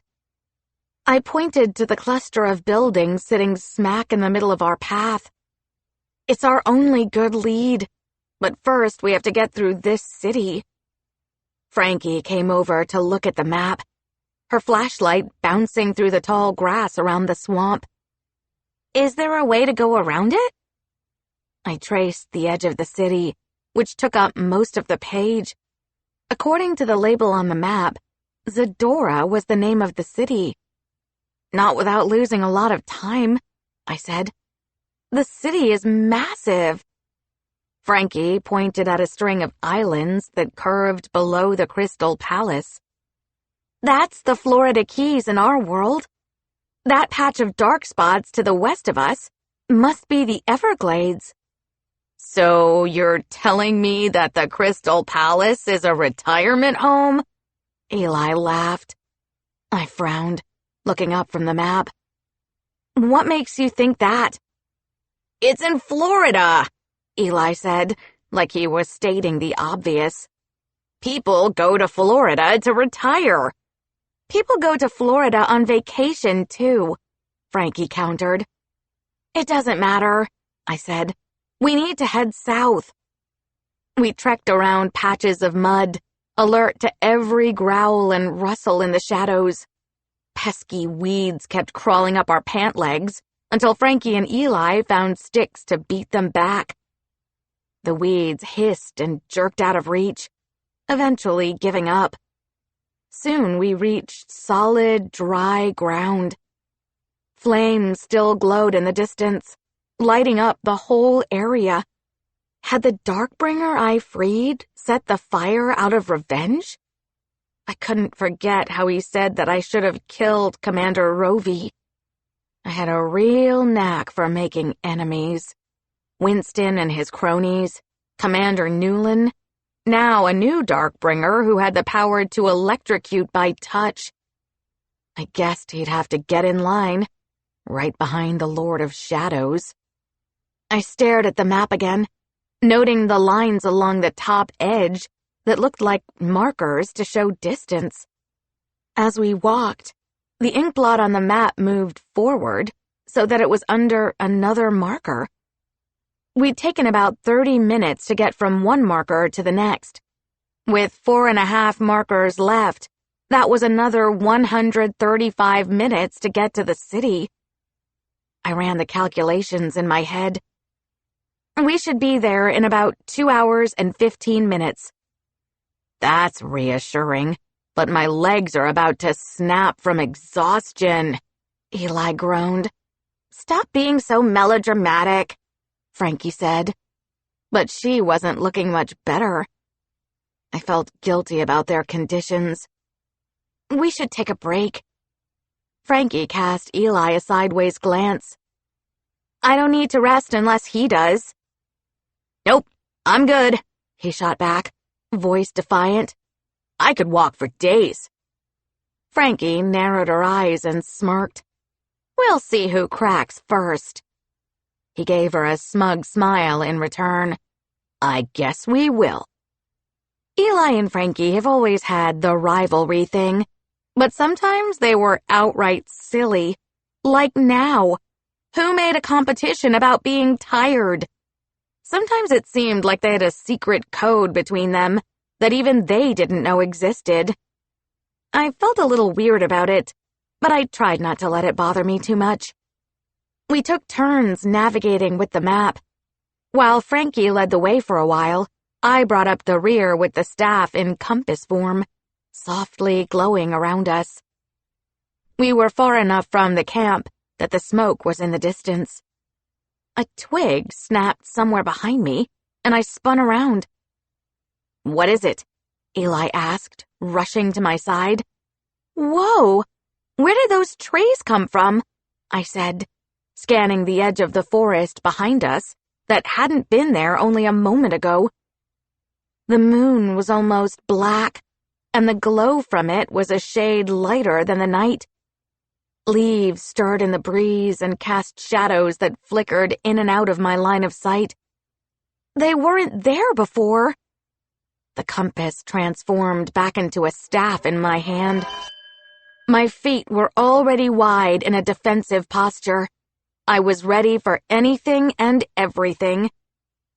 I pointed to the cluster of buildings sitting smack in the middle of our path. "It's our only good lead, but first we have to get through this city." Frankie came over to look at the map, her flashlight bouncing through the tall grass around the swamp. "Is there a way to go around it?" I traced the edge of the city, which took up most of the page. According to the label on the map, Zadora was the name of the city. "Not without losing a lot of time," I said. "The city is massive." Frankie pointed at a string of islands that curved below the Crystal Palace. "That's the Florida Keys in our world. That patch of dark spots to the west of us must be the Everglades." "So you're telling me that the Crystal Palace is a retirement home?" Eli laughed. I frowned, looking up from the map. "What makes you think that?" "It's in Florida," Eli said, like he was stating the obvious. "People go to Florida to retire." "People go to Florida on vacation, too," Frankie countered. "It doesn't matter," I said. "We need to head south." We trekked around patches of mud, alert to every growl and rustle in the shadows. Pesky weeds kept crawling up our pant legs until Frankie and Eli found sticks to beat them back. The weeds hissed and jerked out of reach, eventually giving up. Soon we reached solid, dry ground. Flames still glowed in the distance, lighting up the whole area. Had the Darkbringer I freed set the fire out of revenge? I couldn't forget how he said that I should have killed Commander Rovi. I had a real knack for making enemies. Winston and his cronies, Commander Newland, now a new Darkbringer who had the power to electrocute by touch. I guessed he'd have to get in line, right behind the Lord of Shadows. I stared at the map again, noting the lines along the top edge that looked like markers to show distance. As we walked, the inkblot on the map moved forward so that it was under another marker. We'd taken about 30 minutes to get from one marker to the next. With 4.5 markers left, that was another 135 minutes to get to the city. I ran the calculations in my head. We should be there in about 2 hours and 15 minutes. That's reassuring, but my legs are about to snap from exhaustion, Eli groaned. Stop being so melodramatic, Frankie said. But she wasn't looking much better. I felt guilty about their conditions. We should take a break. Frankie cast Eli a sideways glance. I don't need to rest unless he does. Nope, I'm good, he shot back, voice defiant. I could walk for days. Frankie narrowed her eyes and smirked. We'll see who cracks first. He gave her a smug smile in return. I guess we will. Eli and Frankie have always had the rivalry thing, but sometimes they were outright silly. Like now. Who made a competition about being tired? Sometimes it seemed like they had a secret code between them that even they didn't know existed. I felt a little weird about it, but I tried not to let it bother me too much. We took turns navigating with the map. While Frankie led the way for a while, I brought up the rear with the staff in compass form, softly glowing around us. We were far enough from the camp that the smoke was in the distance. A twig snapped somewhere behind me, and I spun around. What is it? Eli asked, rushing to my side. Whoa! Where did those trees come from? I said, scanning the edge of the forest behind us that hadn't been there only a moment ago. The moon was almost black, and the glow from it was a shade lighter than the night. Leaves stirred in the breeze and cast shadows that flickered in and out of my line of sight. They weren't there before. The compass transformed back into a staff in my hand. My feet were already wide in a defensive posture. I was ready for anything and everything.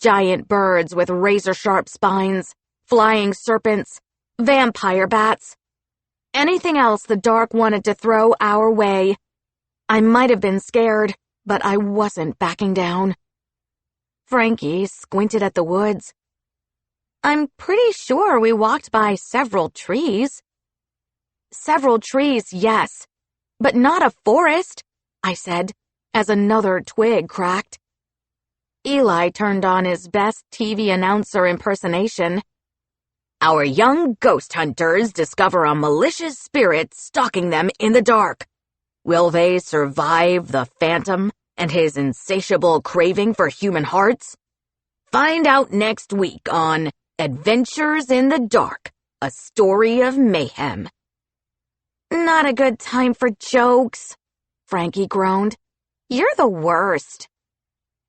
Giant birds with razor-sharp spines, flying serpents, vampire bats. Anything else the dark wanted to throw our way. I might have been scared, but I wasn't backing down. Frankie squinted at the woods. I'm pretty sure we walked by several trees. Several trees, yes, but not a forest, I said, as another twig cracked. Eli turned on his best TV announcer impersonation. Our young ghost hunters discover a malicious spirit stalking them in the dark. Will they survive the phantom and his insatiable craving for human hearts? Find out next week on Adventures in the Dark, a story of mayhem. Not a good time for jokes, Frankie groaned. You're the worst.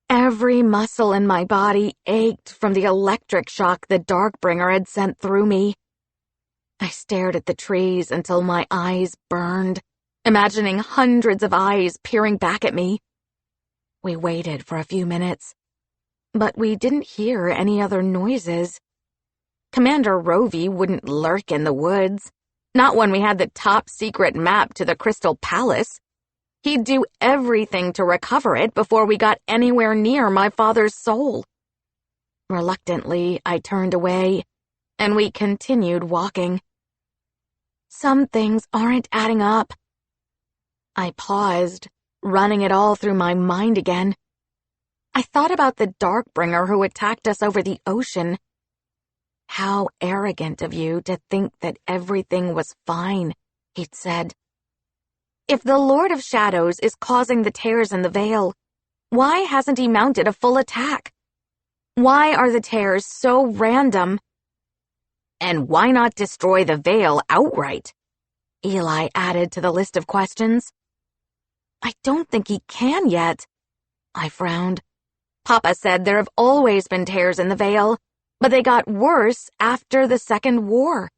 Every muscle in my body ached from the electric shock the Darkbringer had sent through me. I stared at the trees until my eyes burned, imagining hundreds of eyes peering back at me. We waited for a few minutes, but we didn't hear any other noises. Commander Rovey wouldn't lurk in the woods, not when we had the top-secret map to the Crystal Palace. He'd do everything to recover it before we got anywhere near my father's soul. Reluctantly, I turned away, and we continued walking. Some things aren't adding up. I paused, running it all through my mind again. I thought about the Darkbringer who attacked us over the ocean. How arrogant of you to think that everything was fine, he'd said. If the Lord of Shadows is causing the tears in the veil, why hasn't he mounted a full attack? Why are the tears so random? And why not destroy the veil outright? Eli added to the list of questions. I don't think he can yet. I frowned. Papa said there have always been tears in the veil, but they got worse after the Second War.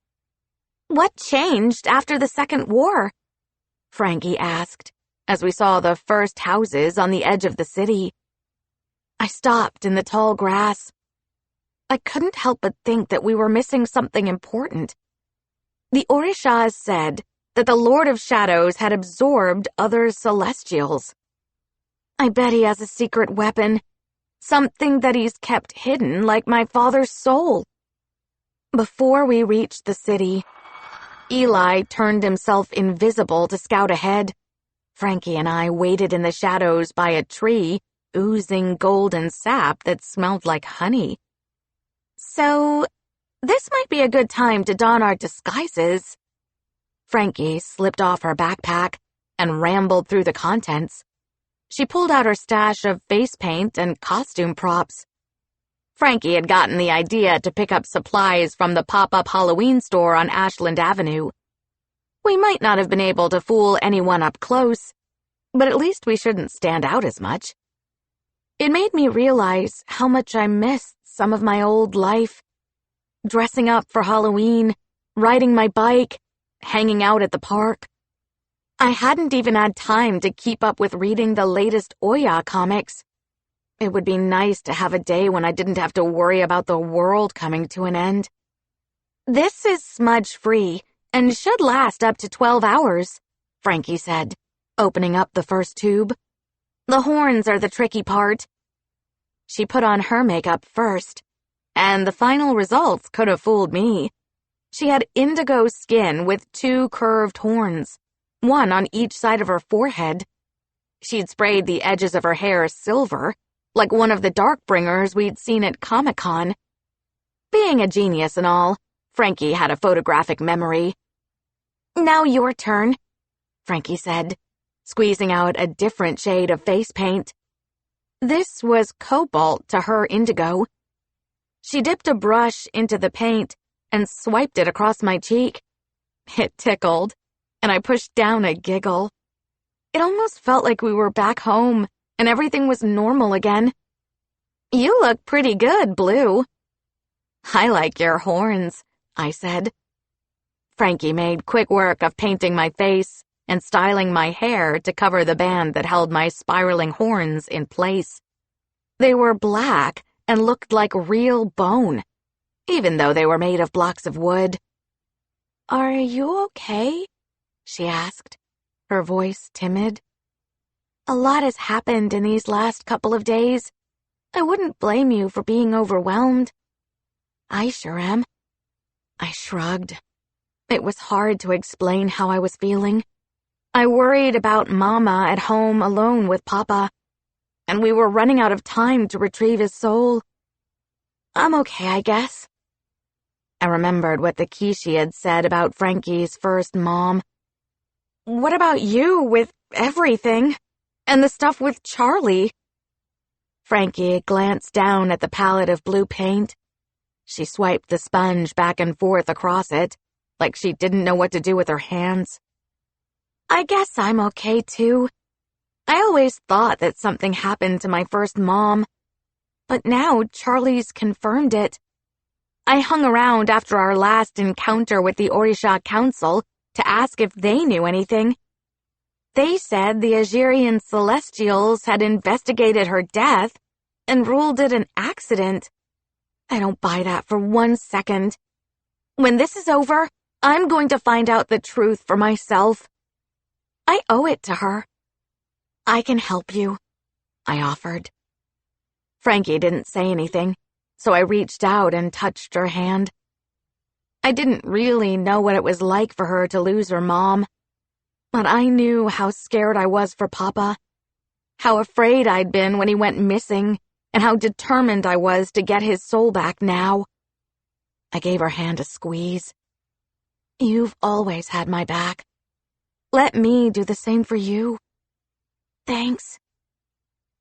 What changed after the Second War? Frankie asked, as we saw the first houses on the edge of the city. I stopped in the tall grass. I couldn't help but think that we were missing something important. The Orishas said that the Lord of Shadows had absorbed other celestials. I bet he has a secret weapon, something that he's kept hidden like my father's soul. Before we reached the city, Eli turned himself invisible to scout ahead. Frankie and I waited in the shadows by a tree, oozing golden sap that smelled like honey. So, this might be a good time to don our disguises. Frankie slipped off her backpack and rambled through the contents. She pulled out her stash of face paint and costume props. Frankie had gotten the idea to pick up supplies from the pop-up Halloween store on Ashland Avenue. We might not have been able to fool anyone up close, but at least we shouldn't stand out as much. It made me realize how much I missed some of my old life. Dressing up for Halloween, riding my bike, hanging out at the park. I hadn't even had time to keep up with reading the latest Oya comics. It would be nice to have a day when I didn't have to worry about the world coming to an end. This is smudge-free and should last up to 12 hours, Frankie said, opening up the first tube. The horns are the tricky part. She put on her makeup first, and the final results could have fooled me. She had indigo skin with 2 curved horns, one on each side of her forehead. She'd sprayed the edges of her hair silver, like one of the Darkbringers we'd seen at Comic-Con. Being a genius and all, Frankie had a photographic memory. "Now your turn," Frankie said, squeezing out a different shade of face paint. This was cobalt to her indigo. She dipped a brush into the paint and swiped it across my cheek. It tickled, and I pushed down a giggle. It almost felt like we were back home and everything was normal again. "You look pretty good, Blue." "I like your horns," I said. Frankie made quick work of painting my face and styling my hair to cover the band that held my spiraling horns in place. They were black and looked like real bone, even though they were made of blocks of wood. "Are you okay?" she asked, her voice timid. "A lot has happened in these last couple of days. I wouldn't blame you for being overwhelmed." "I sure am." I shrugged. It was hard to explain how I was feeling. I worried about Mama at home alone with Papa, and we were running out of time to retrieve his soul. "I'm okay, I guess." I remembered what the Kishi had said about Frankie's first mom. "What about you with everything? And the stuff with Charlie?" Frankie glanced down at the palette of blue paint. She swiped the sponge back and forth across it, like she didn't know what to do with her hands. "I guess I'm okay, too. I always thought that something happened to my first mom, but now Charlie's confirmed it. I hung around after our last encounter with the Orisha Council to ask if they knew anything. They said the Azirian Celestials had investigated her death and ruled it an accident. I don't buy that for 1 second. When this is over, I'm going to find out the truth for myself. I owe it to her." "I can help you," I offered. Frankie didn't say anything, so I reached out and touched her hand. I didn't really know what it was like for her to lose her mom, but I knew how scared I was for Papa, how afraid I'd been when he went missing, and how determined I was to get his soul back now. I gave her hand a squeeze. "You've always had my back. Let me do the same for you." "Thanks."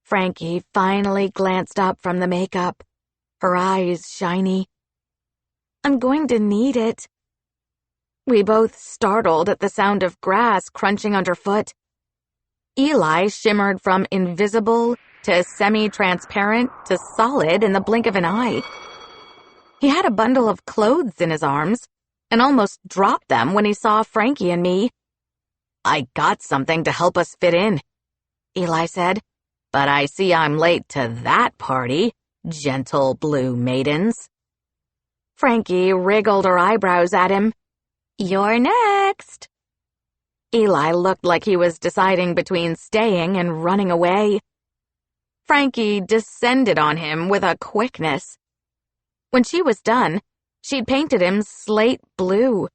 Frankie finally glanced up from the makeup, her eyes shiny. "I'm going to need it." We both startled at the sound of grass crunching underfoot. Eli shimmered from invisible to semi-transparent to solid in the blink of an eye. He had a bundle of clothes in his arms and almost dropped them when he saw Frankie and me. "I got something to help us fit in," Eli said. But I see I'm late to that party, gentle blue maidens." Frankie wriggled her eyebrows at him. "You're next." Eli looked like he was deciding between staying and running away. Frankie descended on him with a quickness. When she was done, she'd painted him slate blue.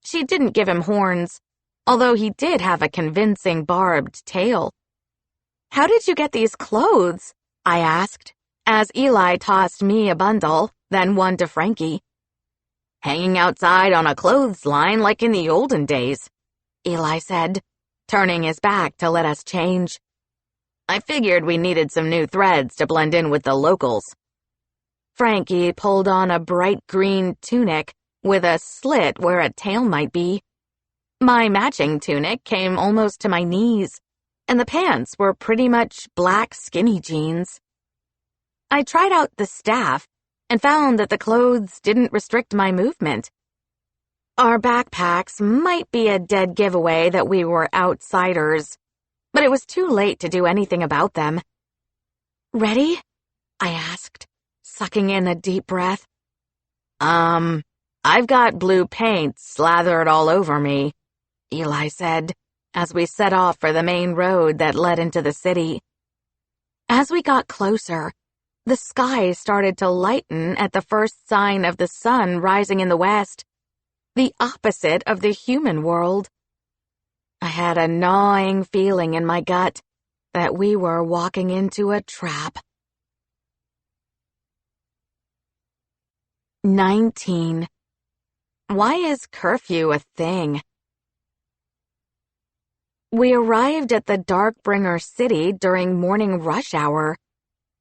She didn't give him horns, although he did have a convincing barbed tail. "How did you get these clothes?" I asked, as Eli tossed me a bundle, then one to Frankie. "Hanging outside on a clothesline like in the olden days," Eli said, turning his back to let us change. "I figured we needed some new threads to blend in with the locals." Frankie pulled on a bright green tunic with a slit where a tail might be. My matching tunic came almost to my knees, and the pants were pretty much black skinny jeans. I tried out the staff and found that the clothes didn't restrict my movement. Our backpacks might be a dead giveaway that we were outsiders, but it was too late to do anything about them. "Ready?" I asked, sucking in a deep breath. I've got blue paint slathered all over me," Eli said, as we set off for the main road that led into the city. As we got closer, the sky started to lighten at the first sign of the sun rising in the west, the opposite of the human world. I had a gnawing feeling in my gut that we were walking into a trap. 19. Why is curfew a thing? We arrived at the Darkbringer city during morning rush hour.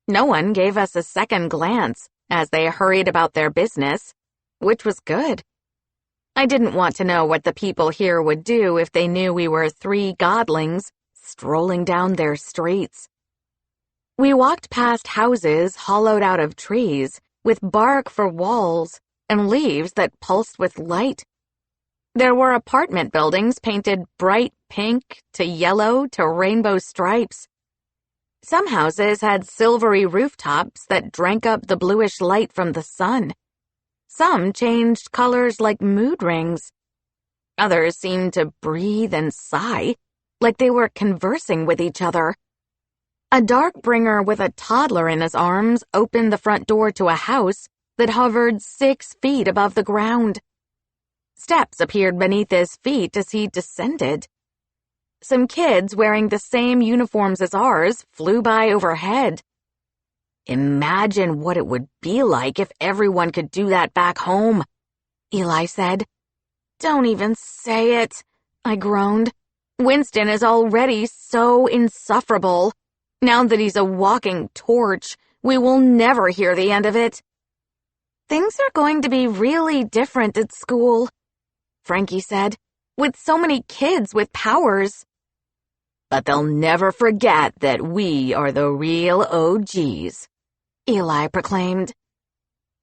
No one gave us a second glance as they hurried about their business, which was good. I didn't want to know what the people here would do if they knew we were 3 Godlings strolling down their streets. We walked past houses hollowed out of trees, with bark for walls and leaves that pulsed with light. There were apartment buildings painted bright pink to yellow to rainbow stripes. Some houses had silvery rooftops that drank up the bluish light from the sun. Some changed colors like mood rings. Others seemed to breathe and sigh, like they were conversing with each other. A Darkbringer with a toddler in his arms opened the front door to a house that hovered 6 feet above the ground. Steps appeared beneath his feet as he descended. Some kids wearing the same uniforms as ours flew by overhead. "Imagine what it would be like if everyone could do that back home," Eli said. "Don't even say it," I groaned. "Winston is already so insufferable. Now that he's a walking torch, we will never hear the end of it." "Things are going to be really different at school," Frankie said, "with so many kids with powers." "But they'll never forget that we are the real OGs," Eli proclaimed.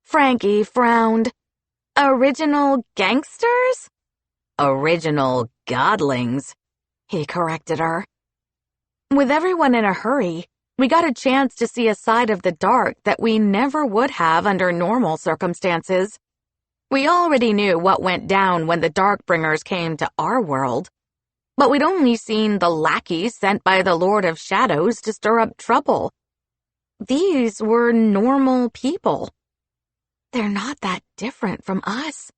Frankie frowned. "Original gangsters?" "Original Godlings," he corrected her. With everyone in a hurry, we got a chance to see a side of the dark that we never would have under normal circumstances. We already knew what went down when the Darkbringers came to our world, but we'd only seen the lackeys sent by the Lord of Shadows to stir up trouble. These were normal people. "They're not that different from us,"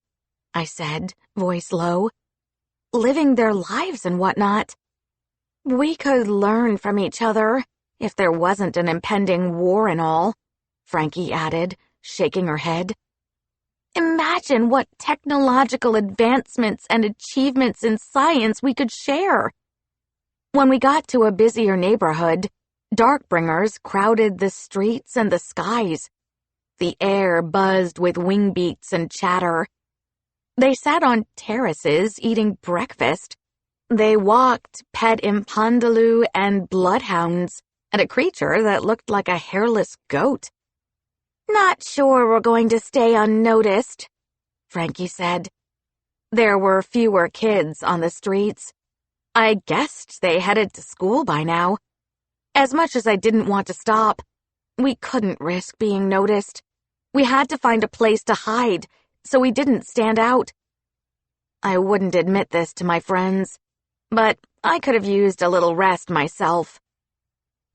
I said, voice low. "Living their lives and whatnot. We could learn from each other if there wasn't an impending war and all," Frankie added, shaking her head. "Imagine what technological advancements and achievements in science we could share." When we got to a busier neighborhood, Darkbringers crowded the streets and the skies. The air buzzed with wing beats and chatter. They sat on terraces eating breakfast. They walked pet impandaloo and bloodhounds, and a creature that looked like a hairless goat. "Not sure we're going to stay unnoticed," Frankie said. There were fewer kids on the streets. I guessed they headed to school by now. As much as I didn't want to stop, we couldn't risk being noticed. We had to find a place to hide, so we didn't stand out. I wouldn't admit this to my friends, but I could have used a little rest myself.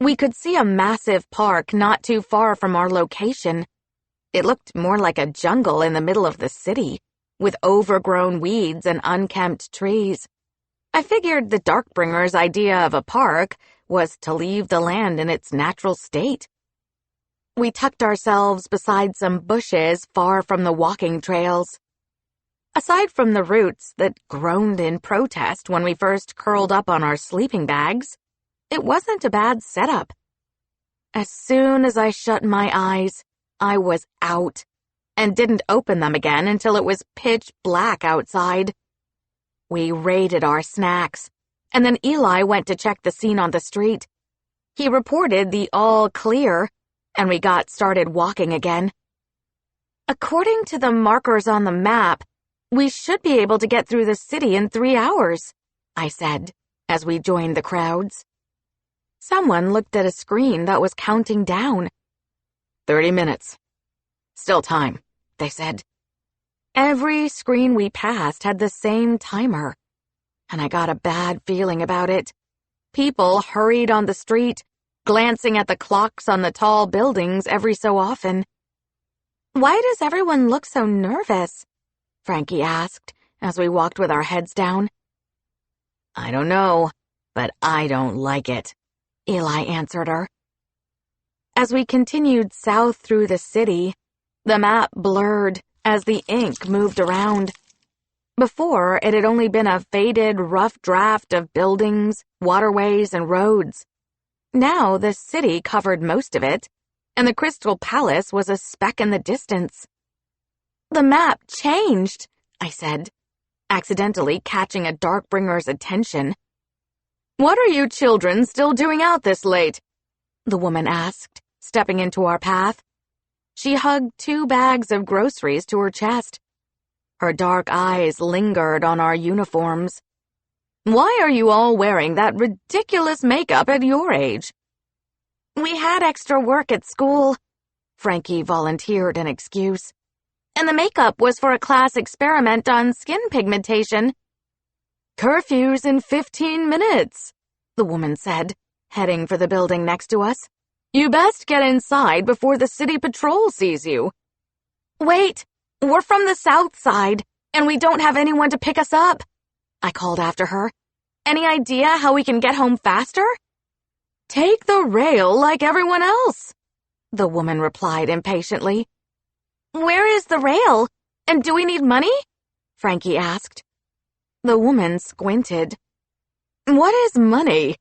We could see a massive park not too far from our location. It looked more like a jungle in the middle of the city, with overgrown weeds and unkempt trees. I figured the Darkbringer's idea of a park was to leave the land in its natural state. We tucked ourselves beside some bushes far from the walking trails. Aside from the roots that groaned in protest when we first curled up on our sleeping bags, it wasn't a bad setup. As soon as I shut my eyes, I was out, and didn't open them again until it was pitch black outside. We raided our snacks, and then Eli went to check the scene on the street. He reported the all clear, and we got started walking again. According to the markers on the map, we should be able to get through the city in 3 hours, I said, as we joined the crowds. Someone looked at a screen that was counting down. 30 minutes. Still time, they said. Every screen we passed had the same timer, and I got a bad feeling about it. People hurried on the street, glancing at the clocks on the tall buildings every so often. "Why does everyone look so nervous?" Frankie asked as we walked with our heads down. "I don't know, but I don't like it," Eli answered her. As we continued south through the city, the map blurred as the ink moved around. Before, it had only been a faded, rough draft of buildings, waterways, and roads. Now the city covered most of it, and the Crystal Palace was a speck in the distance. "The map changed," I said, accidentally catching a Darkbringer's attention. "What are you children still doing out this late?" the woman asked, stepping into our path. She hugged 2 bags of groceries to her chest. Her dark eyes lingered on our uniforms. "Why are you all wearing that ridiculous makeup at your age?" "We had extra work at school," Frankie volunteered an excuse. "And the makeup was for a class experiment on skin pigmentation." "Curfew's in 15 minutes, the woman said, heading for the building next to us. "You best get inside before the city patrol sees you." "Wait, we're from the south side, and we don't have anyone to pick us up," I called after her. "Any idea how we can get home faster?" "Take the rail like everyone else," the woman replied impatiently. "Where is the rail? And do we need money?" Frankie asked. The woman squinted. "What is money?"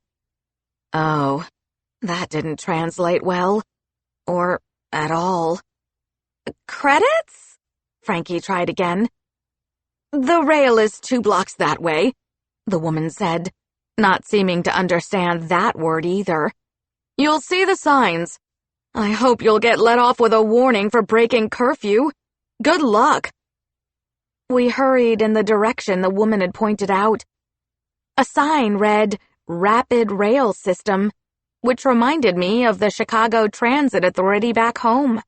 Oh, that didn't translate well. Or at all. "Credits?" Frankie tried again. "The rail is 2 blocks that way," the woman said, not seeming to understand that word either. "You'll see the signs. I hope you'll get let off with a warning for breaking curfew. Good luck." We hurried in the direction the woman had pointed out. A sign read, "Rapid Rail System," which reminded me of the Chicago Transit Authority back home.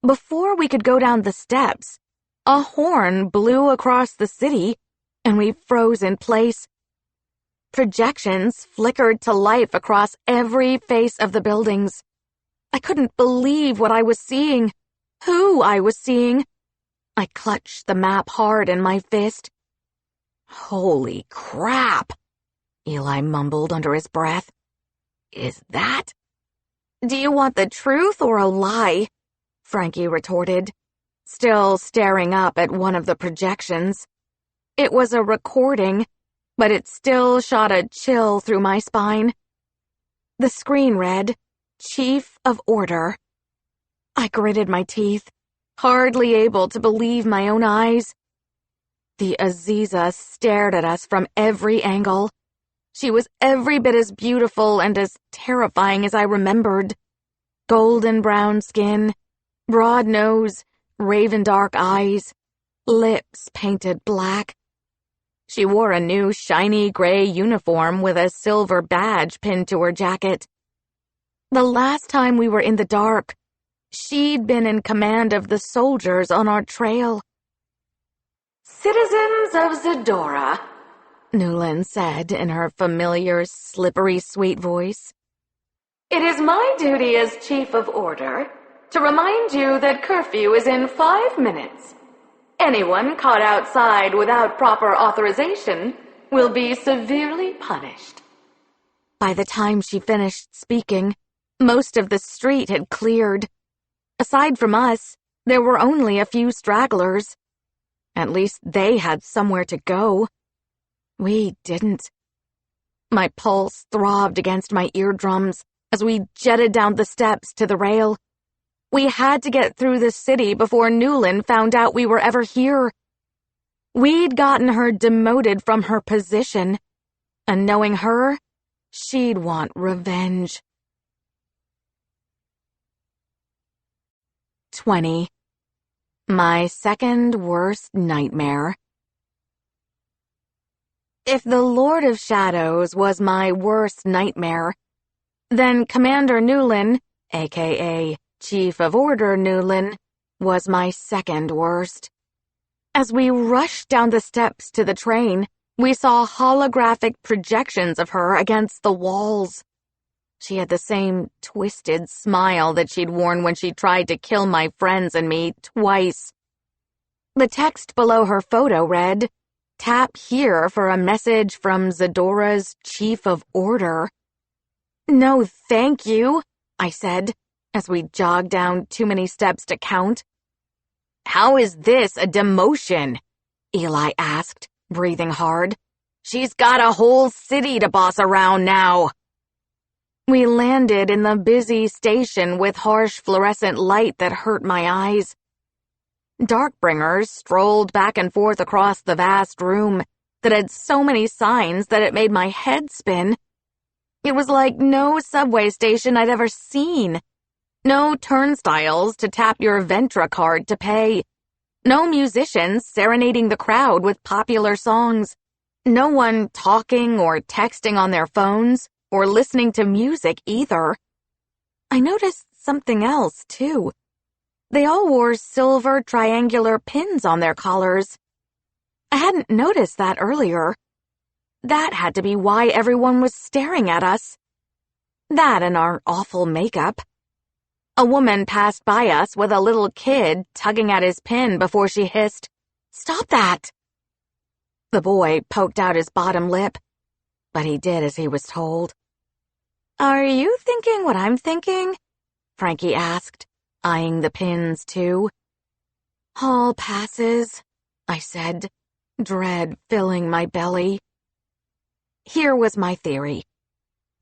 Before we could go down the steps, a horn blew across the city, and we froze in place. Projections flickered to life across every face of the buildings. I couldn't believe what I was seeing, who I was seeing. I clutched the map hard in my fist. "Holy crap," Eli mumbled under his breath. "Is that?" "Do you want the truth or a lie?" Frankie retorted, still staring up at one of the projections. It was a recording, but it still shot a chill through my spine. The screen read, "Chief of Order." I gritted my teeth, hardly able to believe my own eyes. The Aziza stared at us from every angle. She was every bit as beautiful and as terrifying as I remembered. Golden brown skin, broad nose, raven dark eyes, lips painted black. She wore a new shiny gray uniform with a silver badge pinned to her jacket, The last time we were in the dark, she'd been in command of the soldiers on our trail. "Citizens of Zadora," Newland said in her familiar, slippery, sweet voice, "it is my duty as Chief of Order to remind you that curfew is in 5 minutes. Anyone caught outside without proper authorization will be severely punished." By the time she finished speaking, most of the street had cleared. Aside from us, there were only a few stragglers. At least they had somewhere to go. We didn't. My pulse throbbed against my eardrums as we jetted down the steps to the rail. We had to get through the city before Newland found out we were ever here. We'd gotten her demoted from her position, and knowing her, she'd want revenge. 20. My second worst nightmare. If the Lord of Shadows was my worst nightmare, then Commander Newland, aka Chief of Order Newland, was my second worst. As we rushed down the steps to the train, we saw holographic projections of her against the walls. She had the same twisted smile that she'd worn when she tried to kill my friends and me twice. The text below her photo read, "Tap here for a message from Zadora's Chief of Order." "No, thank you," I said, as we jogged down too many steps to count. "How is this a demotion?" Eli asked, breathing hard. "She's got a whole city to boss around now." We landed in the busy station with harsh fluorescent light that hurt my eyes. Darkbringers strolled back and forth across the vast room that had so many signs that it made my head spin. It was like no subway station I'd ever seen. No turnstiles to tap your Ventra card to pay. No musicians serenading the crowd with popular songs. No one talking or texting on their phones or listening to music either. I noticed something else, too. They all wore silver triangular pins on their collars. I hadn't noticed that earlier. That had to be why everyone was staring at us. That and our awful makeup. A woman passed by us with a little kid tugging at his pin before she hissed, "Stop that!" The boy poked out his bottom lip, but he did as he was told. "Are you thinking what I'm thinking?" Frankie asked, eyeing the pins too. "Hall passes," I said, dread filling my belly. Here was my theory.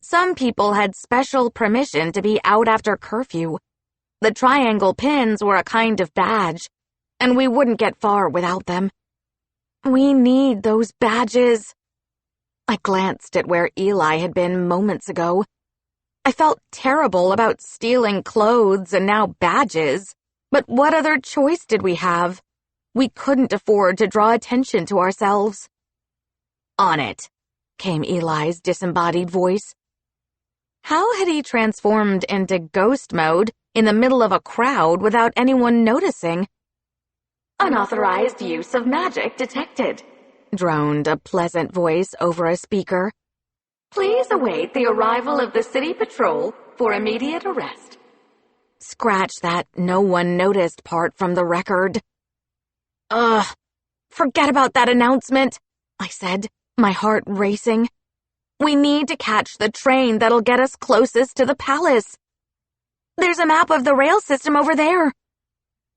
Some people had special permission to be out after curfew. The triangle pins were a kind of badge, and we wouldn't get far without them. We need those badges. I glanced at where Eli had been moments ago. I felt terrible about stealing clothes and now badges, but what other choice did we have? We couldn't afford to draw attention to ourselves. "On it," came Eli's disembodied voice. How had he transformed into ghost mode in the middle of a crowd without anyone noticing? "Unauthorized use of magic detected," droned a pleasant voice over a speaker. "Please await the arrival of the city patrol for immediate arrest." Scratch that no one noticed part from the record. "Ugh, forget about that announcement," I said, my heart racing. "We need to catch the train that'll get us closest to the palace. There's a map of the rail system over there."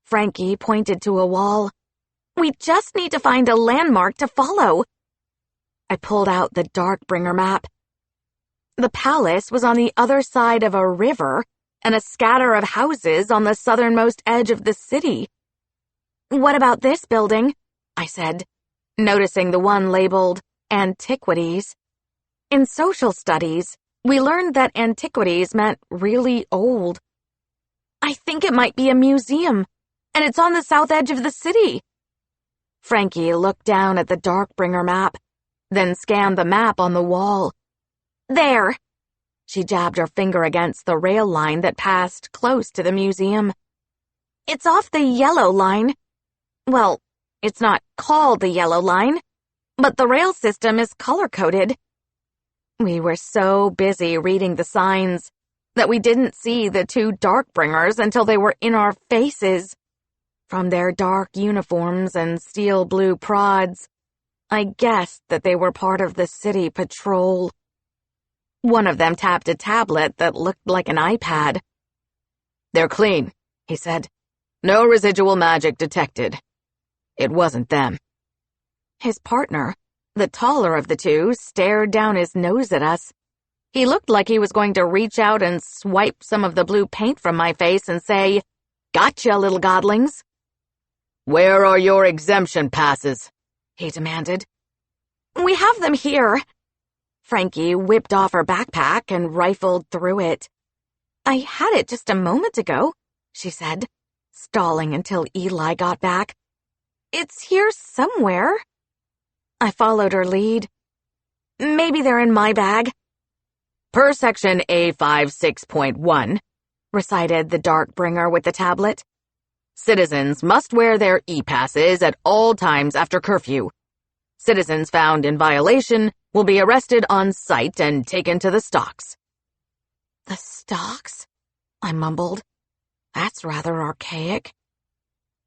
Frankie pointed to a wall. "We just need to find a landmark to follow." I pulled out the Darkbringer map. The palace was on the other side of a river and a scatter of houses on the southernmost edge of the city. "What about this building?" I said, noticing the one labeled Antiquities. In social studies, we learned that antiquities meant really old. "I think it might be a museum, and it's on the south edge of the city." Frankie looked down at the Darkbringer map, then scanned the map on the wall. "There." She jabbed her finger against the rail line that passed close to the museum. It's off the yellow line. Well, it's not called the yellow line, but the rail system is color-coded. We were so busy reading the signs that we didn't see the two Darkbringers until they were in our faces. From their dark uniforms and steel blue prods, I guessed that they were part of the city patrol. One of them tapped a tablet that looked like an iPad. "They're clean," he said. "No residual magic detected." It wasn't them. His partner, the taller of the two, stared down his nose at us. He looked like he was going to reach out and swipe some of the blue paint from my face and say, "Gotcha, little Godlings." "Where are your exemption passes?" he demanded. "We have them here." Frankie whipped off her backpack and rifled through it. "I had it just a moment ago," she said, stalling until Eli got back. "It's here somewhere." I followed her lead. "Maybe they're in my bag." "Per section A56.1, recited the Darkbringer with the tablet. "Citizens must wear their e-passes at all times after curfew. Citizens found in violation will be arrested on sight and taken to the stocks." "The stocks?" I mumbled. "That's rather archaic."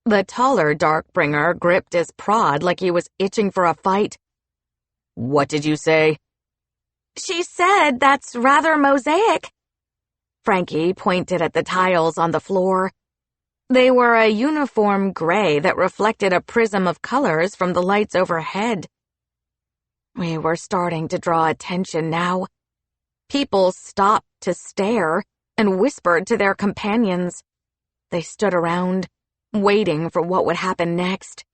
The taller Darkbringer gripped his prod like he was itching for a fight. "What did you say?" "She said that's rather mosaic." Frankie pointed at the tiles on the floor. They were a uniform gray that reflected a prism of colors from the lights overhead. We were starting to draw attention now. People stopped to stare and whispered to their companions. They stood around, waiting for what would happen next.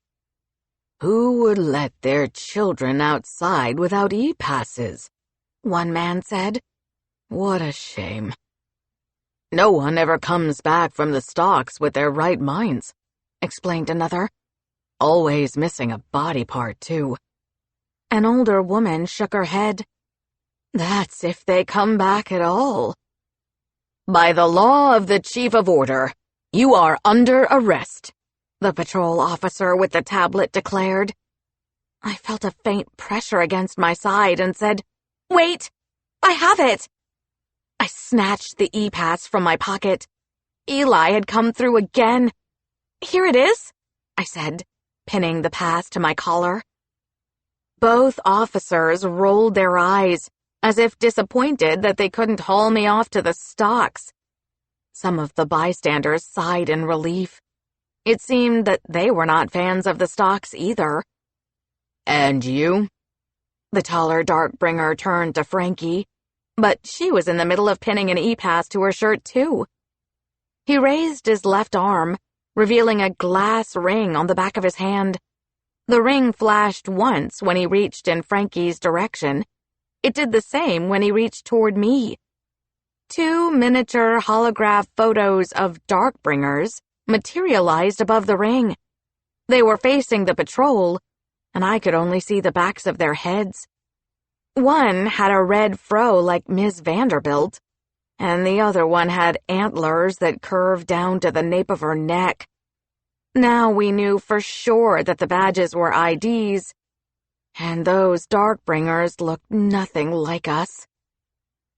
"Who would let their children outside without e-passes?" one man said. "What a shame. No one ever comes back from the stocks with their right minds," explained another. "Always missing a body part, too." An older woman shook her head. "That's if they come back at all." "By the law of the Chief of Order, you are under arrest," the patrol officer with the tablet declared. I felt a faint pressure against my side and said, "Wait! I have it!" I snatched the e-pass from my pocket. Eli had come through again. "Here it is," I said, pinning the pass to my collar. Both officers rolled their eyes, as if disappointed that they couldn't haul me off to the stocks. Some of the bystanders sighed in relief. It seemed that they were not fans of the stocks either. "And you?" The taller Darkbringer turned to Frankie, but she was in the middle of pinning an e-pass to her shirt too. He raised his left arm, revealing a glass ring on the back of his hand. The ring flashed once when he reached in Frankie's direction. It did the same when he reached toward me. Two miniature holograph photos of Darkbringers materialized above the ring. They were facing the patrol, and I could only see the backs of their heads. One had a red fro like Ms. Vanderbilt, and the other one had antlers that curved down to the nape of her neck. Now we knew for sure that the badges were IDs, and those Darkbringers looked nothing like us.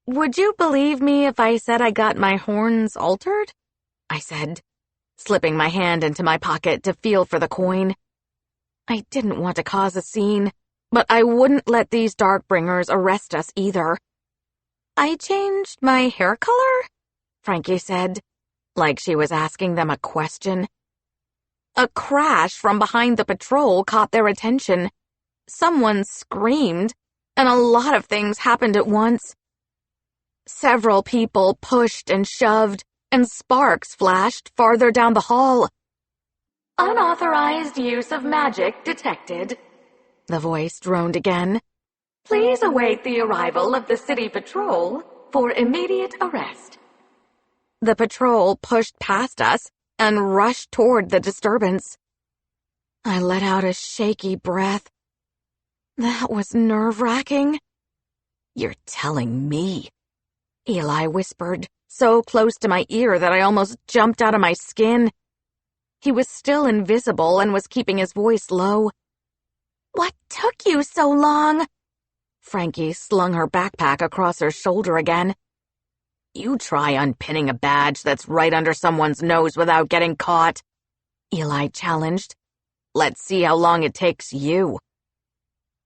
"Would you believe me if I said I got my horns altered?" I said, slipping my hand into my pocket to feel for the coin. I didn't want to cause a scene, but I wouldn't let these Darkbringers arrest us either. "I changed my hair color?" Frankie said, like she was asking them a question. A crash from behind the patrol caught their attention. Someone screamed, and a lot of things happened at once. Several people pushed and shoved, and sparks flashed farther down the hall. "Unauthorized use of magic detected," the voice droned again. "Please await the arrival of the city patrol for immediate arrest." The patrol pushed past us and rushed toward the disturbance. I let out a shaky breath. That was nerve-wracking. "You're telling me?" Eli whispered, so close to my ear that I almost jumped out of my skin. He was still invisible and was keeping his voice low. "What took you so long?" Frankie slung her backpack across her shoulder again. "You try unpinning a badge that's right under someone's nose without getting caught," Eli challenged. "Let's see how long it takes you."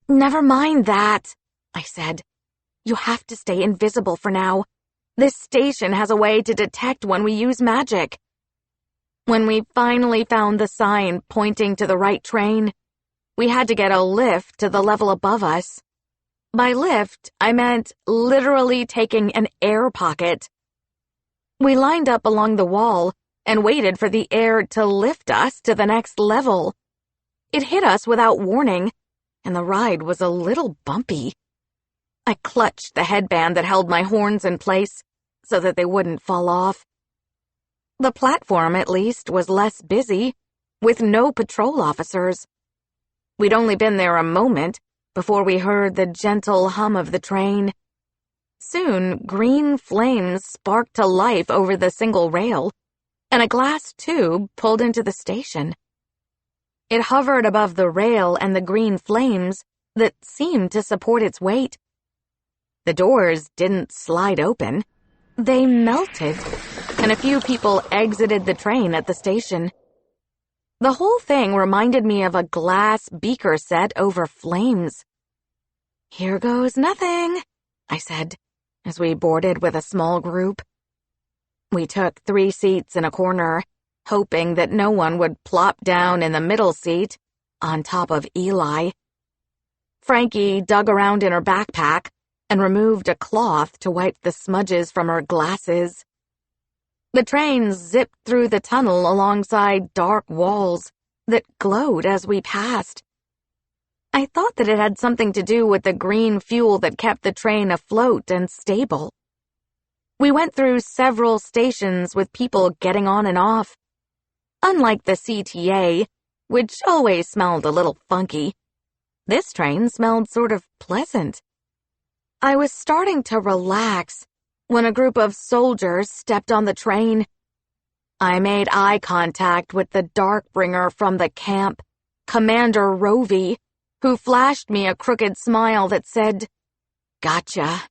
"Never mind that," I said. "You have to stay invisible for now. This station has a way to detect when we use magic." When we finally found the sign pointing to the right train, we had to get a lift to the level above us. By lift, I meant literally taking an air pocket. We lined up along the wall and waited for the air to lift us to the next level. It hit us without warning, and the ride was a little bumpy. I clutched the headband that held my horns in place so that they wouldn't fall off. The platform, at least, was less busy, with no patrol officers. We'd only been there a moment before we heard the gentle hum of the train. Soon, green flames sparked to life over the single rail, and a glass tube pulled into the station. It hovered above the rail and the green flames that seemed to support its weight. The doors didn't slide open. They melted, and a few people exited the train at the station. The whole thing reminded me of a glass beaker set over flames. "Here goes nothing," I said, as we boarded with a small group. We took 3 seats in a corner, hoping that no one would plop down in the middle seat, on top of Eli. Frankie dug around in her backpack and removed a cloth to wipe the smudges from her glasses. The train zipped through the tunnel alongside dark walls that glowed as we passed. I thought that it had something to do with the green fuel that kept the train afloat and stable. We went through several stations with people getting on and off. Unlike the CTA, which always smelled a little funky, this train smelled sort of pleasant. I was starting to relax when a group of soldiers stepped on the train. I made eye contact with the Darkbringer from the camp, Commander Rovey, who flashed me a crooked smile that said, "Gotcha."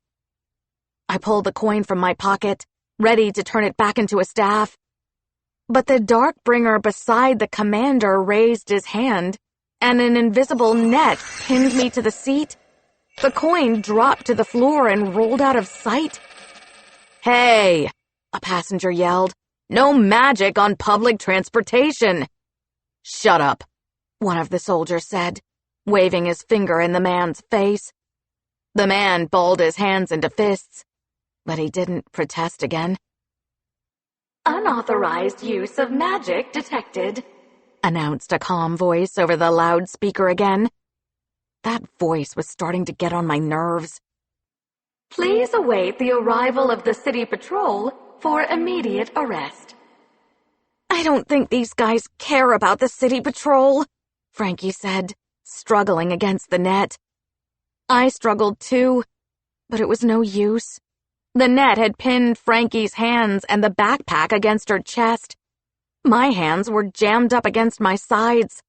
I pulled the coin from my pocket, ready to turn it back into a staff. But the Darkbringer beside the commander raised his hand, and an invisible net pinned me to the seat. The coin dropped to the floor and rolled out of sight. "Hey!" a passenger yelled. "No magic on public transportation!" "Shut up," one of the soldiers said, waving his finger in the man's face. The man balled his hands into fists, but he didn't protest again. "Unauthorized use of magic detected," announced a calm voice over the loudspeaker again. That voice was starting to get on my nerves. "Please await the arrival of the city patrol for immediate arrest." "I don't think these guys care about the city patrol," Frankie said, struggling against the net. I struggled too, but it was no use. The net had pinned Frankie's hands and the backpack against her chest. My hands were jammed up against my sides.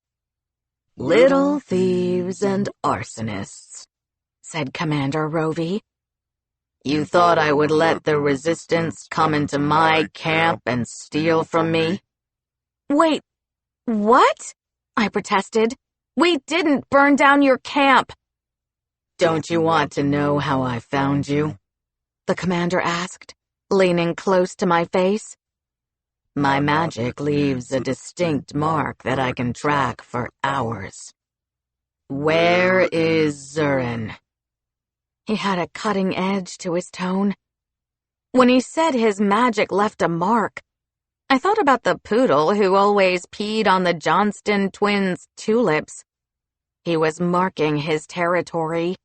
"Little thieves and arsonists," said Commander Rovey. "You thought I would let the resistance come into my camp and steal from me?" "Wait, what?" I protested. "We didn't burn down your camp." "Don't you want to know how I found you?" the commander asked, leaning close to my face. "My magic leaves a distinct mark that I can track for hours. Where is Zurin?" He had a cutting edge to his tone. When he said his magic left a mark, I thought about the poodle who always peed on the Johnston twins' tulips. He was marking his territory.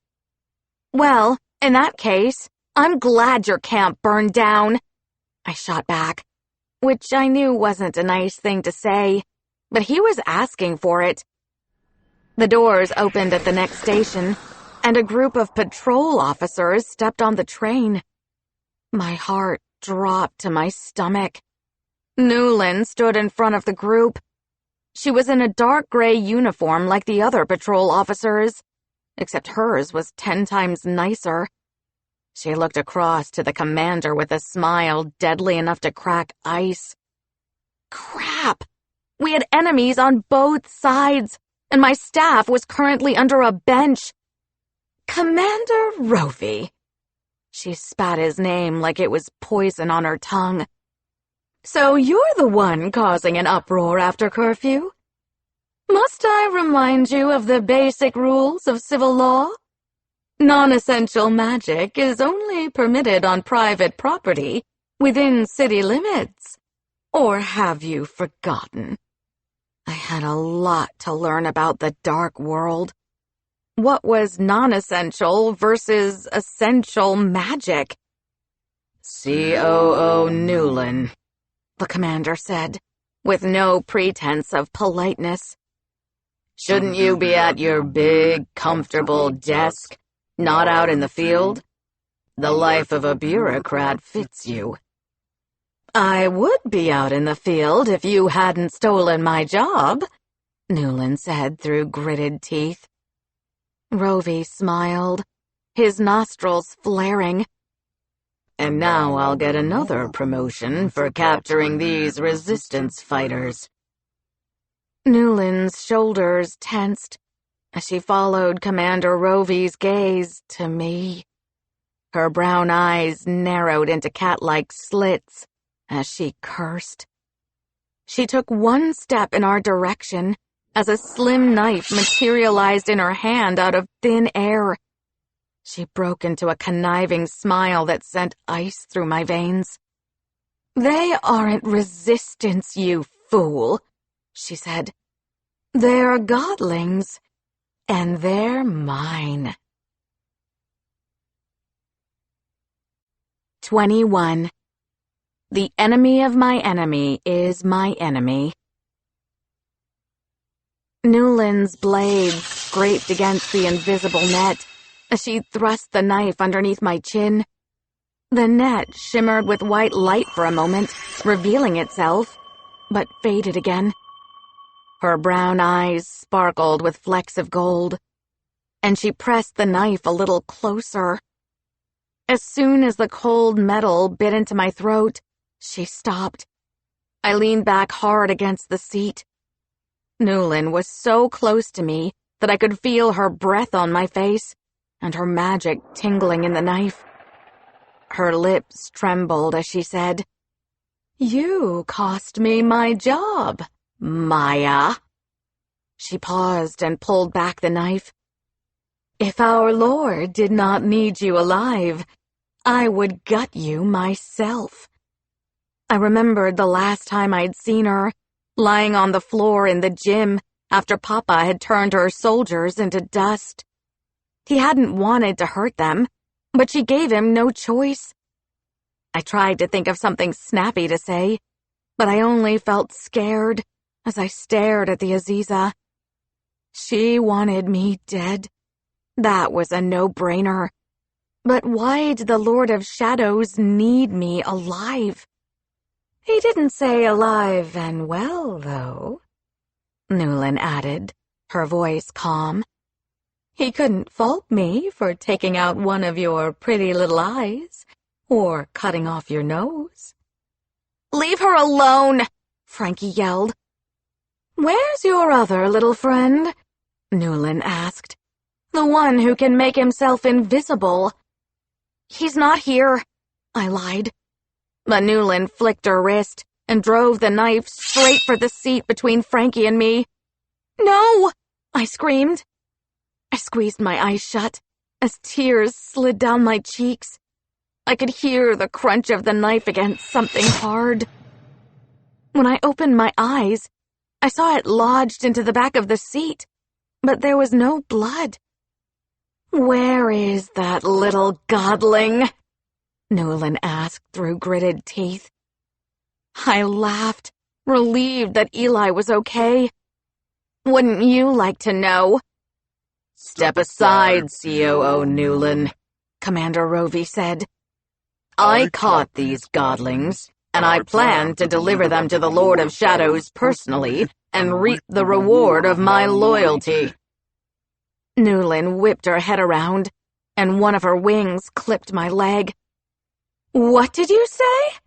"Well, in that case, I'm glad your camp burned down," I shot back, which I knew wasn't a nice thing to say, but he was asking for it. The doors opened at the next station, and a group of patrol officers stepped on the train. My heart dropped to my stomach. Newlin stood in front of the group. She was in a dark gray uniform like the other patrol officers, except hers was 10 times nicer. She looked across to the commander with a smile deadly enough to crack ice. Crap! We had enemies on both sides, and my staff was currently under a bench. Commander Rovi. She spat his name like it was poison on her tongue. So you're the one causing an uproar after curfew? Must I remind you of the basic rules of civil law? Non-essential magic is only permitted on private property within city limits. Or have you forgotten? I had a lot to learn about the dark world. What was non-essential versus essential magic? COO Newlin, the commander said, with no pretense of politeness. Shouldn't you be at your big, comfortable desk, not out in the field? The life of a bureaucrat fits you. I would be out in the field if you hadn't stolen my job, Newlin said through gritted teeth. Rovi smiled, his nostrils flaring. And now I'll get another promotion for capturing these resistance fighters. Newlin's shoulders tensed as she followed Commander Rovi's gaze to me. Her brown eyes narrowed into cat-like slits as she cursed. She took one step in our direction as a slim knife materialized in her hand out of thin air. She broke into a conniving smile that sent ice through my veins. They aren't resistance, you fool, she said. They're Godlings, and they're mine. 21. The enemy of my enemy is my enemy. Newlin's blade scraped against the invisible net as she thrust the knife underneath my chin. The net shimmered with white light for a moment, revealing itself, but faded again. Her brown eyes sparkled with flecks of gold, and she pressed the knife a little closer. As soon as the cold metal bit into my throat, she stopped. I leaned back hard against the seat. Newlin was so close to me that I could feel her breath on my face and her magic tingling in the knife. Her lips trembled as she said, "You cost me my job, Maya." She paused and pulled back the knife. "If our Lord did not need you alive, I would gut you myself." I remembered the last time I'd seen her, lying on the floor in the gym after Papa had turned her soldiers into dust. He hadn't wanted to hurt them, but she gave him no choice. I tried to think of something snappy to say, but I only felt scared as I stared at the Aziza. She wanted me dead. That was a no-brainer. But why did the Lord of Shadows need me alive? He didn't say alive and well, though, Newlin added, her voice calm. He couldn't fault me for taking out one of your pretty little eyes, or cutting off your nose. "Leave her alone!" Frankie yelled. "Where's your other little friend?" Newlin asked. "The one who can make himself invisible." "He's not here," I lied. But Newlin flicked her wrist and drove the knife straight for the seat between Frankie and me. "No!" I screamed. I squeezed my eyes shut as tears slid down my cheeks. I could hear the crunch of the knife against something hard. When I opened my eyes, I saw it lodged into the back of the seat, but there was no blood. "Where is that little godling?" Newlin asked through gritted teeth. I laughed, relieved that Eli was okay. "Wouldn't you like to know?" "Step aside, COO Newlin," Commander Rovi said. I caught these Godlings, and I plan to deliver them to the Lord of Shadows personally and reap the reward of my loyalty." Newlin whipped her head around, and one of her wings clipped my leg. "What did you say?"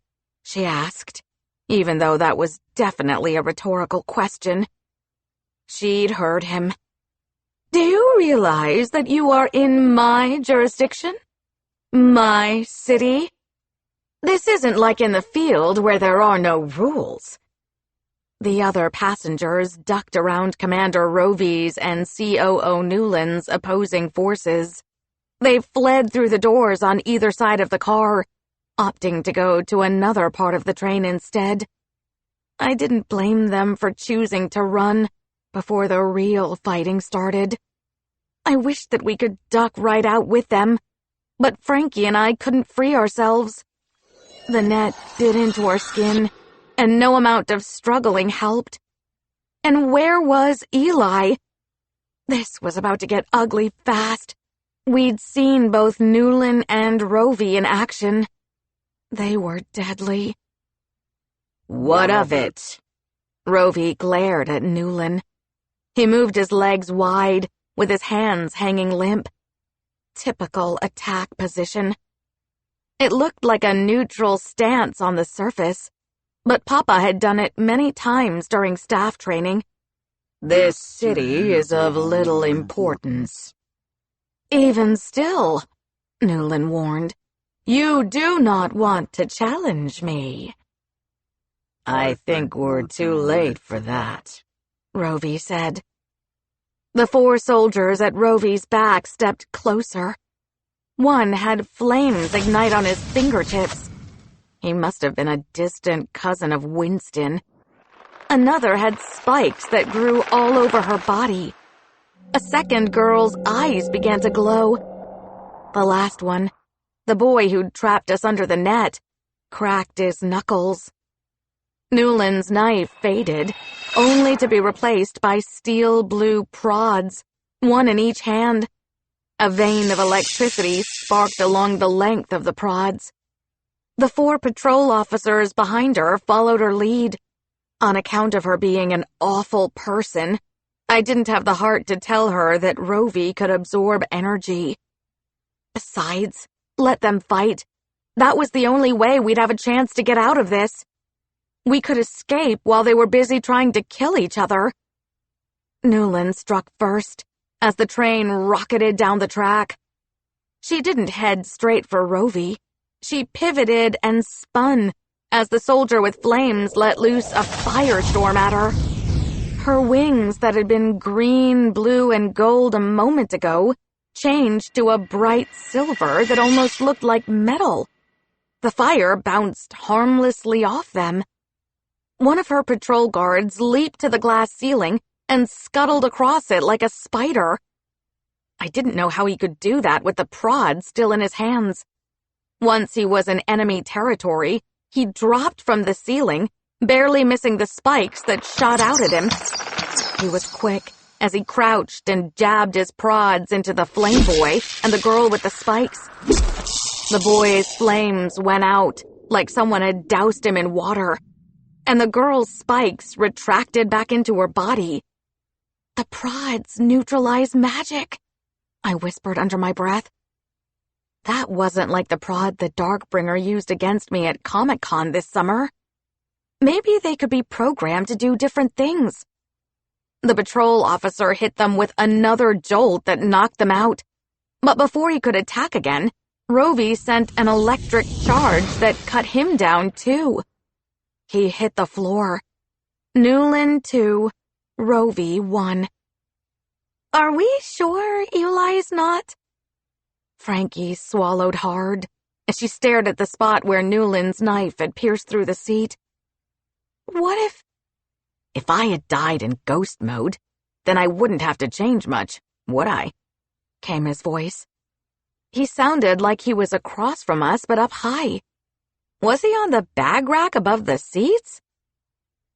she asked, even though that was definitely a rhetorical question. She'd heard him. "Do you realize that you are in my jurisdiction? My city? This isn't like in the field where there are no rules." The other passengers ducked around Commander Rovi's and COO Newlin's opposing forces. They fled through the doors on either side of the car, opting to go to another part of the train instead. I didn't blame them for choosing to run before the real fighting started. I wished that we could duck right out with them, but Frankie and I couldn't free ourselves. The net bit into our skin, and no amount of struggling helped. And where was Eli? This was about to get ugly fast. We'd seen both Newlin and Rovi in action. They were deadly. "What of it?" Rovi glared at Newlin. He moved his legs wide, with his hands hanging limp. Typical attack position. It looked like a neutral stance on the surface, but Papa had done it many times during staff training. "This city is of little importance." "Even still," Newlin warned, "you do not want to challenge me." "I think we're too late for that," Rovi said. The 4 soldiers at Rovi's back stepped closer. One had flames ignite on his fingertips. He must have been a distant cousin of Winston. Another had spikes that grew all over her body. A second girl's eyes began to glow. The last one, the boy who'd trapped us under the net, cracked his knuckles. Newlin's knife faded, only to be replaced by steel blue prods, one in each hand. A vein of electricity sparked along the length of the prods. The 4 patrol officers behind her followed her lead. On account of her being an awful person, I didn't have the heart to tell her that Rovi could absorb energy. Besides, let them fight. That was the only way we'd have a chance to get out of this. We could escape while they were busy trying to kill each other. Newlin struck first, as the train rocketed down the track. She didn't head straight for Rovi. She pivoted and spun, as the soldier with flames let loose a firestorm at her. Her wings that had been green, blue, and gold a moment ago changed to a bright silver that almost looked like metal. The fire bounced harmlessly off them. One of her patrol guards leaped to the glass ceiling and scuttled across it like a spider. I didn't know how he could do that with the prod still in his hands. Once he was in enemy territory, he dropped from the ceiling, barely missing the spikes that shot out at him. He was quick as he crouched and jabbed his prods into the flame boy and the girl with the spikes. The boy's flames went out like someone had doused him in water, and the girl's spikes retracted back into her body. "The prods neutralize magic," I whispered under my breath. That wasn't like the prod the Darkbringer used against me at Comic-Con this summer. Maybe they could be programmed to do different things. The patrol officer hit them with another jolt that knocked them out. But before he could attack again, Rovi sent an electric charge that cut him down too. He hit the floor. Newlin 2, Rovi 1. "Are we sure Eli's not?" Frankie swallowed hard as she stared at the spot where Newlin's knife had pierced through the seat. "What if—" "If I had died in ghost mode, then I wouldn't have to change much, would I?" came his voice. He sounded like he was across from us but up high. Was he on the bag rack above the seats?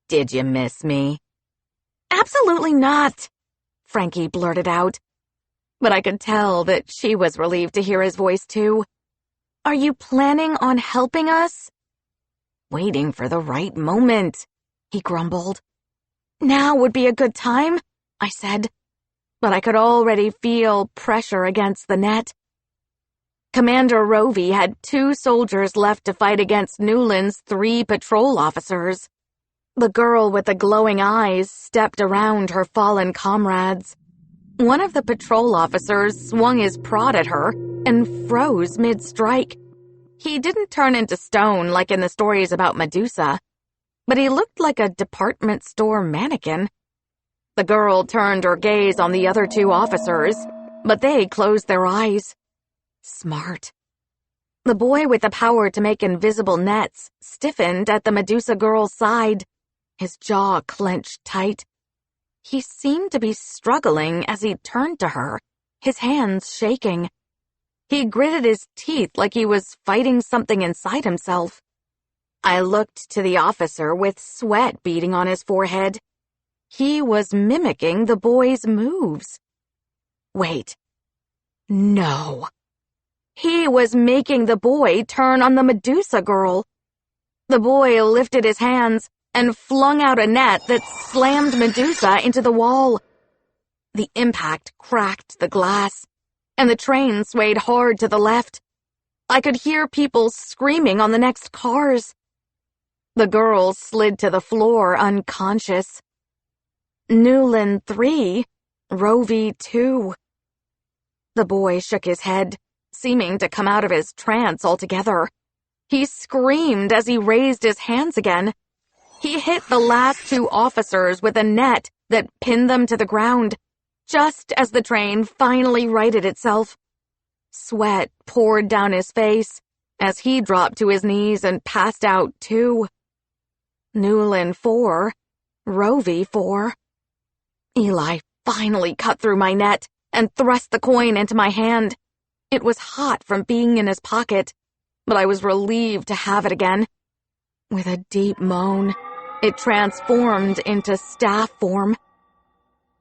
"Did you miss me?" "Absolutely not," Frankie blurted out. But I could tell that she was relieved to hear his voice too. Are you planning on helping us?" "Waiting for the right moment," he grumbled. "Now would be a good time," I said, but I could already feel pressure against the net. Commander Rovey had 2 soldiers left to fight against Newland's 3 patrol officers. The girl with the glowing eyes stepped around her fallen comrades. One of the patrol officers swung his prod at her and froze mid-strike. He didn't turn into stone like in the stories about Medusa, but he looked like a department store mannequin. The girl turned her gaze on the other 2 officers, but they closed their eyes. Smart. The boy with the power to make invisible nets stiffened at the Medusa girl's side, his jaw clenched tight. He seemed to be struggling as he turned to her, his hands shaking. He gritted his teeth like he was fighting something inside himself. I looked to the officer with sweat beading on his forehead. He was mimicking the boy's moves. Wait. No. He was making the boy turn on the Medusa girl. The boy lifted his hands and flung out a net that slammed Medusa into the wall. The impact cracked the glass, and the train swayed hard to the left. I could hear people screaming on the next cars. The girl slid to the floor unconscious. Newland 3, Rovey 2. The boy shook his head, seeming to come out of his trance altogether. He screamed as he raised his hands again. He hit the last 2 officers with a net that pinned them to the ground, just as the train finally righted itself. Sweat poured down his face as he dropped to his knees and passed out too. Newland 4, Rovey 4. Eli finally cut through my net and thrust the coin into my hand. It was hot from being in his pocket, but I was relieved to have it again. With a deep moan, it transformed into staff form.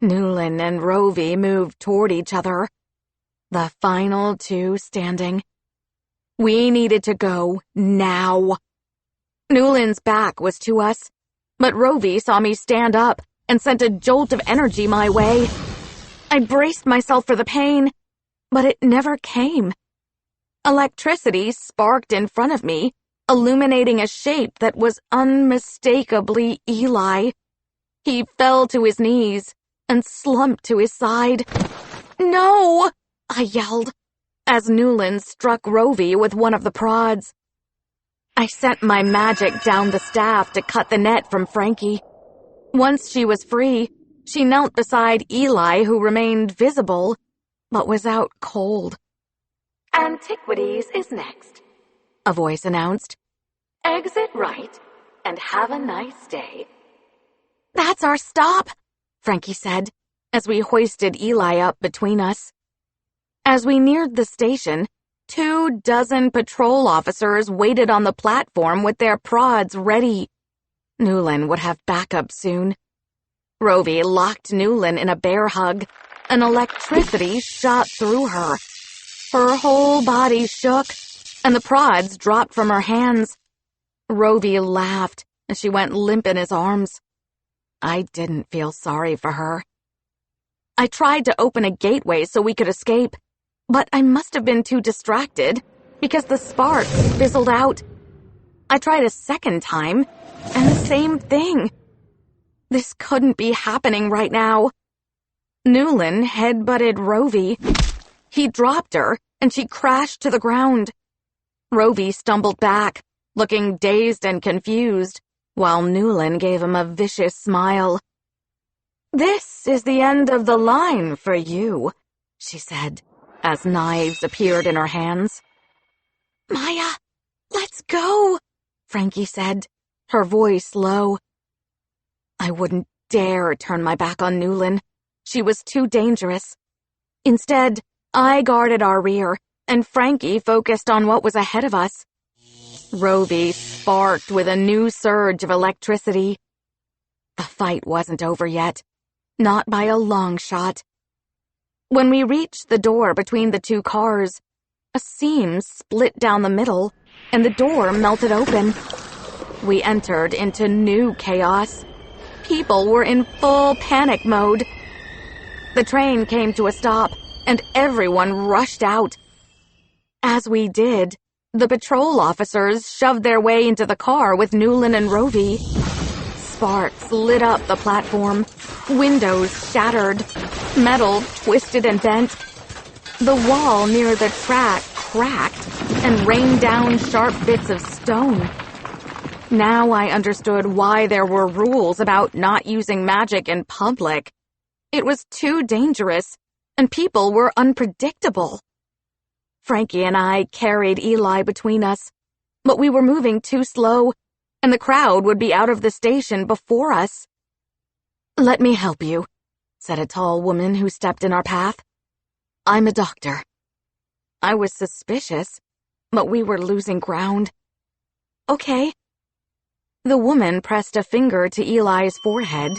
Newland and Rovey moved toward each other, the final 2 standing. We needed to go now. Newland's back was to us, but Rovey saw me stand up and sent a jolt of energy my way. I braced myself for the pain, but it never came. Electricity sparked in front of me, illuminating a shape that was unmistakably Eli. He fell to his knees and slumped to his side. "No!" I yelled, as Newland struck Rovey with one of the prods. I sent my magic down the staff to cut the net from Frankie. Once she was free, she knelt beside Eli, who remained visible, but was out cold. "Antiquities is next," a voice announced. "Exit right, and have a nice day." "That's our stop," Frankie said, as we hoisted Eli up between us. As we neared the station, 24 patrol officers waited on the platform with their prods ready. Newland would have backup soon. Rovey locked Newland in a bear hug, and electricity shot through her. Her whole body shook, and the prods dropped from her hands. Rovey laughed as she went limp in his arms. I didn't feel sorry for her. I tried to open a gateway so we could escape, but I must have been too distracted because the sparks fizzled out. I tried a second time, and the same thing. This couldn't be happening right now. Newland headbutted Rovey. He dropped her, and she crashed to the ground. Rovey stumbled back, looking dazed and confused, while Newland gave him a vicious smile. "This is the end of the line for you," she said, as knives appeared in her hands. "Maya, let's go," Frankie said, her voice low. I wouldn't dare turn my back on Newland. She was too dangerous. Instead, I guarded our rear, and Frankie focused on what was ahead of us. Rovey sparked with a new surge of electricity. The fight wasn't over yet, not by a long shot. When we reached the door between the two cars, a A seam split down the middle, and the door melted open. We entered into new chaos. People were in full panic mode. The train came to a stop, and everyone rushed out. As we did, the patrol officers shoved their way into the car with Newland and Rovey. Sparks lit up the platform. Windows shattered. Metal twisted and bent. The wall near the track cracked and rained down sharp bits of stone. Now I understood why there were rules about not using magic in public. It was too dangerous, and people were unpredictable. Frankie and I carried Eli between us, but we were moving too slow, and the crowd would be out of the station before us. "Let me help you," said a tall woman who stepped in our path. "I'm a doctor." I was suspicious, but we were losing ground. "Okay." The woman pressed a finger to Eli's forehead,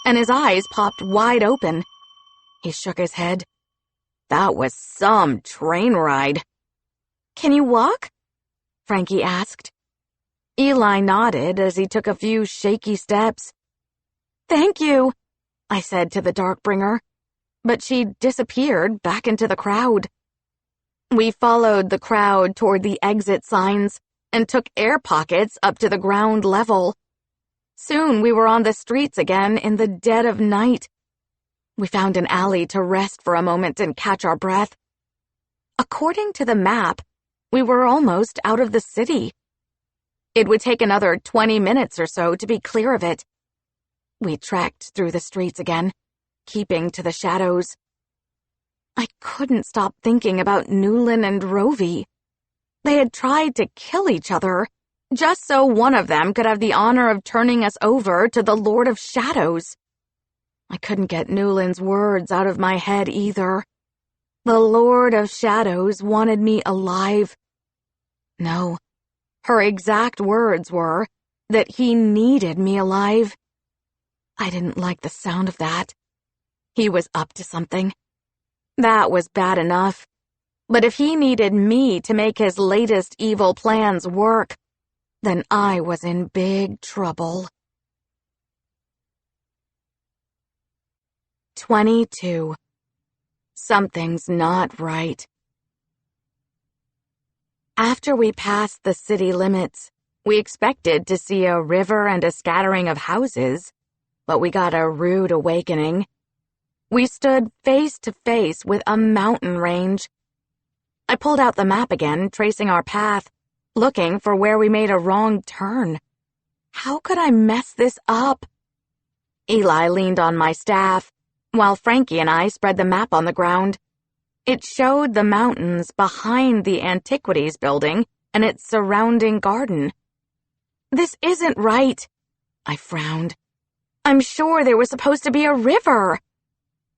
and his eyes popped wide open. He shook his head. That was some train ride. "Can you walk?" Frankie asked. Eli nodded as he took a few shaky steps. "Thank you," I said to the Darkbringer, but she disappeared back into the crowd. We followed the crowd toward the exit signs and took air pockets up to the ground level. Soon we were on the streets again in the dead of night. We found an alley to rest for a moment and catch our breath. According to the map, we were almost out of the city. It would take another 20 minutes or so to be clear of it. We trekked through the streets again, keeping to the shadows. I couldn't stop thinking about Newland and Rovey. They had tried to kill each other, just so one of them could have the honor of turning us over to the Lord of Shadows. I couldn't get Newland's words out of my head either. The Lord of Shadows wanted me alive. No, her exact words were that he needed me alive. I didn't like the sound of that. He was up to something. That was bad enough. But if he needed me to make his latest evil plans work, then I was in big trouble. 22. Something's not right. After we passed the city limits, we expected to see a river and a scattering of houses, but we got a rude awakening. We stood face to face with a mountain range. I pulled out the map again, tracing our path, looking for where we made a wrong turn. How could I mess this up? Eli leaned on my staff, while Frankie and I spread the map on the ground. It showed the mountains behind the Antiquities building and its surrounding garden. This isn't right, I frowned. I'm sure there was supposed to be a river.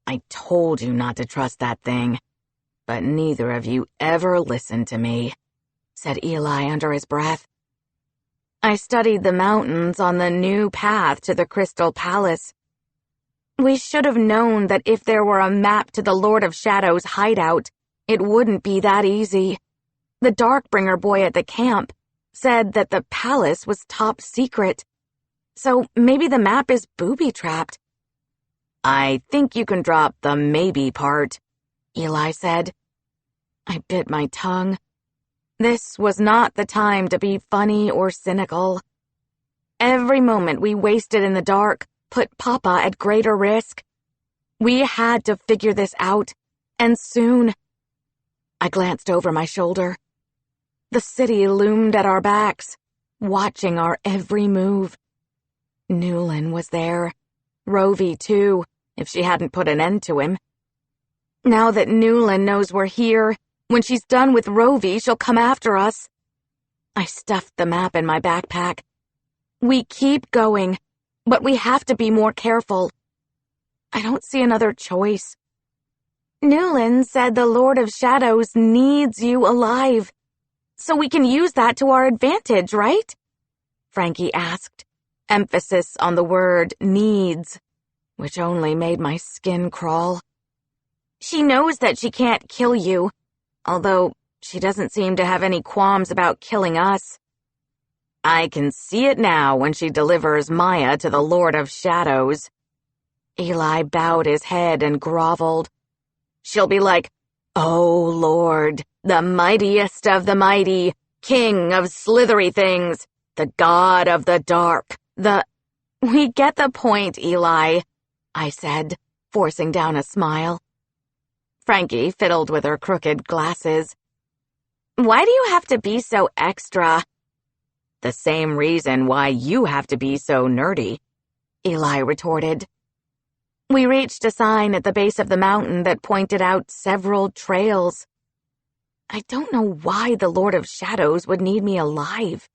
I told you not to trust that thing. But neither of you ever listened to me, said Eli under his breath. I studied the mountains on the new path to the Crystal Palace. We should have known that if there were a map to the Lord of Shadows' hideout, it wouldn't be that easy. The Darkbringer boy at the camp said that the palace was top secret. So maybe the map is booby-trapped. I think you can drop the maybe part, Eli said. I bit my tongue. This was not the time to be funny or cynical. Every moment we wasted in the dark put Papa at greater risk. We had to figure this out, and soon. I glanced over my shoulder. The city loomed at our backs, watching our every move. Newland was there. Rovey, too, if she hadn't put an end to him. Now that Newland knows we're here, when she's done with Rovey, she'll come after us. I stuffed the map in my backpack. We keep going, but we have to be more careful. I don't see another choice. Newland said the Lord of Shadows needs you alive, so we can use that to our advantage, right? Frankie asked, emphasis on the word needs, which only made my skin crawl. She knows that she can't kill you, although She doesn't seem to have any qualms about killing us. I can see it now when she delivers Maya to the Lord of Shadows. Eli bowed his head and groveled. She'll be like, "Oh, Lord, the mightiest of the mighty, king of slithery things, the god of the dark, the—" "We get the point, Eli," I said, forcing down a smile. Frankie fiddled with her crooked glasses. "Why do you have to be so extra?" "The same reason why you have to be so nerdy," Eli retorted. We reached a sign at the base of the mountain that pointed out several trails. I don't know why the Lord of Shadows would need me alive.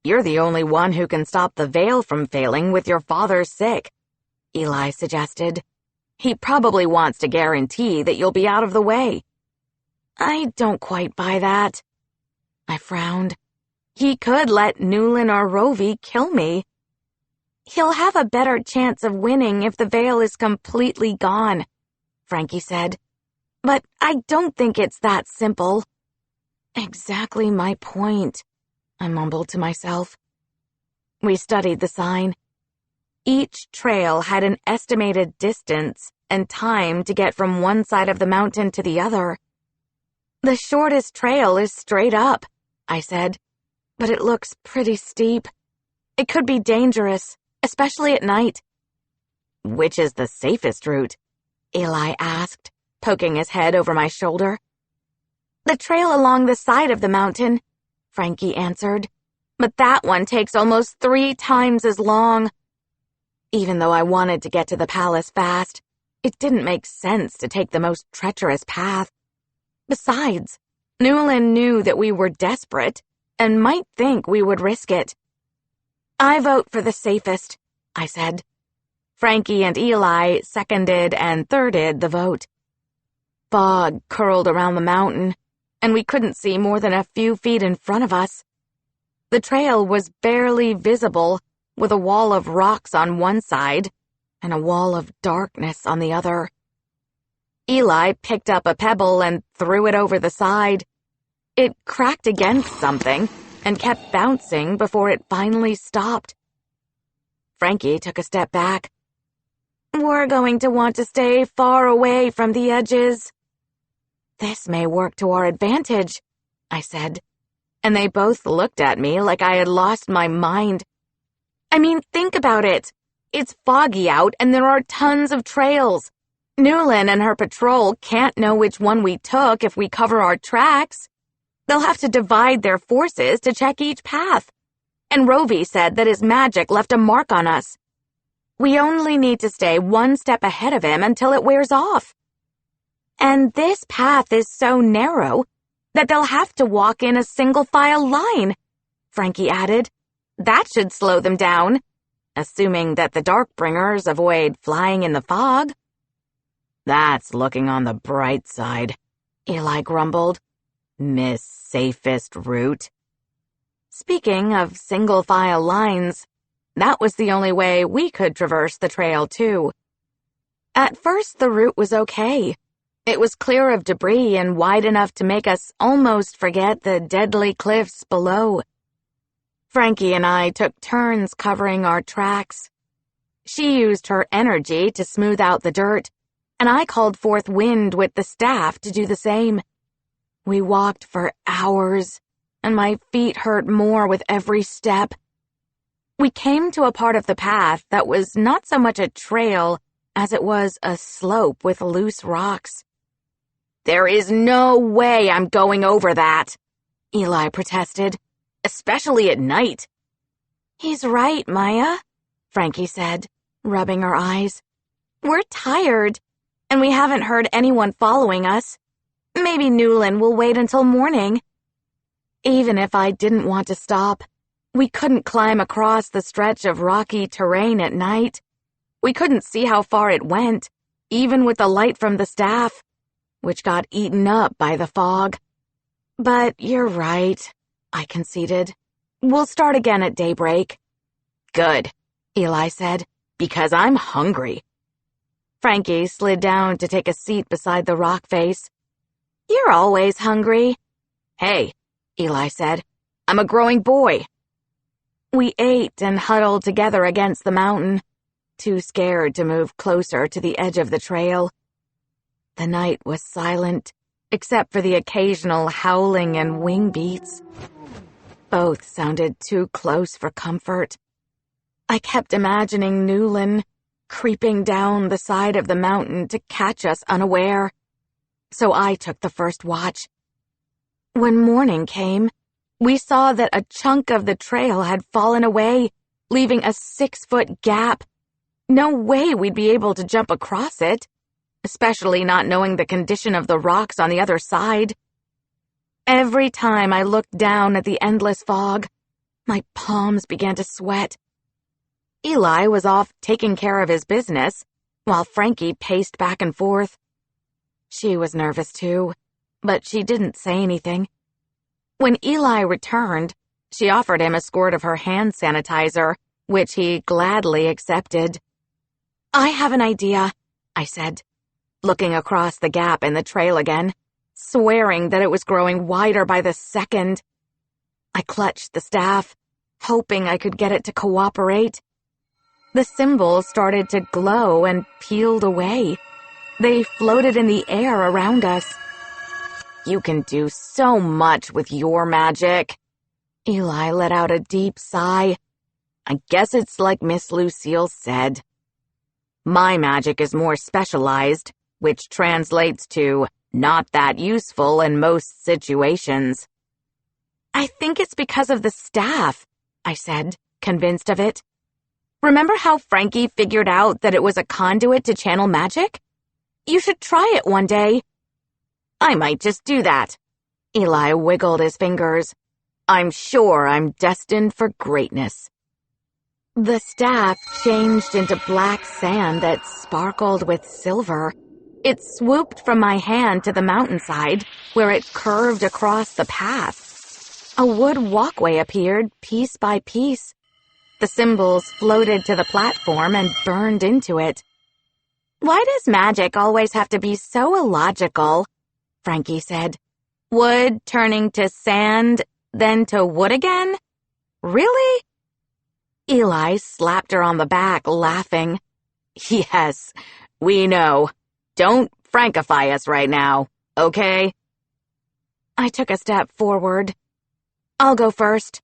"You're the only one who can stop the veil from failing with your father sick," Eli suggested. "He probably wants to guarantee that you'll be out of the way." I don't quite buy that. I frowned. He could let Newlin or Rovy kill me. "He'll have a better chance of winning if the veil is completely gone," Frankie said. "But I don't think it's that simple." "Exactly my point," I mumbled to myself. We studied the sign. Each trail had an estimated distance and time to get from one side of the mountain to the other. "The shortest trail is straight up," I said, "but it looks pretty steep. It could be dangerous, especially at night." "Which is the safest route?" Eli asked, poking his head over my shoulder. "The trail along the side of the mountain," Frankie answered, "but that one takes almost 3 times as long." Even though I wanted to get to the palace fast, it didn't make sense to take the most treacherous path. Besides, Newlin knew that we were desperate and might think we would risk it. "I vote for the safest," I said. Frankie and Eli seconded and thirded the vote. Fog curled around the mountain, and we couldn't see more than a few feet in front of us. The trail was barely visible, with a wall of rocks on one side and a wall of darkness on the other. Eli picked up a pebble and threw it over the side. It cracked against something and kept bouncing before it finally stopped. Frankie took a step back. "We're going to want to stay far away from the edges." "This may work to our advantage," I said, and they both looked at me like I had lost my mind. I mean, think about it. It's foggy out and there are tons of trails. Newlin and her patrol can't know which one we took if we cover our tracks. They'll have to divide their forces to check each path. And Rovy said that his magic left a mark on us. We only need to stay one step ahead of him until it wears off. And this path is so narrow that they'll have to walk in a single-file line, Frankie added. That should slow them down, assuming that the Darkbringers avoid flying in the fog. "That's looking on the bright side," Eli grumbled. "Miss Safest Route." Speaking of single-file lines, that was the only way we could traverse the trail, too. At first, the route was okay. It was clear of debris and wide enough to make us almost forget the deadly cliffs below. Frankie and I took turns covering our tracks. She used her energy to smooth out the dirt, and I called forth wind with the staff to do the same. We walked for hours, and my feet hurt more with every step. We came to a part of the path that was not so much a trail as it was a slope with loose rocks. "There is no way I'm going over that," Eli protested, "especially at night." "He's right, Maya," Frankie said, rubbing her eyes. "We're tired, and we haven't heard anyone following us. Maybe Newlin will wait until morning." Even if I didn't want to stop, we couldn't climb across the stretch of rocky terrain at night. We couldn't see how far it went, even with the light from the staff, which got eaten up by the fog. "But you're right," I conceded. "We'll start again at daybreak." "Good," Eli said, "because I'm hungry." Frankie slid down to take a seat beside the rock face. "You're always hungry," "Hey," Eli said, "I'm a growing boy." We ate and huddled together against the mountain, too scared to move closer to the edge of the trail. The night was silent, except for the occasional howling and wing beats. Both sounded too close for comfort. I kept imagining Newland creeping down the side of the mountain to catch us unaware, so I took the first watch. When morning came, we saw that a chunk of the trail had fallen away, leaving a 6-foot gap. No way we'd be able to jump across it, especially not knowing the condition of the rocks on the other side. Every time I looked down at the endless fog, my palms began to sweat. Eli was off taking care of his business, while Frankie paced back and forth. She was nervous too, but she didn't say anything. When Eli returned, she offered him a squirt of her hand sanitizer, which he gladly accepted. "I have an idea," I said, looking across the gap in the trail again, swearing that it was growing wider by the second. I clutched the staff, hoping I could get it to cooperate. The symbols started to glow and peeled away. They floated in the air around us. "You can do so much with your magic." Eli let out a deep sigh. "I guess it's like Miss Lucille said. My magic is more specialized, which translates to not that useful in most situations." "I think it's because of the staff," I said, convinced of it. "Remember how Frankie figured out that it was a conduit to channel magic? You should try it one day." "I might just do that." Eli wiggled his fingers. "I'm sure I'm destined for greatness." The staff changed into black sand that sparkled with silver. It swooped from my hand to the mountainside, where it curved across the path. A wood walkway appeared piece by piece. The symbols floated to the platform and burned into it. "Why does magic always have to be so illogical?" Frankie said. "Wood turning to sand, then to wood again? Really?" Eli slapped her on the back, laughing. "Yes, we know. Don't Frankify us right now, okay?" I took a step forward. "I'll go first."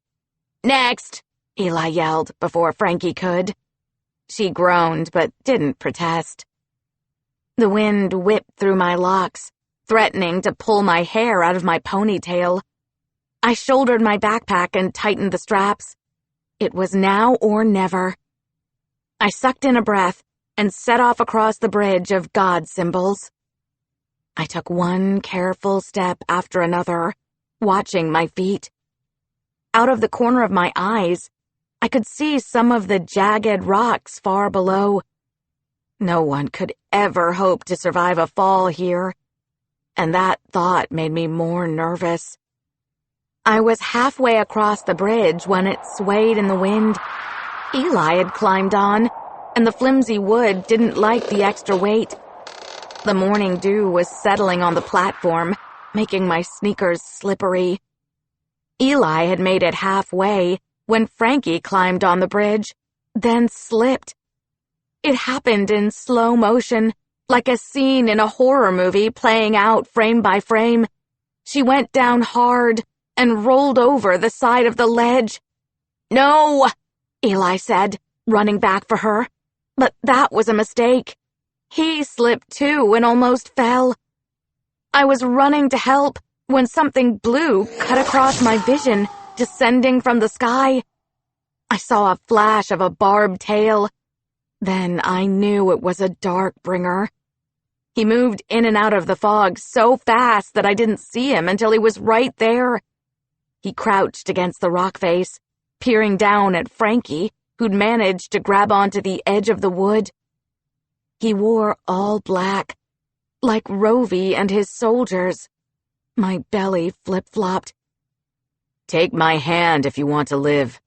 "Next!" Eli yelled before Frankie could. She groaned but didn't protest. The wind whipped through my locks, threatening to pull my hair out of my ponytail. I shouldered my backpack and tightened the straps. It was now or never. I sucked in a breath and set off across the bridge of God symbols. I took one careful step after another, watching my feet. Out of the corner of my eyes, I could see some of the jagged rocks far below. No one could ever hope to survive a fall here, and that thought made me more nervous. I was halfway across the bridge when it swayed in the wind. Eli had climbed on, and the flimsy wood didn't like the extra weight. The morning dew was settling on the platform, making my sneakers slippery. Eli had made it halfway when Frankie climbed on the bridge, then slipped. It happened in slow motion, like a scene in a horror movie playing out frame by frame. She went down hard and rolled over the side of the ledge. "No," Eli said, running back for her. But that was a mistake. He slipped too and almost fell. I was running to help when something blue cut across my vision, descending from the sky. I saw a flash of a barbed tail. Then I knew it was a Darkbringer. He moved in and out of the fog so fast that I didn't see him until he was right there. He crouched against the rock face, peering down at Frankie, who'd managed to grab onto the edge of the wood. He wore all black, like Rovey and his soldiers. My belly flip-flopped. "Take my hand if you want to live,"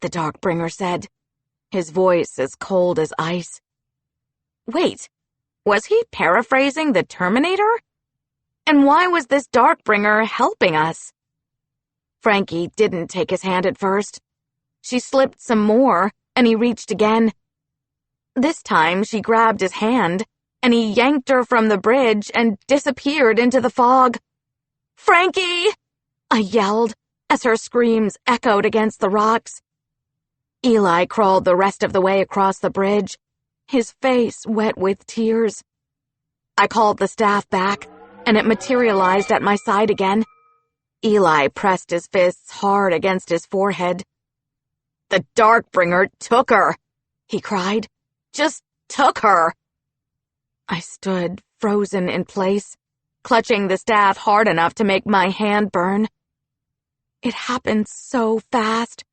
the Darkbringer said, his voice as cold as ice. Wait, was he paraphrasing the Terminator? And why was this Darkbringer helping us? Frankie didn't take his hand at first. She slipped some more, and he reached again. This time, she grabbed his hand, and he yanked her from the bridge and disappeared into the fog. "Frankie!" I yelled, as her screams echoed against the rocks. Eli crawled the rest of the way across the bridge, his face wet with tears. I called the staff back, and it materialized at my side again. Eli pressed his fists hard against his forehead. "The Darkbringer took her," he cried. "Just took her." I stood frozen in place, clutching the staff hard enough to make my hand burn. It happened so fast.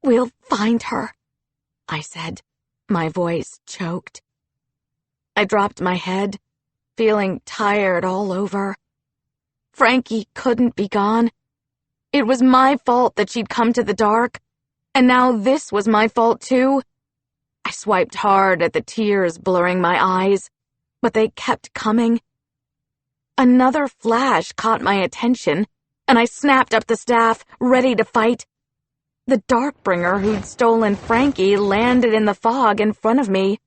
"We'll find her," I said, my voice choked. I dropped my head, feeling tired all over. Frankie couldn't be gone. It was my fault that she'd come to the dark, and now this was my fault too. I swiped hard at the tears blurring my eyes, but they kept coming. Another flash caught my attention, and I snapped up the staff, ready to fight. The Darkbringer who'd stolen Frankie landed in the fog in front of me.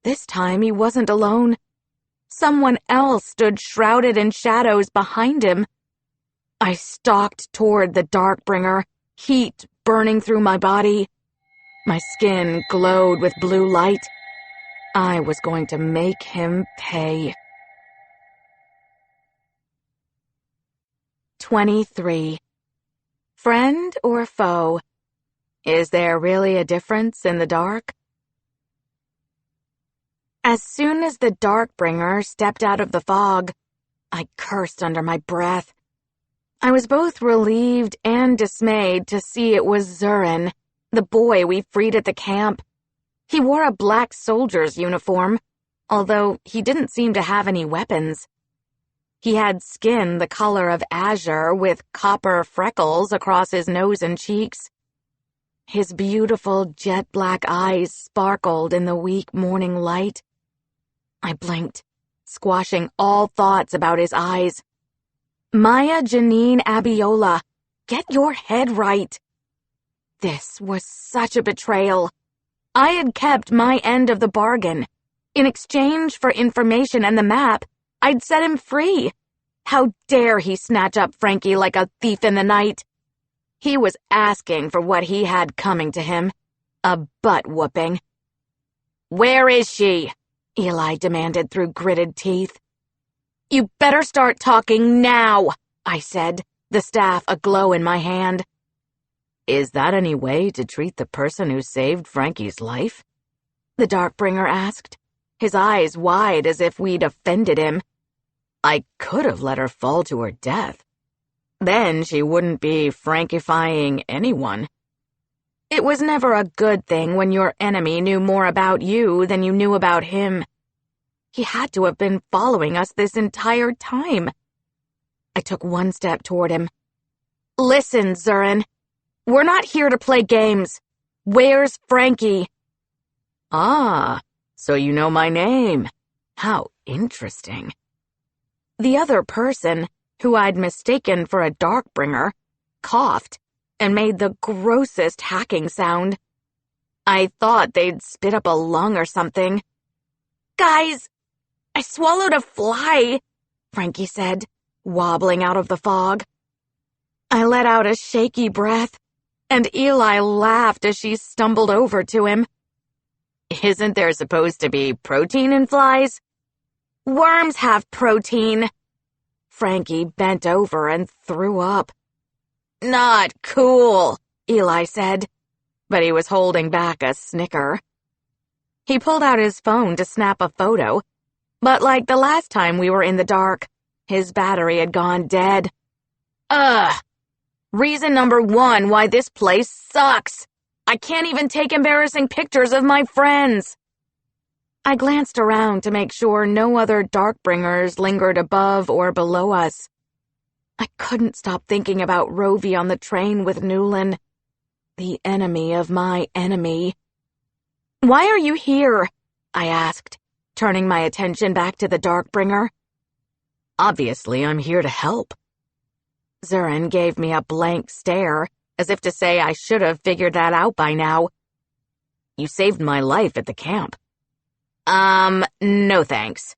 This time he wasn't alone. Someone else stood shrouded in shadows behind him. I stalked toward the Darkbringer, heat burning through my body. My skin glowed with blue light. I was going to make him pay. 23. Friend or foe? Is there really a difference in the dark? As soon as the Darkbringer stepped out of the fog, I cursed under my breath. I was both relieved and dismayed to see it was Zurin, the boy we freed at the camp. He wore a black soldier's uniform, although he didn't seem to have any weapons. He had skin the color of azure with copper freckles across his nose and cheeks. His beautiful jet-black eyes sparkled in the weak morning light. I blinked, squashing all thoughts about his eyes. Maya Janine Abiola, get your head right. This was such a betrayal. I had kept my end of the bargain. In exchange for information and the map, I'd set him free. How dare he snatch up Frankie like a thief in the night? He was asking for what he had coming to him. A butt-whooping. "Where is she?" Eli demanded through gritted teeth. "You better start talking now," I said, the staff aglow in my hand. Is that any way to treat the person who saved Frankie's life? The Darkbringer asked, his eyes wide as if we'd offended him. I could have let her fall to her death. Then she wouldn't be Frankifying anyone. It was never a good thing when your enemy knew more about you than you knew about him. He had to have been following us this entire time. I took one step toward him. "Listen, Zurin. We're not here to play games. Where's Frankie?" "Ah, so you know my name. How interesting." The other person, who I'd mistaken for a Darkbringer, coughed and made the grossest hacking sound. I thought they'd spit up a lung or something. "Guys, I swallowed a fly," Frankie said, wobbling out of the fog. I let out a shaky breath, and Eli laughed as she stumbled over to him. "Isn't there supposed to be protein in flies?" "Worms have protein." Frankie bent over and threw up. "Not cool," Eli said, but he was holding back a snicker. He pulled out his phone to snap a photo, but like the last time we were in the dark, his battery had gone dead. "Ugh! Reason number one why this place sucks. I can't even take embarrassing pictures of my friends." I glanced around to make sure no other Darkbringers lingered above or below us. I couldn't stop thinking about Rovi on the train with Newland, the enemy of my enemy. "Why are you here?" I asked, turning my attention back to the Darkbringer. "Obviously, I'm here to help." Zurin gave me a blank stare, as if to say I should have figured that out by now. You saved my life at the camp. No thanks.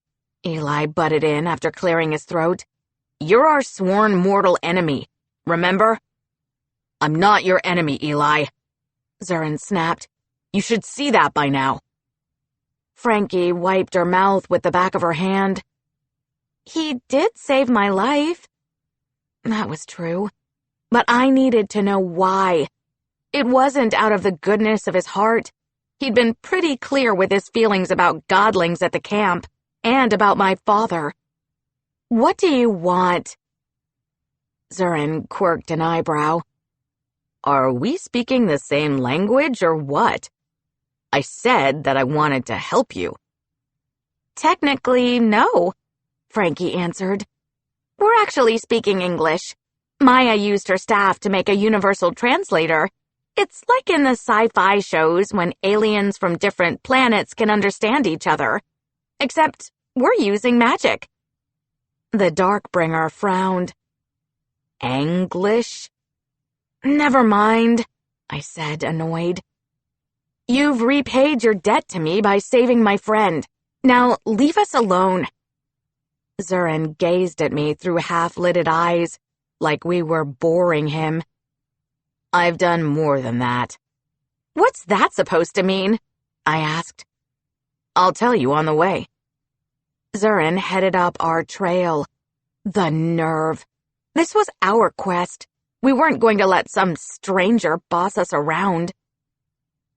Eli butted in after clearing his throat. You're our sworn mortal enemy, remember? I'm not your enemy, Eli. Zurin snapped. You should see that by now. Frankie wiped her mouth with the back of her hand. He did save my life. That was true. But I needed to know why. It wasn't out of the goodness of his heart. He'd been pretty clear with his feelings about Godlings at the camp, and about my father. What do you want? Zurin quirked an eyebrow. Are we speaking the same language, or what? I said that I wanted to help you. Technically, no, Frankie answered. We're actually speaking English. Maya used her staff to make a universal translator. It's like in the sci-fi shows when aliens from different planets can understand each other. Except we're using magic. The Darkbringer frowned. Anglish? Never mind, I said, annoyed. You've repaid your debt to me by saving my friend. Now leave us alone. Zurin gazed at me through half-lidded eyes, like we were boring him. I've done more than that. What's that supposed to mean? I asked. I'll tell you on the way. Zurin headed up our trail. The nerve. This was our quest. We weren't going to let some stranger boss us around.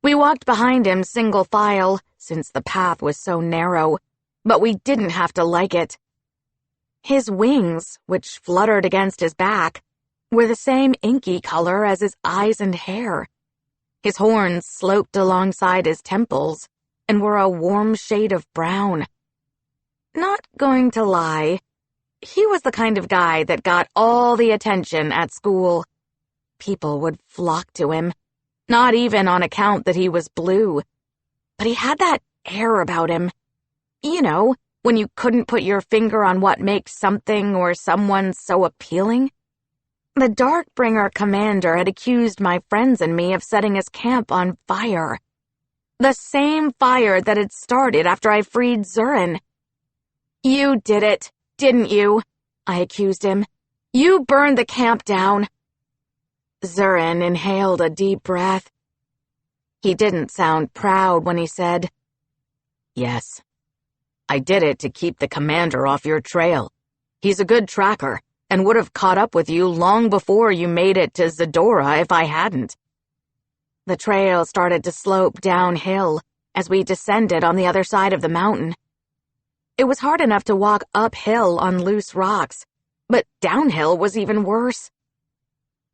We walked behind him single file, since the path was so narrow, but we didn't have to like it. His wings, which fluttered against his back, were the same inky color as his eyes and hair. His horns sloped alongside his temples and were a warm shade of brown. Not going to lie, he was the kind of guy that got all the attention at school. People would flock to him, not even on account that he was blue. But he had that air about him. You know, when you couldn't put your finger on what makes something or someone so appealing. The Darkbringer commander had accused my friends and me of setting his camp on fire. The same fire that had started after I freed Zurin. You did it, didn't you? I accused him. You burned the camp down. Zurin inhaled a deep breath. He didn't sound proud when he said, Yes, I did it to keep the commander off your trail. He's a good tracker, and would have caught up with you long before you made it to Zadora if I hadn't. The trail started to slope downhill as we descended on the other side of the mountain. It was hard enough to walk uphill on loose rocks, but downhill was even worse.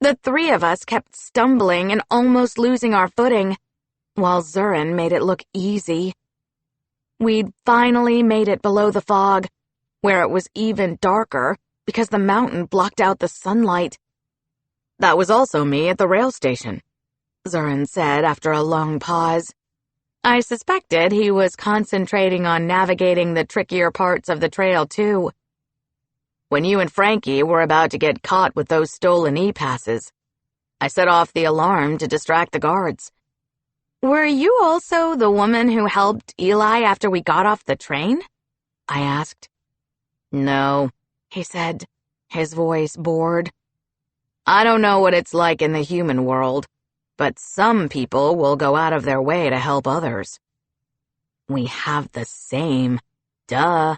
The three of us kept stumbling and almost losing our footing, while Zurin made it look easy. We'd finally made it below the fog, where it was even darker because the mountain blocked out the sunlight. That was also me at the rail station, Zurin said after a long pause. I suspected he was concentrating on navigating the trickier parts of the trail, too. When you and Frankie were about to get caught with those stolen e-passes, I set off the alarm to distract the guards. Were you also the woman who helped Eli after we got off the train? I asked. No, he said, his voice bored. I don't know what it's like in the human world, but some people will go out of their way to help others. We have the same. Duh,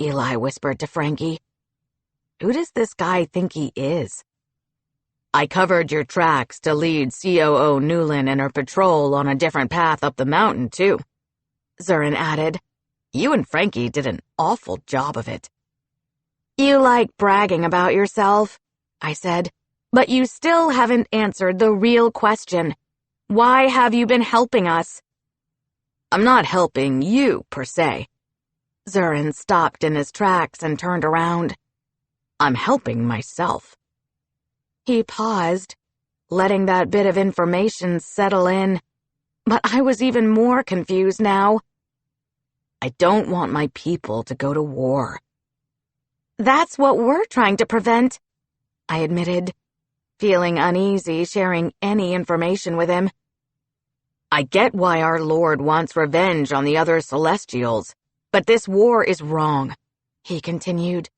Eli whispered to Frankie. Who does this guy think he is? I covered your tracks to lead COO Newlin and her patrol on a different path up the mountain, too, Zurin added. You and Frankie did an awful job of it. You like bragging about yourself, I said, but you still haven't answered the real question. Why have you been helping us? I'm not helping you, per se. Zurin stopped in his tracks and turned around. I'm helping myself. He paused, letting that bit of information settle in, but I was even more confused now. I don't want my people to go to war. That's what we're trying to prevent. I admitted, feeling uneasy sharing any information with him. I get why our Lord wants revenge on the other Celestials, but this war is wrong, he continued.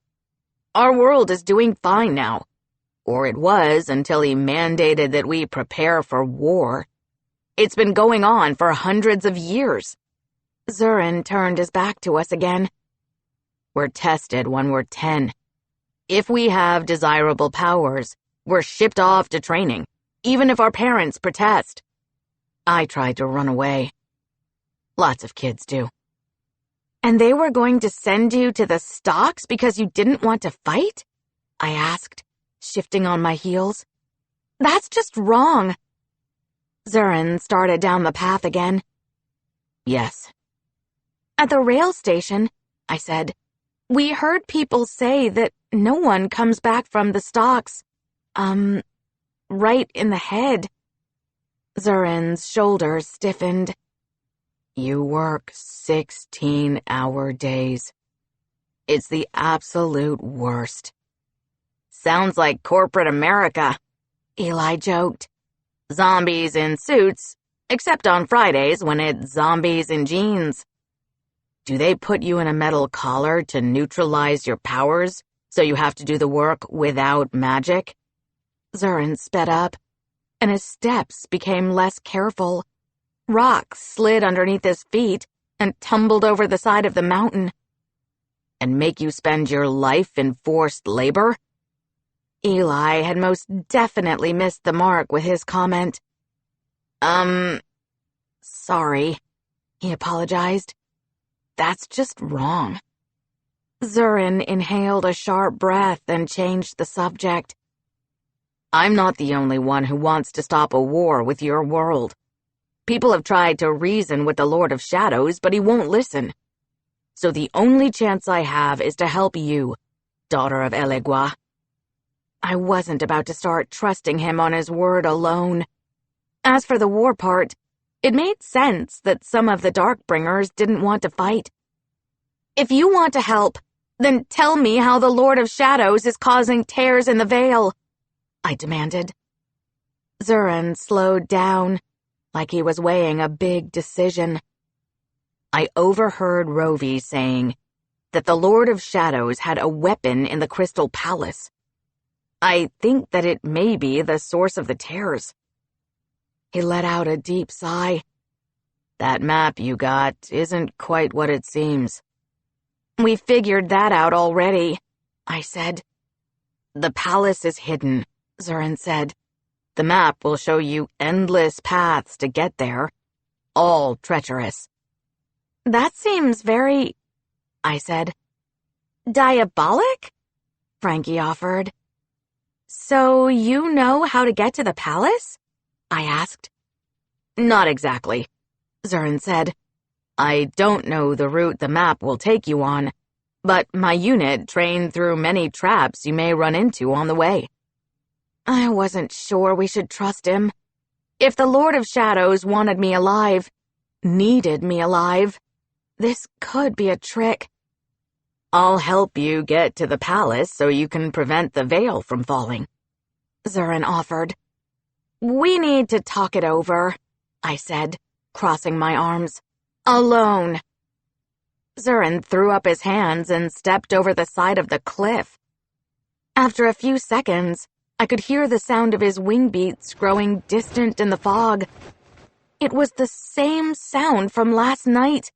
Our world is doing fine now. Or it was until he mandated that we prepare for war. It's been going on for hundreds of years. Zurin turned his back to us again. We're tested when we're 10. If we have desirable powers, we're shipped off to training, even if our parents protest. I tried to run away. Lots of kids do. And they were going to send you to the stocks because you didn't want to fight? I asked, shifting on my heels. That's just wrong. Zurin started down the path again. Yes. At the rail station, I said, we heard people say that no one comes back from the stocks. Right in the head. Zurin's shoulders stiffened. You work 16-hour days. It's the absolute worst. Sounds like corporate America, Eli joked. Zombies in suits, except on Fridays when it's zombies in jeans. Do they put you in a metal collar to neutralize your powers, so you have to do the work without magic? Zurin sped up, and his steps became less careful. Rocks slid underneath his feet and tumbled over the side of the mountain. And make you spend your life in forced labor? Eli had most definitely missed the mark with his comment. Sorry, he apologized. That's just wrong. Zurin inhaled a sharp breath and changed the subject. I'm not the only one who wants to stop a war with your world. People have tried to reason with the Lord of Shadows, but he won't listen. So the only chance I have is to help you, daughter of Elegua. I wasn't about to start trusting him on his word alone. As for the war part, it made sense that some of the Darkbringers didn't want to fight. If you want to help, then tell me how the Lord of Shadows is causing tears in the veil, I demanded. Zurin slowed down, like he was weighing a big decision. I overheard Rovi saying that the Lord of Shadows had a weapon in the Crystal Palace. I think that it may be the source of the tears. He let out a deep sigh. That map you got isn't quite what it seems. We figured that out already, I said. The palace is hidden, Zurin said. The map will show you endless paths to get there, all treacherous. That seems very, I said. Diabolic? Frankie offered. So you know how to get to the palace? I asked. Not exactly, Zurin said. I don't know the route the map will take you on, but my unit trained through many traps you may run into on the way. I wasn't sure we should trust him. If the Lord of Shadows wanted me alive, needed me alive, this could be a trick. I'll help you get to the palace so you can prevent the veil from falling, Zurin offered. We need to talk it over, I said, crossing my arms. Alone. Zurin threw up his hands and stepped over the side of the cliff. After a few seconds, I could hear the sound of his wing beats growing distant in the fog. It was the same sound from last night.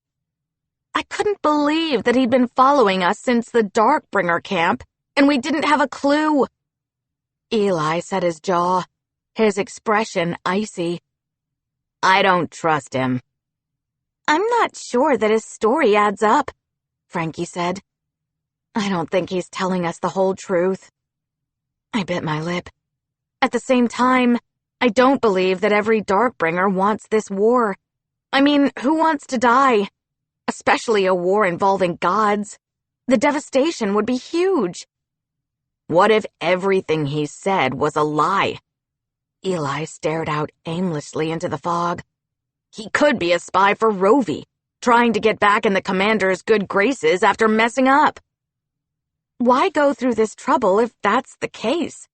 I couldn't believe that he'd been following us since the Darkbringer camp, and we didn't have a clue. Eli set his jaw, his expression icy. I don't trust him. I'm not sure that his story adds up, Frankie said. I don't think he's telling us the whole truth. I bit my lip. At the same time, I don't believe that every Darkbringer wants this war. I mean, who wants to die? Especially a war involving gods. The devastation would be huge. What if everything he said was a lie? Eli stared out aimlessly into the fog. He could be a spy for Rovi, trying to get back in the commander's good graces after messing up. Why go through this trouble if that's the case?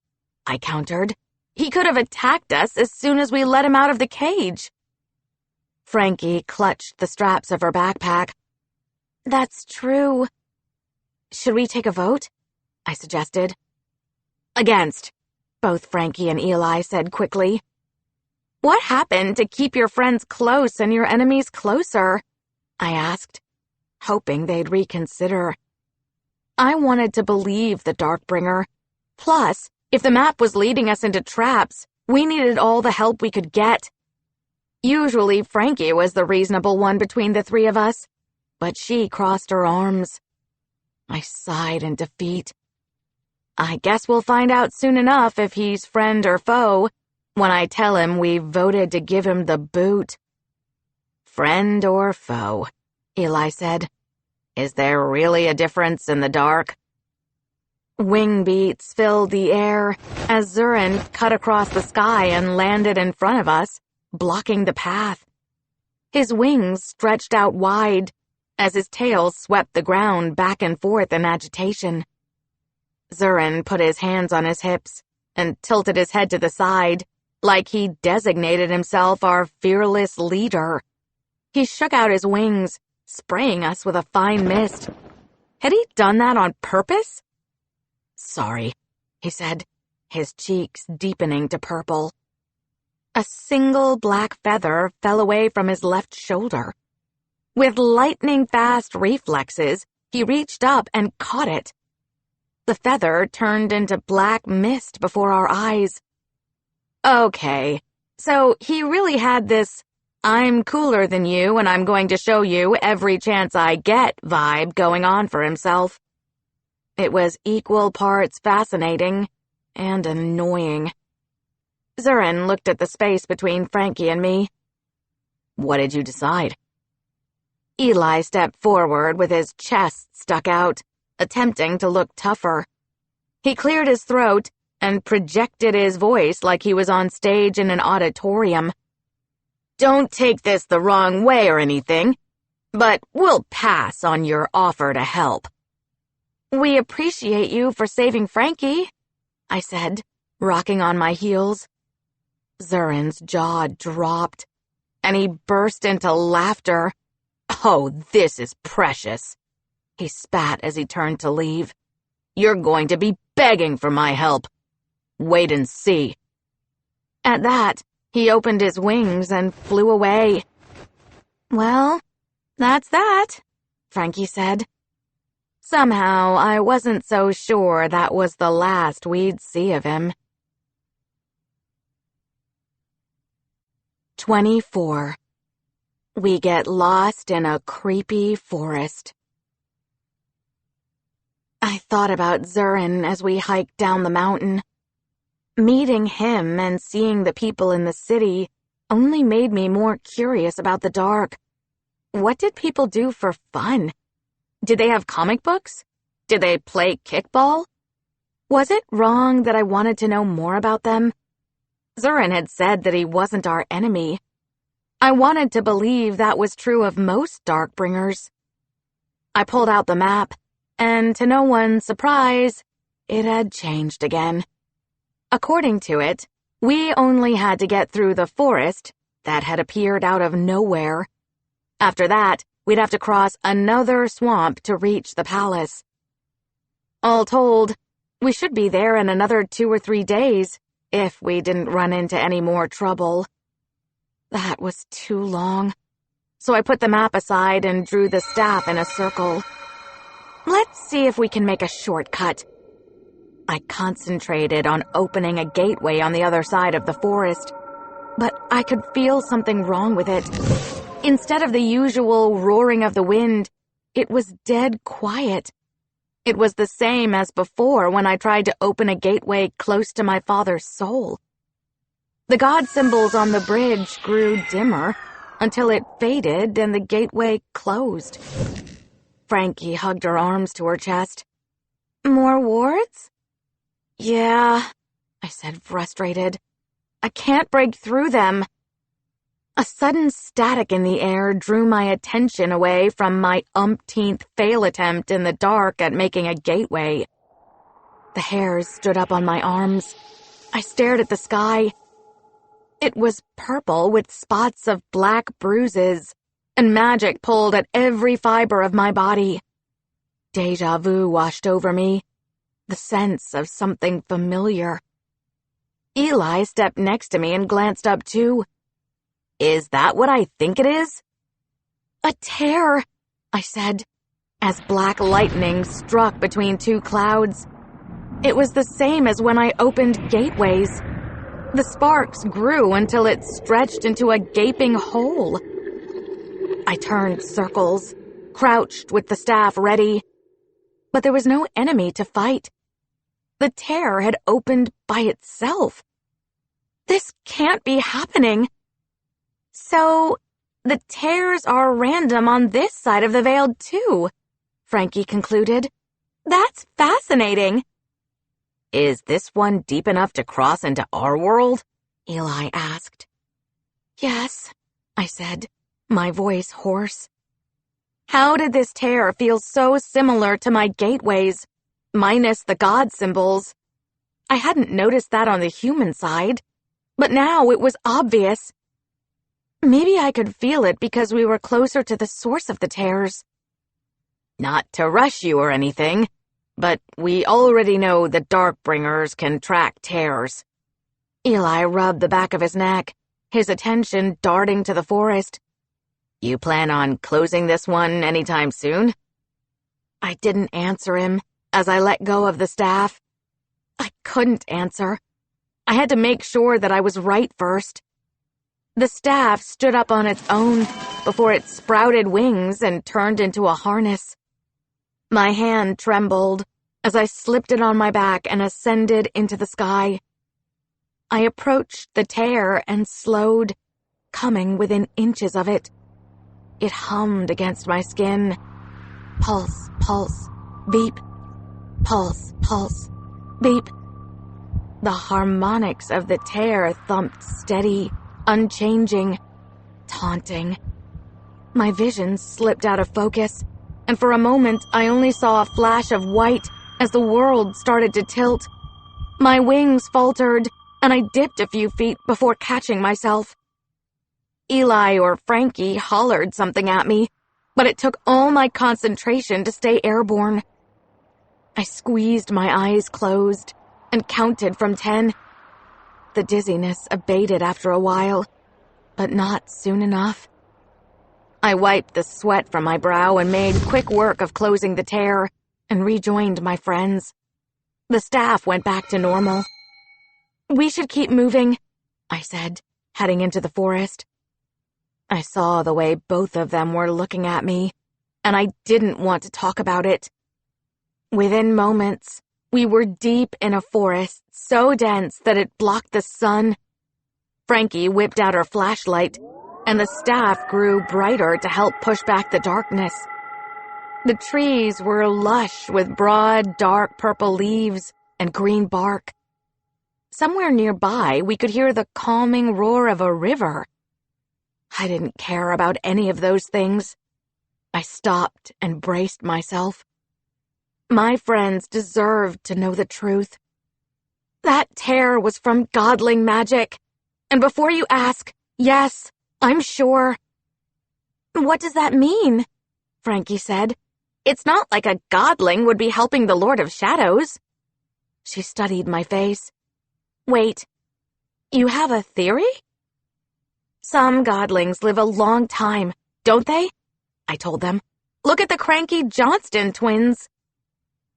I countered. "He could have attacked us as soon as we let him out of the cage." Frankie clutched the straps of her backpack. "That's true." "Should we take a vote?" I suggested. "Against," both Frankie and Eli said quickly. "What happened to keep your friends close and your enemies closer?" I asked, hoping they'd reconsider. I wanted to believe the Darkbringer. Plus, if the map was leading us into traps, we needed all the help we could get. Usually, Frankie was the reasonable one between the three of us, but she crossed her arms. I sighed in defeat. I guess we'll find out soon enough if he's friend or foe when I tell him we voted to give him the boot. "Friend or foe," Eli said. "Is there really a difference in the dark?" Wing beats filled the air as Zurin cut across the sky and landed in front of us, blocking the path. His wings stretched out wide as his tail swept the ground back and forth in agitation. Zurin put his hands on his hips and tilted his head to the side, like he designated himself our fearless leader. He shook out his wings, spraying us with a fine mist. Had he done that on purpose? "Sorry," he said, his cheeks deepening to purple. A single black feather fell away from his left shoulder. With lightning-fast reflexes, he reached up and caught it. The feather turned into black mist before our eyes. Okay, so he really had this "I'm cooler than you and I'm going to show you every chance I get" vibe going on for himself. It was equal parts fascinating and annoying. Zurin looked at the space between Frankie and me. "What did you decide?" Eli stepped forward with his chest stuck out, attempting to look tougher. He cleared his throat and projected his voice like he was on stage in an auditorium. "Don't take this the wrong way or anything, but we'll pass on your offer to help." "We appreciate you for saving Frankie," I said, rocking on my heels. Zurin's jaw dropped, and he burst into laughter. "Oh, this is precious," he spat as he turned to leave. "You're going to be begging for my help. Wait and see." At that, he opened his wings and flew away. "Well, that's that," Frankie said. Somehow, I wasn't so sure that was the last we'd see of him. 24. We get lost in a creepy forest. I thought about Zurin as we hiked down the mountain. Meeting him and seeing the people in the city only made me more curious about the dark. What did people do for fun? Did they have comic books? Did they play kickball? Was it wrong that I wanted to know more about them? Zurin had said that he wasn't our enemy. I wanted to believe that was true of most Darkbringers. I pulled out the map, and to no one's surprise, it had changed again. According to it, we only had to get through the forest that had appeared out of nowhere. After that, we'd have to cross another swamp to reach the palace. All told, we should be there in another 2 or 3 days if we didn't run into any more trouble. That was too long, so I put the map aside and drew the staff in a circle. Let's see if we can make a shortcut. I concentrated on opening a gateway on the other side of the forest, but I could feel something wrong with it. Instead of the usual roaring of the wind, it was dead quiet. It was the same as before when I tried to open a gateway close to my father's soul. The god symbols on the bridge grew dimmer until it faded and the gateway closed. Frankie hugged her arms to her chest. "More wards?" "Yeah," I said, frustrated. "I can't break through them." A sudden static in the air drew my attention away from my umpteenth fail attempt in the dark at making a gateway. The hairs stood up on my arms. I stared at the sky. It was purple with spots of black bruises, and magic pulled at every fiber of my body. Deja vu washed over me, the sense of something familiar. Eli stepped next to me and glanced up too. "Is that what I think it is?" "A tear," I said, as black lightning struck between two clouds. It was the same as when I opened gateways. The sparks grew until it stretched into a gaping hole. I turned circles, crouched with the staff ready, but there was no enemy to fight. The tear had opened by itself. This can't be happening. So, the tears are random on this side of the Veiled too, Frankie concluded. That's fascinating. "Is this one deep enough to cross into our world?" Eli asked. "Yes," I said, my voice hoarse. How did this tear feel so similar to my gateways, minus the god symbols? I hadn't noticed that on the human side, but now it was obvious. Maybe I could feel it because we were closer to the source of the tears. "Not to rush you or anything, but we already know the Darkbringers can track tears." Eli rubbed the back of his neck, his attention darting to the forest. "You plan on closing this one anytime soon?" I didn't answer him as I let go of the staff. I couldn't answer. I had to make sure that I was right first. The staff stood up on its own before it sprouted wings and turned into a harness. My hand trembled as I slipped it on my back and ascended into the sky. I approached the tear and slowed, coming within inches of it. It hummed against my skin. Pulse, pulse, beep. Pulse, pulse, beep. The harmonics of the tear thumped steady, unchanging, taunting. My vision slipped out of focus, and for a moment I only saw a flash of white as the world started to tilt. My wings faltered, and I dipped a few feet before catching myself. Eli or Frankie hollered something at me, but it took all my concentration to stay airborne. I squeezed my eyes closed and counted from 10. The dizziness abated after a while, but not soon enough. I wiped the sweat from my brow and made quick work of closing the tear and rejoined my friends. The staff went back to normal. "We should keep moving," I said, heading into the forest. I saw the way both of them were looking at me, and I didn't want to talk about it. Within moments, we were deep in a forest so dense that it blocked the sun. Frankie whipped out her flashlight, and the staff grew brighter to help push back the darkness. The trees were lush with broad, dark purple leaves and green bark. Somewhere nearby, we could hear the calming roar of a river. I didn't care about any of those things. I stopped and braced myself. My friends deserved to know the truth. That tear was from Godling magic. And before you ask, yes, I'm sure. "What does that mean?" Frankie said. "It's not like a Godling would be helping the Lord of Shadows." She studied my face. "Wait, you have a theory?" "Some Godlings live a long time, don't they?" I told them. "Look at the cranky Johnston twins."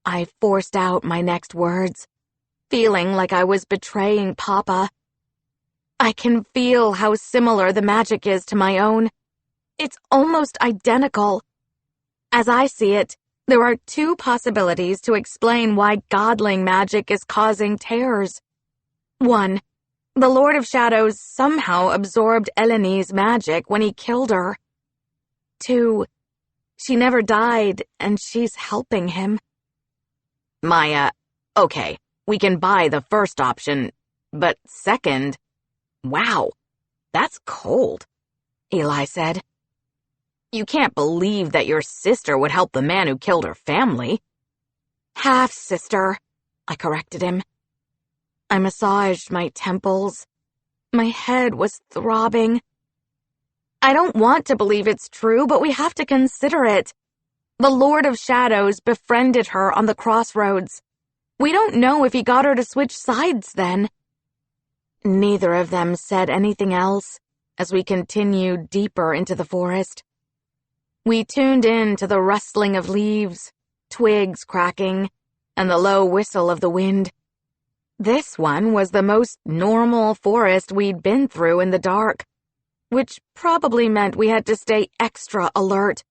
I forced out my next words, feeling like I was betraying Papa. "I can feel how similar the magic is to my own. It's almost identical. As I see it, there are two possibilities to explain why Godling magic is causing tears. One, the Lord of Shadows somehow absorbed Eleni's magic when he killed her. Two, she never died and she's helping him." "Maya, okay, we can buy the first option, but second, wow, that's cold," Eli said. "You can't believe that your sister would help the man who killed her family." "Half-sister," I corrected him. I massaged my temples. My head was throbbing. I don't want to believe it's true, but we have to consider it. The Lord of Shadows befriended her on the crossroads. We don't know if he got her to switch sides then. Neither of them said anything else as we continued deeper into the forest. We tuned in to the rustling of leaves, twigs cracking, and the low whistle of the wind. This one was the most normal forest we'd been through in the dark, which probably meant we had to stay extra alert.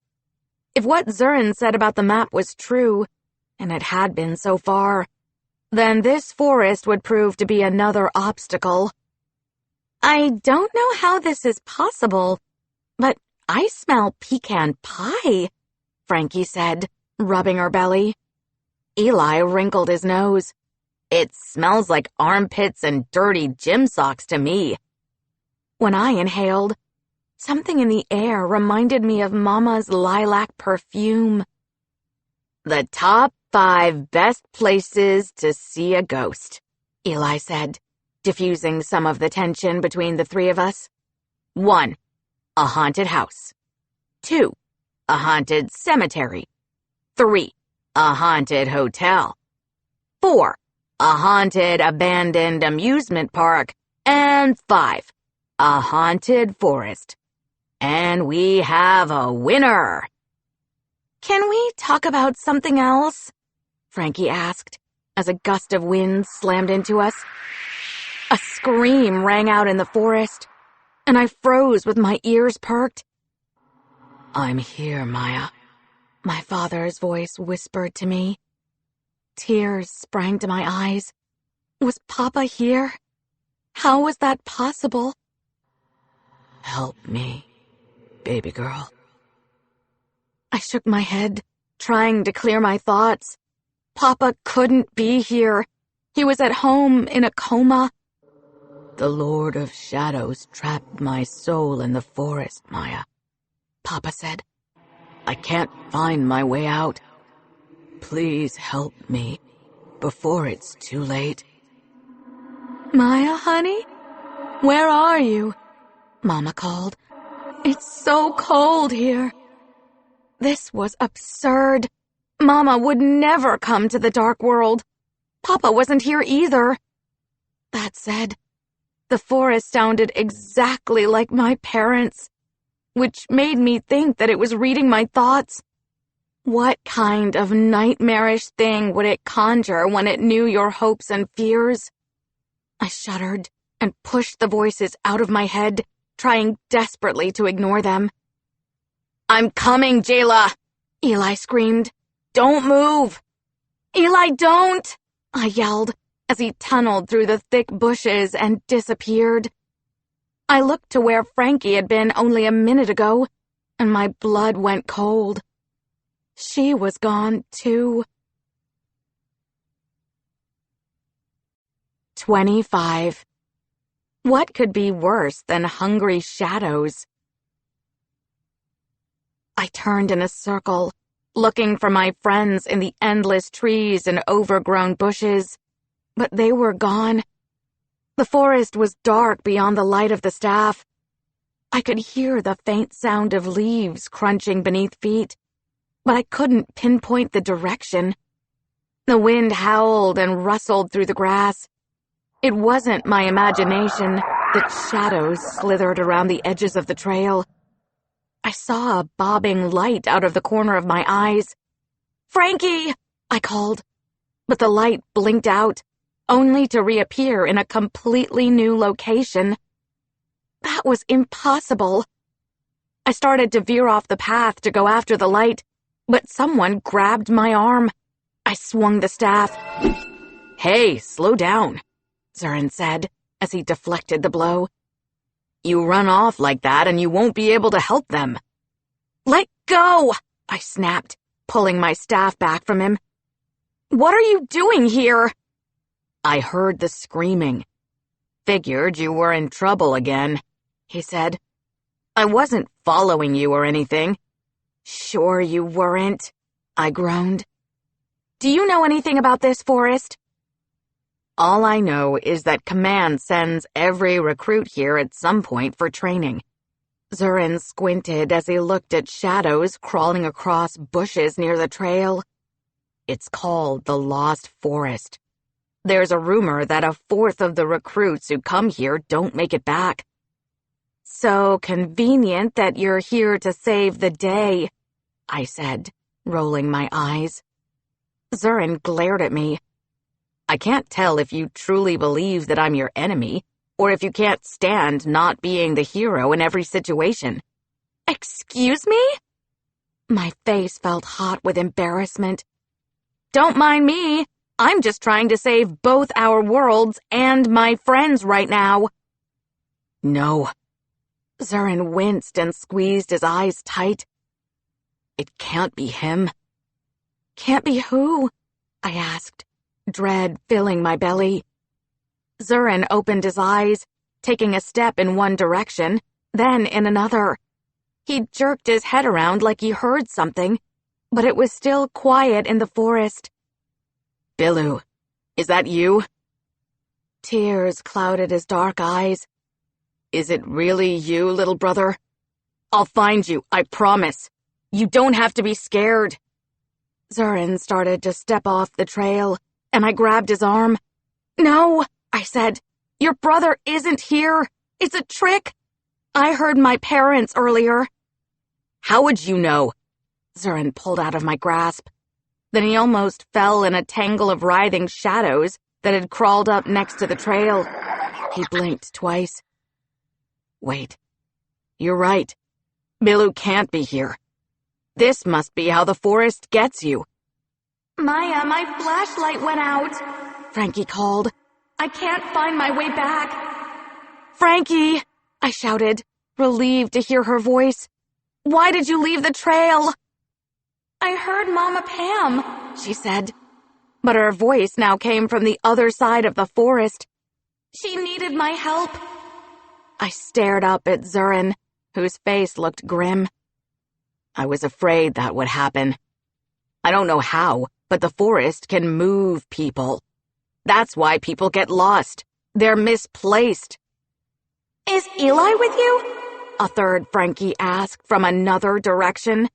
If what Zurin said about the map was true, and it had been so far, then this forest would prove to be another obstacle. I don't know how this is possible, but I smell pecan pie, Frankie said, rubbing her belly. Eli wrinkled his nose. It smells like armpits and dirty gym socks to me. When I inhaled, something in the air reminded me of Mama's lilac perfume. The top 5 best places to see a ghost, Eli said, diffusing some of the tension between the three of us. 1. A haunted house. 2. A haunted cemetery. 3. A haunted hotel. 4. A haunted abandoned amusement park. And 5. A haunted forest. And we have a winner. Can we talk about something else? Frankie asked, as a gust of wind slammed into us. A scream rang out in the forest, and I froze with my ears perked. I'm here, Maya, my father's voice whispered to me. Tears sprang to my eyes. Was Papa here? How was that possible? Help me, baby girl. I shook my head, trying to clear my thoughts. Papa couldn't be here. He was at home in a coma. The Lord of Shadows trapped my soul in the forest, Maya, Papa said. I can't find my way out. Please help me before it's too late. Maya, honey? Where are you? Mama called. It's so cold here. This was absurd. Mama would never come to the dark world. Papa wasn't here either. That said, the forest sounded exactly like my parents, which made me think that it was reading my thoughts. What kind of nightmarish thing would it conjure when it knew your hopes and fears? I shuddered and pushed the voices out of my head, trying desperately to ignore them. I'm coming, Jayla! Eli screamed. Don't move! Eli, don't! I yelled as he tunneled through the thick bushes and disappeared. I looked to where Frankie had been only a minute ago, and my blood went cold. She was gone, too. 25. What could be worse than hungry shadows? I turned in a circle, looking for my friends in the endless trees and overgrown bushes, but they were gone. The forest was dark beyond the light of the staff. I could hear the faint sound of leaves crunching beneath feet, but I couldn't pinpoint the direction. The wind howled and rustled through the grass. It wasn't my imagination that shadows slithered around the edges of the trail. I saw a bobbing light out of the corner of my eyes. Frankie! I called, but the light blinked out, only to reappear in a completely new location. That was impossible. I started to veer off the path to go after the light, but someone grabbed my arm. I swung the staff. Hey, slow down, Zurin said as he deflected the blow. You run off like that and you won't be able to help them. Let go, I snapped, pulling my staff back from him. What are you doing here? I heard the screaming. Figured you were in trouble again, he said. I wasn't following you or anything. Sure you weren't, I groaned. Do you know anything about this forest? All I know is that Command sends every recruit here at some point for training. Zurin squinted as he looked at shadows crawling across bushes near the trail. It's called the Lost Forest. There's a rumor that a fourth of the recruits who come here don't make it back. So convenient that you're here to save the day, I said, rolling my eyes. Zurin glared at me. I can't tell if you truly believe that I'm your enemy, or if you can't stand not being the hero in every situation. Excuse me? My face felt hot with embarrassment. Don't mind me. I'm just trying to save both our worlds and my friends right now. No. Zurin winced and squeezed his eyes tight. It can't be him. Can't be who? I asked, dread filling my belly. Zurin opened his eyes, taking a step in one direction, then in another. He jerked his head around like he heard something, but it was still quiet in the forest. Bilu, is that you? Tears clouded his dark eyes. Is it really you, little brother? I'll find you, I promise. You don't have to be scared. Zurin started to step off the trail, and I grabbed his arm. No, I said. Your brother isn't here. It's a trick. I heard my parents earlier. How would you know? Zurin pulled out of my grasp. Then he almost fell in a tangle of writhing shadows that had crawled up next to the trail. He blinked twice. Wait. You're right. Bilu can't be here. This must be how the forest gets you. Maya, my flashlight went out, Frankie called. I can't find my way back. Frankie, I shouted, relieved to hear her voice. Why did you leave the trail? I heard Mama Pam, she said. But her voice now came from the other side of the forest. She needed my help. I stared up at Zurin, whose face looked grim. I was afraid that would happen. I don't know how, but the forest can move people. That's why people get lost. They're misplaced. Is Eli with you? A third Frankie asked from another direction.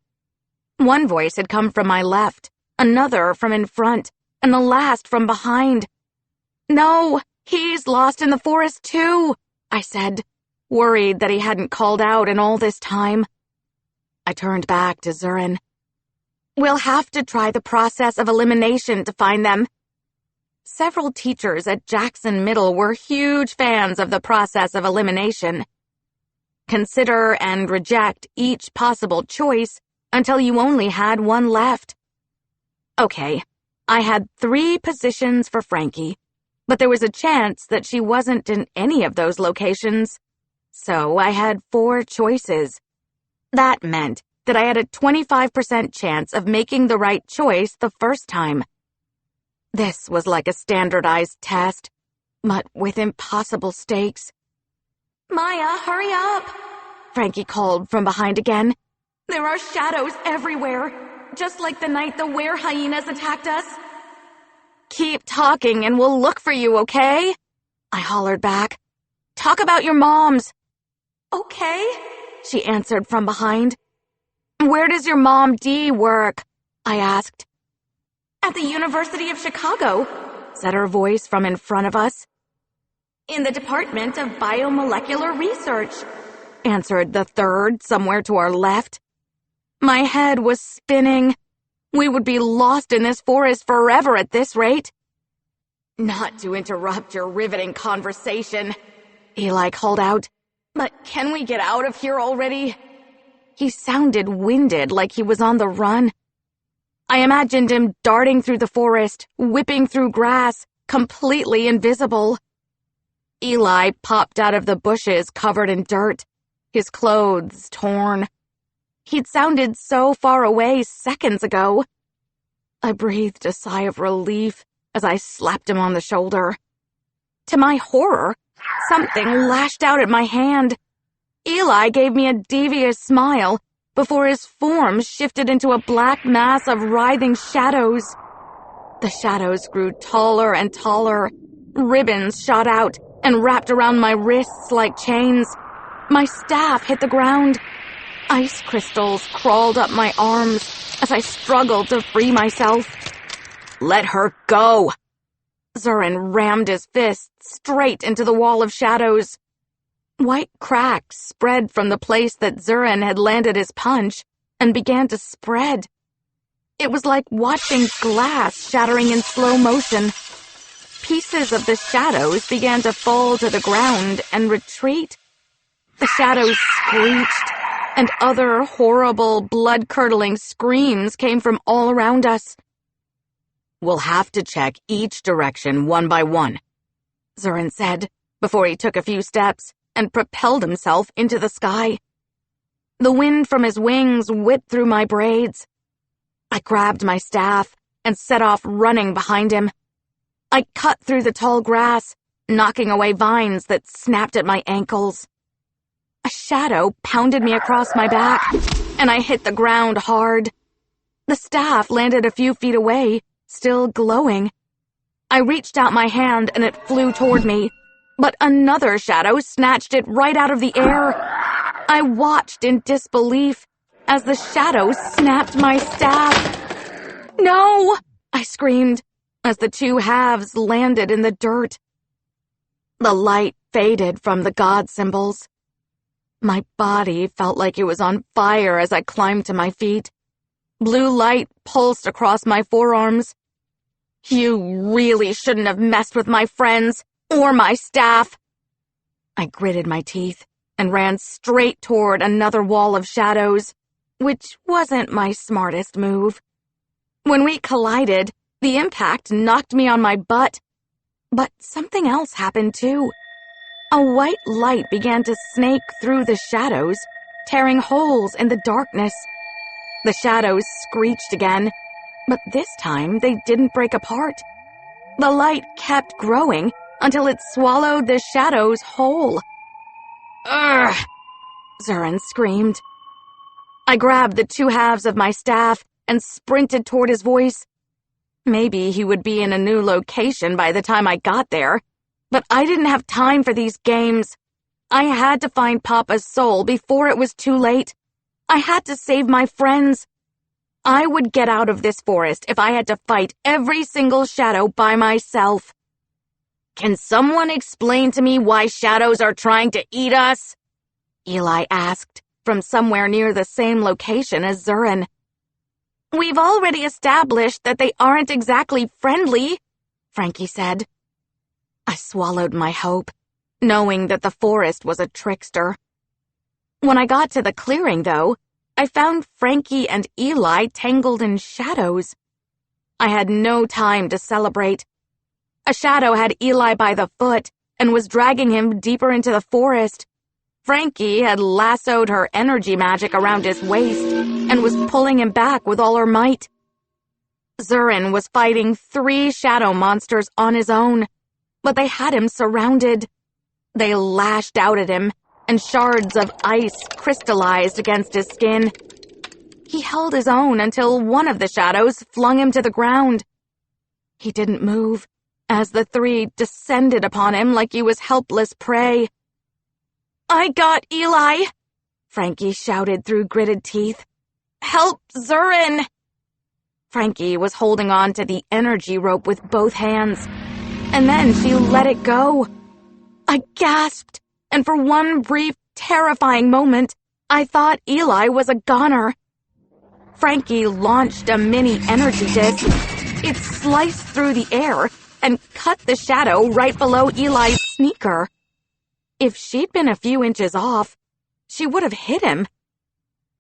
One voice had come from my left, another from in front, and the last from behind. No, he's lost in the forest too, I said, worried that he hadn't called out in all this time. I turned back to Zurin. We'll have to try the process of elimination to find them. Several teachers at Jackson Middle were huge fans of the process of elimination. Consider and reject each possible choice until you only had one left. Okay, I had 3 positions for Frankie, but there was a chance that she wasn't in any of those locations. So I had 4 choices. That meant that I had a 25% chance of making the right choice the first time. This was like a standardized test, but with impossible stakes. Maya, hurry up, Frankie called from behind again. There are shadows everywhere, just like the night the were-hyenas attacked us. Keep talking and we'll look for you, okay? I hollered back. Talk about your moms. Okay, she answered from behind. Where does your mom Dee work? I asked. At the University of Chicago, said her voice from in front of us. In the Department of Biomolecular Research, answered the third somewhere to our left. My head was spinning. We would be lost in this forest forever at this rate. Not to interrupt your riveting conversation, Eli called out, but can we get out of here already? He sounded winded, like he was on the run. I imagined him darting through the forest, whipping through grass, completely invisible. Eli popped out of the bushes covered in dirt, his clothes torn. He'd sounded so far away seconds ago. I breathed a sigh of relief as I slapped him on the shoulder. To my horror, something lashed out at my hand. Eli gave me a devious smile before his form shifted into a black mass of writhing shadows. The shadows grew taller and taller, Ribbons shot out and wrapped around my wrists like chains. My staff hit the ground. Ice crystals crawled up my arms as I struggled to free myself. Let her go! Zurin rammed his fist straight into the wall of shadows. White cracks spread from the place that Zurin had landed his punch and began to spread. It was like watching glass shattering in slow motion. Pieces of the shadows began to fall to the ground and retreat. The shadows screeched, and other horrible, blood-curdling screams came from all around us. We'll have to check each direction one by one, Zurin said, before he took a few steps and propelled himself into the sky. The wind from his wings whipped through my braids. I grabbed my staff and set off running behind him. I cut through the tall grass, knocking away vines that snapped at my ankles. A shadow pounded me across my back, and I hit the ground hard. The staff landed a few feet away, still glowing. I reached out my hand and it flew toward me, but another shadow snatched it right out of the air. I watched in disbelief as the shadow snapped my staff. "No!" I screamed as the two halves landed in the dirt. The light faded from the god symbols. My body felt like it was on fire as I climbed to my feet. Blue light pulsed across my forearms. "You really shouldn't have messed with my friends or my staff." I gritted my teeth and ran straight toward another wall of shadows, which wasn't my smartest move. When we collided, the impact knocked me on my butt. But something else happened too. A white light began to snake through the shadows, tearing holes in the darkness. The shadows screeched again, but this time they didn't break apart. The light kept growing until it swallowed the shadows whole. "Ugh!" Zurin screamed. I grabbed the two halves of my staff and sprinted toward his voice. Maybe he would be in a new location by the time I got there, but I didn't have time for these games. I had to find Papa's soul before it was too late. I had to save my friends. I would get out of this forest if I had to fight every single shadow by myself. "Can someone explain to me why shadows are trying to eat us?" Eli asked, from somewhere near the same location as Zurin. "We've already established that they aren't exactly friendly," Frankie said. I swallowed my hope, knowing that the forest was a trickster. When I got to the clearing, though, I found Frankie and Eli tangled in shadows. I had no time to celebrate. A shadow had Eli by the foot and was dragging him deeper into the forest. Frankie had lassoed her energy magic around his waist and was pulling him back with all her might. Zurin was fighting 3 shadow monsters on his own, but they had him surrounded. They lashed out at him, and shards of ice crystallized against his skin. He held his own until one of the shadows flung him to the ground. He didn't move, as the 3 descended upon him like he was helpless prey. "I got Eli!" Frankie shouted through gritted teeth. "Help Zurin!" Frankie was holding on to the energy rope with both hands, and then she let it go. I gasped, and for one brief, terrifying moment, I thought Eli was a goner. Frankie launched a mini energy disc. It sliced through the air and cut the shadow right below Eli's sneaker. If she'd been a few inches off, she would have hit him.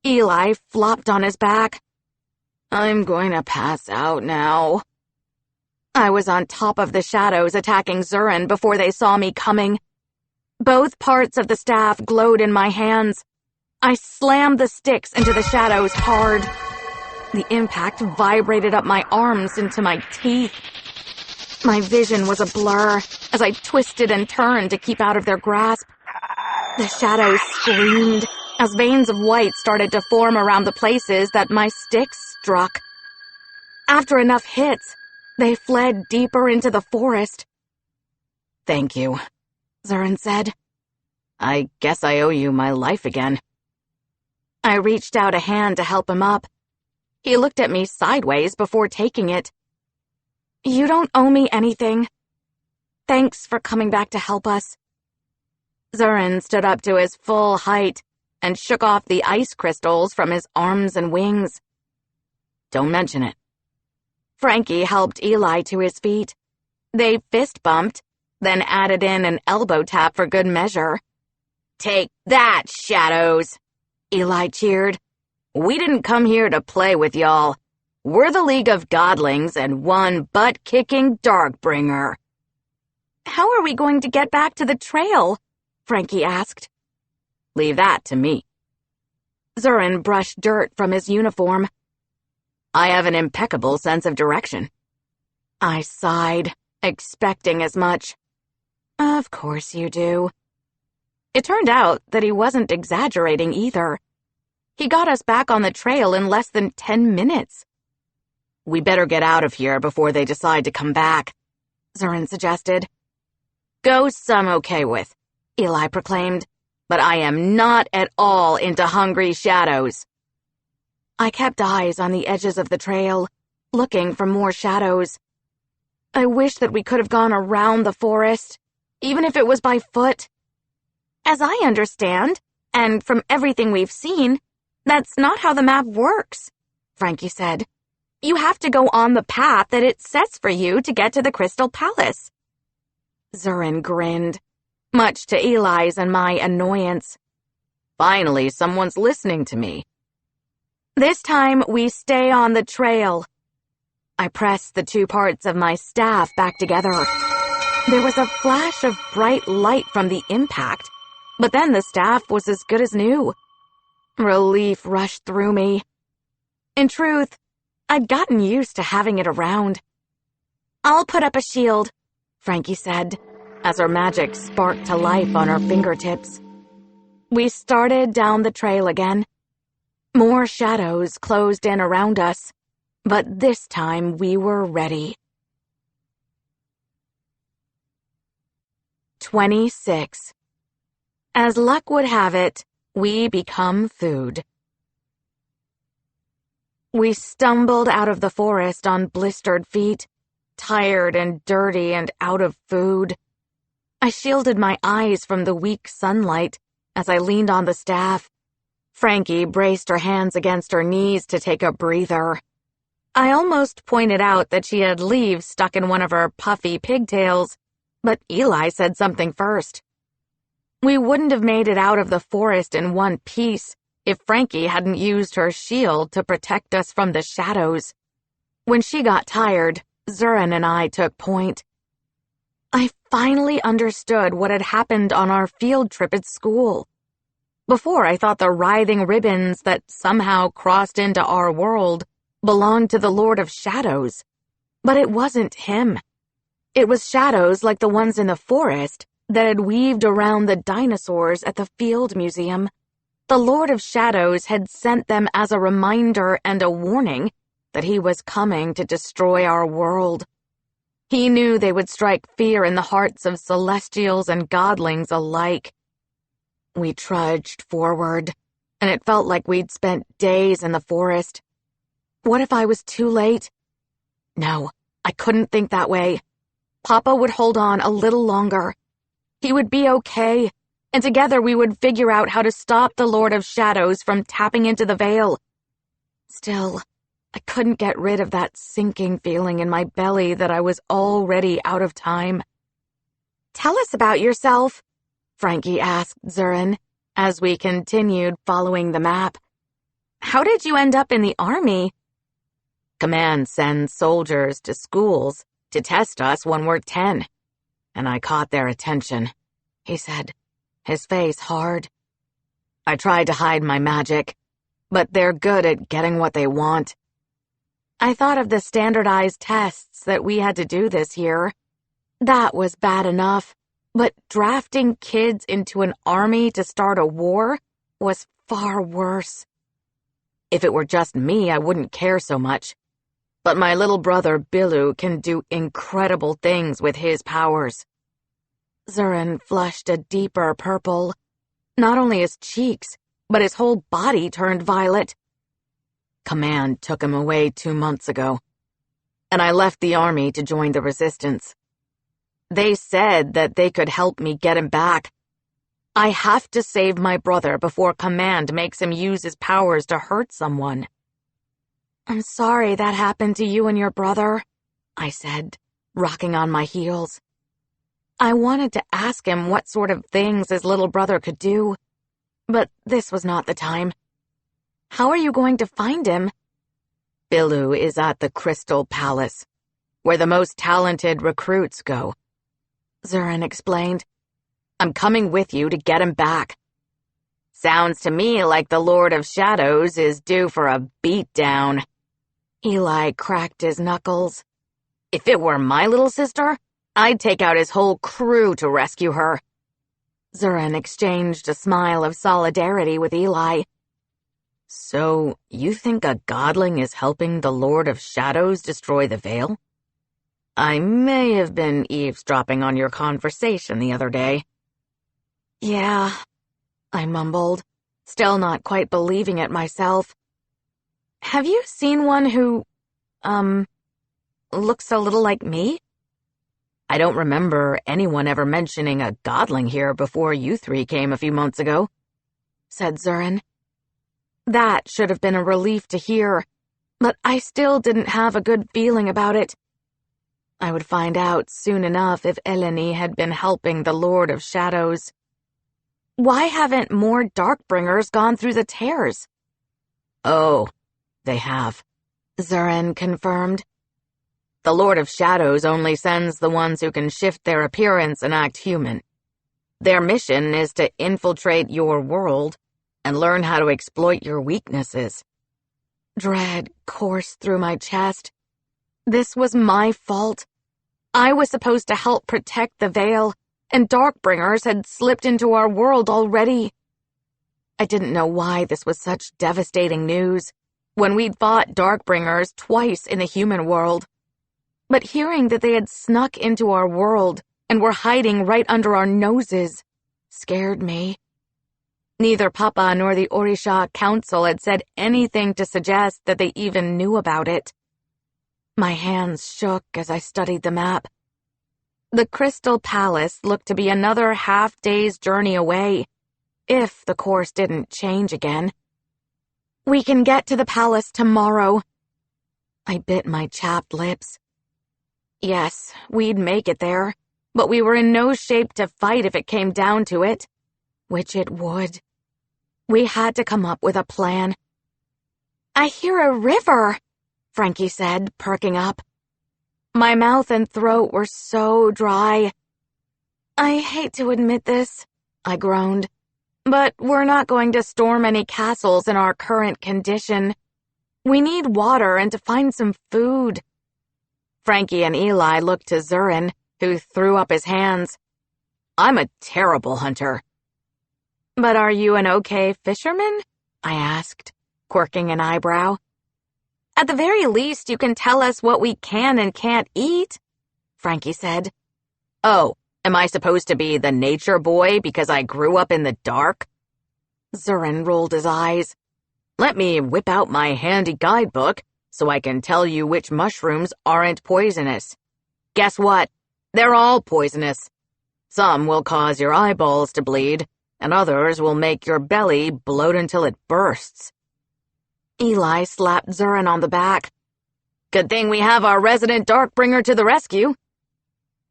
Eli flopped on his back. "I'm going to pass out now." I was on top of the shadows attacking Zurin before they saw me coming. Both parts of the staff glowed in my hands. I slammed the sticks into the shadows hard. The impact vibrated up my arms into my teeth. My vision was a blur as I twisted and turned to keep out of their grasp. The shadows screamed as veins of white started to form around the places that my sticks struck. After enough hits, they fled deeper into the forest. Thank you, Zurin said. I guess I owe you my life again. I reached out a hand to help him up. He looked at me sideways before taking it. You don't owe me anything. Thanks for coming back to help us. Zurin stood up to his full height and shook off the ice crystals from his arms and wings. Don't mention it. Frankie helped Eli to his feet. They fist bumped, then added in an elbow tap for good measure. Take that, Shadows, Eli cheered. We didn't come here to play with y'all. We're the League of Godlings and one butt-kicking Darkbringer. How are we going to get back to the trail? Frankie asked. Leave that to me. Zurin brushed dirt from his uniform. I have an impeccable sense of direction. I sighed, expecting as much. Of course you do. It turned out that he wasn't exaggerating either. He got us back on the trail in less than 10 minutes. We better get out of here before they decide to come back, Zurin suggested. Ghosts I'm okay with, Eli proclaimed, but I am not at all into hungry shadows. I kept eyes on the edges of the trail, looking for more shadows. I wish that we could have gone around the forest, even if it was by foot. As I understand, and from everything we've seen, that's not how the map works, Frankie said. You have to go on the path that it sets for you to get to the Crystal Palace. Zurin grinned, much to Eli's and my annoyance. Finally, someone's listening to me. This time, we stay on the trail. I pressed the two parts of my staff back together. There was a flash of bright light from the impact, but then the staff was as good as new. Relief rushed through me. In truth, I'd gotten used to having it around. I'll put up a shield, Frankie said, as her magic sparked to life on her fingertips. We started down the trail again. More shadows closed in around us, but this time we were ready. 26. As luck would have it, we become food. We stumbled out of the forest on blistered feet, tired and dirty and out of food. I shielded my eyes from the weak sunlight as I leaned on the staff. Frankie braced her hands against her knees to take a breather. I almost pointed out that she had leaves stuck in one of her puffy pigtails, but Eli said something first. We wouldn't have made it out of the forest in one piece if Frankie hadn't used her shield to protect us from the shadows. When she got tired, Zurin and I took point. I finally understood what had happened on our field trip at school. Before, I thought the writhing ribbons that somehow crossed into our world belonged to the Lord of Shadows. But it wasn't him. It was shadows like the ones in the forest that had weaved around the dinosaurs at the Field Museum. The Lord of Shadows had sent them as a reminder and a warning that he was coming to destroy our world. He knew they would strike fear in the hearts of Celestials and Godlings alike. We trudged forward, and it felt like we'd spent days in the forest. What if I was too late? No, I couldn't think that way. Papa would hold on a little longer. He would be okay, and together we would figure out how to stop the Lord of Shadows from tapping into the veil. Still, I couldn't get rid of that sinking feeling in my belly that I was already out of time. Tell us about yourself, Frankie asked Zurin, as we continued following the map. How did you end up in the army? Command sends soldiers to schools to test us when we're 10, and I caught their attention, he said, his face hard. I tried to hide my magic, but they're good at getting what they want. I thought of the standardized tests that we had to do this year. That was bad enough. But drafting kids into an army to start a war was far worse. If it were just me, I wouldn't care so much. But my little brother Billu can do incredible things with his powers. Zurin flushed a deeper purple. Not only his cheeks, but his whole body turned violet. Command took him away 2 months ago, and I left the army to join the resistance. They said that they could help me get him back. I have to save my brother before Command makes him use his powers to hurt someone. I'm sorry that happened to you and your brother, I said, rocking on my heels. I wanted to ask him what sort of things his little brother could do, but this was not the time. How are you going to find him? Bilu is at the Crystal Palace, where the most talented recruits go. Zurin explained. I'm coming with you to get him back. Sounds to me like the Lord of Shadows is due for a beatdown. Eli cracked his knuckles. If it were my little sister, I'd take out his whole crew to rescue her. Zurin exchanged a smile of solidarity with Eli. So, you think a Godling is helping the Lord of Shadows destroy the Veil? I may have been eavesdropping on your conversation the other day. Yeah, I mumbled, still not quite believing it myself. Have you seen one who, looks a little like me? I don't remember anyone ever mentioning a Godling here before you three came a few months ago, said Zurin. That should have been a relief to hear, but I still didn't have a good feeling about it. I would find out soon enough if Eleni had been helping the Lord of Shadows. Why haven't more Darkbringers gone through the tears? Oh, they have, Zurin confirmed. The Lord of Shadows only sends the ones who can shift their appearance and act human. Their mission is to infiltrate your world and learn how to exploit your weaknesses. Dread coursed through my chest. This was my fault. I was supposed to help protect the Veil, and Darkbringers had slipped into our world already. I didn't know why this was such devastating news, when we'd fought Darkbringers twice in the human world. But hearing that they had snuck into our world and were hiding right under our noses scared me. Neither Papa nor the Orisha Council had said anything to suggest that they even knew about it. My hands shook as I studied the map. The Crystal Palace looked to be another half-day's journey away, if the course didn't change again. We can get to the palace tomorrow. I bit my chapped lips. Yes, we'd make it there, but we were in no shape to fight if it came down to it, which it would. We had to come up with a plan. I hear a river, Frankie said, perking up. My mouth and throat were so dry. I hate to admit this, I groaned, but we're not going to storm any castles in our current condition. We need water and to find some food. Frankie and Eli looked to Zurin, who threw up his hands. I'm a terrible hunter. But are you an okay fisherman? I asked, quirking an eyebrow. At the very least, you can tell us what we can and can't eat, Frankie said. Oh, am I supposed to be the nature boy because I grew up in the dark? Zurin rolled his eyes. Let me whip out my handy guidebook so I can tell you which mushrooms aren't poisonous. Guess what? They're all poisonous. Some will cause your eyeballs to bleed, and others will make your belly bloat until it bursts. Eli slapped Zurin on the back. Good thing we have our resident Darkbringer to the rescue.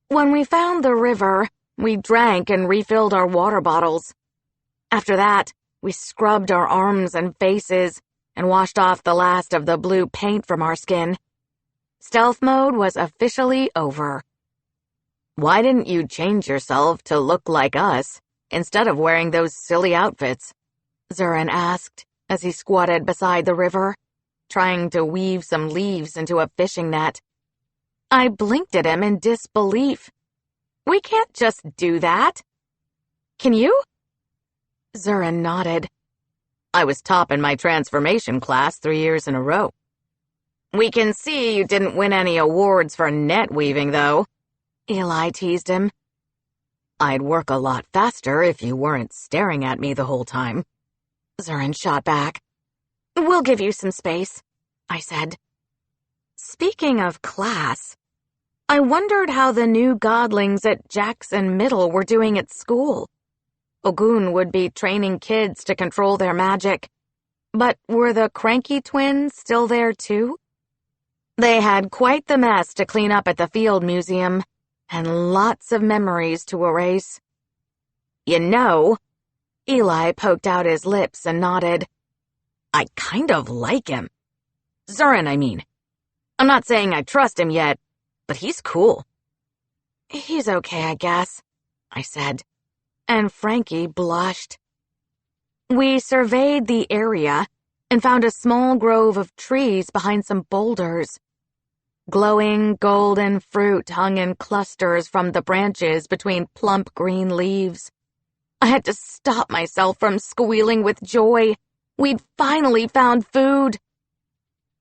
When we found the river, we drank and refilled our water bottles. After that, we scrubbed our arms and faces and washed off the last of the blue paint from our skin. Stealth mode was officially over. Why didn't you change yourself to look like us instead of wearing those silly outfits? Zurin asked as he squatted beside the river, trying to weave some leaves into a fishing net. I blinked at him in disbelief. We can't just do that. Can you? Zurin nodded. I was top in my transformation class 3 years in a row. We can see you didn't win any awards for net weaving, though, Eli teased him. I'd work a lot faster if you weren't staring at me the whole time. Zurin shot back. We'll give you some space, I said. Speaking of class, I wondered how the new Godlings at Jackson Middle were doing at school. Ogun would be training kids to control their magic, but were the Cranky twins still there too? They had quite the mess to clean up at the Field Museum, and lots of memories to erase. You know, Eli poked out his lips and nodded. I kind of like him. Zurin, I mean. I'm not saying I trust him yet, but he's cool. He's okay, I guess, I said, and Frankie blushed. We surveyed the area and found a small grove of trees behind some boulders. Glowing golden fruit hung in clusters from the branches between plump green leaves. I had to stop myself from squealing with joy. We'd finally found food.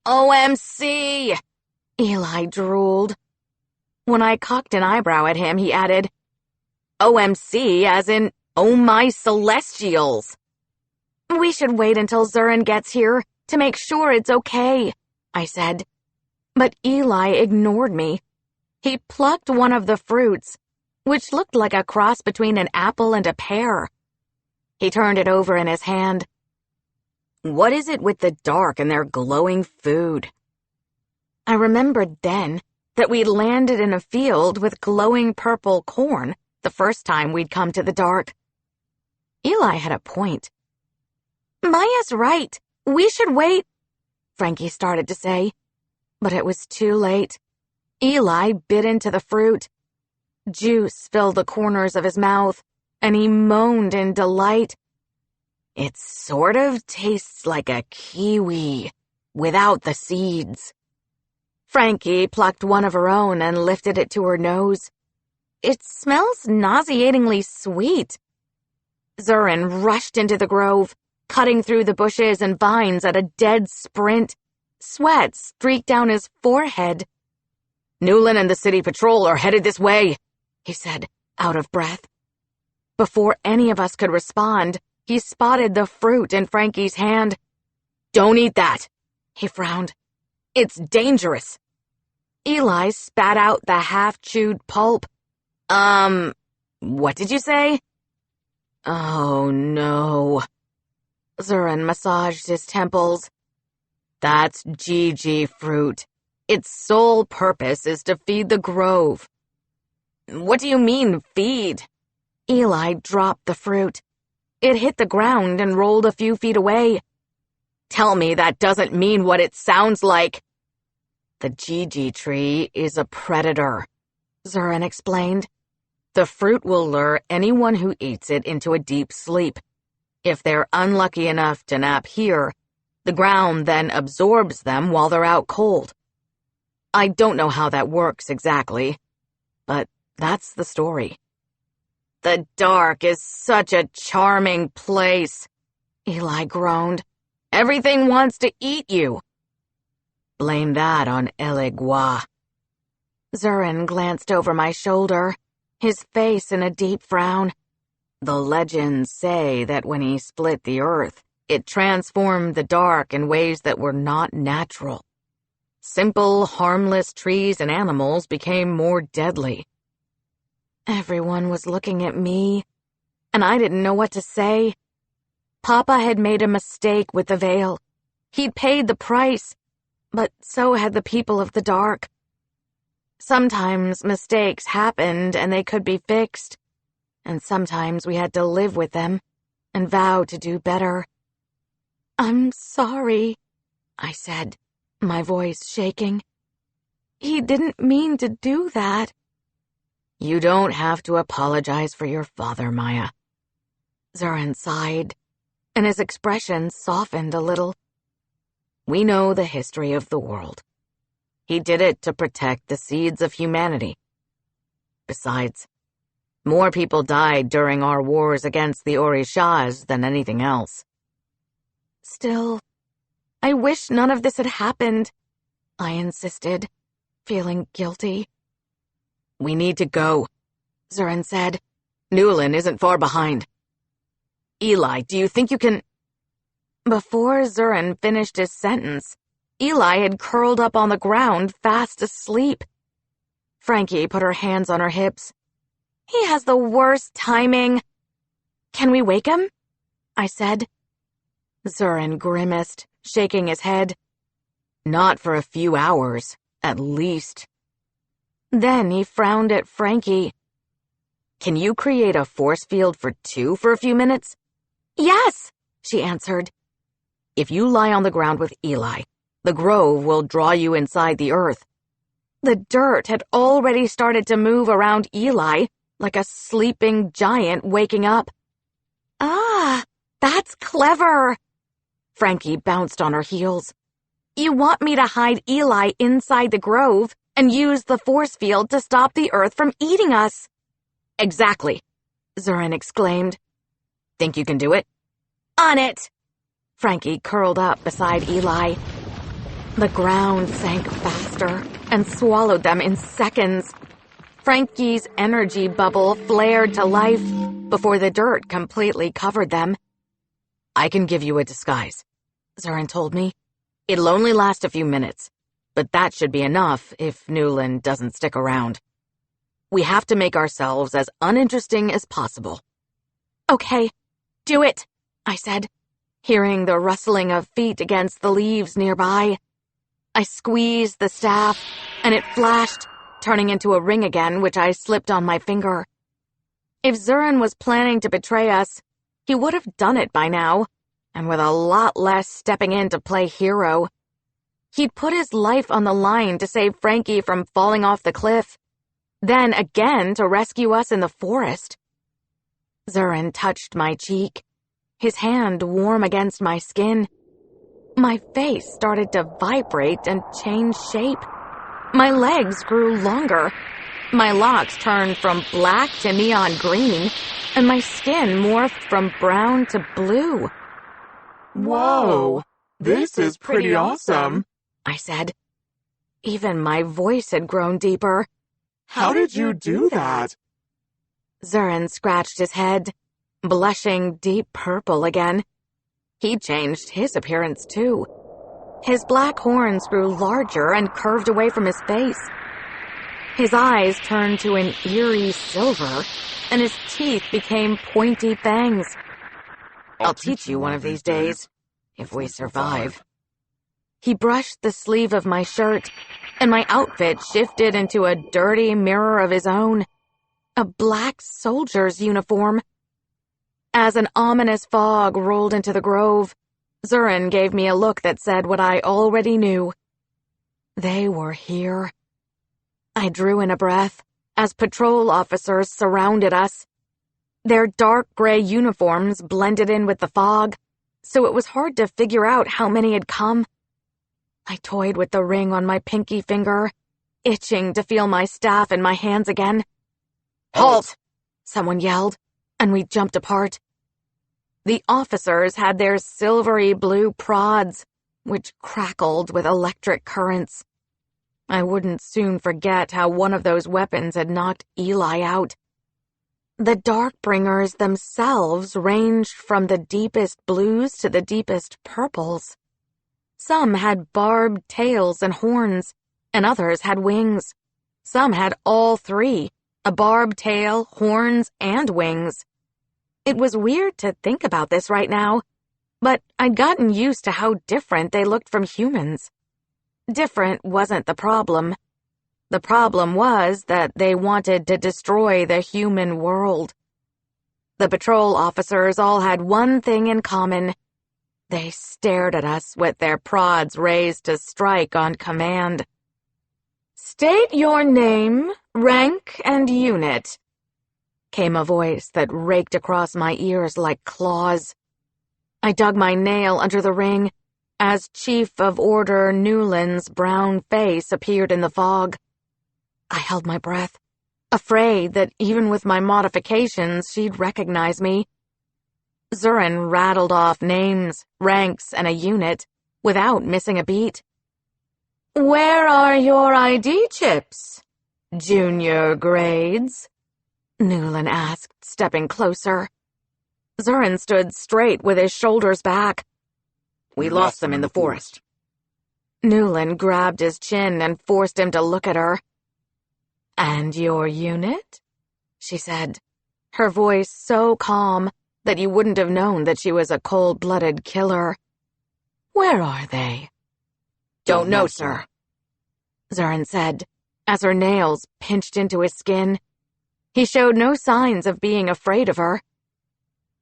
OMC! Eli drooled. When I cocked an eyebrow at him, he added, OMC as in, oh my celestials. We should wait until Zurin gets here to make sure it's okay, I said. But Eli ignored me. He plucked one of the fruits, which looked like a cross between an apple and a pear. He turned it over in his hand. What is it with the dark and their glowing food? I remembered then that we'd landed in a field with glowing purple corn the first time we'd come to the dark. Eli had a point. Maya's right. We should wait, Frankie started to say. But it was too late. Eli bit into the fruit. Juice filled the corners of his mouth, and he moaned in delight. It sort of tastes like a kiwi, without the seeds. Frankie plucked one of her own and lifted it to her nose. It smells nauseatingly sweet. Zurin rushed into the grove, cutting through the bushes and vines at a dead sprint. Sweat streaked down his forehead. Newland and the city patrol are headed this way, he said, out of breath. Before any of us could respond, he spotted the fruit in Frankie's hand. Don't eat that, he frowned. It's dangerous. Eli spat out the half-chewed pulp. What did you say? Oh, no. Zurin massaged his temples. That's GG fruit. Its sole purpose is to feed the grove. What do you mean, feed? Eli dropped the fruit. It hit the ground and rolled a few feet away. Tell me that doesn't mean what it sounds like. The GG tree is a predator, Zurin explained. The fruit will lure anyone who eats it into a deep sleep. If they're unlucky enough to nap here, the ground then absorbs them while they're out cold. I don't know how that works exactly, but that's the story. The dark is such a charming place, Eli groaned. Everything wants to eat you. Blame that on Elegua. Zurin glanced over my shoulder, his face in a deep frown. The legends say that when he split the earth, it transformed the dark in ways that were not natural. Simple, harmless trees and animals became more deadly. Everyone was looking at me, and I didn't know what to say. Papa had made a mistake with the veil. He'd paid the price, but so had the people of the dark. Sometimes mistakes happened and they could be fixed, and sometimes we had to live with them and vow to do better. I'm sorry, I said, my voice shaking. He didn't mean to do that. You don't have to apologize for your father, Maya. Zurin sighed, and his expression softened a little. We know the history of the world. He did it to protect the seeds of humanity. Besides, more people died during our wars against the Orishas than anything else. Still, I wish none of this had happened, I insisted, feeling guilty. We need to go, Zurin said. Newlin isn't far behind. Eli, do you think you can—" Before Zurin finished his sentence, Eli had curled up on the ground, fast asleep. Frankie put her hands on her hips. "He has the worst timing." "Can we wake him?" I said. Zurin grimaced, shaking his head. "Not for a few hours, at least." Then he frowned at Frankie. "Can you create a force field for two for a few minutes?" "Yes," she answered. "If you lie on the ground with Eli, the grove will draw you inside the earth." The dirt had already started to move around Eli, like a sleeping giant waking up. "Ah, that's clever." Frankie bounced on her heels. "You want me to hide Eli inside the grove and use the force field to stop the earth from eating us?" "Exactly," Zurin exclaimed. "Think you can do it?" "On it!" Frankie curled up beside Eli. The ground sank faster and swallowed them in seconds. Frankie's energy bubble flared to life before the dirt completely covered them. "I can give you a disguise," Zurin told me. "It'll only last a few minutes, but that should be enough if Newlin doesn't stick around. We have to make ourselves as uninteresting as possible." "Okay, do it," I said, hearing the rustling of feet against the leaves nearby. I squeezed the staff, and it flashed, turning into a ring again, which I slipped on my finger. If Zurin was planning to betray us, he would have done it by now, and with a lot less stepping in to play hero. He'd put his life on the line to save Frankie from falling off the cliff, then again to rescue us in the forest. Zurin touched my cheek, his hand warm against my skin. My face started to vibrate and change shape. My legs grew longer. My locks turned from black to neon green, and my skin morphed from brown to blue. "Whoa, this is pretty awesome," I said. Even my voice had grown deeper. "How did you do that?" Zurin scratched his head, blushing deep purple again. He changed his appearance too. His black horns grew larger and curved away from his face. His eyes turned to an eerie silver, and his teeth became pointy fangs. "I'll teach you one of these days, if we survive." He brushed the sleeve of my shirt, and my outfit shifted into a dirty mirror of his own, a black soldier's uniform. As an ominous fog rolled into the grove, Zurin gave me a look that said what I already knew. They were here. I drew in a breath as patrol officers surrounded us. Their dark gray uniforms blended in with the fog, so it was hard to figure out how many had come. I toyed with the ring on my pinky finger, itching to feel my staff in my hands again. "Halt!" someone yelled, and we jumped apart. The officers had their silvery blue prods, which crackled with electric currents. I wouldn't soon forget how one of those weapons had knocked Eli out. The Darkbringers themselves ranged from the deepest blues to the deepest purples. Some had barbed tails and horns, and others had wings. Some had all three, a barbed tail, horns, and wings. It was weird to think about this right now, but I'd gotten used to how different they looked from humans. Different wasn't the problem. The problem was that they wanted to destroy the human world. The patrol officers all had one thing in common. They stared at us with their prods raised to strike on command. "State your name, rank, and unit," came a voice that raked across my ears like claws. I dug my nail under the ring as Chief of Order Newlin's brown face appeared in the fog. I held my breath, afraid that even with my modifications she'd recognize me. Zurin rattled off names, ranks, and a unit without missing a beat. "Where are your ID chips? Junior grades?" Newlin asked, stepping closer. Zurin stood straight with his shoulders back. We lost them in the forest. Newlin grabbed his chin and forced him to look at her. And your unit? She said, her voice so calm that you wouldn't have known that she was a cold-blooded killer. Where are they? Don't know, sir, Zurin said, as her nails pinched into his skin. He showed no signs of being afraid of her.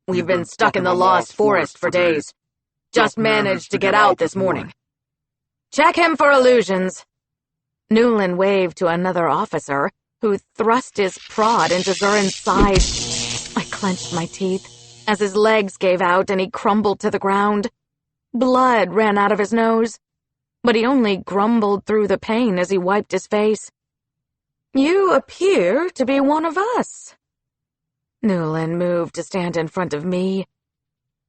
We've been stuck in the lost forest for days. Just managed to get out this morning. Check him for illusions. Newlin waved to another officer, who thrust his prod into Zurin's side. I clenched my teeth as his legs gave out and he crumbled to the ground. Blood ran out of his nose, but he only grumbled through the pain as he wiped his face. You appear to be one of us. Newlin moved to stand in front of me.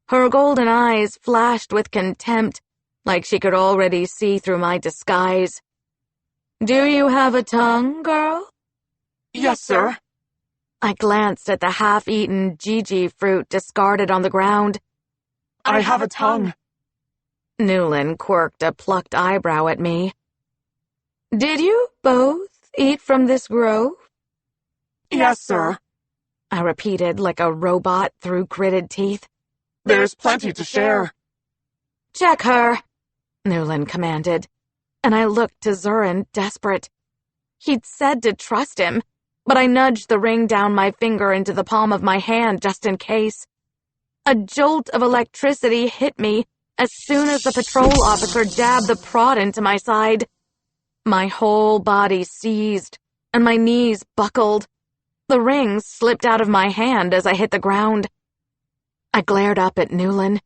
Her golden eyes flashed with contempt, like she could already see through my disguise. Do you have a tongue, girl? Yes, sir. I glanced at the half-eaten Gigi fruit discarded on the ground. I have a tongue. Newlin quirked a plucked eyebrow at me. Did you both eat from this grove? Yes, sir. I repeated like a robot through gritted teeth. There's plenty to share. Check her, Newlin commanded, and I looked to Zurin, desperate. He'd said to trust him, but I nudged the ring down my finger into the palm of my hand just in case. A jolt of electricity hit me as soon as the patrol officer jabbed the prod into my side. My whole body seized, and my knees buckled. The ring slipped out of my hand as I hit the ground. I glared up at Newlin.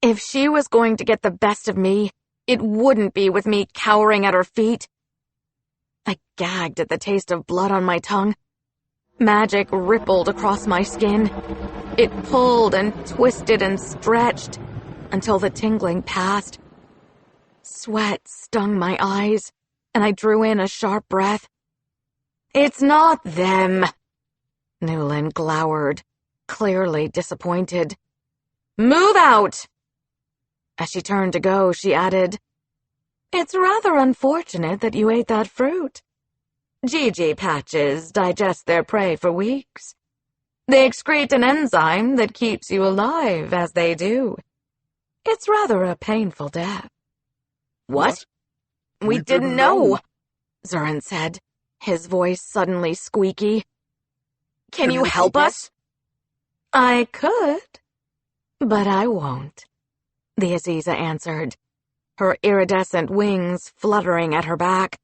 If she was going to get the best of me, it wouldn't be with me cowering at her feet. I gagged at the taste of blood on my tongue. Magic rippled across my skin. It pulled and twisted and stretched until the tingling passed. Sweat stung my eyes, and I drew in a sharp breath. It's not them, Newlin glowered, clearly disappointed. Move out! As she turned to go, she added, It's rather unfortunate that you ate that fruit. Gigi patches digest their prey for weeks. They excrete an enzyme that keeps you alive as they do. It's rather a painful death. What? We didn't know, Zurin said, his voice suddenly squeaky. Can you help us? I could, but I won't, the Aziza answered, her iridescent wings fluttering at her back.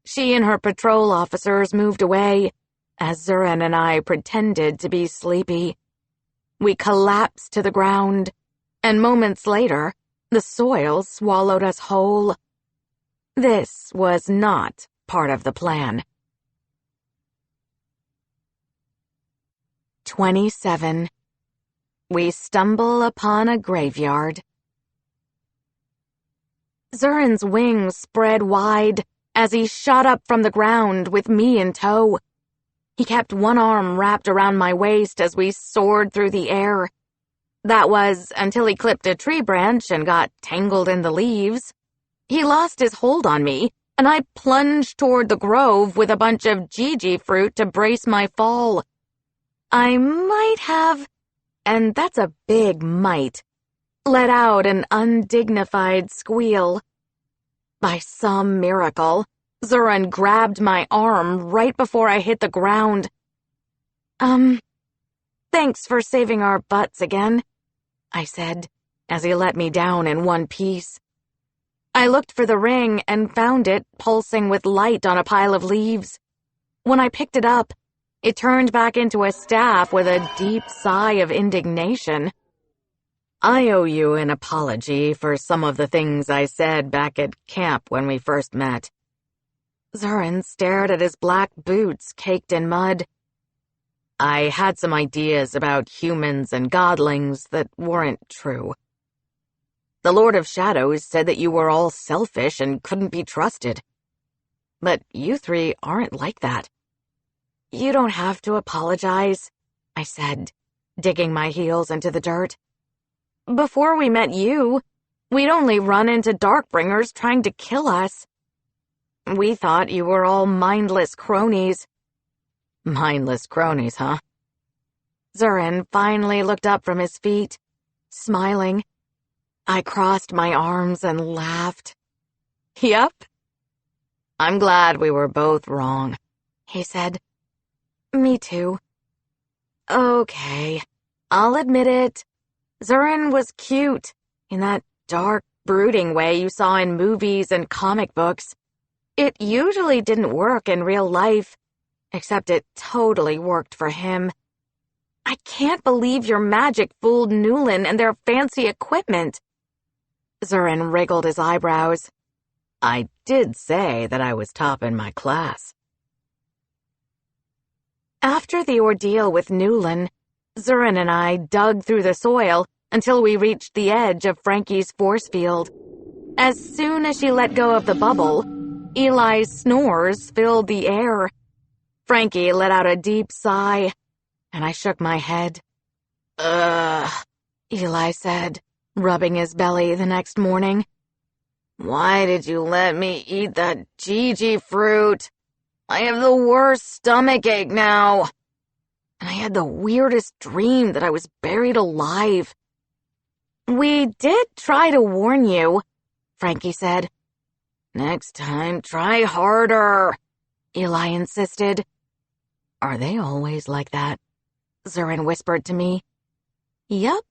She and her patrol officers moved away, as Zurin and I pretended to be sleepy. We collapsed to the ground, and moments later, the soil swallowed us whole. This was not part of the plan. 27. We stumble upon a graveyard. Zurin's wings spread wide as he shot up from the ground with me in tow. He kept one arm wrapped around my waist as we soared through the air. That was until he clipped a tree branch and got tangled in the leaves. He lost his hold on me, and I plunged toward the grove with a bunch of Gigi fruit to brace my fall. I might have, and that's a big might, let out an undignified squeal. By some miracle, Zurin grabbed my arm right before I hit the ground. Thanks for saving our butts again, I said, as he let me down in one piece. I looked for the ring and found it pulsing with light on a pile of leaves. When I picked it up, it turned back into a staff with a deep sigh of indignation. I owe you an apology for some of the things I said back at camp when we first met. Zurin stared at his black boots caked in mud. I had some ideas about humans and godlings that weren't true. The Lord of Shadows said that you were all selfish and couldn't be trusted. But you three aren't like that. You don't have to apologize, I said, digging my heels into the dirt. Before we met you, we'd only run into Darkbringers trying to kill us. We thought you were all mindless cronies. Mindless cronies, huh? Zurin finally looked up from his feet, smiling. I crossed my arms and laughed. Yup. I'm glad we were both wrong, he said. Me too. Okay, I'll admit it. Zurin was cute, in that dark, brooding way you saw in movies and comic books. It usually didn't work in real life, except it totally worked for him. I can't believe your magic fooled Newlin and their fancy equipment. Zurin wriggled his eyebrows. I did say that I was top in my class. After the ordeal with Newlin, Zurin and I dug through the soil until we reached the edge of Frankie's force field. As soon as she let go of the bubble, Eli's snores filled the air. Frankie let out a deep sigh, and I shook my head. Ugh, Eli said, rubbing his belly the next morning. Why did you let me eat that Gigi fruit? I have the worst stomachache now. And I had the weirdest dream that I was buried alive. We did try to warn you, Frankie said. Next time, try harder, Eli insisted. Are they always like that? Zurin whispered to me. Yup,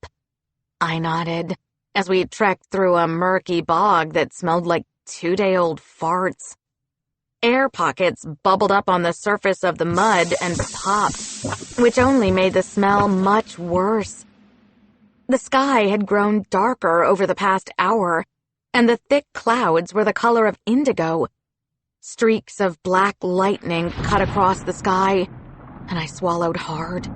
I nodded, as we trekked through a murky bog that smelled like 2-day-old farts. Air pockets bubbled up on the surface of the mud and popped, which only made the smell much worse. The sky had grown darker over the past hour, and the thick clouds were the color of indigo. Streaks of black lightning cut across the sky, and I swallowed hard.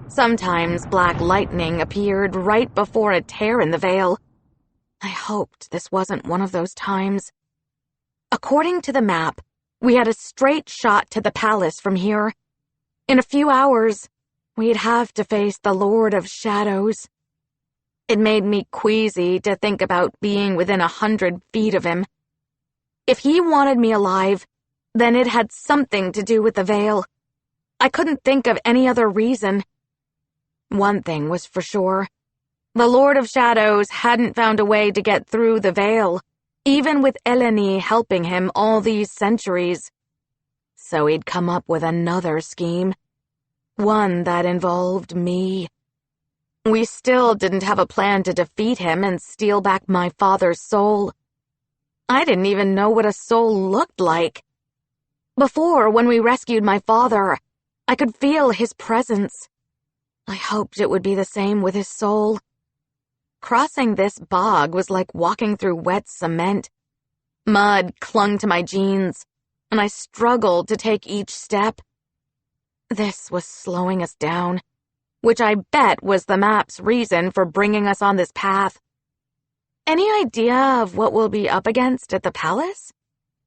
Sometimes black lightning appeared right before a tear in the veil. I hoped this wasn't one of those times. According to the map, we had a straight shot to the palace from here. In a few hours, we'd have to face the Lord of Shadows. It made me queasy to think about being within 100 feet of him. If he wanted me alive, then it had something to do with the veil. I couldn't think of any other reason. One thing was for sure. The Lord of Shadows hadn't found a way to get through the veil, even with Eleni helping him all these centuries. So he'd come up with another scheme. One that involved me. We still didn't have a plan to defeat him and steal back my father's soul. I didn't even know what a soul looked like. Before, when we rescued my father, I could feel his presence. I hoped it would be the same with his soul. Crossing this bog was like walking through wet cement. Mud clung to my jeans, and I struggled to take each step. This was slowing us down, which I bet was the map's reason for bringing us on this path. Any idea of what we'll be up against at the palace?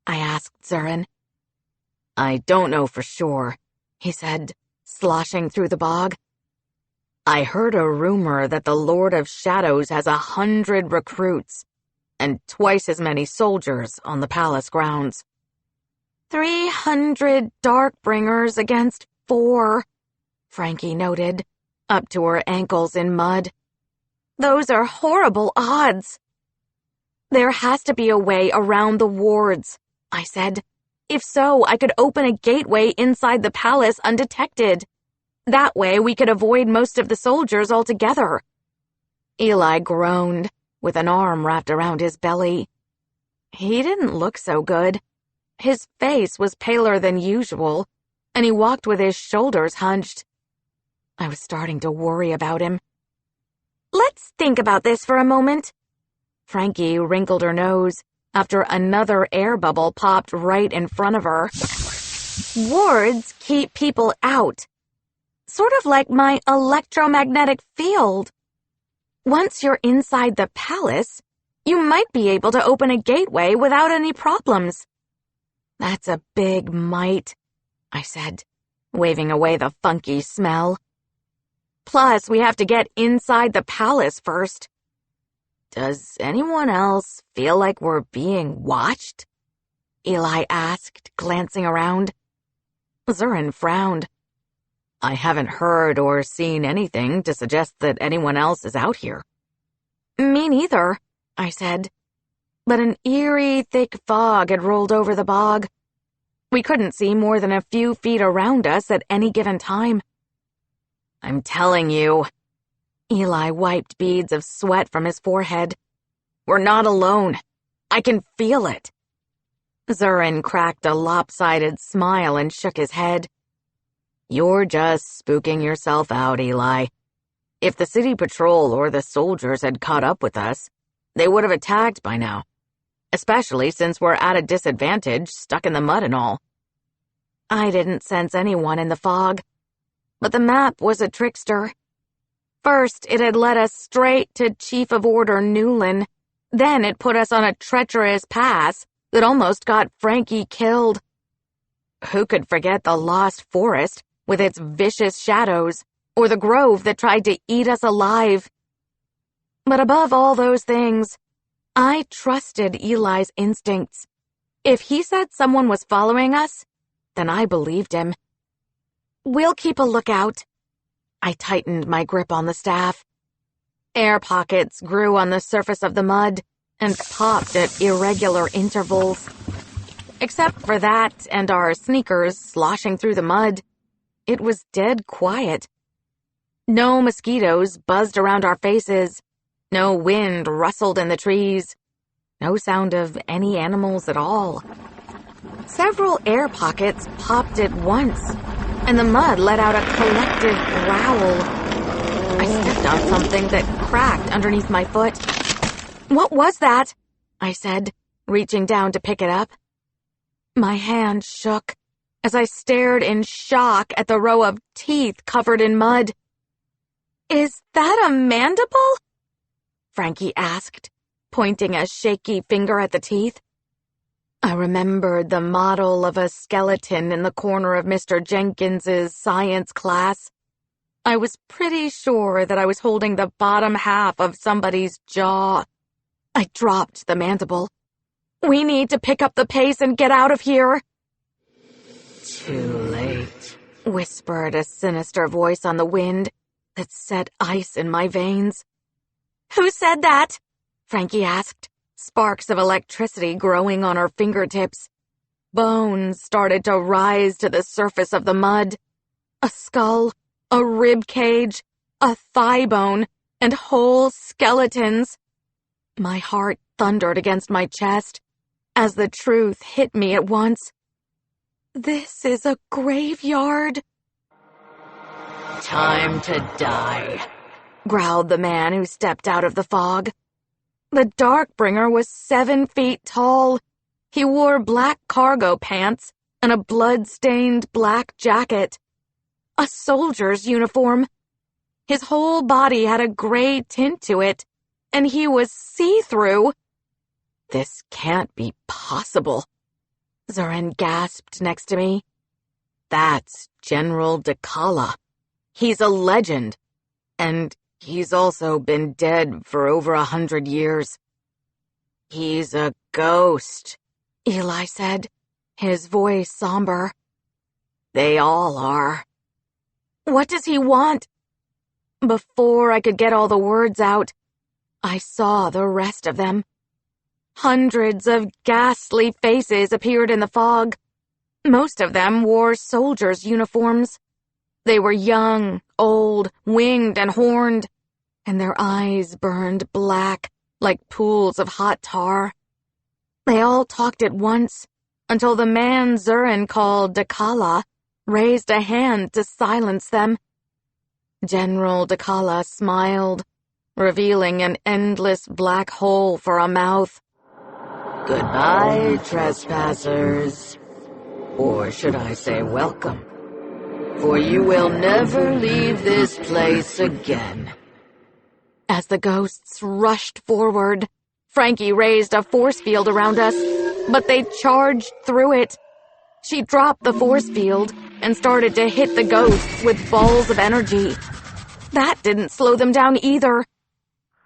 I asked Zurin. I don't know for sure, he said, sloshing through the bog. I heard a rumor that the Lord of Shadows has 100 recruits, and twice as many soldiers on the palace grounds. 300 Darkbringers against 4, Frankie noted, up to her ankles in mud. Those are horrible odds. There has to be a way around the wards, I said. If so, I could open a gateway inside the palace undetected. That way we could avoid most of the soldiers altogether. Eli groaned, with an arm wrapped around his belly. He didn't look so good. His face was paler than usual, and he walked with his shoulders hunched. I was starting to worry about him. Let's think about this for a moment. Frankie wrinkled her nose after another air bubble popped right in front of her. Wards keep people out. Sort of like my electromagnetic field. Once you're inside the palace, you might be able to open a gateway without any problems. That's a big might, I said, waving away the funky smell. Plus, we have to get inside the palace first. Does anyone else feel like we're being watched? Eli asked, glancing around. Zurin frowned. I haven't heard or seen anything to suggest that anyone else is out here. Me neither, I said. But an eerie, thick fog had rolled over the bog. We couldn't see more than a few feet around us at any given time. I'm telling you. Eli wiped beads of sweat from his forehead. We're not alone. I can feel it. Zurin cracked a lopsided smile and shook his head. You're just spooking yourself out, Eli. If the city patrol or the soldiers had caught up with us, they would have attacked by now. Especially since we're at a disadvantage, stuck in the mud and all. I didn't sense anyone in the fog, but the map was a trickster. First, it had led us straight to Chief of Order Newlin. Then it put us on a treacherous pass that almost got Frankie killed. Who could forget the Lost Forest with its vicious shadows, or the grove that tried to eat us alive? But above all those things, I trusted Eli's instincts. If he said someone was following us, then I believed him. We'll keep a lookout. I tightened my grip on the staff. Air pockets grew on the surface of the mud and popped at irregular intervals. Except for that and our sneakers sloshing through the mud, it was dead quiet. No mosquitoes buzzed around our faces. No wind rustled in the trees. No sound of any animals at all. Several air pockets popped at once, and the mud let out a collective growl. I stepped on something that cracked underneath my foot. What was that? I said, reaching down to pick it up. My hand shook as I stared in shock at the row of teeth covered in mud. Is that a mandible? Frankie asked, pointing a shaky finger at the teeth. I remembered the model of a skeleton in the corner of Mr. Jenkins's science class. I was pretty sure that I was holding the bottom half of somebody's jaw. I dropped the mandible. We need to pick up the pace and get out of here. Too late, whispered a sinister voice on the wind that set ice in my veins. Who said that? Frankie asked, sparks of electricity growing on her fingertips. Bones started to rise to the surface of the mud. A skull, a rib cage, a thigh bone, and whole skeletons. My heart thundered against my chest as the truth hit me at once. This is a graveyard. Time to die, growled the man who stepped out of the fog. The Darkbringer was 7 feet tall. He wore black cargo pants and a blood-stained black jacket. A soldier's uniform. His whole body had a gray tint to it, and he was see-through. This can't be possible. Zurin gasped next to me. That's General Dakala. He's a legend, and he's also been dead for over 100 years. He's a ghost, Eli said, his voice somber. They all are. What does he want? Before I could get all the words out, I saw the rest of them. Hundreds of ghastly faces appeared in the fog. Most of them wore soldiers' uniforms. They were young, old, winged and horned, and their eyes burned black like pools of hot tar. They all talked at once, until the man Zurin called Dakala raised a hand to silence them. General Dakala smiled, revealing an endless black hole for a mouth. Goodbye, trespassers. Or should I say welcome? For you will never leave this place again. As the ghosts rushed forward, Frankie raised a force field around us, but they charged through it. She dropped the force field, and started to hit the ghosts with balls of energy. That didn't slow them down either.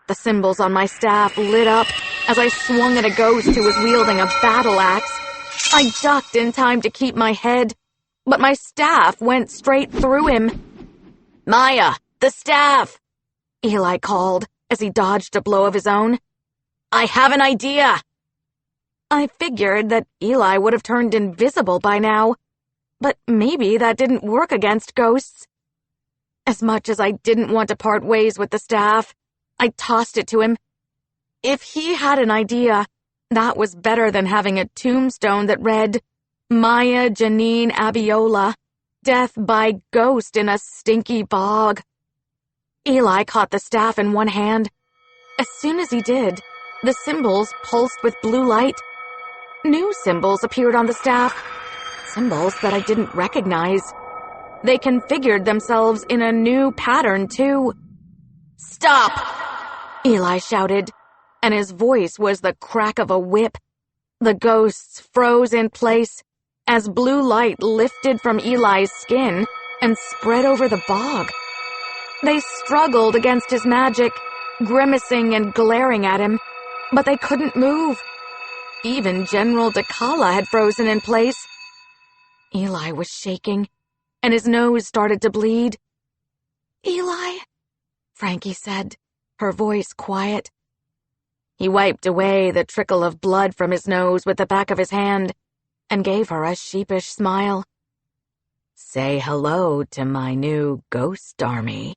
The symbols on my staff lit up as I swung at a ghost who was wielding a battle axe. I ducked in time to keep my head, but my staff went straight through him. "Maya, the staff!" Eli called as he dodged a blow of his own. "I have an idea!" I figured that Eli would have turned invisible by now, but maybe that didn't work against ghosts. As much as I didn't want to part ways with the staff, I tossed it to him. If he had an idea, that was better than having a tombstone that read, "Maya Janine Abiola, death by ghost in a stinky bog." Eli caught the staff in one hand. As soon as he did, the symbols pulsed with blue light. New symbols appeared on the staff, symbols that I didn't recognize. They configured themselves in a new pattern, too. "Stop!" Eli shouted, and his voice was the crack of a whip. The ghosts froze in place as blue light lifted from Eli's skin and spread over the bog. They struggled against his magic, grimacing and glaring at him, but they couldn't move. Even General Dakala had frozen in place. Eli was shaking, and his nose started to bleed. "Eli," Frankie said, her voice quiet. He wiped away the trickle of blood from his nose with the back of his hand and gave her a sheepish smile. "Say hello to my new ghost army."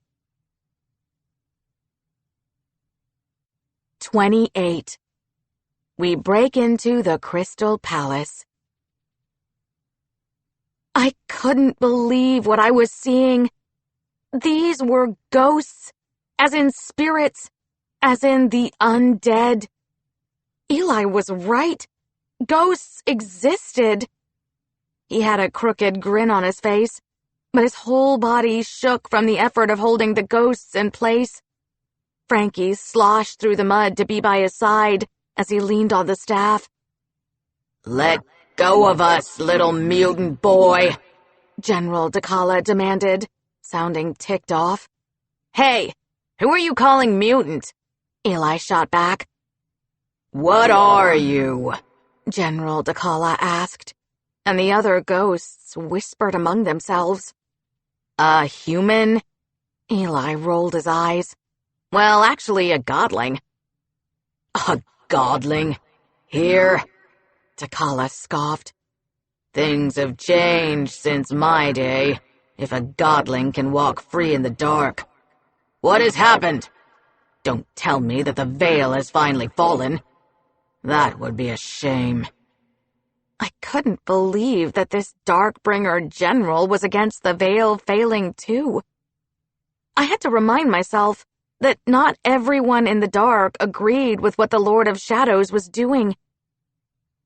28. We break into the Crystal Palace. I couldn't believe what I was seeing. These were ghosts, as in spirits, as in the undead. Eli was right. Ghosts existed. He had a crooked grin on his face, but his whole body shook from the effort of holding the ghosts in place. Frankie sloshed through the mud to be by his side as he leaned on the staff. "Let go of us, little mutant boy," General Dakala demanded, sounding ticked off. "Hey, who are you calling mutant?" Eli shot back. "What are you?" General Dakala asked, and the other ghosts whispered among themselves. "A human?" Eli rolled his eyes. "Well, actually a godling." "A godling? Here?" Dakala scoffed. "Things have changed since my day, if a godling can walk free in the dark. What has happened? Don't tell me that the veil has finally fallen. That would be a shame." I couldn't believe that this Darkbringer general was against the veil failing too. I had to remind myself that not everyone in the dark agreed with what the Lord of Shadows was doing.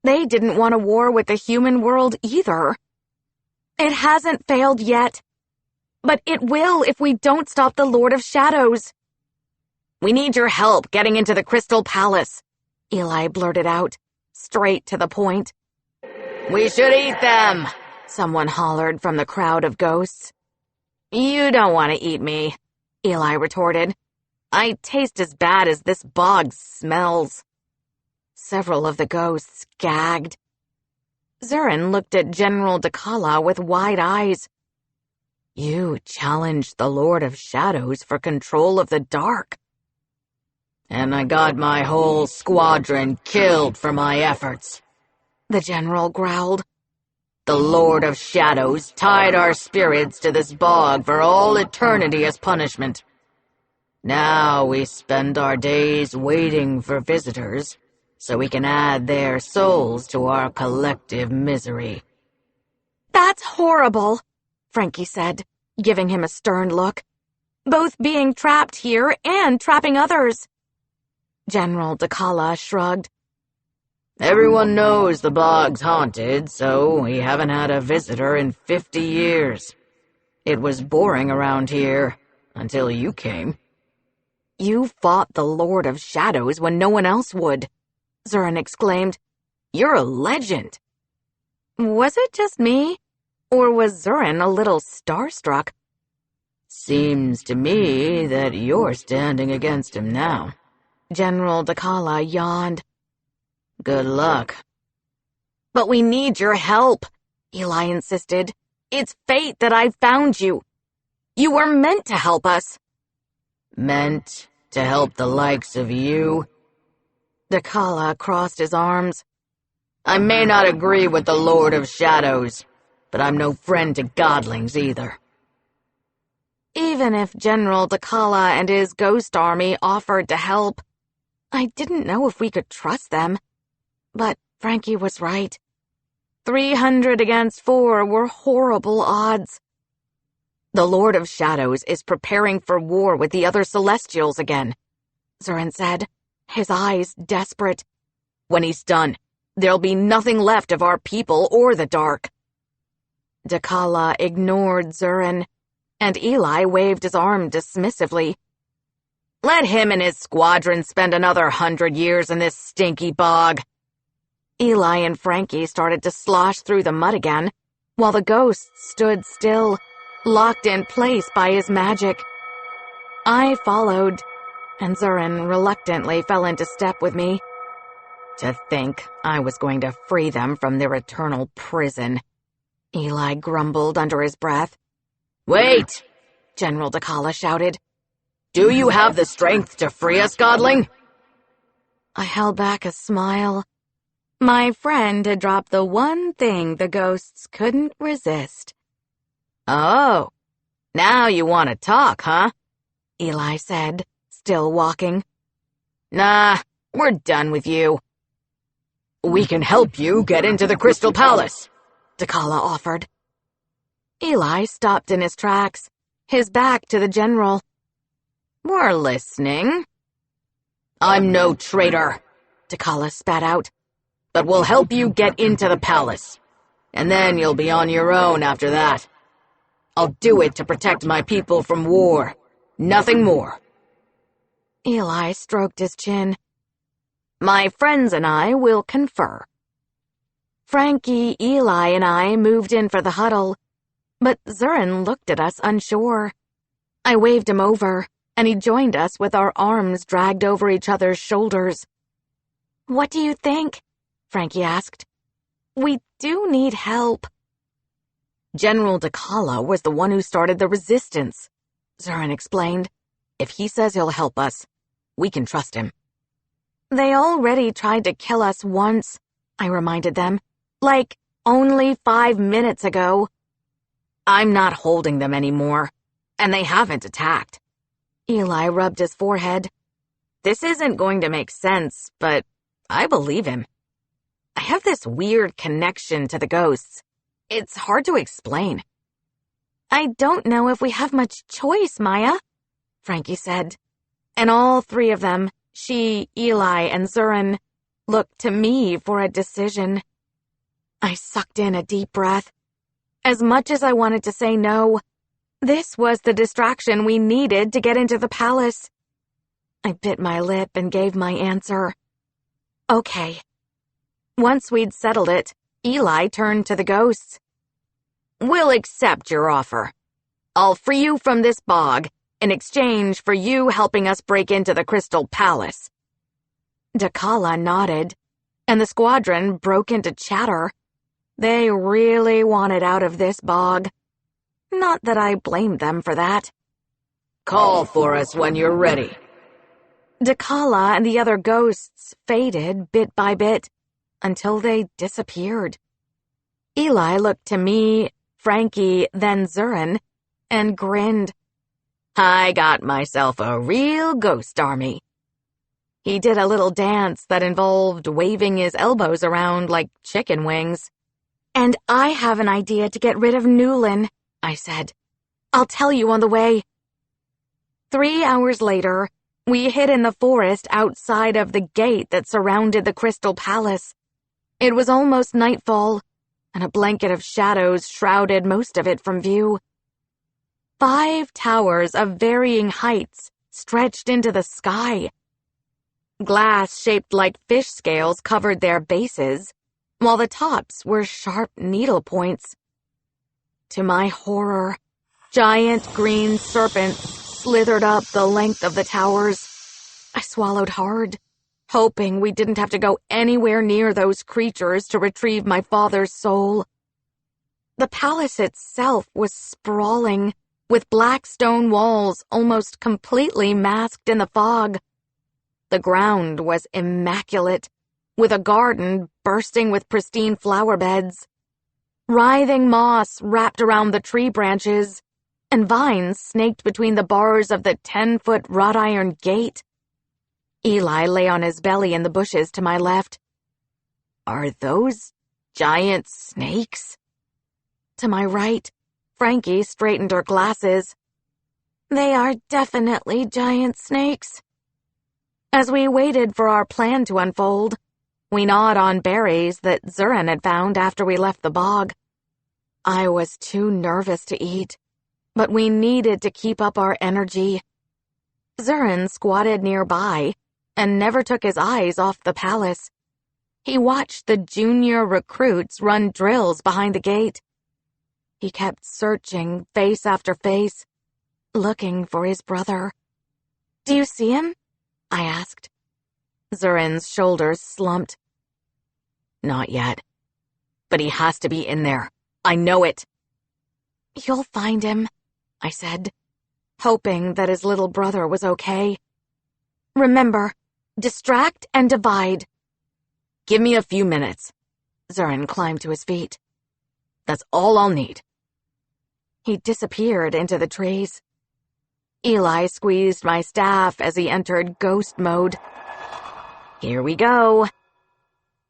They didn't want a war with the human world either. It hasn't failed yet, but it will if we don't stop the Lord of Shadows. "We need your help getting into the Crystal Palace," Eli blurted out, straight to the point. "We should eat them," someone hollered from the crowd of ghosts. "You don't want to eat me," Eli retorted. "I taste as bad as this bog smells." Several of the ghosts gagged. Zurin looked at General Dakala with wide eyes. "You challenged the Lord of Shadows for control of the dark." "And I got my whole squadron killed for my efforts," the general growled. "The Lord of Shadows tied our spirits to this bog for all eternity as punishment. Now we spend our days waiting for visitors, so we can add their souls to our collective misery." "That's horrible," Frankie said, giving him a stern look. "Both being trapped here and trapping others." General Dakala shrugged. "Everyone knows the bog's haunted, so we haven't had a visitor in 50 years. It was boring around here, until you came." "You fought the Lord of Shadows when no one else would," Zurin exclaimed. "You're a legend." "Was it just me? Or was Zurin a little starstruck? Seems to me that you're standing against him now. General Dakala yawned. Good luck. But we need your help, Eli insisted. It's fate that I found you. You were meant to help us. Meant to help the likes of you? Dakala crossed his arms. I may not agree with the Lord of Shadows, but I'm no friend to Godlings either. Even if General Dakala and his ghost army offered to help, I didn't know if we could trust them. But Frankie was right. 300 against 4 were horrible odds. The Lord of Shadows is preparing for war with the other Celestials again, Zurin said, his eyes desperate. When he's done, there'll be nothing left of our people or the dark. Dakala ignored Zurin, and Eli waved his arm dismissively. Let him and his squadron spend another 100 years in this stinky bog. Eli and Frankie started to slosh through the mud again, while the ghosts stood still, locked in place by his magic. I followed, and Zurin reluctantly fell into step with me. To think I was going to free them from their eternal prison, Eli grumbled under his breath. Wait! General Dakala shouted. Do you have the strength to free us, Godling? I held back a smile. My friend had dropped the one thing the ghosts couldn't resist. Oh, now you want to talk, huh? Eli said, still walking. Nah, we're done with you. We can help you get into the Crystal Palace, Dakala offered. Eli stopped in his tracks, his back to the general. We're listening. I'm no traitor, Dakala spat out. But we'll help you get into the palace. And then you'll be on your own after that. I'll do it to protect my people from war. Nothing more. Eli stroked his chin. My friends and I will confer. Frankie, Eli, and I moved in for the huddle, but Zurin looked at us unsure. I waved him over, and he joined us with our arms dragged over each other's shoulders. What do you think? Frankie asked. We do need help. General Dakala was the one who started the resistance, Zurin explained. If he says he'll help us, we can trust him. They already tried to kill us once, I reminded them. Like, only 5 minutes ago. I'm not holding them anymore, and they haven't attacked. Eli rubbed his forehead. This isn't going to make sense, but I believe him. I have this weird connection to the ghosts. It's hard to explain. I don't know if we have much choice, Maya, Frankie said. And all 3 of them, she, Eli, and Zurin, looked to me for a decision. I sucked in a deep breath. As much as I wanted to say no, this was the distraction we needed to get into the palace. I bit my lip and gave my answer. Okay. Once we'd settled it, Eli turned to the ghosts. We'll accept your offer. I'll free you from this bog in exchange for you helping us break into the Crystal Palace. Dakala nodded, and the squadron broke into chatter. They really wanted out of this bog. Not that I blamed them for that. Call for us when you're ready. Dakala and the other ghosts faded bit by bit until they disappeared. Eli looked to me, Frankie, then Zurin, and grinned. I got myself a real ghost army. He did a little dance that involved waving his elbows around like chicken wings. And I have an idea to get rid of Newlin, I said. I'll tell you on the way. 3 hours later, we hid in the forest outside of the gate that surrounded the Crystal Palace. It was almost nightfall, and a blanket of shadows shrouded most of it from view. 5 towers of varying heights stretched into the sky. Glass shaped like fish scales covered their bases, while the tops were sharp needle points. To my horror, giant green serpents slithered up the length of the towers. I swallowed hard, hoping we didn't have to go anywhere near those creatures to retrieve my father's soul. The palace itself was sprawling, with black stone walls almost completely masked in the fog. The ground was immaculate, with a garden bursting with pristine flower beds. Writhing moss wrapped around the tree branches, and vines snaked between the bars of the 10-foot wrought iron gate. Eli lay on his belly in the bushes to my left. Are those giant snakes? To my right, Frankie straightened her glasses. They are definitely giant snakes. As we waited for our plan to unfold, we gnawed on berries that Zurin had found after we left the bog. I was too nervous to eat, but we needed to keep up our energy. Zurin squatted nearby and never took his eyes off the palace. He watched the junior recruits run drills behind the gate. He kept searching face after face, looking for his brother. Do you see him? I asked. Zurin's shoulders slumped. Not yet. But he has to be in there. I know it. You'll find him, I said, hoping that his little brother was okay. Remember, distract and divide. Give me a few minutes. Zurin climbed to his feet. That's all I'll need. He disappeared into the trees. Eli squeezed my staff as he entered ghost mode. Here we go.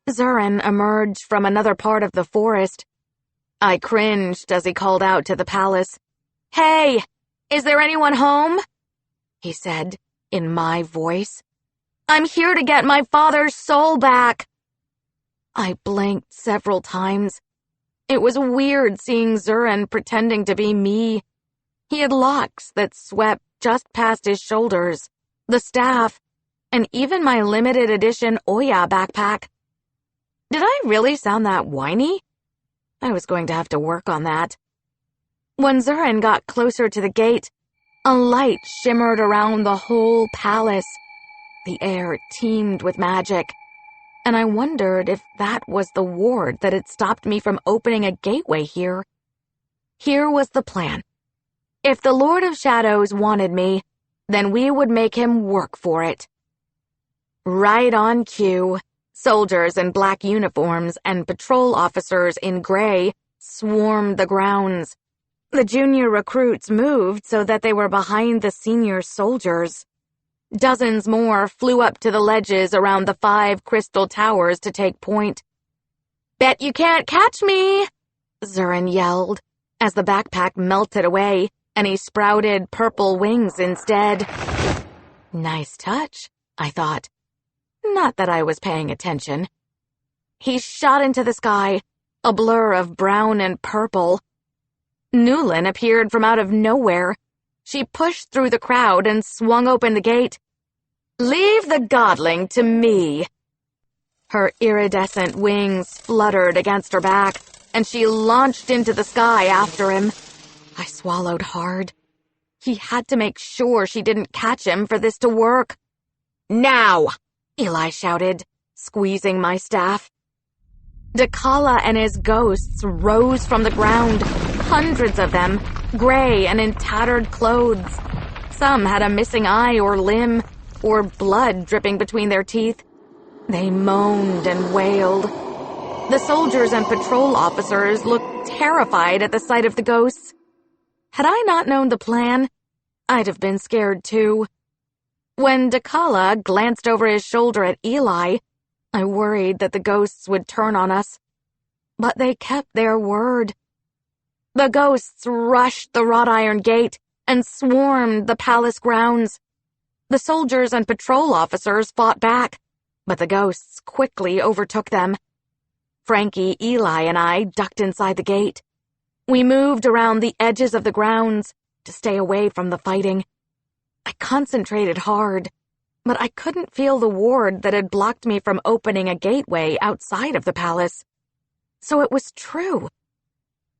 Zurin emerged from another part of the forest. I cringed as he called out to the palace. Hey, is there anyone home? He said, in my voice. I'm here to get my father's soul back. I blinked several times. It was weird seeing Zurin pretending to be me. He had locks that swept just past his shoulders, the staff, and even my limited edition Oya backpack. Did I really sound that whiny? I was going to have to work on that. When Zurin got closer to the gate, a light shimmered around the whole palace. The air teemed with magic, and I wondered if that was the ward that had stopped me from opening a gateway here. Here was the plan. If the Lord of Shadows wanted me, then we would make him work for it. Right on cue, soldiers in black uniforms and patrol officers in gray swarmed the grounds. The junior recruits moved so that they were behind the senior soldiers. Dozens more flew up to the ledges around the 5 crystal towers to take point. Bet you can't catch me, Zurin yelled, as the backpack melted away and he sprouted purple wings instead. Nice touch, I thought. Not that I was paying attention. He shot into the sky, a blur of brown and purple. Newlin appeared from out of nowhere. She pushed through the crowd and swung open the gate. Leave the Godling to me. Her iridescent wings fluttered against her back, and she launched into the sky after him. I swallowed hard. He had to make sure she didn't catch him for this to work. Now! Eli shouted, squeezing my staff. Dakala and his ghosts rose from the ground, hundreds of them, gray and in tattered clothes. Some had a missing eye or limb, or blood dripping between their teeth. They moaned and wailed. The soldiers and patrol officers looked terrified at the sight of the ghosts. Had I not known the plan, I'd have been scared too. When Dakala glanced over his shoulder at Eli, I worried that the ghosts would turn on us. But they kept their word. The ghosts rushed the wrought iron gate and swarmed the palace grounds. The soldiers and patrol officers fought back, but the ghosts quickly overtook them. Frankie, Eli, and I ducked inside the gate. We moved around the edges of the grounds to stay away from the fighting. I concentrated hard, but I couldn't feel the ward that had blocked me from opening a gateway outside of the palace. So it was true.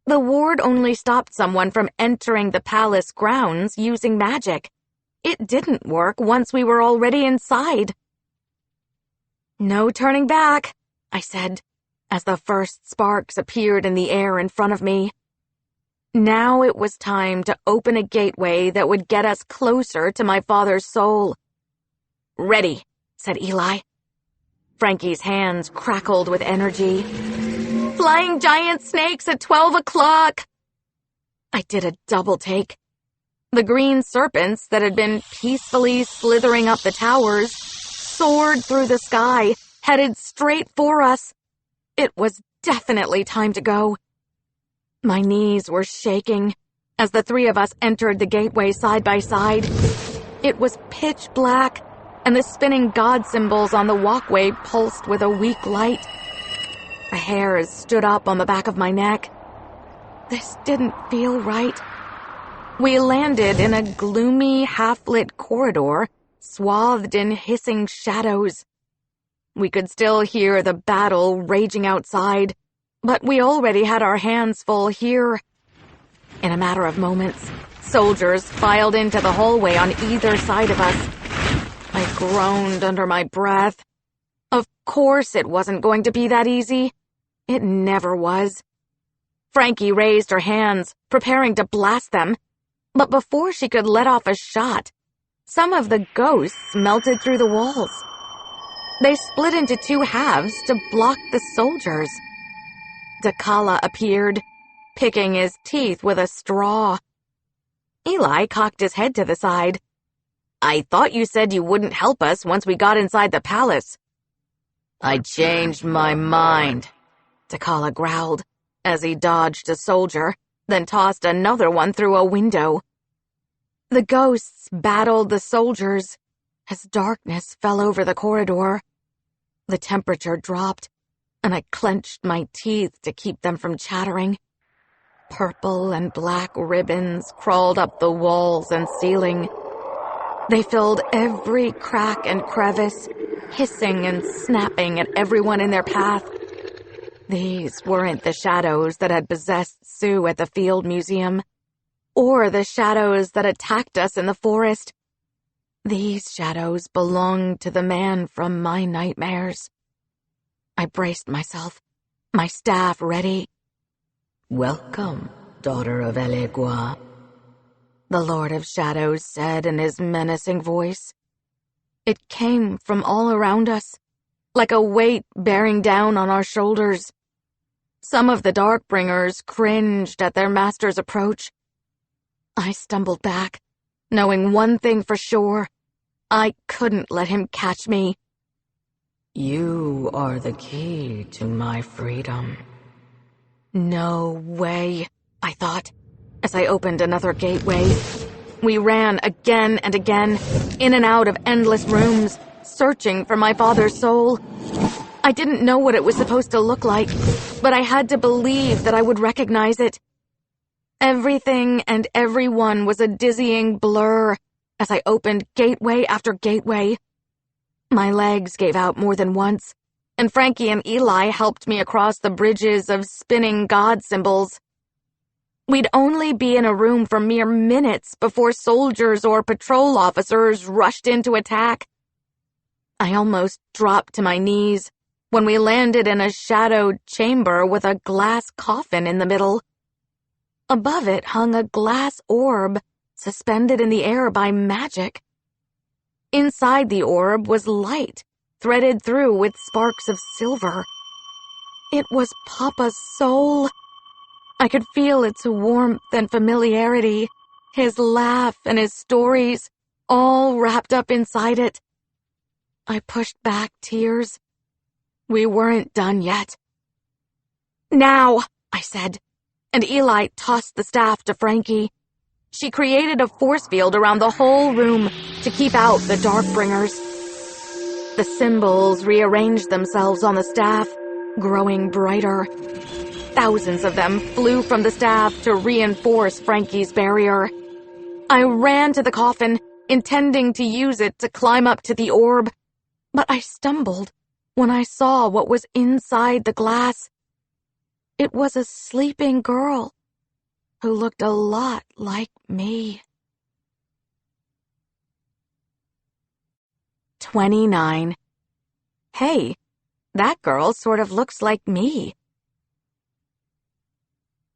The ward only stopped someone from entering the palace grounds using magic. It didn't work once we were already inside. "No turning back," I said, as the first sparks appeared in the air in front of me. Now it was time to open a gateway that would get us closer to my father's soul. "Ready," said Eli. Frankie's hands crackled with energy. "Flying giant snakes at 12 o'clock!" I did a double take. The green serpents that had been peacefully slithering up the towers soared through the sky, headed straight for us. It was definitely time to go. My knees were shaking as the three of us entered the gateway side by side. It was pitch black, and the spinning god symbols on the walkway pulsed with a weak light. The hairs stood up on the back of my neck. This didn't feel right. We landed in a gloomy, half-lit corridor, swathed in hissing shadows. We could still hear the battle raging outside, but we already had our hands full here. In a matter of moments, soldiers filed into the hallway on either side of us. I groaned under my breath. Of course it wasn't going to be that easy. It never was. Frankie raised her hands, preparing to blast them, but before she could let off a shot, some of the ghosts melted through the walls. They split into two halves to block the soldiers. Obatala appeared, picking his teeth with a straw. Eli cocked his head to the side. "I thought you said you wouldn't help us once we got inside the palace." "I changed my mind," Obatala growled as he dodged a soldier, then tossed another one through a window. The ghosts battled the soldiers as darkness fell over the corridor. The temperature dropped, and I clenched my teeth to keep them from chattering. Purple and black ribbons crawled up the walls and ceiling. They filled every crack and crevice, hissing and snapping at everyone in their path. These weren't the shadows that had possessed Sue at the Field Museum, or the shadows that attacked us in the forest. These shadows belonged to the man from my nightmares. I braced myself, my staff ready. "Welcome, daughter of Elegua," the Lord of Shadows said in his menacing voice. It came from all around us, like a weight bearing down on our shoulders. Some of the Darkbringers cringed at their master's approach. I stumbled back, knowing one thing for sure. I couldn't let him catch me. "You are the key to my freedom." No way, I thought, as I opened another gateway. We ran again and again, in and out of endless rooms, searching for my father's soul. I didn't know what it was supposed to look like, but I had to believe that I would recognize it. Everything and everyone was a dizzying blur as I opened gateway after gateway. My legs gave out more than once, and Frankie and Eli helped me across the bridges of spinning god symbols. We'd only be in a room for mere minutes before soldiers or patrol officers rushed in to attack. I almost dropped to my knees when we landed in a shadowed chamber with a glass coffin in the middle. Above it hung a glass orb, suspended in the air by magic. Inside the orb was light, threaded through with sparks of silver. It was Papa's soul. I could feel its warmth and familiarity, his laugh and his stories, all wrapped up inside it. I pushed back tears. We weren't done yet. "Now," I said, and Eli tossed the staff to Frankie. She created a force field around the whole room to keep out the Darkbringers. The symbols rearranged themselves on the staff, growing brighter. Thousands of them flew from the staff to reinforce Frankie's barrier. I ran to the coffin, intending to use it to climb up to the orb, but I stumbled when I saw what was inside the glass. It was a sleeping girl, who looked a lot like me. 29. Hey, that girl sort of looks like me.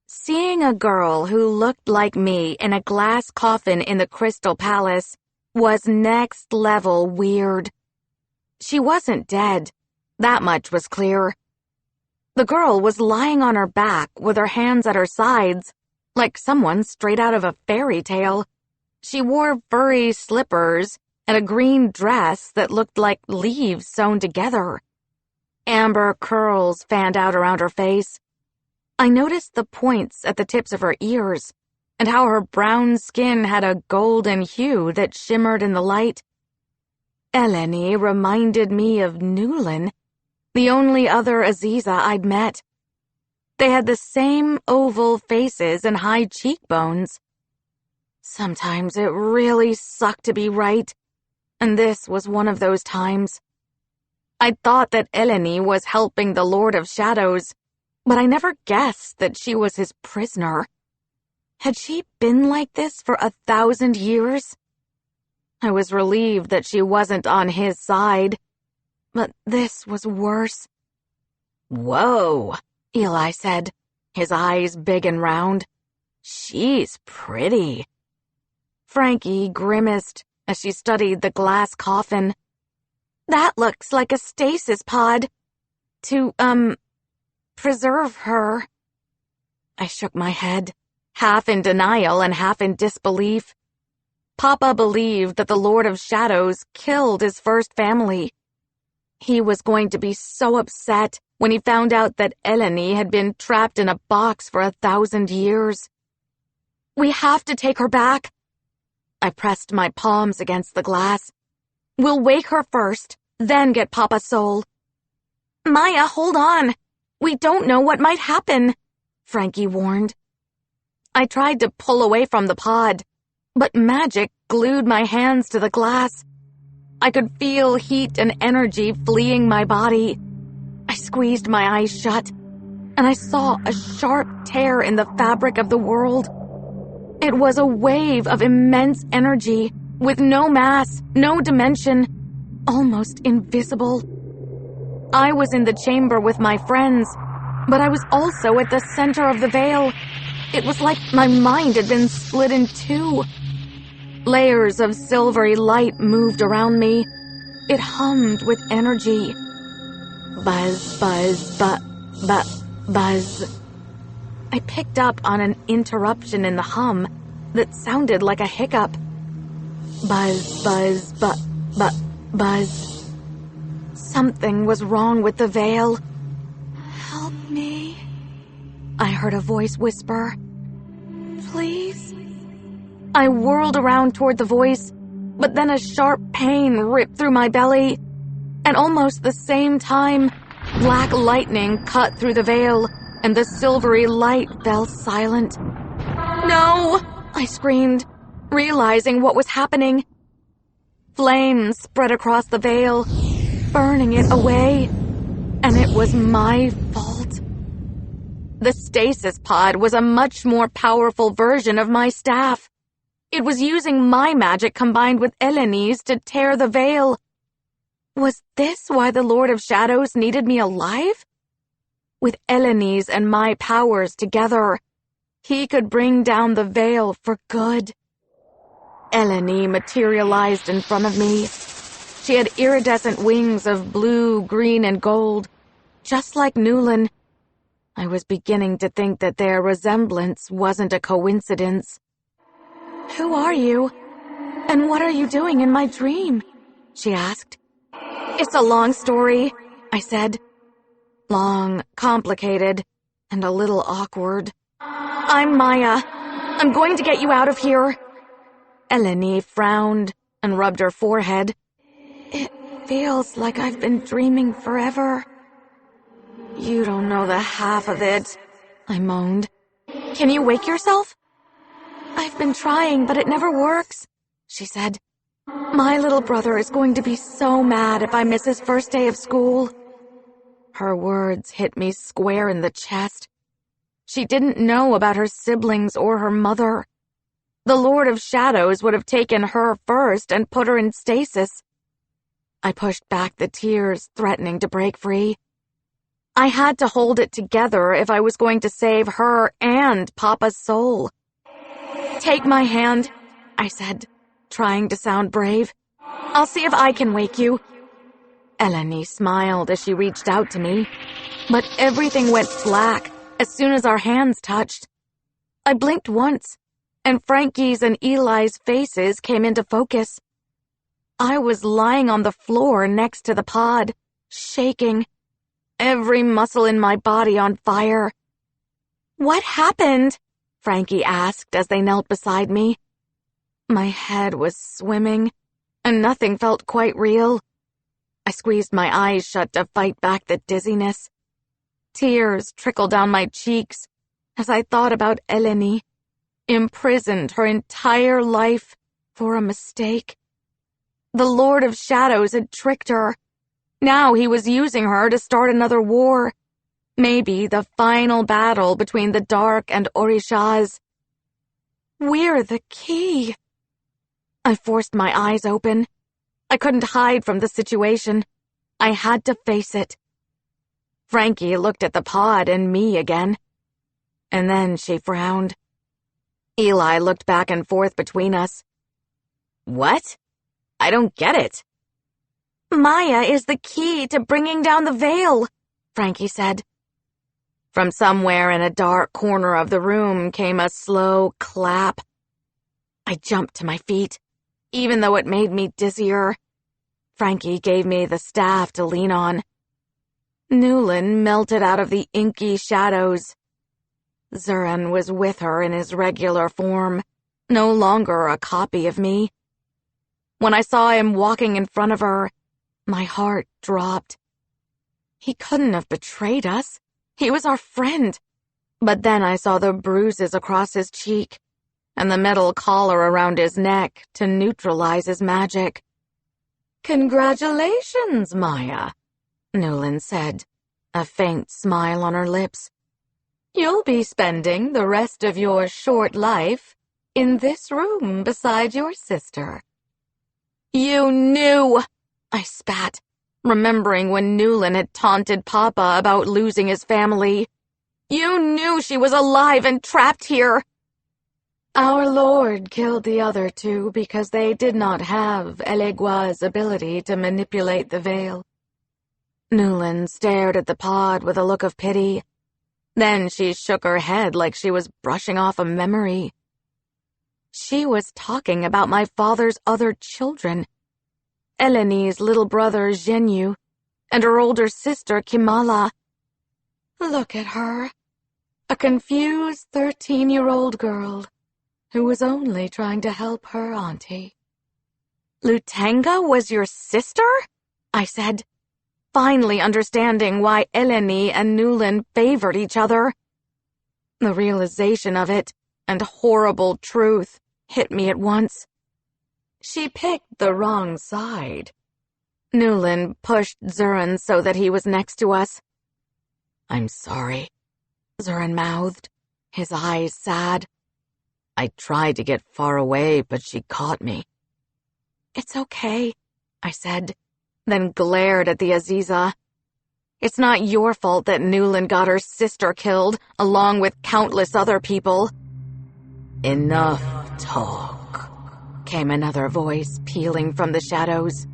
Seeing a girl who looked like me in a glass coffin in the Crystal Palace was next level weird. She wasn't dead. That much was clear. The girl was lying on her back with her hands at her sides, like someone straight out of a fairy tale. She wore furry slippers and a green dress that looked like leaves sewn together. Amber curls fanned out around her face. I noticed the points at the tips of her ears, and how her brown skin had a golden hue that shimmered in the light. Eleni reminded me of Newlin, the only other Aziza I'd met. They had the same oval faces and high cheekbones. Sometimes it really sucked to be right, and this was one of those times. I'd thought that Eleni was helping the Lord of Shadows, but I never guessed that she was his prisoner. Had she been like this for 1,000 years? I was relieved that she wasn't on his side, but this was worse. "Whoa," Eli said, his eyes big and round. "She's pretty." Frankie grimaced as she studied the glass coffin. "That looks like a stasis pod. To, preserve her." I shook my head, half in denial and half in disbelief. Papa believed that the Lord of Shadows killed his first family. He was going to be so upset when he found out that Eleni had been trapped in a box for 1,000 years. "We have to take her back." I pressed my palms against the glass. "We'll wake her first, then get Papa's soul." "Maya, hold on. We don't know what might happen," Frankie warned. I tried to pull away from the pod, but magic glued my hands to the glass. I could feel heat and energy fleeing my body. I squeezed my eyes shut, and I saw a sharp tear in the fabric of the world. It was a wave of immense energy, with no mass, no dimension, almost invisible. I was in the chamber with my friends, but I was also at the center of the veil. It was like my mind had been split in two. Layers of silvery light moved around me. It hummed with energy. Buzz, buzz, buzz. I picked up on an interruption in the hum that sounded like a hiccup. Buzz, buzz, buzz. Something was wrong with the veil. "Help me," I heard a voice whisper. "Please." I whirled around toward the voice, but then a sharp pain ripped through my belly. At almost the same time, black lightning cut through the veil, and the silvery light fell silent. "No!" I screamed, realizing what was happening. Flames spread across the veil, burning it away, and it was my fault. The stasis pod was a much more powerful version of my staff. It was using my magic combined with Eleni's to tear the veil. Was this why the Lord of Shadows needed me alive? With Eleni's and my powers together, he could bring down the veil for good. Eleni materialized in front of me. She had iridescent wings of blue, green, and gold, just like Newlin. I was beginning to think that their resemblance wasn't a coincidence. "Who are you? And what are you doing in my dream?" she asked. "It's a long story," I said. Long, complicated, and a little awkward. "I'm Maya. I'm going to get you out of here." Eleni frowned and rubbed her forehead. "It feels like I've been dreaming forever." "You don't know the half of it," I moaned. "Can you wake yourself?" "I've been trying, but it never works," she said. "My little brother is going to be so mad if I miss his first day of school." Her words hit me square in the chest. She didn't know about her siblings or her mother. The Lord of Shadows would have taken her first and put her in stasis. I pushed back the tears, threatening to break free. I had to hold it together if I was going to save her and Papa's soul. "Take my hand," I said, trying to sound brave. "I'll see if I can wake you." Eleni smiled as she reached out to me, but everything went black as soon as our hands touched. I blinked once, and Frankie's and Eli's faces came into focus. I was lying on the floor next to the pod, shaking, every muscle in my body on fire. "What happened?" Frankie asked as they knelt beside me. My head was swimming, and nothing felt quite real. I squeezed my eyes shut to fight back the dizziness. Tears trickled down my cheeks as I thought about Eleni, imprisoned her entire life for a mistake. The Lord of Shadows had tricked her. Now he was using her to start another war. Maybe the final battle between the Dark and Orishas. "We're the key." I forced my eyes open. I couldn't hide from the situation. I had to face it. Frankie looked at the pod and me again. And then she frowned. Eli looked back and forth between us. "What? I don't get it." "Maya is the key to bringing down the veil," Frankie said. From somewhere in a dark corner of the room came a slow clap. I jumped to my feet, even though it made me dizzier. Frankie gave me the staff to lean on. Newland melted out of the inky shadows. Zurin was with her in his regular form, no longer a copy of me. When I saw him walking in front of her, my heart dropped. He couldn't have betrayed us. He was our friend. But then I saw the bruises across his cheek and the metal collar around his neck to neutralize his magic. "Congratulations, Maya," Newland said, a faint smile on her lips. "You'll be spending the rest of your short life in this room beside your sister." "You knew!" I spat, remembering when Newland had taunted Papa about losing his family. "You knew she was alive and trapped here!" "Our Lord killed the other two because they did not have Elegua's ability to manipulate the veil." Newland stared at the pod with a look of pity. Then she shook her head like she was brushing off a memory. She was talking about my father's other children. Eleni's little brother Zhenyu, and her older sister Kimala. Look at her, a confused 13-year-old girl who was only trying to help her auntie. "Lutanga was your sister?" I said, finally understanding why Eleni and Newland favored each other. The realization of it, and horrible truth, hit me at once. She picked the wrong side. Newland pushed Zurin so that he was next to us. "I'm sorry," Zurin mouthed, his eyes sad. "I tried to get far away, but she caught me." "It's okay," I said, then glared at the Aziza. "It's not your fault that Newland got her sister killed, along with countless other people." "Enough talk," came another voice peeling from the shadows.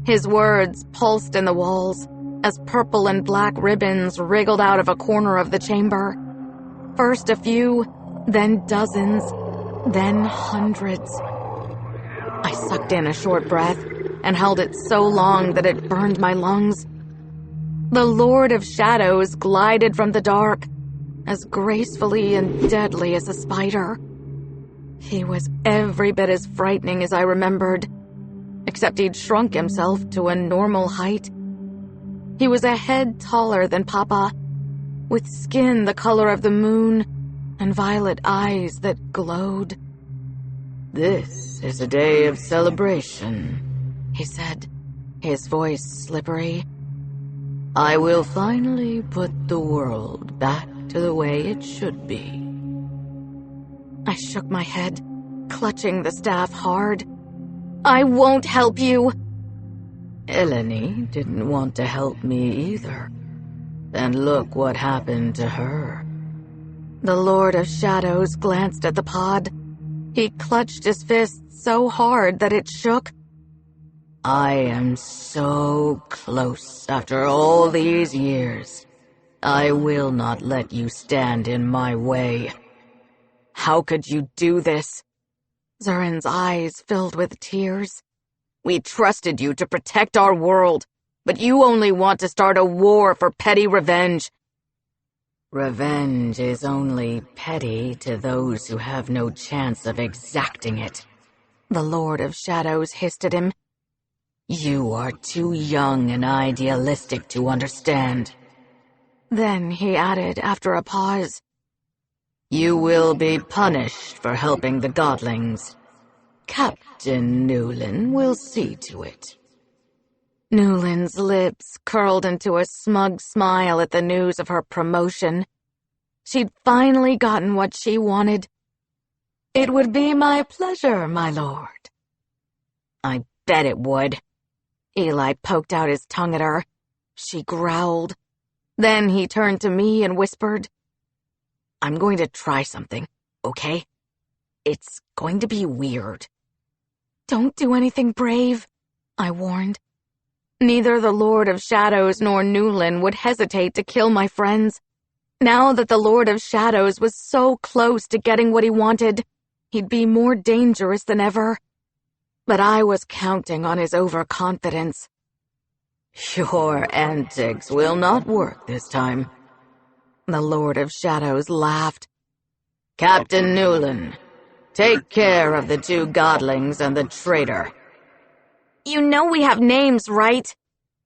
His words pulsed in the walls as purple and black ribbons wriggled out of a corner of the chamber. First a few, then dozens, then hundreds. I sucked in a short breath and held it so long that it burned my lungs. The Lord of Shadows glided from the dark, as gracefully and deadly as a spider. He was every bit as frightening as I remembered, except he'd shrunk himself to a normal height. He was a head taller than Papa, with skin the color of the moon and violet eyes that glowed. "This is a day of celebration," he said, his voice slippery. "I will finally put the world back to the way it should be. I shook my head, clutching the staff hard. I won't help you. Eleni didn't want to help me either. And look what happened to her. The Lord of Shadows glanced at the pod. He clutched his fist so hard that it shook. I am so close after all these years. I will not let you stand in my way. How could you do this? Zurin's eyes filled with tears. We trusted you to protect our world, but you only want to start a war for petty revenge. Revenge is only petty to those who have no chance of exacting it. The Lord of Shadows hissed at him. You are too young and idealistic to understand. Then he added after a pause. You will be punished for helping the Godlings. Captain Newlin will see to it. Newlin's lips curled into a smug smile at the news of her promotion. She'd finally gotten what she wanted. It would be my pleasure, my lord. I bet it would. Eli poked out his tongue at her. She growled. Then he turned to me and whispered, I'm going to try something, okay? It's going to be weird. Don't do anything brave, I warned. Neither the Lord of Shadows nor Newlin would hesitate to kill my friends. Now that the Lord of Shadows was so close to getting what he wanted, he'd be more dangerous than ever. But I was counting on his overconfidence. Your antics will not work this time. The Lord of Shadows laughed. Captain Newlin, take care of the 2 Godlings and the traitor. You know we have names, right?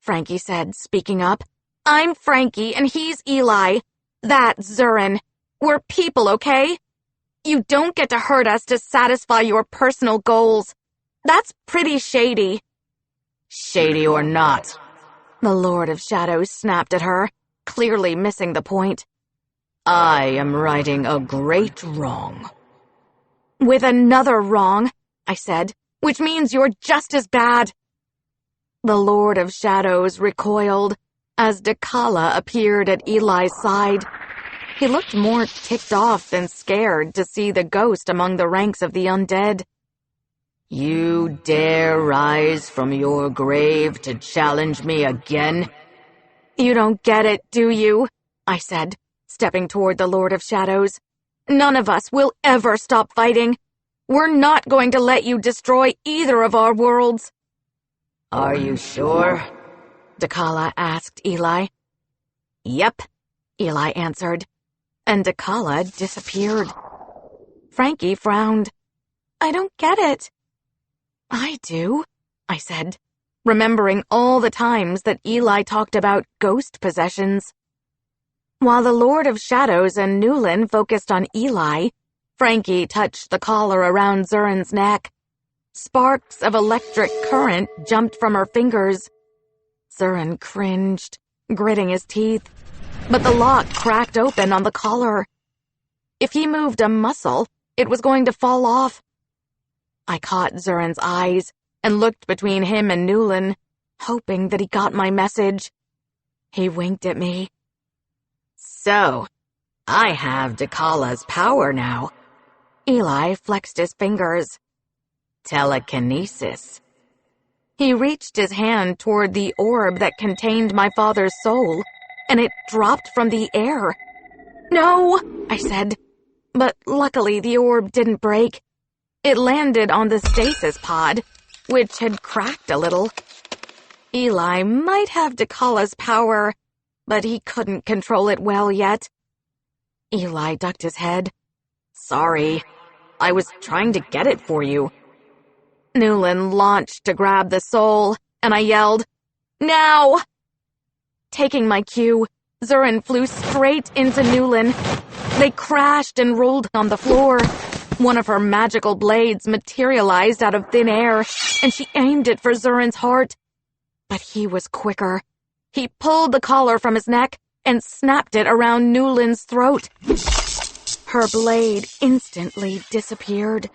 Frankie said, speaking up. I'm Frankie and he's Eli. That's Zurin. We're people, okay? You don't get to hurt us to satisfy your personal goals. That's pretty shady. Shady or not. The Lord of Shadows snapped at her, clearly missing the point. I am righting a great wrong. With another wrong, I said, which means you're just as bad. The Lord of Shadows recoiled as Dakala appeared at Eli's side. He looked more ticked off than scared to see the ghost among the ranks of the undead. You dare rise from your grave to challenge me again? You don't get it, do you? I said, stepping toward the Lord of Shadows. None of us will ever stop fighting. We're not going to let you destroy either of our worlds. Are you sure? Dakala asked Eli. Yep, Eli answered, and Dakala disappeared. Frankie frowned. I don't get it. I do, I said, remembering all the times that Eli talked about ghost possessions. While the Lord of Shadows and Newlin focused on Eli, Frankie touched the collar around Zurin's neck. Sparks of electric current jumped from her fingers. Zurin cringed, gritting his teeth, but the lock cracked open on the collar. If he moved a muscle, it was going to fall off. I caught Zurin's eyes and looked between him and Newlin, hoping that he got my message. He winked at me. So, I have Dakala's power now. Eli flexed his fingers. Telekinesis. He reached his hand toward the orb that contained my father's soul, and it dropped from the air. No, I said, but luckily the orb didn't break. It landed on the stasis pod, which had cracked a little. Eli might have Dakala's power, but he couldn't control it well yet. Eli ducked his head. Sorry, I was trying to get it for you. Newlin launched to grab the soul, and I yelled, Now! Taking my cue, Zurin flew straight into Newlin. They crashed and rolled on the floor. One of her magical blades materialized out of thin air, and she aimed it for Zurin's heart. But he was quicker. He pulled the collar from his neck, and snapped it around Newland's throat. Her blade instantly disappeared.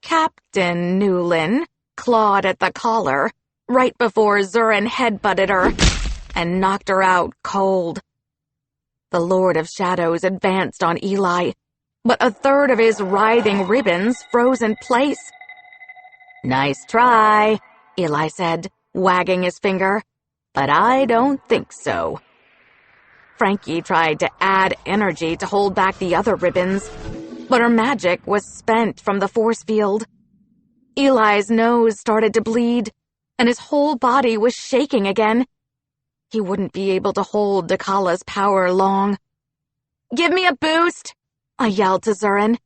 Captain Newland clawed at the collar right before Zurin headbutted her and knocked her out cold. The Lord of Shadows advanced on Eli, but a third of his writhing ribbons froze in place. "Nice try," Eli said, wagging his finger, "but I don't think so." Frankie tried to add energy to hold back the other ribbons, but her magic was spent from the force field. Eli's nose started to bleed, and his whole body was shaking again. He wouldn't be able to hold Dakala's power long. "Give me a boost," I yelled to Zurin.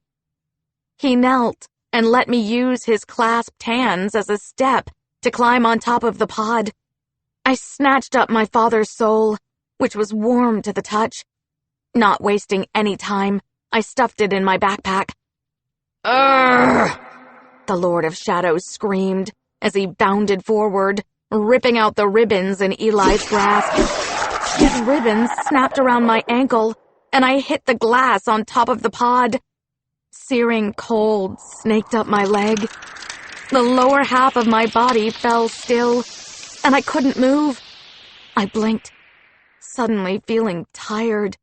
He knelt and let me use his clasped hands as a step to climb on top of the pod. I snatched up my father's soul, which was warm to the touch. Not wasting any time, I stuffed it in my backpack. "Urgh!" the Lord of Shadows screamed as he bounded forward, ripping out the ribbons in Eli's grasp. His ribbons snapped around my ankle, and I hit the glass on top of the pod. Searing cold snaked up my leg. The lower half of my body fell still, and I couldn't move. I blinked, suddenly feeling tired.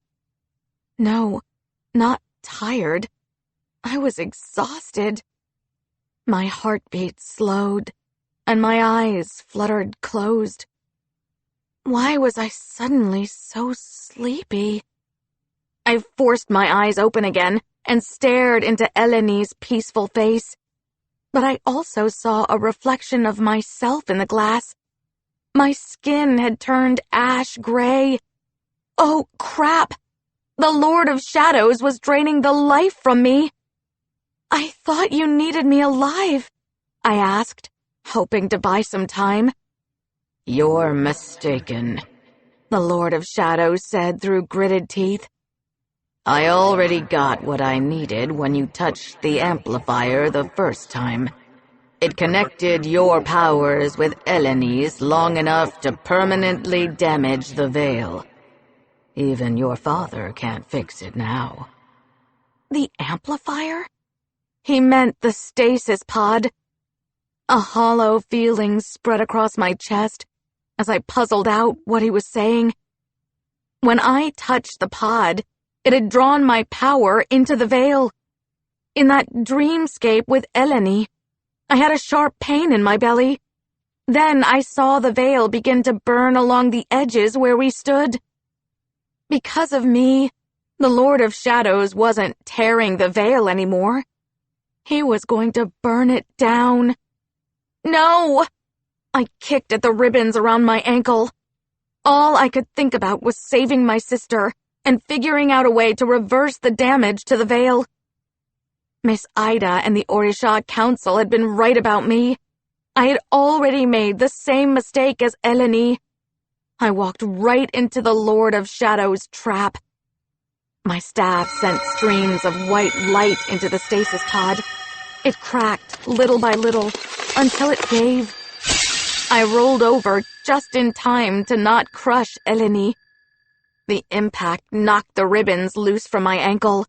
No, not tired. I was exhausted. My heartbeat slowed, and my eyes fluttered closed. Why was I suddenly so sleepy? I forced my eyes open again and stared into Eleni's peaceful face. But I also saw a reflection of myself in the glass. My skin had turned ash gray. Oh, crap! The Lord of Shadows was draining the life from me. "I thought you needed me alive," I asked, hoping to buy some time. "You're mistaken," the Lord of Shadows said through gritted teeth. "I already got what I needed when you touched the amplifier the first time. It connected your powers with Eleni's long enough to permanently damage the veil. Even your father can't fix it now." The amplifier? He meant the stasis pod. A hollow feeling spread across my chest as I puzzled out what he was saying. When I touched the pod, it had drawn my power into the veil. In that dreamscape with Eleni, I had a sharp pain in my belly. Then I saw the veil begin to burn along the edges where we stood. Because of me, the Lord of Shadows wasn't tearing the veil anymore. He was going to burn it down. No! I kicked at the ribbons around my ankle. All I could think about was saving my sister and figuring out a way to reverse the damage to the veil. Miss Ida and the Orisha Council had been right about me. I had already made the same mistake as Eleni. I walked right into the Lord of Shadows' trap. My staff sent streams of white light into the stasis pod. It cracked little by little until it gave. I rolled over just in time to not crush Eleni. The impact knocked the ribbons loose from my ankle.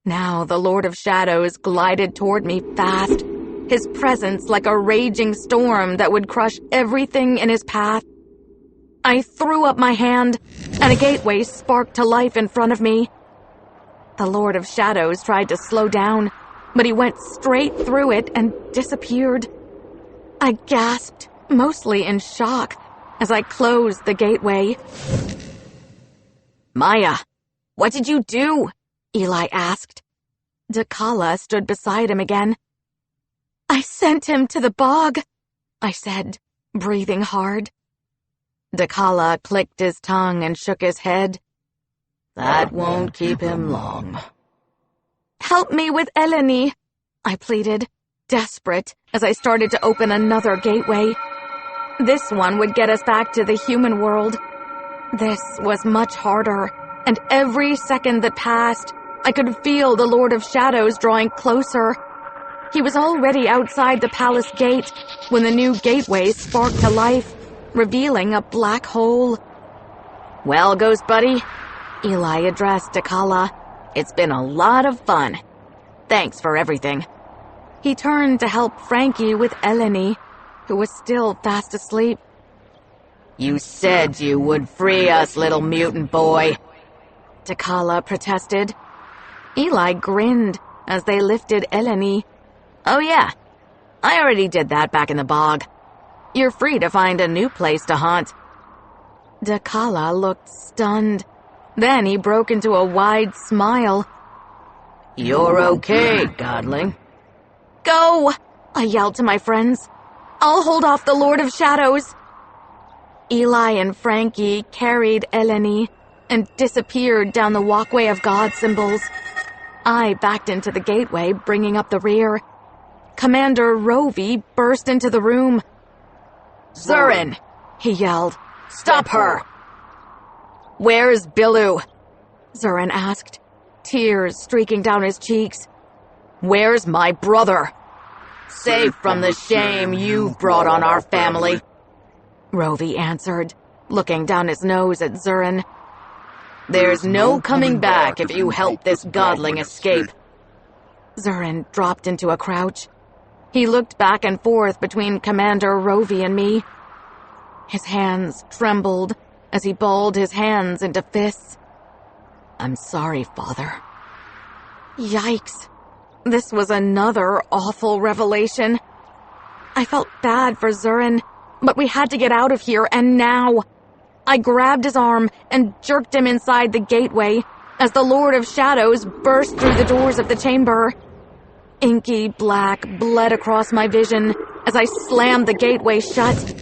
Now the Lord of Shadows glided toward me fast, his presence like a raging storm that would crush everything in his path. I threw up my hand, and a gateway sparked to life in front of me. The Lord of Shadows tried to slow down, but he went straight through it and disappeared. I gasped, mostly in shock, as I closed the gateway. "Maya, what did you do?" Eli asked. Dakala stood beside him again. "I sent him to the bog," I said, breathing hard. Dakala clicked his tongue and shook his head. "That won't keep him long." "Help me with Eleni," I pleaded, desperate as I started to open another gateway. This one would get us back to the human world. This was much harder, and every second that passed, I could feel the Lord of Shadows drawing closer. He was already outside the palace gate when the new gateway sparked to life, revealing a black hole. Well, Ghost Buddy, Eli addressed Obatala. It's been a lot of fun. Thanks for everything. He turned to help Frankie with Eleni, who was still fast asleep. You said you would free us, little mutant boy, Obatala protested. Eli grinned as they lifted Eleni. Oh yeah, I already did that back in the bog. You're free to find a new place to haunt. Obatala looked stunned. Then he broke into a wide smile. You're okay, Godling. Go! I yelled to my friends. I'll hold off the Lord of Shadows. Eli and Frankie carried Eleni and disappeared down the walkway of God symbols. I backed into the gateway, bringing up the rear. Commander Rovi burst into the room. Zurin, he yelled. Stop her! Where's Billu? Zurin asked, tears streaking down his cheeks. Where's my brother? Safe from the shame you've brought on our family, Rovi answered, looking down his nose at Zurin. There's no coming back if you help this godling escape. Zurin dropped into a crouch. He looked back and forth between Commander Rovi and me. His hands trembled as he balled his hands into fists. I'm sorry, Father. Yikes. This was another awful revelation. I felt bad for Zurin, but we had to get out of here, and now. I grabbed his arm and jerked him inside the gateway as the Lord of Shadows burst through the doors of the chamber. Inky black bled across my vision as I slammed the gateway shut.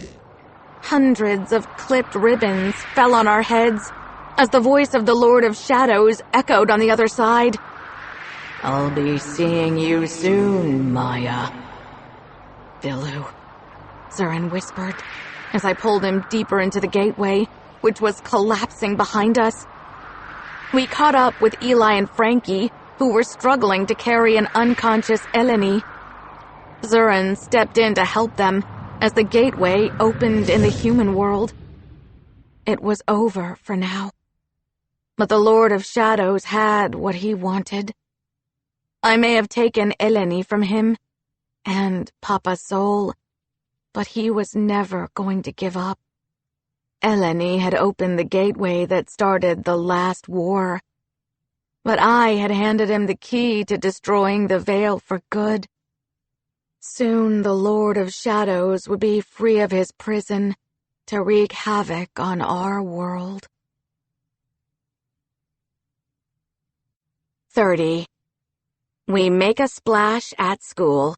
Hundreds of clipped ribbons fell on our heads as the voice of the Lord of Shadows echoed on the other side. I'll be seeing you soon, Maya. Billu, Zurin whispered as I pulled him deeper into the gateway, which was collapsing behind us. We caught up with Eli and Frankie, who were struggling to carry an unconscious Eleni. Zurin stepped in to help them as the gateway opened in the human world. It was over for now. But the Lord of Shadows had what he wanted. I may have taken Eleni from him, and Papa's soul, but he was never going to give up. Eleni had opened the gateway that started the last war, but I had handed him the key to destroying the veil for good. Soon the Lord of Shadows would be free of his prison to wreak havoc on our world. 30. We make a splash at school.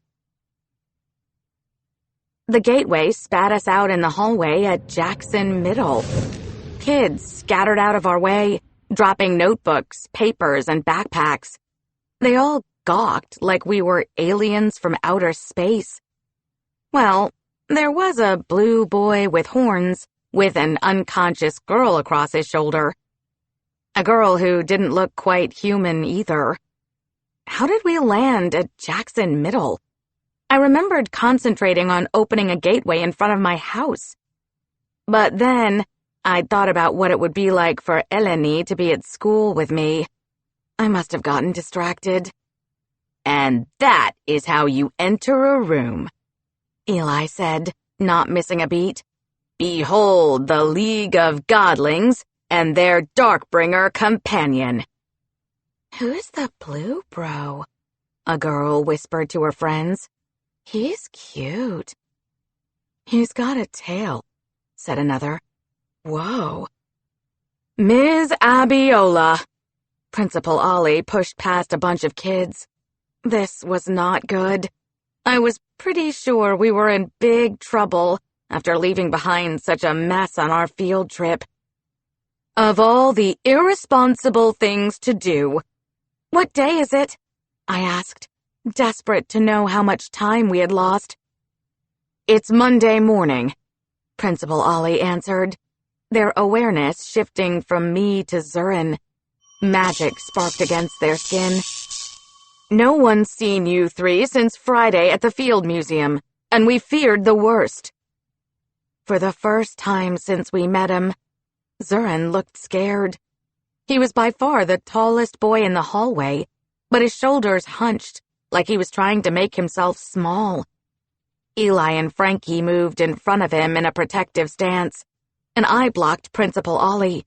The gateway spat us out in the hallway at Jackson Middle. Kids scattered out of our way, dropping notebooks, papers, and backpacks. They all gawked like we were aliens from outer space. Well, there was a blue boy with horns, with an unconscious girl across his shoulder. A girl who didn't look quite human either. How did we land at Jackson Middle? I remembered concentrating on opening a gateway in front of my house. But then, I'd thought about what it would be like for Eleni to be at school with me. I must have gotten distracted. And that is how you enter a room, Eli said, not missing a beat. Behold the League of Godlings and their Darkbringer companion. Who's the blue bro? A girl whispered to her friends. He's cute. He's got a tail, said another. Whoa. Ms. Abiola. Principal Ollie pushed past a bunch of kids. This was not good. I was pretty sure we were in big trouble after leaving behind such a mess on our field trip. Of all the irresponsible things to do. What day is it? I asked, desperate to know how much time we had lost. It's Monday morning, Principal Ollie answered, their awareness shifting from me to Zurin. Magic sparked against their skin. No one's seen you three since Friday at the Field Museum, and we feared the worst. For the first time since we met him, Zurin looked scared. He was by far the tallest boy in the hallway, but his shoulders hunched like he was trying to make himself small. Eli and Frankie moved in front of him in a protective stance, and I blocked Principal Ollie.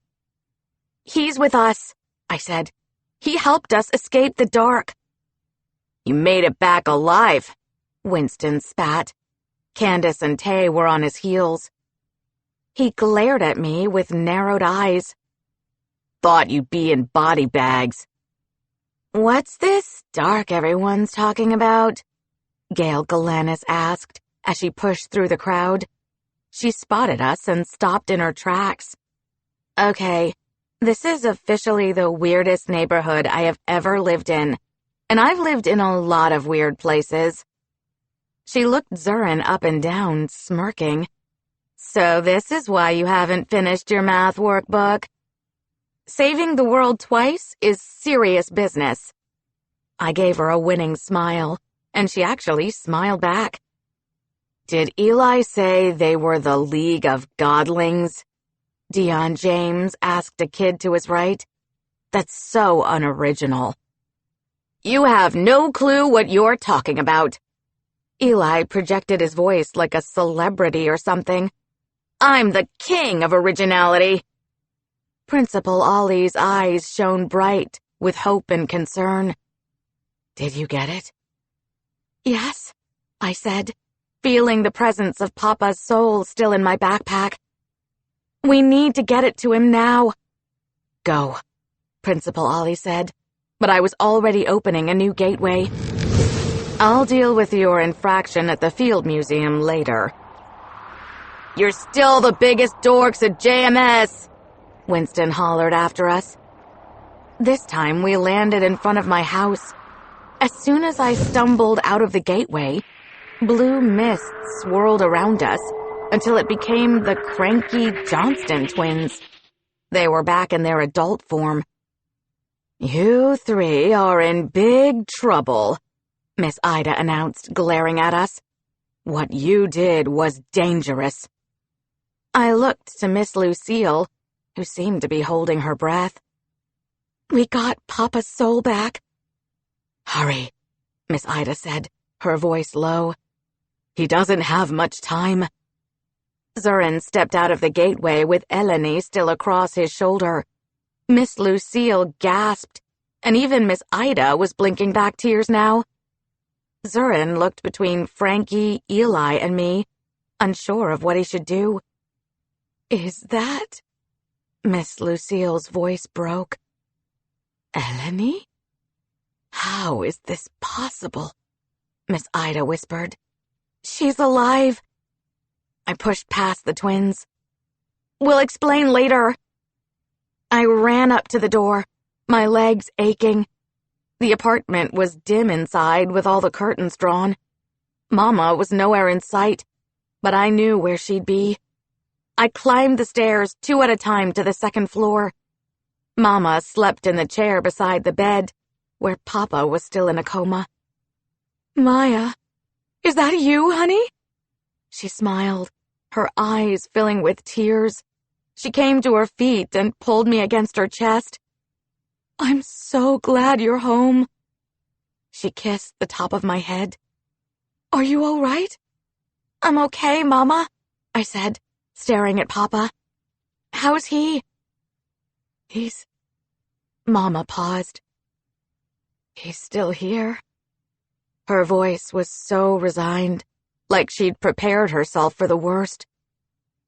"He's with us," I said. "He helped us escape the dark." "You made it back alive," Winston spat. Candace and Tay were on his heels. He glared at me with narrowed eyes. "Thought you'd be in body bags." "What's this dark everyone's talking about?" Gail Galanis asked as she pushed through the crowd. She spotted us and stopped in her tracks. "Okay, this is officially the weirdest neighborhood I have ever lived in, and I've lived in a lot of weird places." She looked Zurin up and down, smirking. "So this is why you haven't finished your math workbook? Saving the world twice is serious business." I gave her a winning smile, and she actually smiled back. "Did Eli say they were the League of Godlings?" Dion James asked a kid to his right. "That's so unoriginal." "You have no clue what you're talking about." Eli projected his voice like a celebrity or something. "I'm the king of originality." Principal Ollie's eyes shone bright with hope and concern. "Did you get it?" "Yes," I said, feeling the presence of Papa's soul still in my backpack. "We need to get it to him now." "Go," Principal Ollie said, but I was already opening a new gateway. "I'll deal with your infraction at the Field Museum later." "You're still the biggest dorks at JMS," Winston hollered after us. This time we landed in front of my house. As soon as I stumbled out of the gateway, blue mist swirled around us until it became the cranky Johnston twins. They were back in their adult form. "You three are in big trouble," Miss Ida announced, glaring at us. "What you did was dangerous." I looked to Miss Lucille, who seemed to be holding her breath. "We got Papa's soul back." "Hurry," Miss Ida said, her voice low. "He doesn't have much time." Zurin stepped out of the gateway with Eleni still across his shoulder. Miss Lucille gasped, and even Miss Ida was blinking back tears now. Zurin looked between Frankie, Eli, and me, unsure of what he should do. "Is that—" Miss Lucille's voice broke. "Eleni? How is this possible?" Miss Ida whispered. "She's alive." I pushed past the twins. "We'll explain later." I ran up to the door, my legs aching. The apartment was dim inside with all the curtains drawn. Mama was nowhere in sight, but I knew where she'd be. I climbed the stairs 2 at a time to the second floor. Mama slept in the chair beside the bed, where Papa was still in a coma. "Maya, is that you, honey?" She smiled, her eyes filling with tears. She came to her feet and pulled me against her chest. "I'm so glad you're home." She kissed the top of my head. "Are you all right?" "I'm okay, Mama," I said, staring at Papa. "How's he?" He's... Mama paused. "He's still here." Her voice was so resigned, like she'd prepared herself for the worst.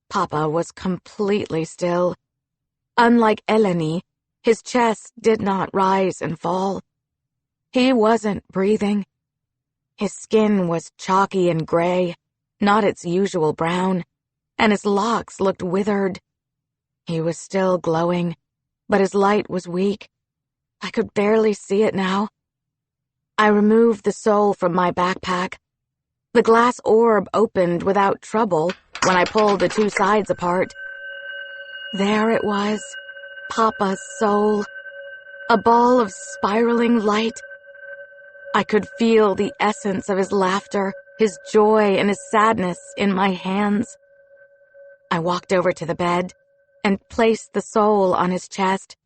Papa was completely still. Unlike Eleni, his chest did not rise and fall. He wasn't breathing. His skin was chalky and gray, not its usual brown, and his locks looked withered. He was still glowing, but his light was weak. I could barely see it now. I removed the soul from my backpack. The glass orb opened without trouble when I pulled the 2 sides apart. There it was, Papa's soul, a ball of spiraling light. I could feel the essence of his laughter, his joy, and his sadness in my hands. I walked over to the bed, and placed the soul on his chest,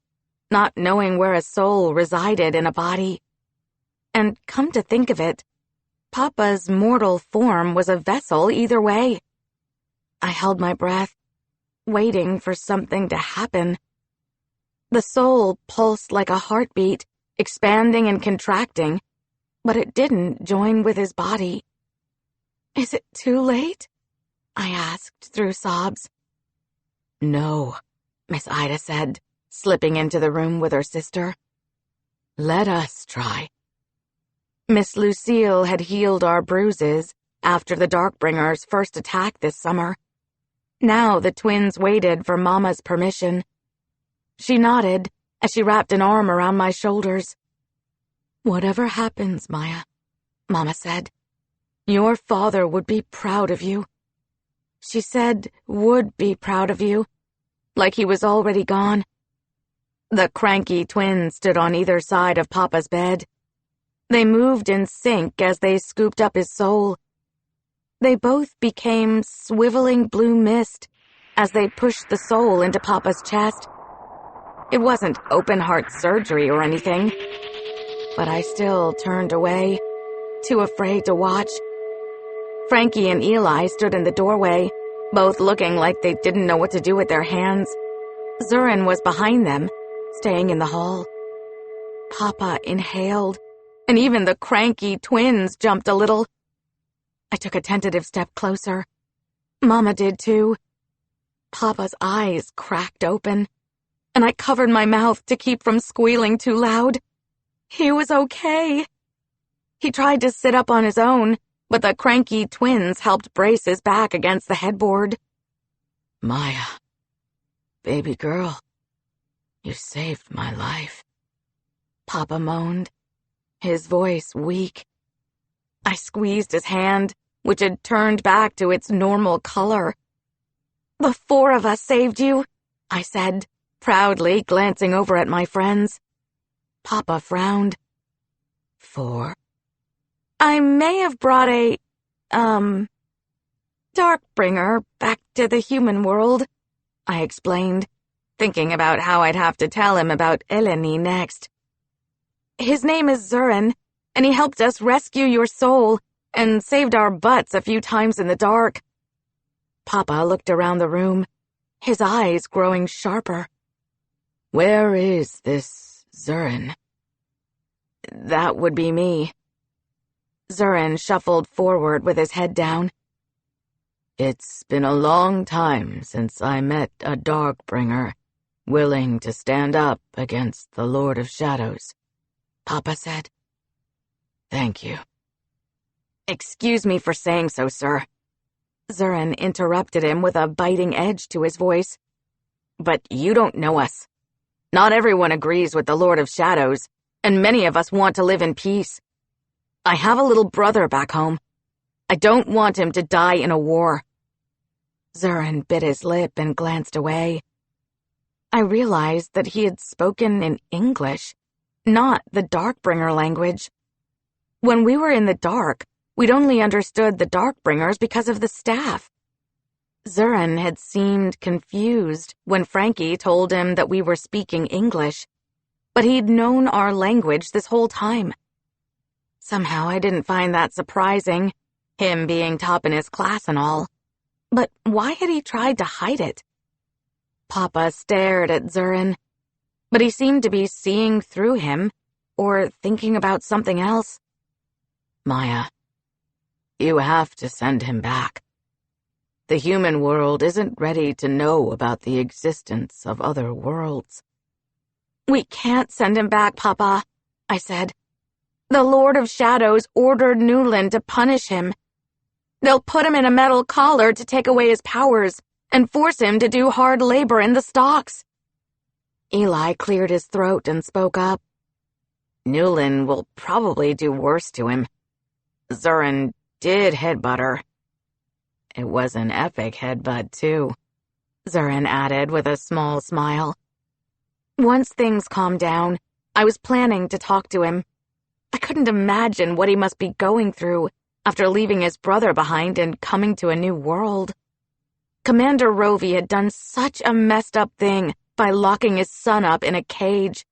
not knowing where a soul resided in a body. And come to think of it, Papa's mortal form was a vessel either way. I held my breath, waiting for something to happen. The soul pulsed like a heartbeat, expanding and contracting, but it didn't join with his body. "Is it too late?" I asked through sobs. "No," Miss Ida said, slipping into the room with her sister. "Let us try." Miss Lucille had healed our bruises after the Darkbringer's first attack this summer. Now the twins waited for Mama's permission. She nodded as she wrapped an arm around my shoulders. "Whatever happens, Maya," Mama said, "your father would be proud of you." She said would be proud of you, like he was already gone. The cranky twins stood on either side of Papa's bed. They moved in sync as they scooped up his soul. They both became swiveling blue mist as they pushed the soul into Papa's chest. It wasn't open-heart surgery or anything, but I still turned away, too afraid to watch. Frankie and Eli stood in the doorway, both looking like they didn't know what to do with their hands. Zurin was behind them, staying in the hall. Papa inhaled, and even the cranky twins jumped a little. I took a tentative step closer. Mama did too. Papa's eyes cracked open, and I covered my mouth to keep from squealing too loud. He was okay. He tried to sit up on his own, but the cranky twins helped brace his back against the headboard. "Maya, baby girl, you saved my life," Papa moaned, his voice weak. I squeezed his hand, which had turned back to its normal color. "The four of us saved you," I said, proudly glancing over at my friends. Papa frowned. "4? "I may have brought a, Darkbringer back to the human world," I explained, thinking about how I'd have to tell him about Eleni next. "His name is Zurin, and he helped us rescue your soul and saved our butts a few times in the dark." Papa looked around the room, his eyes growing sharper. "Where is this Zurin?" "That would be me." Zurin shuffled forward with his head down. "It's been a long time since I met a Darkbringer willing to stand up against the Lord of Shadows," Papa said. "Thank you." "Excuse me for saying so, sir." Zurin interrupted him with a biting edge to his voice. "But you don't know us. Not everyone agrees with the Lord of Shadows, and many of us want to live in peace. I have a little brother back home. I don't want him to die in a war." Zurin bit his lip and glanced away. I realized that he had spoken in English, not the Darkbringer language. When we were in the dark, we'd only understood the Darkbringers because of the staff. Zurin had seemed confused when Frankie told him that we were speaking English, but he'd known our language this whole time. Somehow I didn't find that surprising, him being top in his class and all. But why had he tried to hide it? Papa stared at Zurin, but he seemed to be seeing through him, or thinking about something else. "Maya, you have to send him back. The human world isn't ready to know about the existence of other worlds." "We can't send him back, Papa," I said. "The Lord of Shadows ordered Newland to punish him. They'll put him in a metal collar to take away his powers and force him to do hard labor in the stocks." Eli cleared his throat and spoke up. "Newland will probably do worse to him. Zurin did headbutt her. It was an epic headbutt, too," Zurin added with a small smile. Once things calmed down, I was planning to talk to him. I couldn't imagine what he must be going through after leaving his brother behind and coming to a new world. Commander Rovi had done such a messed up thing by locking his son up in a cage.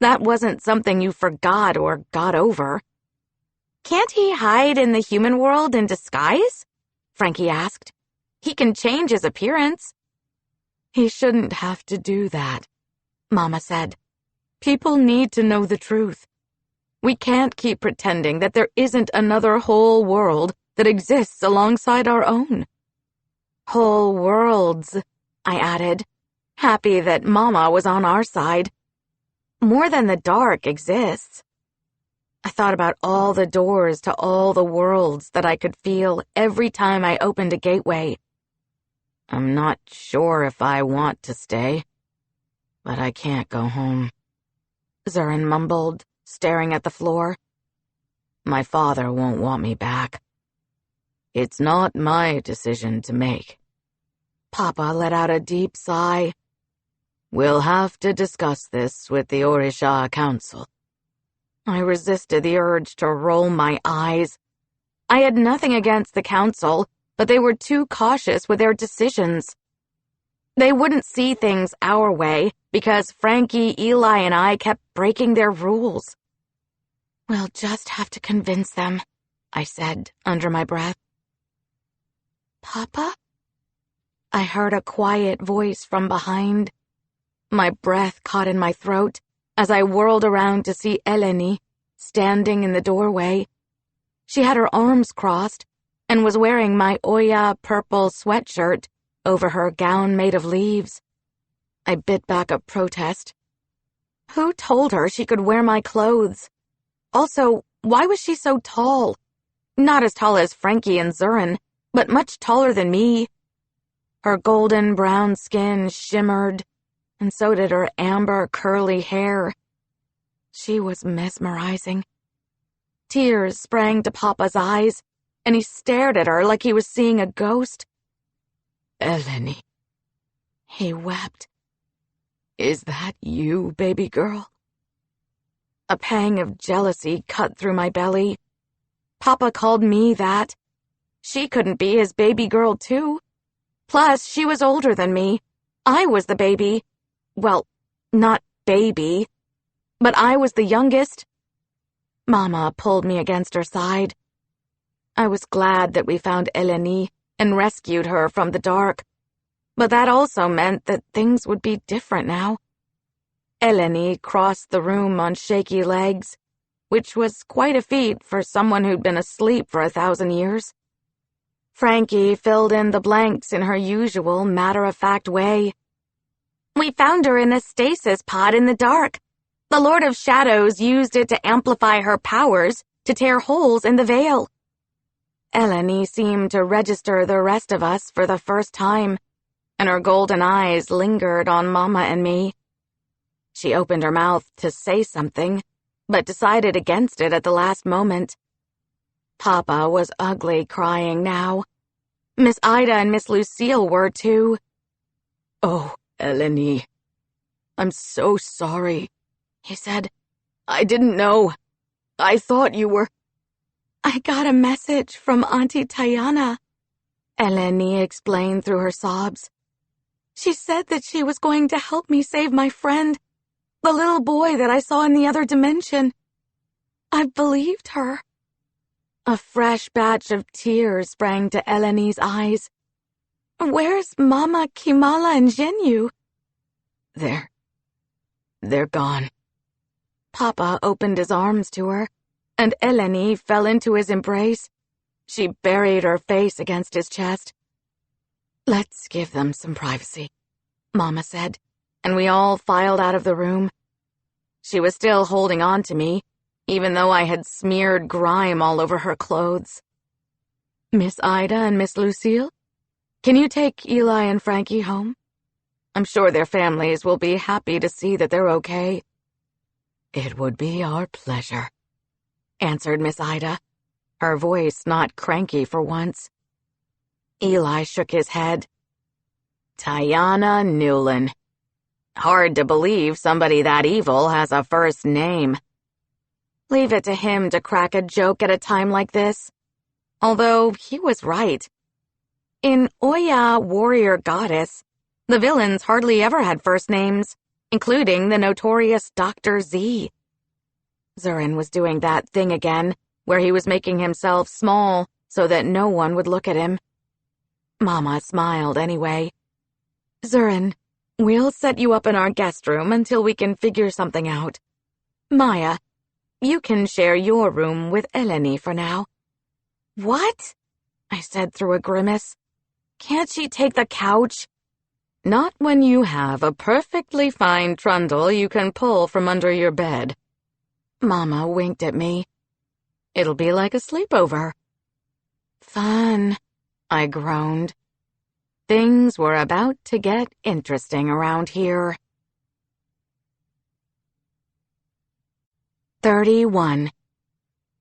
That wasn't something you forgot or got over. "Can't he hide in the human world in disguise?" Frankie asked. "He can change his appearance." "He shouldn't have to do that," Mama said. "People need to know the truth. We can't keep pretending that there isn't another whole world that exists alongside our own." "Whole worlds," I added, happy that Mama was on our side. "More than the dark exists." I thought about all the doors to all the worlds that I could feel every time I opened a gateway. "I'm not sure if I want to stay, but I can't go home," Zurin mumbled, staring at the floor. "My father won't want me back. It's not my decision to make." Papa let out a deep sigh. "We'll have to discuss this with the Orisha Council." I resisted the urge to roll my eyes. I had nothing against the council, but they were too cautious with their decisions. They wouldn't see things our way because Frankie, Eli, and I kept breaking their rules. "We'll just have to convince them," I said under my breath. "Papa?" I heard a quiet voice from behind. My breath caught in my throat as I whirled around to see Eleni standing in the doorway. She had her arms crossed and was wearing my Oya purple sweatshirt over her gown made of leaves. I bit back a protest. Who told her she could wear my clothes? Also, why was she so tall? Not as tall as Frankie and Zurin, but much taller than me. Her golden brown skin shimmered, and so did her amber curly hair. She was mesmerizing. Tears sprang to Papa's eyes, and he stared at her like he was seeing a ghost. "Eleni," he wept. "Is that you, baby girl?" A pang of jealousy cut through my belly. Papa called me that. She couldn't be his baby girl, too. Plus, she was older than me. I was the baby. Well, not baby, but I was the youngest. Mama pulled me against her side. I was glad that we found Eleni and rescued her from the dark, but that also meant that things would be different now. Eleni crossed the room on shaky legs, which was quite a feat for someone who'd been asleep for 1,000 years. Frankie filled in the blanks in her usual matter-of-fact way. "We found her in a stasis pod in the dark. The Lord of Shadows used it to amplify her powers to tear holes in the veil." Eleni seemed to register the rest of us for the first time, and her golden eyes lingered on Mama and me. She opened her mouth to say something, but decided against it at the last moment. Papa was ugly crying now. Miss Ida and Miss Lucille were too. "Oh, Eleni, I'm so sorry," he said. "I didn't know. I thought you were—" "I got a message from Auntie Tayana," Eleni explained through her sobs. "She said that she was going to help me save my friend, the little boy that I saw in the other dimension. I believed her." A fresh batch of tears sprang to Eleni's eyes. "Where's Mama, Kimala, and Zhenyu?" They're gone." Papa opened his arms to her, and Eleni fell into his embrace. She buried her face against his chest. "Let's give them some privacy," Mama said, and we all filed out of the room. She was still holding on to me, even though I had smeared grime all over her clothes. "Miss Ida and Miss Lucille, can you take Eli and Frankie home? I'm sure their families will be happy to see that they're okay." "It would be our pleasure," answered Miss Ida, her voice not cranky for once. Eli shook his head. "Tayana Newlin. Hard to believe somebody that evil has a first name." Leave it to him to crack a joke at a time like this. Although he was right. In Oya Warrior Goddess, the villains hardly ever had first names, including the notorious Dr. Z. Zurin was doing that thing again, where he was making himself small so that no one would look at him. Mama smiled anyway. Zurin, we'll set you up in our guest room until we can figure something out. Maya, you can share your room with Eleni for now. What? I said through a grimace. Can't she take the couch? Not when you have a perfectly fine trundle you can pull from under your bed. Mama winked at me. It'll be like a sleepover. Fun, I groaned. Things were about to get interesting around here. 31.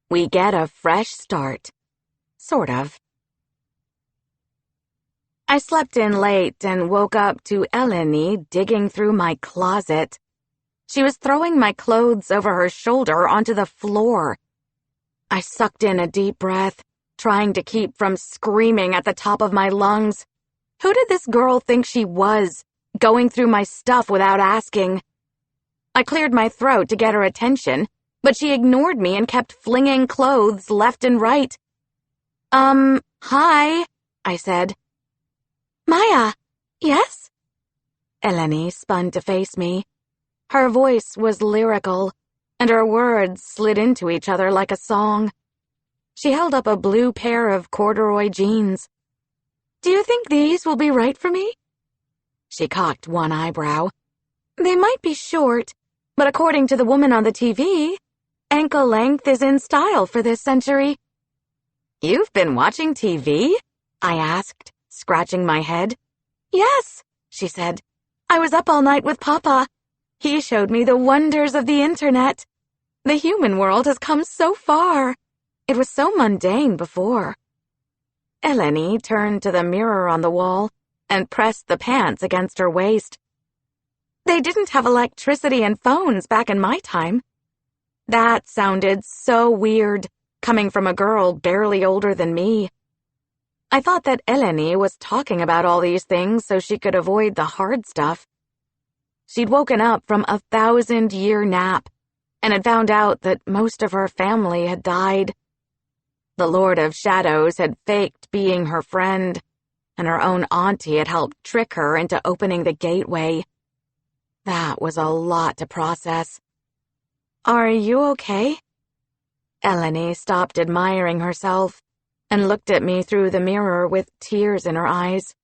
We get a fresh start. Sort of. I slept in late and woke up to Eleni digging through my closet. She was throwing my clothes over her shoulder onto the floor. I sucked in a deep breath, trying to keep from screaming at the top of my lungs. Who did this girl think she was, going through my stuff without asking? I cleared my throat to get her attention, but she ignored me and kept flinging clothes left and right. Hi, I said. Maya, yes? Eleni spun to face me. Her voice was lyrical, and her words slid into each other like a song. She held up a blue pair of corduroy jeans. Do you think these will be right for me? She cocked one eyebrow. They might be short, but according to the woman on the TV, ankle length is in style for this century. You've been watching TV? I asked, scratching my head. Yes, she said. I was up all night with Papa. He showed me the wonders of the internet. The human world has come so far. It was so mundane before. Eleni turned to the mirror on the wall and pressed the pants against her waist. They didn't have electricity and phones back in my time. That sounded so weird, coming from a girl barely older than me. I thought that Eleni was talking about all these things so she could avoid the hard stuff. She'd woken up from a 1,000-year nap and had found out that most of her family had died. The Lord of Shadows had faked being her friend, and her own auntie had helped trick her into opening the gateway. That was a lot to process. Are you okay? Eleni stopped admiring herself and looked at me through the mirror with tears in her eyes.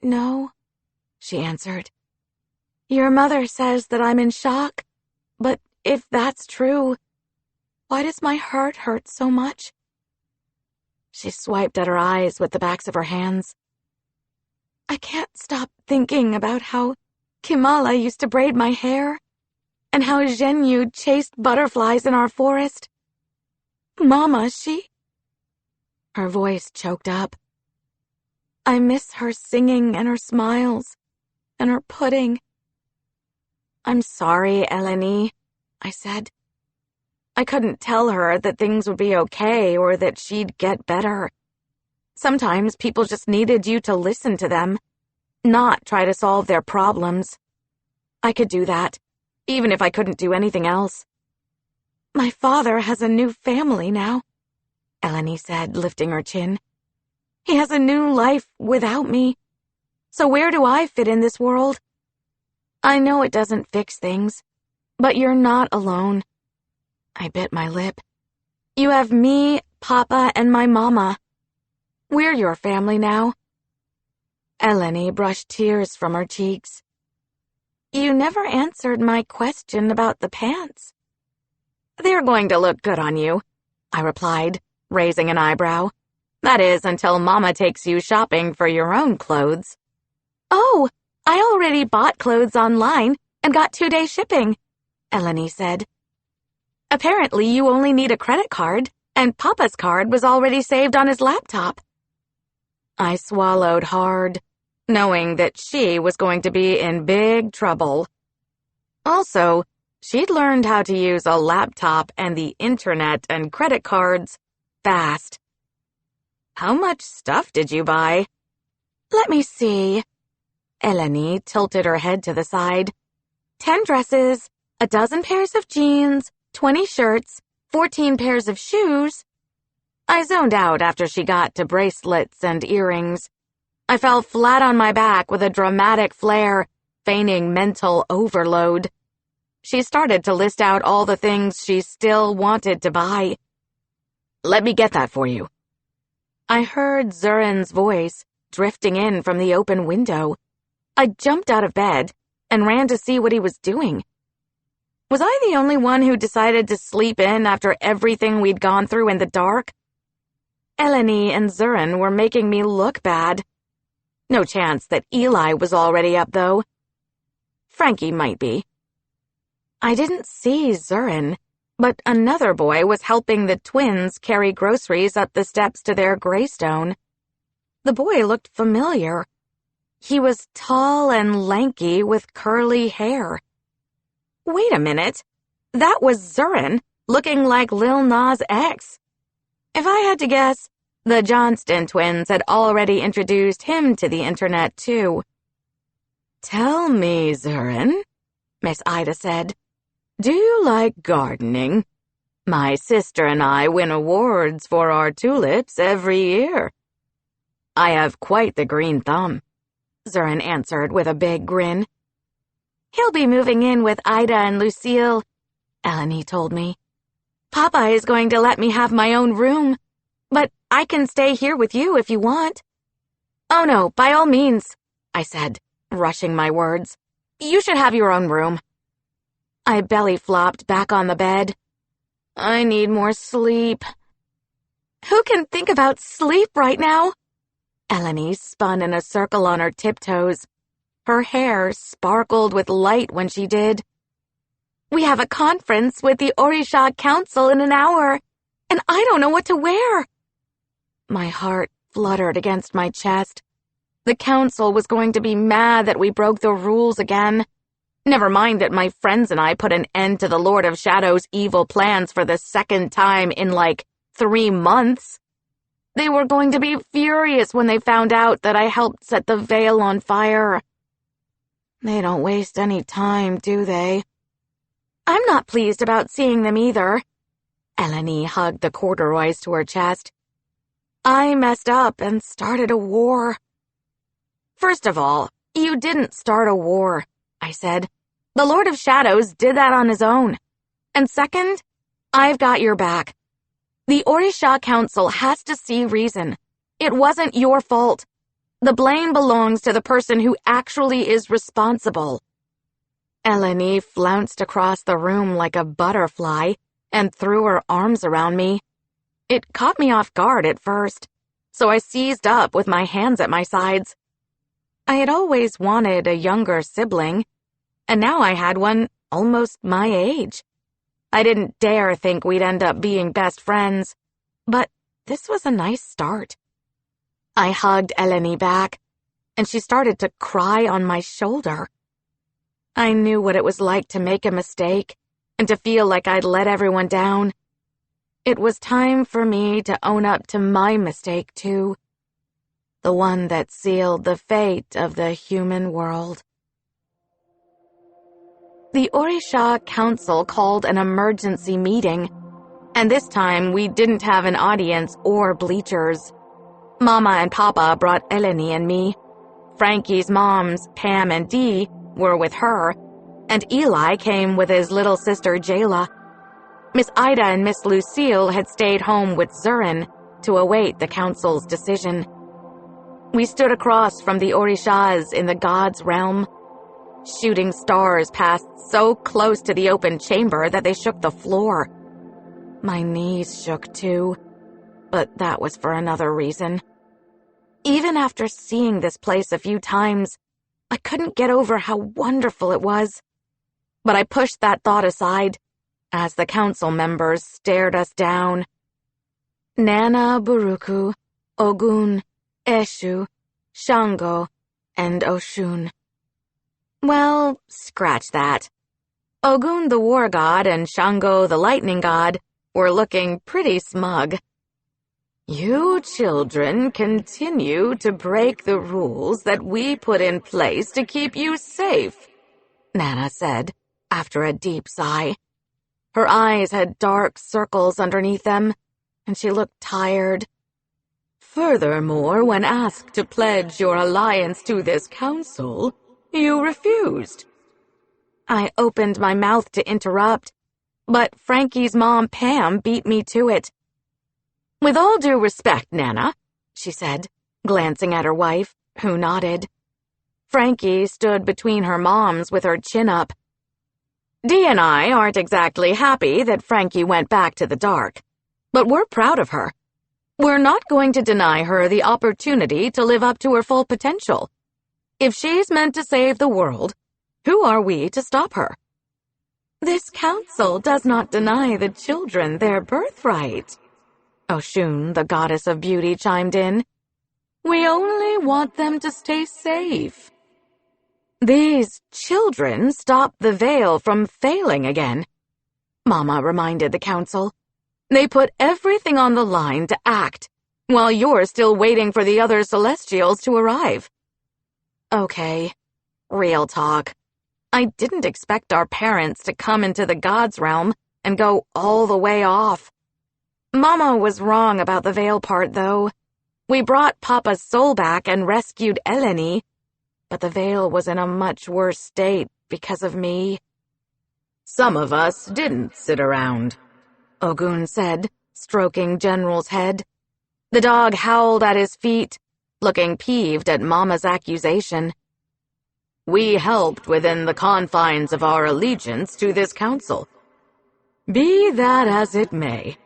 No, she answered. Your mother says that I'm in shock, but if that's true, why does my heart hurt so much? She swiped at her eyes with the backs of her hands. I can't stop thinking about how Kimala used to braid my hair, and how Zhenyu chased butterflies in our forest. Mama, Her voice choked up. I miss her singing and her smiles, and her pudding. I'm sorry, Eleni, I said. I couldn't tell her that things would be okay or that she'd get better. Sometimes people just needed you to listen to them, not try to solve their problems. I could do that, even if I couldn't do anything else. My father has a new family now, Eleni said, lifting her chin. He has a new life without me. So where do I fit in this world? I know it doesn't fix things, but you're not alone. I bit my lip. You have me, Papa, and my mama. We're your family now. Eleni brushed tears from her cheeks. You never answered my question about the pants. They're going to look good on you, I replied, raising an eyebrow. That is, until Mama takes you shopping for your own clothes. Oh, I already bought clothes online and got 2-day shipping, Eleni said. Apparently you only need a credit card, and Papa's card was already saved on his laptop. I swallowed hard, knowing that she was going to be in big trouble. Also, she'd learned how to use a laptop and the internet and credit cards fast. How much stuff did you buy? Let me see. Eleni tilted her head to the side. 10 dresses, a dozen pairs of jeans, 20 shirts, 14 pairs of shoes. I zoned out after she got to bracelets and earrings. I fell flat on my back with a dramatic flare, feigning mental overload. She started to list out all the things she still wanted to buy. Let me get that for you. I heard Zurin's voice drifting in from the open window. I jumped out of bed and ran to see what he was doing. Was I the only one who decided to sleep in after everything we'd gone through in the dark? Eleni and Zurin were making me look bad. No chance that Eli was already up, though. Frankie might be. I didn't see Zurin, but another boy was helping the twins carry groceries up the steps to their greystone. The boy looked familiar. He was tall and lanky with curly hair. Wait a minute. That was Zurin, looking like Lil Nas X. If I had to guess, the Johnston twins had already introduced him to the internet, too. Tell me, Zurin, Miss Ida said, do you like gardening? My sister and I win awards for our tulips every year. I have quite the green thumb, Zurin answered with a big grin. He'll be moving in with Ida and Lucille, Eleni told me. Papa is going to let me have my own room, but I can stay here with you if you want. Oh no, by all means, I said, rushing my words. You should have your own room. I belly flopped back on the bed. I need more sleep. Who can think about sleep right now? Eleni spun in a circle on her tiptoes. Her hair sparkled with light when she did. We have a conference with the Orisha Council in an hour, and I don't know what to wear. My heart fluttered against my chest. The council was going to be mad that we broke the rules again. Never mind that my friends and I put an end to the Lord of Shadow's evil plans for the second time in 3 months. They were going to be furious when they found out that I helped set the veil on fire. They don't waste any time, do they? I'm not pleased about seeing them either. Eleni hugged the corduroys to her chest. I messed up and started a war. First of all, you didn't start a war, I said. The Lord of Shadows did that on his own. And second, I've got your back. The Orisha Council has to see reason. It wasn't your fault. The blame belongs to the person who actually is responsible. Eleni flounced across the room like a butterfly and threw her arms around me. It caught me off guard at first, so I seized up with my hands at my sides. I had always wanted a younger sibling, and now I had one almost my age. I didn't dare think we'd end up being best friends, but this was a nice start. I hugged Eleni back, and she started to cry on my shoulder. I knew what it was like to make a mistake and to feel like I'd let everyone down. It was time for me to own up to my mistake, too. The one that sealed the fate of the human world. The Orisha Council called an emergency meeting, and this time we didn't have an audience or bleachers. Mama and Papa brought Eleni and me. Frankie's moms, Pam and Dee, were with her, and Eli came with his little sister Jayla. Miss Ida and Miss Lucille had stayed home with Zurin to await the council's decision. We stood across from the Orishas in the gods' realm. Shooting stars passed so close to the open chamber that they shook the floor. My knees shook too, but that was for another reason. Even after seeing this place a few times, I couldn't get over how wonderful it was. But I pushed that thought aside as the council members stared us down. Nana Buruku, Ogun, Eshu, Shango, and Oshun. Well, scratch that. Ogun the war god and Shango the lightning god were looking pretty smug. You children continue to break the rules that we put in place to keep you safe, Nana said, after a deep sigh. Her eyes had dark circles underneath them, and she looked tired. Furthermore, when asked to pledge your alliance to this council, you refused. I opened my mouth to interrupt, but Frankie's mom, Pam, beat me to it. With all due respect, Nana, she said, glancing at her wife, who nodded. Frankie stood between her moms with her chin up. Dee and I aren't exactly happy that Frankie went back to the dark, but we're proud of her. We're not going to deny her the opportunity to live up to her full potential. If she's meant to save the world, who are we to stop her? This council does not deny the children their birthright, Oshun, the goddess of beauty, chimed in. We only want them to stay safe. These children stop the veil from failing again, Mama reminded the council. They put everything on the line to act, while you're still waiting for the other Celestials to arrive. Okay, real talk. I didn't expect our parents to come into the gods' realm and go all the way off. Mama was wrong about the veil part, though. We brought Papa's soul back and rescued Eleni, but the veil was in a much worse state because of me. Some of us didn't sit around, Ogun said, stroking General's head. The dog howled at his feet, looking peeved at Mama's accusation. We helped within the confines of our allegiance to this council. Be that as it may,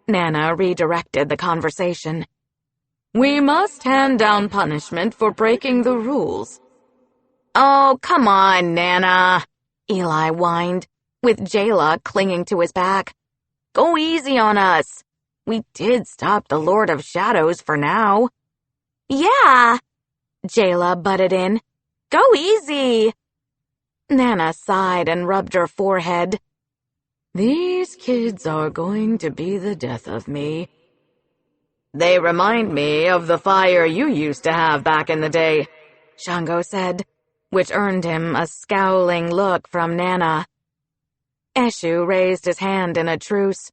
Nana redirected the conversation. We must hand down punishment for breaking the rules. Oh, come on, Nana, Eli whined, with Jayla clinging to his back. Go easy on us. We did stop the Lord of Shadows for now. Yeah, Jayla butted in. Go easy. Nana sighed and rubbed her forehead. These kids are going to be the death of me. They remind me of the fire you used to have back in the day, Shango said, which earned him a scowling look from Nana. Eshu raised his hand in a truce.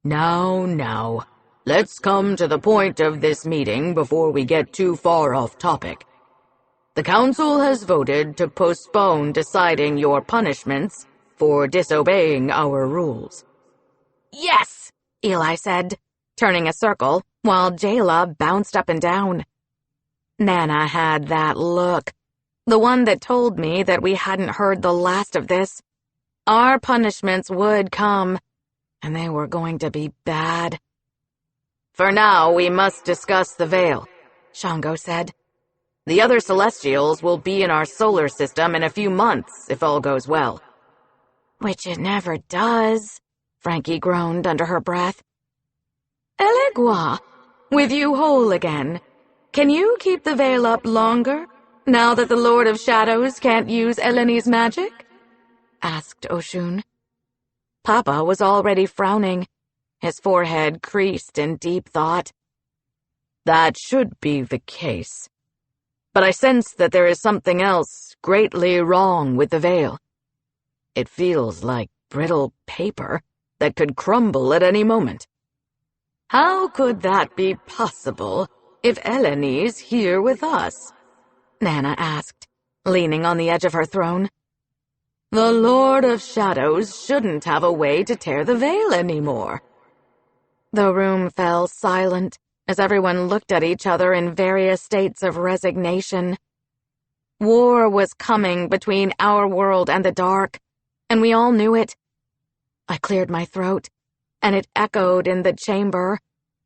Now, let's come to the point of this meeting before we get too far off topic. The council has voted to postpone deciding your punishments for disobeying our rules. Yes, Eli said, turning a circle while Jayla bounced up and down. Nana had that look, the one that told me that we hadn't heard the last of this. Our punishments would come, and they were going to be bad. For now, we must discuss the veil, Shango said. The other Celestials will be in our solar system in a few months, if all goes well. Which it never does, Frankie groaned under her breath. Elegua, with you whole again, can you keep the veil up longer, now that the Lord of Shadows can't use Eleni's magic? Asked Oshun. Papa was already frowning, his forehead creased in deep thought. That should be the case. But I sense that there is something else greatly wrong with the veil. It feels like brittle paper that could crumble at any moment. How could that be possible if Eleni's here with us? Nana asked, leaning on the edge of her throne. The Lord of Shadows shouldn't have a way to tear the veil anymore. The room fell silent as everyone looked at each other in various states of resignation. War was coming between our world and the dark, and we all knew it. I cleared my throat, and it echoed in the chamber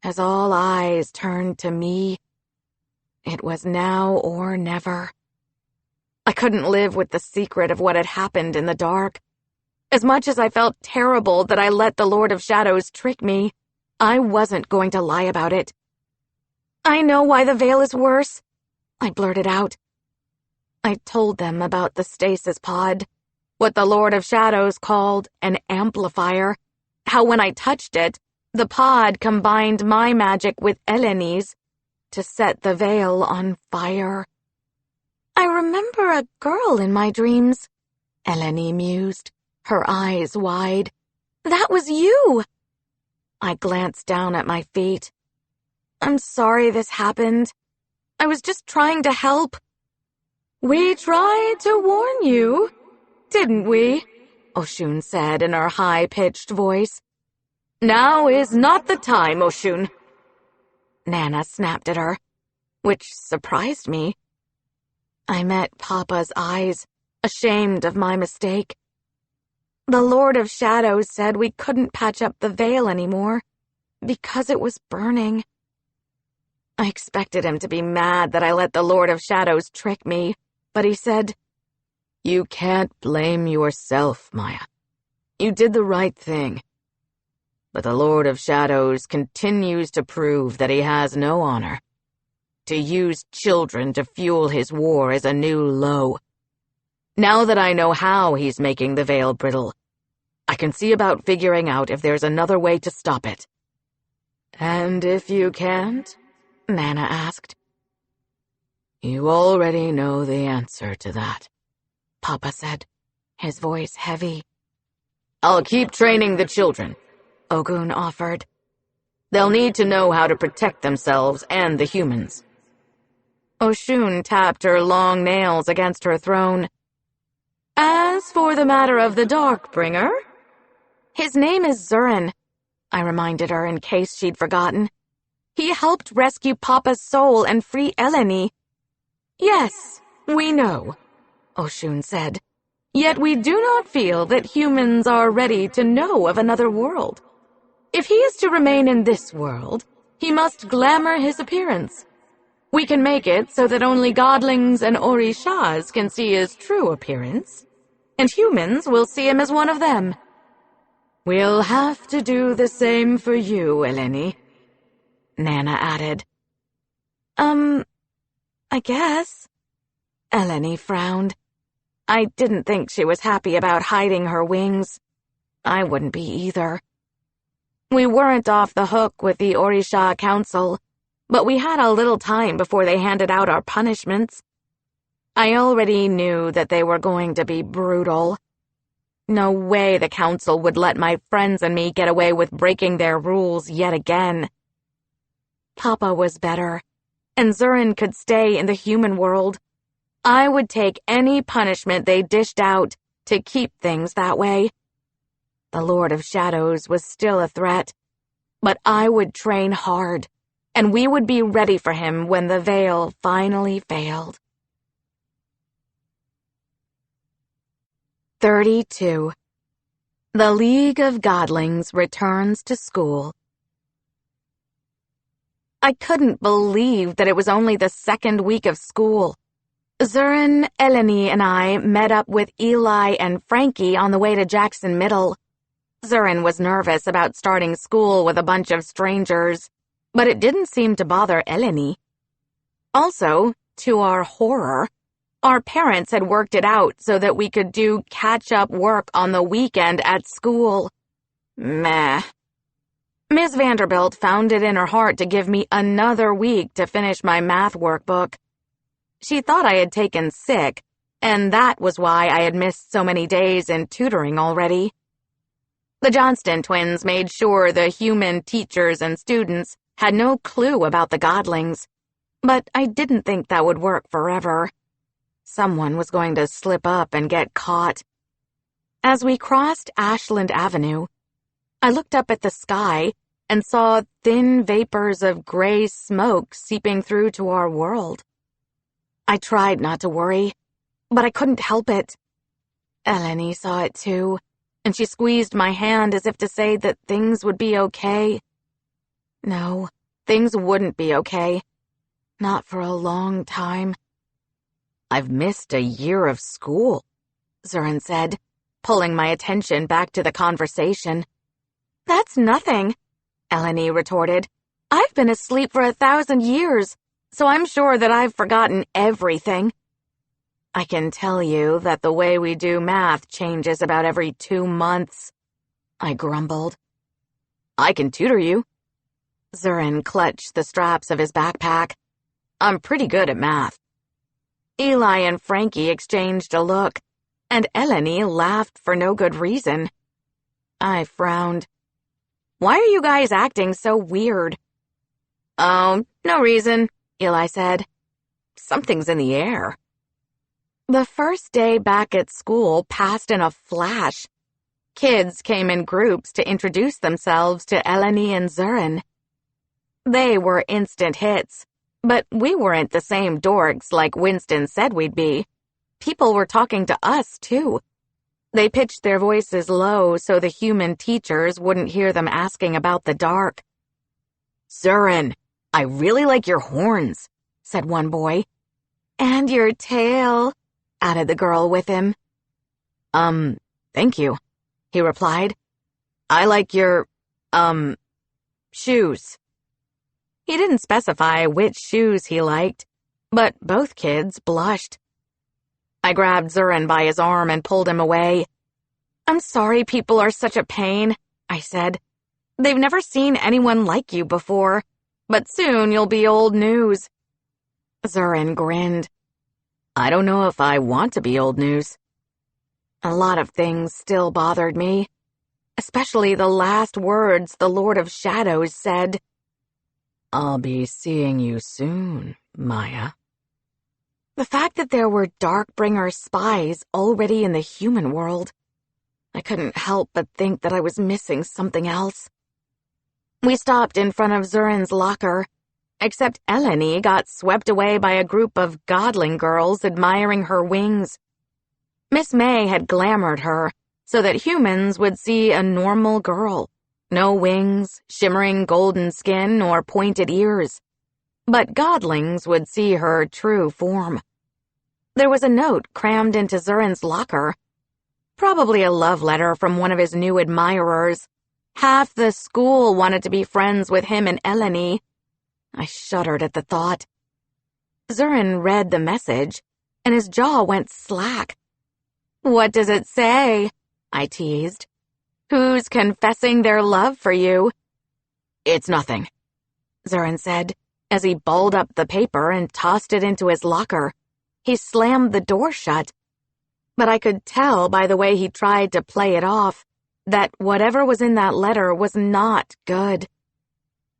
as all eyes turned to me. It was now or never. I couldn't live with the secret of what had happened in the dark. As much as I felt terrible that I let the Lord of Shadows trick me, I wasn't going to lie about it. I know why the veil is worse, I blurted out. I told them about the stasis pod, what the Lord of Shadows called an amplifier, how when I touched it, The pod combined my magic with Eleni's to set the veil on fire. I remember a girl in my dreams, Eleni mused, her eyes wide. That was you! I glanced down at my feet. I'm sorry this happened. I was just trying to help. We tried to warn you, didn't we? Oshun said in her high-pitched voice. Now is not the time, Oshun. Nana snapped at her, which surprised me. I met Papa's eyes, ashamed of my mistake. The Lord of Shadows said we couldn't patch up the veil anymore, because it was burning. I expected him to be mad that I let the Lord of Shadows trick me, but he said, You can't blame yourself, Maya. You did the right thing. But the Lord of Shadows continues to prove that he has no honor. To use children to fuel his war is a new low. Now that I know how he's making the veil brittle, I can see about figuring out if there's another way to stop it. And if you can't? Nana asked. You already know the answer to that, Papa said, his voice heavy. I'll keep training the children, Ogun offered. They'll need to know how to protect themselves and the humans. Oshun tapped her long nails against her throne. As for the matter of the Darkbringer, his name is Zurin, I reminded her in case she'd forgotten. He helped rescue Papa's soul and free Eleni. Yes, we know, Oshun said. Yet we do not feel that humans are ready to know of another world. If he is to remain in this world, he must glamour his appearance. We can make it so that only Godlings and Orishas can see his true appearance, and humans will see him as one of them. We'll have to do the same for you, Eleni, Nana added. I guess. Eleni frowned. I didn't think she was happy about hiding her wings. I wouldn't be either. We weren't off the hook with the Orisha Council, but we had a little time before they handed out our punishments. I already knew that they were going to be brutal. No way the Council would let my friends and me get away with breaking their rules yet again. Papa was better, and Zurin could stay in the human world. I would take any punishment they dished out to keep things that way. The Lord of Shadows was still a threat, but I would train hard, and we would be ready for him when the veil finally failed. 32. The League of Godlings returns to school. I couldn't believe that it was only the second week of school. Zurin, Eleni, and I met up with Eli and Frankie on the way to Jackson Middle. Zurin was nervous about starting school with a bunch of strangers, but it didn't seem to bother Eleni. Also, to our horror, our parents had worked it out so that we could do catch-up work on the weekend at school. Meh. Ms. Vanderbilt found it in her heart to give me another week to finish my math workbook. She thought I had taken sick, and that was why I had missed so many days in tutoring already. The Johnston twins made sure the human teachers and students had no clue about the Godlings, but I didn't think that would work forever. Someone was going to slip up and get caught. As we crossed Ashland Avenue, I looked up at the sky and saw thin vapors of gray smoke seeping through to our world. I tried not to worry, but I couldn't help it. Eleni saw it too, and she squeezed my hand as if to say that things would be okay. No, things wouldn't be okay. Not for a long time. I've missed a year of school, Zurin said, pulling my attention back to the conversation. That's nothing, Eleni retorted. I've been asleep for 1,000 years, so I'm sure that I've forgotten everything. I can tell you that the way we do math changes about every 2 months, I grumbled. I can tutor you. Zurin clutched the straps of his backpack. I'm pretty good at math. Eli and Frankie exchanged a look, and Eleni laughed for no good reason. I frowned. Why are you guys acting so weird? Oh, no reason, Eli said. Something's in the air. The first day back at school passed in a flash. Kids came in groups to introduce themselves to Eleni and Zurin. They were instant hits, but we weren't the same dorks like Winston said we'd be. People were talking to us, too. They pitched their voices low so the human teachers wouldn't hear them asking about the dark. Zurin, I really like your horns, said one boy. And your tail, added the girl with him. Thank you, he replied. I like your, shoes. He didn't specify which shoes he liked, but both kids blushed. I grabbed Zurin by his arm and pulled him away. I'm sorry people are such a pain, I said. They've never seen anyone like you before, but soon you'll be old news. Zurin grinned. I don't know if I want to be old news. A lot of things still bothered me, especially the last words the Lord of Shadows said. I'll be seeing you soon, Maya. The fact that there were Darkbringer spies already in the human world, I couldn't help but think that I was missing something else. We stopped in front of Zurin's locker, except Eleni got swept away by a group of Godling girls admiring her wings. Miss May had glamoured her so that humans would see a normal girl. No wings, shimmering golden skin, or pointed ears. But Godlings would see her true form. There was a note crammed into Zurin's locker. Probably a love letter from one of his new admirers. Half the school wanted to be friends with him and Eleni. I shuddered at the thought. Zurin read the message, and his jaw went slack. What does it say? I teased. Who's confessing their love for you? It's nothing, Zurin said, as he balled up the paper and tossed it into his locker. He slammed the door shut. But I could tell by the way he tried to play it off that whatever was in that letter was not good.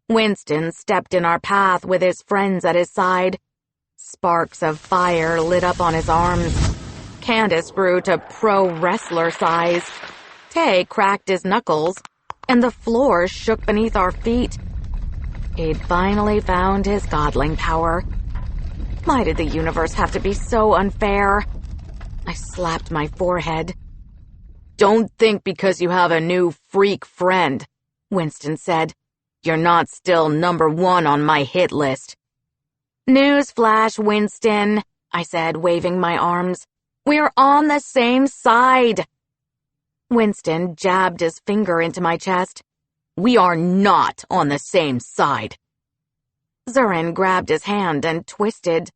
Winston stepped in our path with his friends at his side. Sparks of fire lit up on his arms. Candace grew to pro-wrestler size. Tay cracked his knuckles, and the floor shook beneath our feet. He'd finally found his godling power. Why did the universe have to be so unfair? I slapped my forehead. Don't think because you have a new freak friend, Winston said. You're not still #1 on my hit list. Newsflash, Winston, I said, waving my arms. We're on the same side. Winston jabbed his finger into my chest. We are not on the same side. Zurin grabbed his hand and twisted.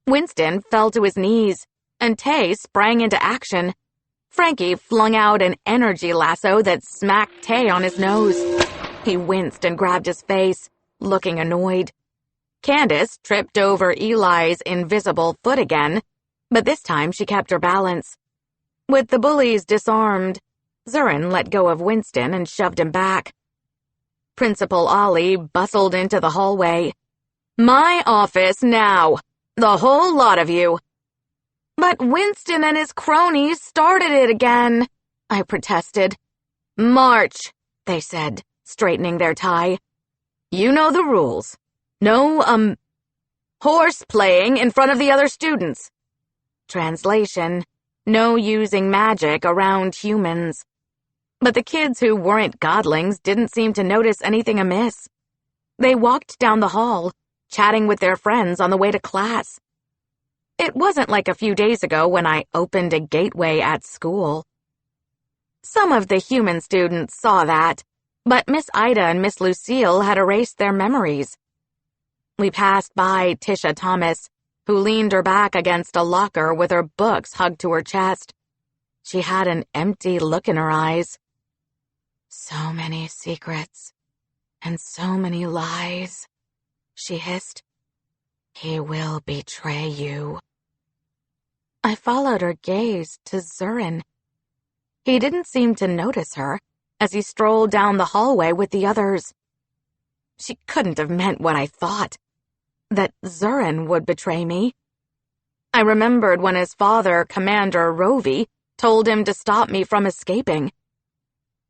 Winston fell to his knees, and Tay sprang into action. Frankie flung out an energy lasso that smacked Tay on his nose. He winced and grabbed his face, looking annoyed. Candace tripped over Eli's invisible foot again, but this time she kept her balance. With the bullies disarmed, Zurin let go of Winston and shoved him back. Principal Ollie bustled into the hallway. My office now! The whole lot of you! But Winston and his cronies started it again, I protested. March, they said, straightening their tie. You know the rules. No, horse playing in front of the other students. Translation, no using magic around humans. But the kids who weren't Godlings didn't seem to notice anything amiss. They walked down the hall, chatting with their friends on the way to class. It wasn't like a few days ago when I opened a gateway at school. Some of the human students saw that, but Miss Ida and Miss Lucille had erased their memories. We passed by Tisha Thomas, who leaned her back against a locker with her books hugged to her chest. She had an empty look in her eyes. So many secrets, and so many lies, she hissed. He will betray you. I followed her gaze to Zurin. He didn't seem to notice her as he strolled down the hallway with the others. She couldn't have meant what I thought, that Zurin would betray me. I remembered when his father, Commander Rovi, told him to stop me from escaping.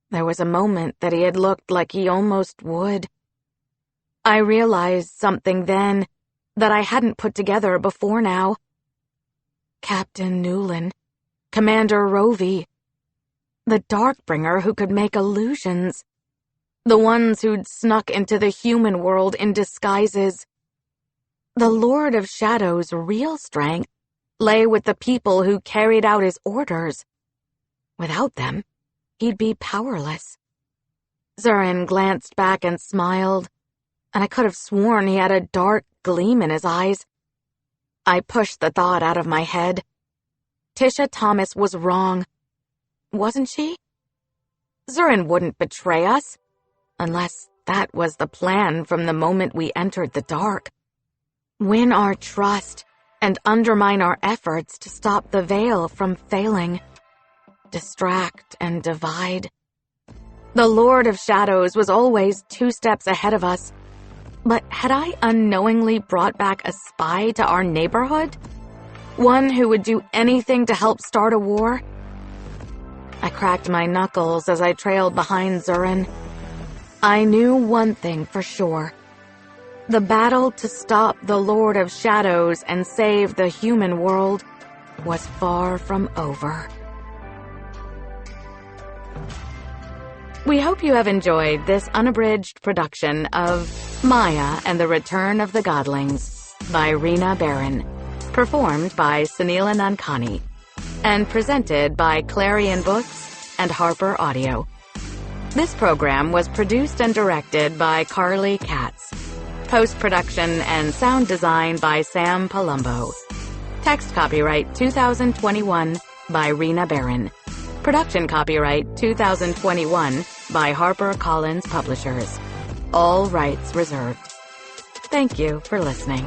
There was a moment that he had looked like he almost would. I realized something then that I hadn't put together before now. Captain Newland, Commander Rovi, the Darkbringer who could make illusions, the ones who'd snuck into the human world in disguises. The Lord of Shadows' real strength lay with the people who carried out his orders. Without them, he'd be powerless. Zurin glanced back and smiled, and I could have sworn he had a dark gleam in his eyes. I pushed the thought out of my head. Tisha Thomas was wrong, wasn't she? Zurin wouldn't betray us, unless that was the plan from the moment we entered the dark. Win our trust and undermine our efforts to stop the Veil from failing. Distract and divide. The Lord of Shadows was always 2 steps ahead of us, but had I unknowingly brought back a spy to our neighborhood? One who would do anything to help start a war? I cracked my knuckles as I trailed behind Zurin. I knew one thing for sure. The battle to stop the Lord of Shadows and save the human world was far from over. We hope you have enjoyed this unabridged production of Maya and the Return of the Godlings by Rena Barron, performed by Sunila Nankani, and presented by Clarion Books and Harper Audio. This program was produced and directed by Carly Katz. Post-production and sound design by Sam Palumbo. Text copyright 2021 by Rena Barron. Production copyright 2021 by HarperCollins Publishers. All rights reserved. Thank you for listening.